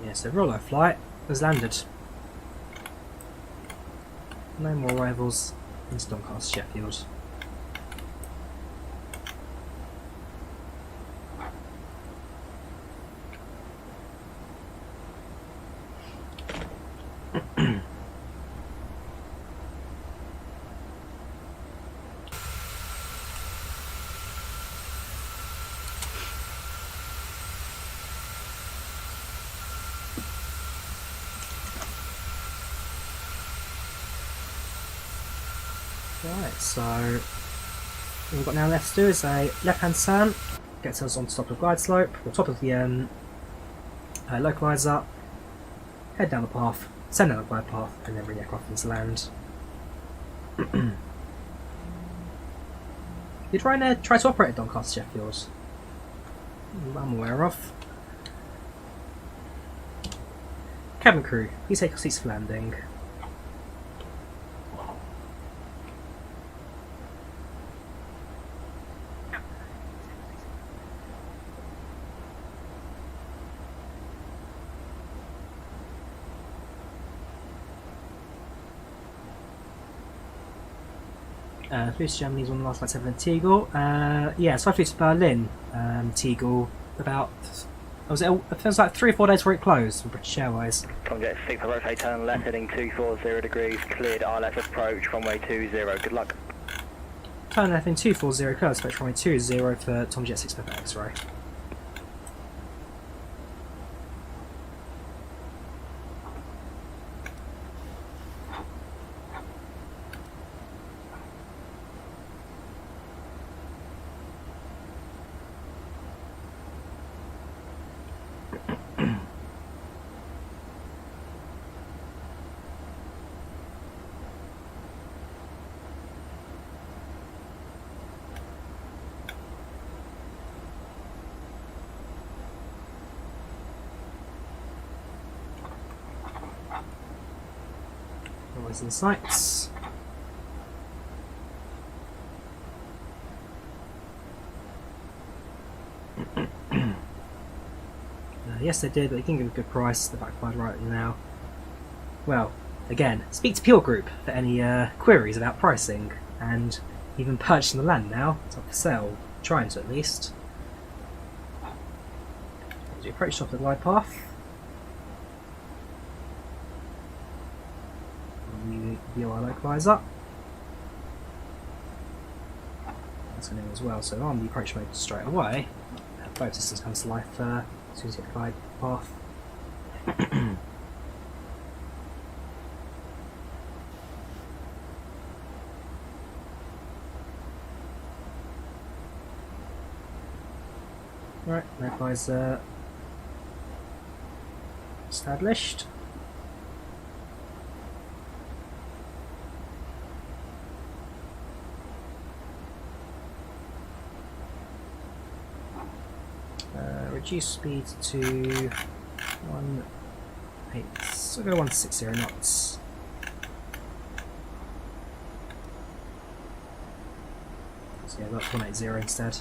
Yes, the Rollo flight has landed. No more arrivals into Doncaster Sheffield. Right, so all we've got now left to do is a left-hand turn, gets us on top of the glide slope, or top of the localizer, head down the path, send down the glide path, and then bring the aircraft into land. Did Ryanair try to operate at Doncaster Sheffield? I'm aware of. Cabin crew, please take your seats for landing. Flew to Germany's one of the last flights ever in Tegel. Yeah, so I flew to Berlin, Tegel, about, it feels like 3 or 4 days before it closed from British Airways. Tomjet 6, rotate turn left, heading 240 degrees, cleared ILS approach, runway 20, good luck. Turn left in 240, clear approach runway 20 for Tomjet 6 Pepper X-ray. In sights. Yes, they did, but they didn't give a good price. They're backfired right now. Well, again, speak to Pure Group for any queries about pricing, and even purchasing the land now. It's up for sale, trying to at least. As we approach off the glide path. VOR localizer. That's going to as well, so on the approach mode straight away. Both systems come to life as soon as you get the glide path. Right, localizer established. Reduce speed to 1.8, so go 160 knots. So yeah, that's 180 instead.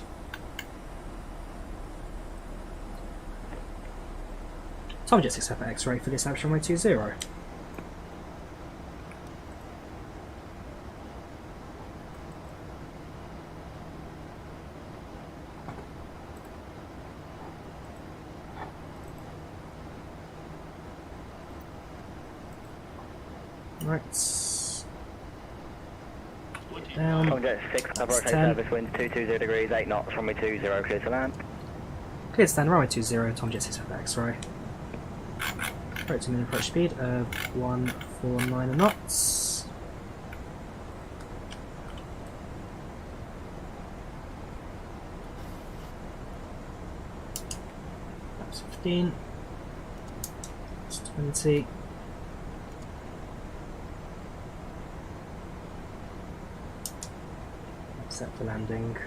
Tomjet 6 Pepper X-ray for the establishment runway 20. Right. Down. Tomjet 6, approach service winds 220 degrees, 8 knots, runway 20, clear to land. Clear to stand, runway 20, Tomjet 6 for X-ray. Approach to minimum approach speed of 149 knots. That's 15. That's 20. Set for landing.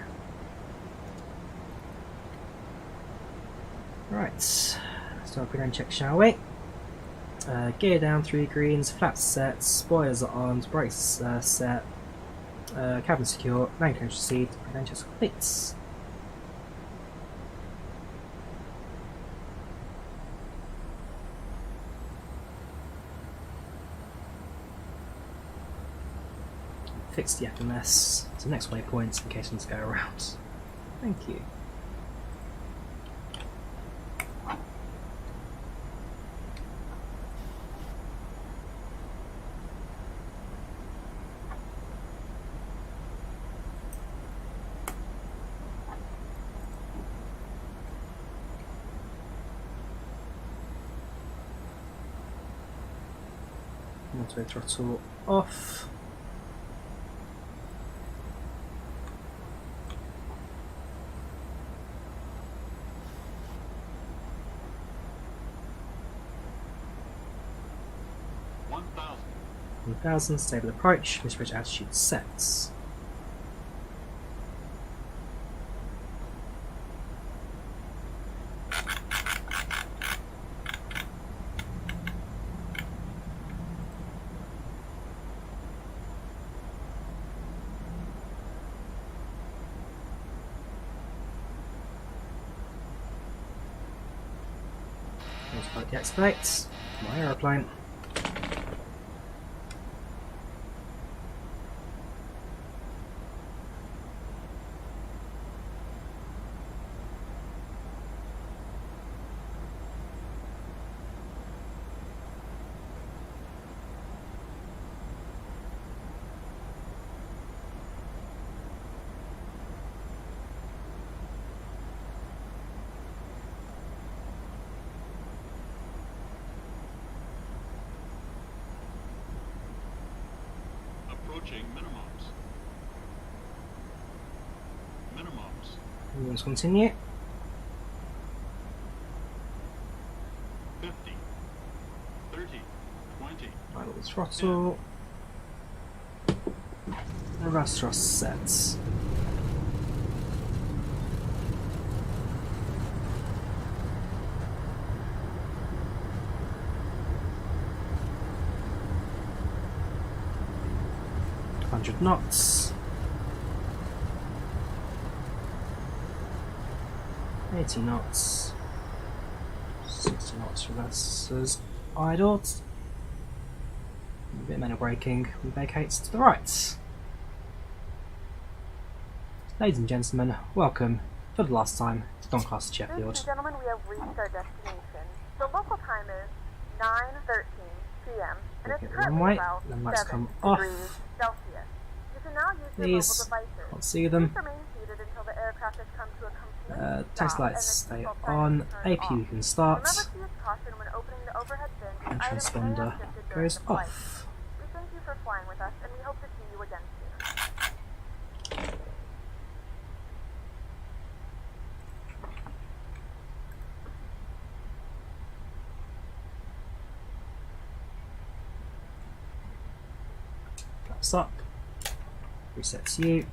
Right, let's do our pre-land check, shall we? Gear down, 3 greens, flaps set, spoilers are armed, brakes set, cabin secure, landing control seat, pre-land checks complete. Fix the FMS to the next waypoint in case ones go around. Thank you. Multi-way throttle off. Stable approach, misbridge attitude sets. Multiply the X-plates, my aeroplane. Approaching minimums. Minimums. Let's continue. 50, 30, 20. Idle throttle. Reverse thrust sets. Knots. 80 knots. 60 knots reverses idled. A bit of manual braking. We vacates to the right. Ladies and gentlemen, welcome for the last time to Doncaster Sheffield. Ladies and gentlemen, we have reached our destination. The local time is 9:13 p.m. and it's currently about 7 degrees Celsius. You can now use your mobile devices. Can't see them. Please remain seated until the aircraft has come to a complete Taxi stop, lights stay on. APU can start. Remember to use caution when opening the overhead bin And items may have transponder shifted during goes the flight. off. We thank you for flying with us and we hope to see you again soon. Flaps up. Resets you.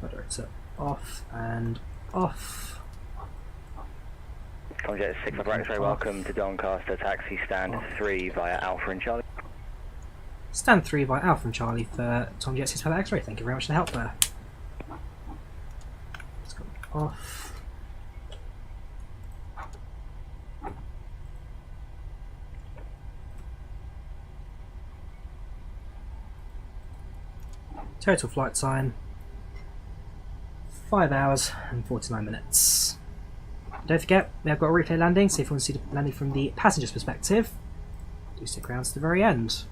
Moderator off and off. Tomjet 6 for X-ray, welcome to Doncaster, taxi stand 3 via Alpha and Charlie. Stand 3 by Alpha and Charlie for Tomjet 6 for X-ray. Thank you very much for the help there. Let's go off. Total flight time 5 hours and 49 minutes. Don't forget, we have got a replay landing, so if you want to see the landing from the passenger's perspective, do stick around to the very end.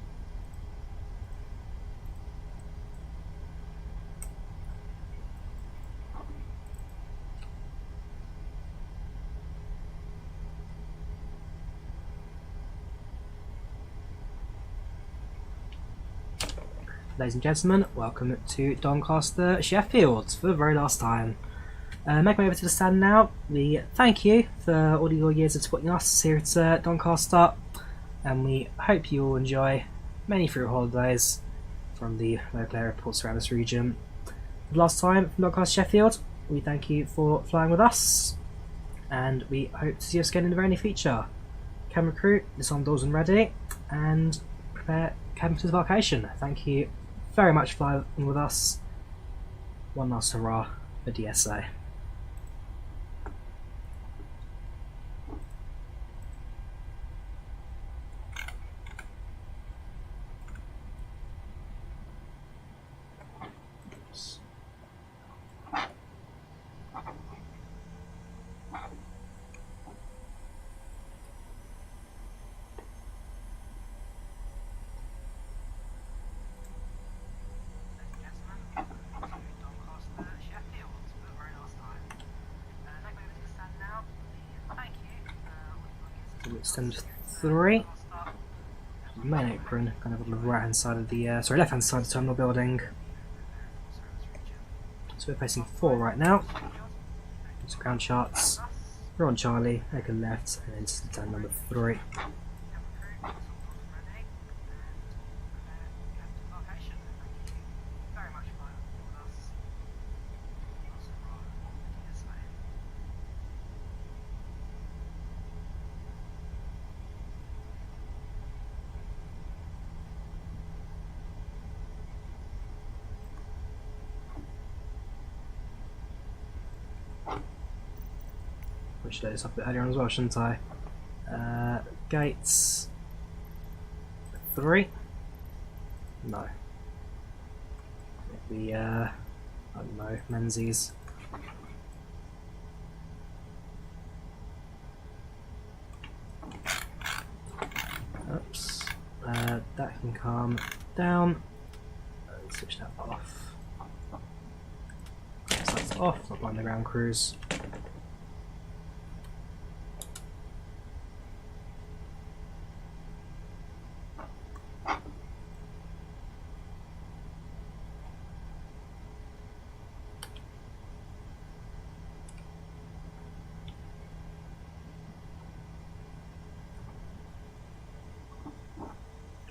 ladies and gentlemen, welcome to Doncaster Sheffield for the very last time. Make my way over to the stand now. We thank you for all your years of supporting us here at Doncaster, and we hope you all enjoy many of your holidays from the local airports around this region. For the last time from Doncaster Sheffield, we thank you for flying with us, and we hope to see us again in the very near future. Camera crew, disarm doors and ready, and prepare cabin for disembarkation. Thank you very much for flying with us. One last hurrah for DSA. Extend 3. Main apron, kind of on the right hand side of the left hand side of the terminal building. So we're facing 4 right now. Some ground charts. We're on Charlie, take a left, and then stand number 3. I should load this up a bit earlier on as well, shouldn't I? Gates 3. No. The I don't know, Menzies. Oops. That can come down. Switch that off. So that's off, not blind the ground crews.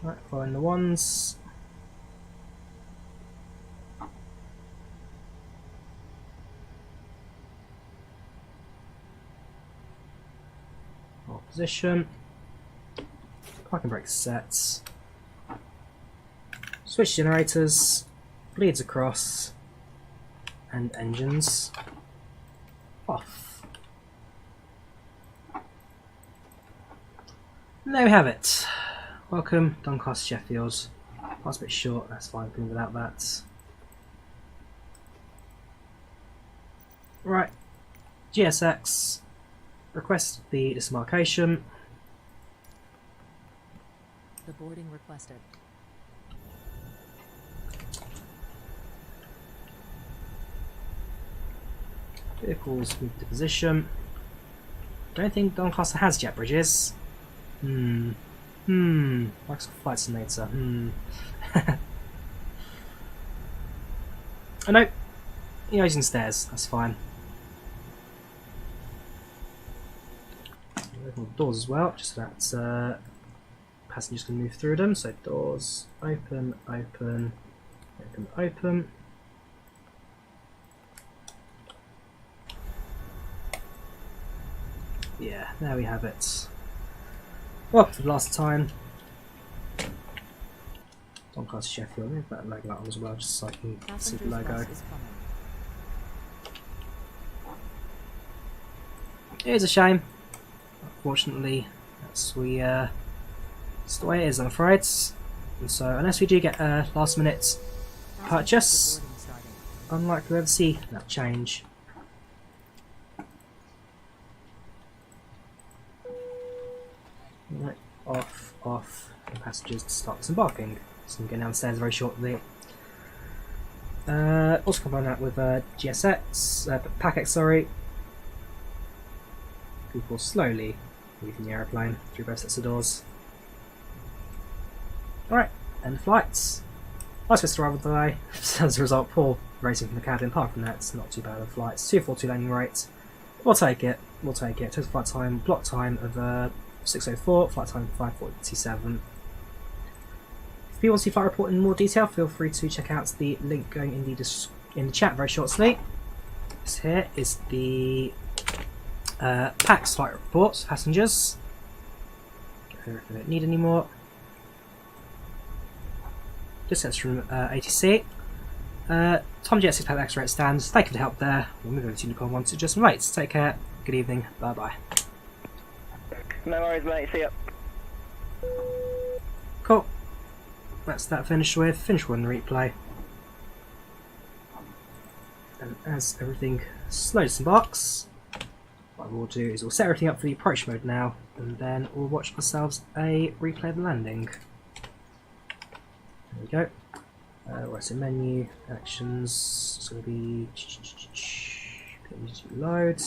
Right, following the ones. Hold position. Parking brake sets. Switch generators. Bleeds across. And engines off. And there we have it. Welcome, Doncaster Sheffield. That's a bit short, that's fine, can without that. Right, GSX, request the disembarkation. The boarding requested. Vehicles move to position. Don't think Doncaster has jet bridges. Microsoft Flight Simulator. Oh no, you're using stairs, that's fine. Open the doors as well, just so that passengers can move through them. So doors open, open, open, open. Yeah, there we have it. Well, for the last time, Doncaster Sheffield, move that logo on as well, just so I can see the logo. It is a shame. Unfortunately, that's the way it is, I'm afraid. And so, unless we do get a last minute purchase, unlikely to ever see that change. Right, off, and passengers to start disembarking. So I'm getting downstairs very shortly. Also combine that with GSX, PACX, sorry. People slowly leaving the aeroplane through both sets of doors. Alright, end flights. Nice bits to arrival delay. As a result, poor racing from the cabin. Apart from that, it's not too bad of flights. 242 landing rate. We'll take it. We'll take it. Total flight time, block time of 6:04. Flight time 5:47. If you want to see flight report in more detail, feel free to check out the link going in the chat very shortly. This here is the PAX flight report, passengers. I don't need any more. Just sets from ATC. Tom GSX Pro X-ray at stands. Thank you for the help there. We'll move over to Unicorn 1 to adjustment rates. Take care. Good evening. Bye bye. No worries, mate. See ya. Cool. That's that finished with. Finish one replay. And as everything slowly disembarks, what we'll do is we'll set everything up for the approach mode now, and then we'll watch ourselves a replay of the landing. There we go. Where's the menu? Actions. It's going to be PMDG load.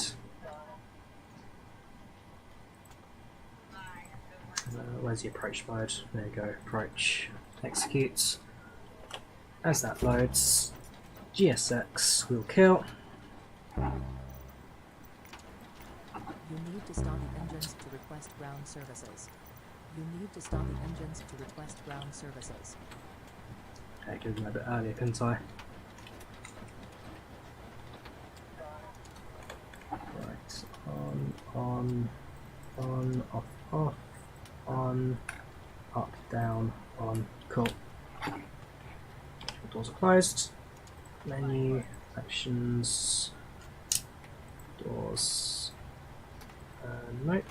Where's the approach mode? There you go. Approach. Execute. As that loads, GSX will kill. You need to start the engines to request ground services. You need to start the engines to request ground services. Okay, give them a bit earlier, couldn't I? Right, on, off, on, up, down, on, cool. Doors are closed. Menu, actions, doors, nope.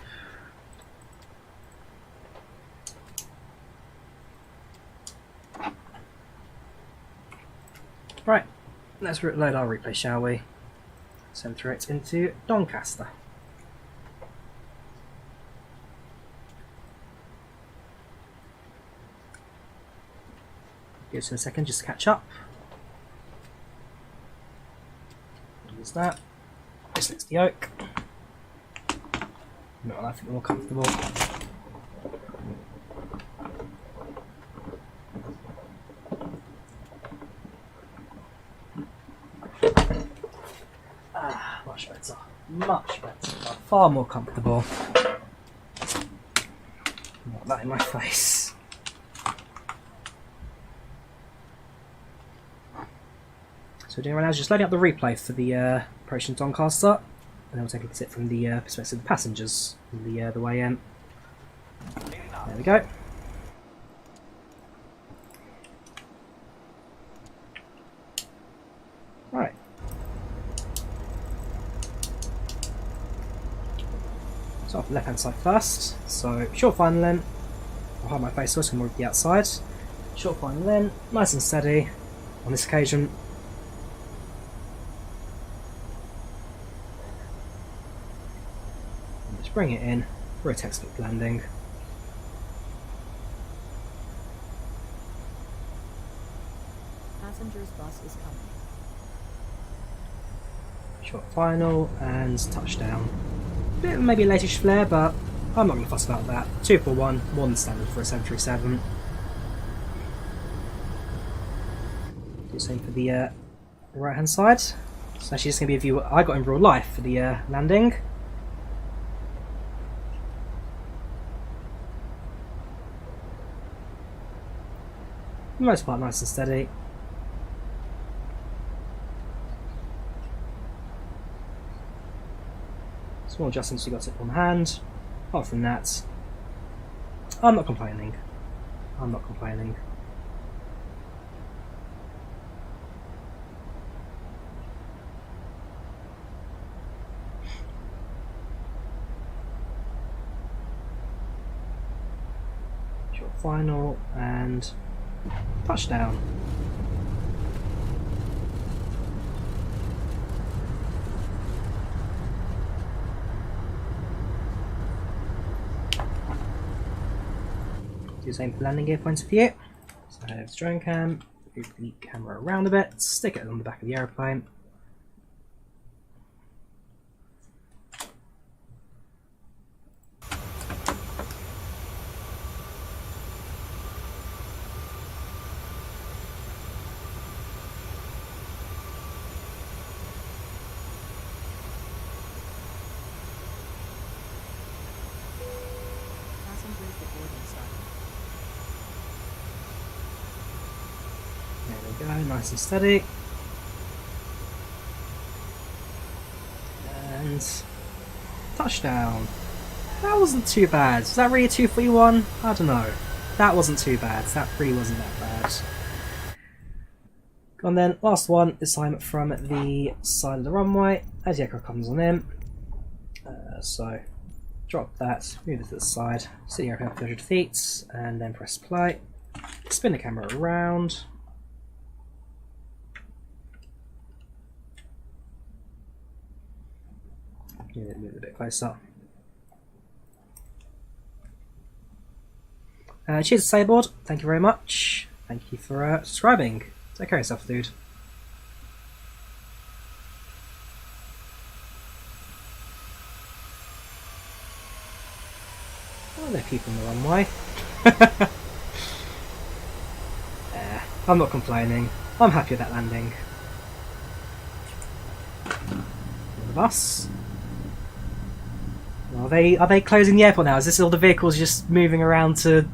Right, let's load our replay, shall we? Center it into Doncaster. Give us a second just to catch up. There's that. This looks the yoke. Not I think more comfortable. Much better. Much better. Far more comfortable. Not that in my face. So what we're doing right now is just loading up the replay for the approaching Doncaster, and then we'll take a look at it from the perspective of the passengers on the way in. There we go. Right. So off the left hand side first. So short final in. I'll hide my face so I can move the outside. Short final in, nice and steady on this occasion. Bring it in for a textbook landing. Passenger's bus is coming. Short final and touchdown. Bit maybe a latish flare, but I'm not going to fuss about that. 241, more than standard for a 737. Do the same for the right hand side. It's actually just going to be a view I got in real life for the landing. For the most part nice and steady. Small adjustments we got it on hand. Apart from that, I'm not complaining. I'm not complaining. Short final and touchdown. Do the same for landing gear point of view. So I have the drone cam, move the camera around a bit, stick it on the back of the aeroplane. There we go, nice and steady. And touchdown. That wasn't too bad. Was that really a 241? I don't know. That wasn't too bad. That really wasn't that bad. And then last one, this time from the side of the runway as the aircraft comes on in. So drop that, move it to the side, sit your aircraft 300 feet, and then press play. Spin the camera around. Move it a bit closer. Cheers to Sayboard, thank you very much. Thank you for subscribing. Take care of yourself, dude. Oh, there are people on the runway. I'm not complaining. I'm happy with that landing. The bus. Are they closing the airport now? Is this all the vehicles just moving around to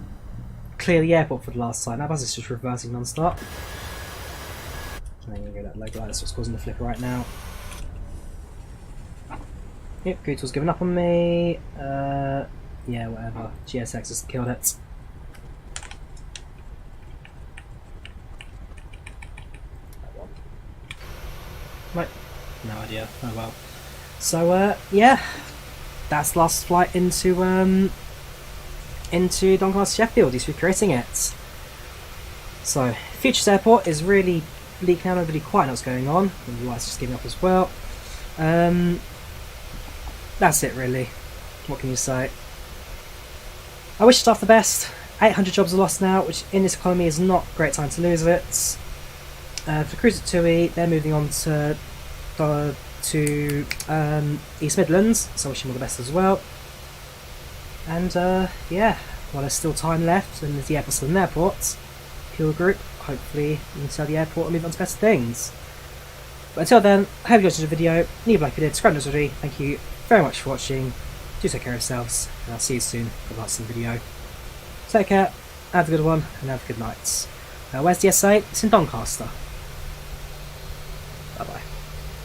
clear the airport for the last time? That bus is just reversing non-stop. I'm going to go that low glide, that's what's causing the flip right now. Yep, Gootle's given up on me. Yeah, whatever. GSX has killed it. Right, no idea. Oh well. So, yeah. That's the last flight into Doncaster Sheffield. He's recreating it. So, Futures Airport is really leaking out. Nobody quite knows what's going on. And the lights just giving up as well. That's it really. What can you say? I wish staff the best. 800 jobs are lost now, which in this economy is not a great time to lose it. For crews at TUI, they're moving on to East Midlands, so I wish them all the best as well. And yeah, while there's still time left and the airport's still an airport, Pure Group, hopefully you can sell the airport and move on to better things. But until then, I hope you enjoyed the video. Leave a like if you did, subscribe if already. Thank you very much for watching. Do take care of yourselves, and I'll see you soon for the last video. Take care, have a good one, and have a good night. Where's DSA? It's in Doncaster. Bye bye.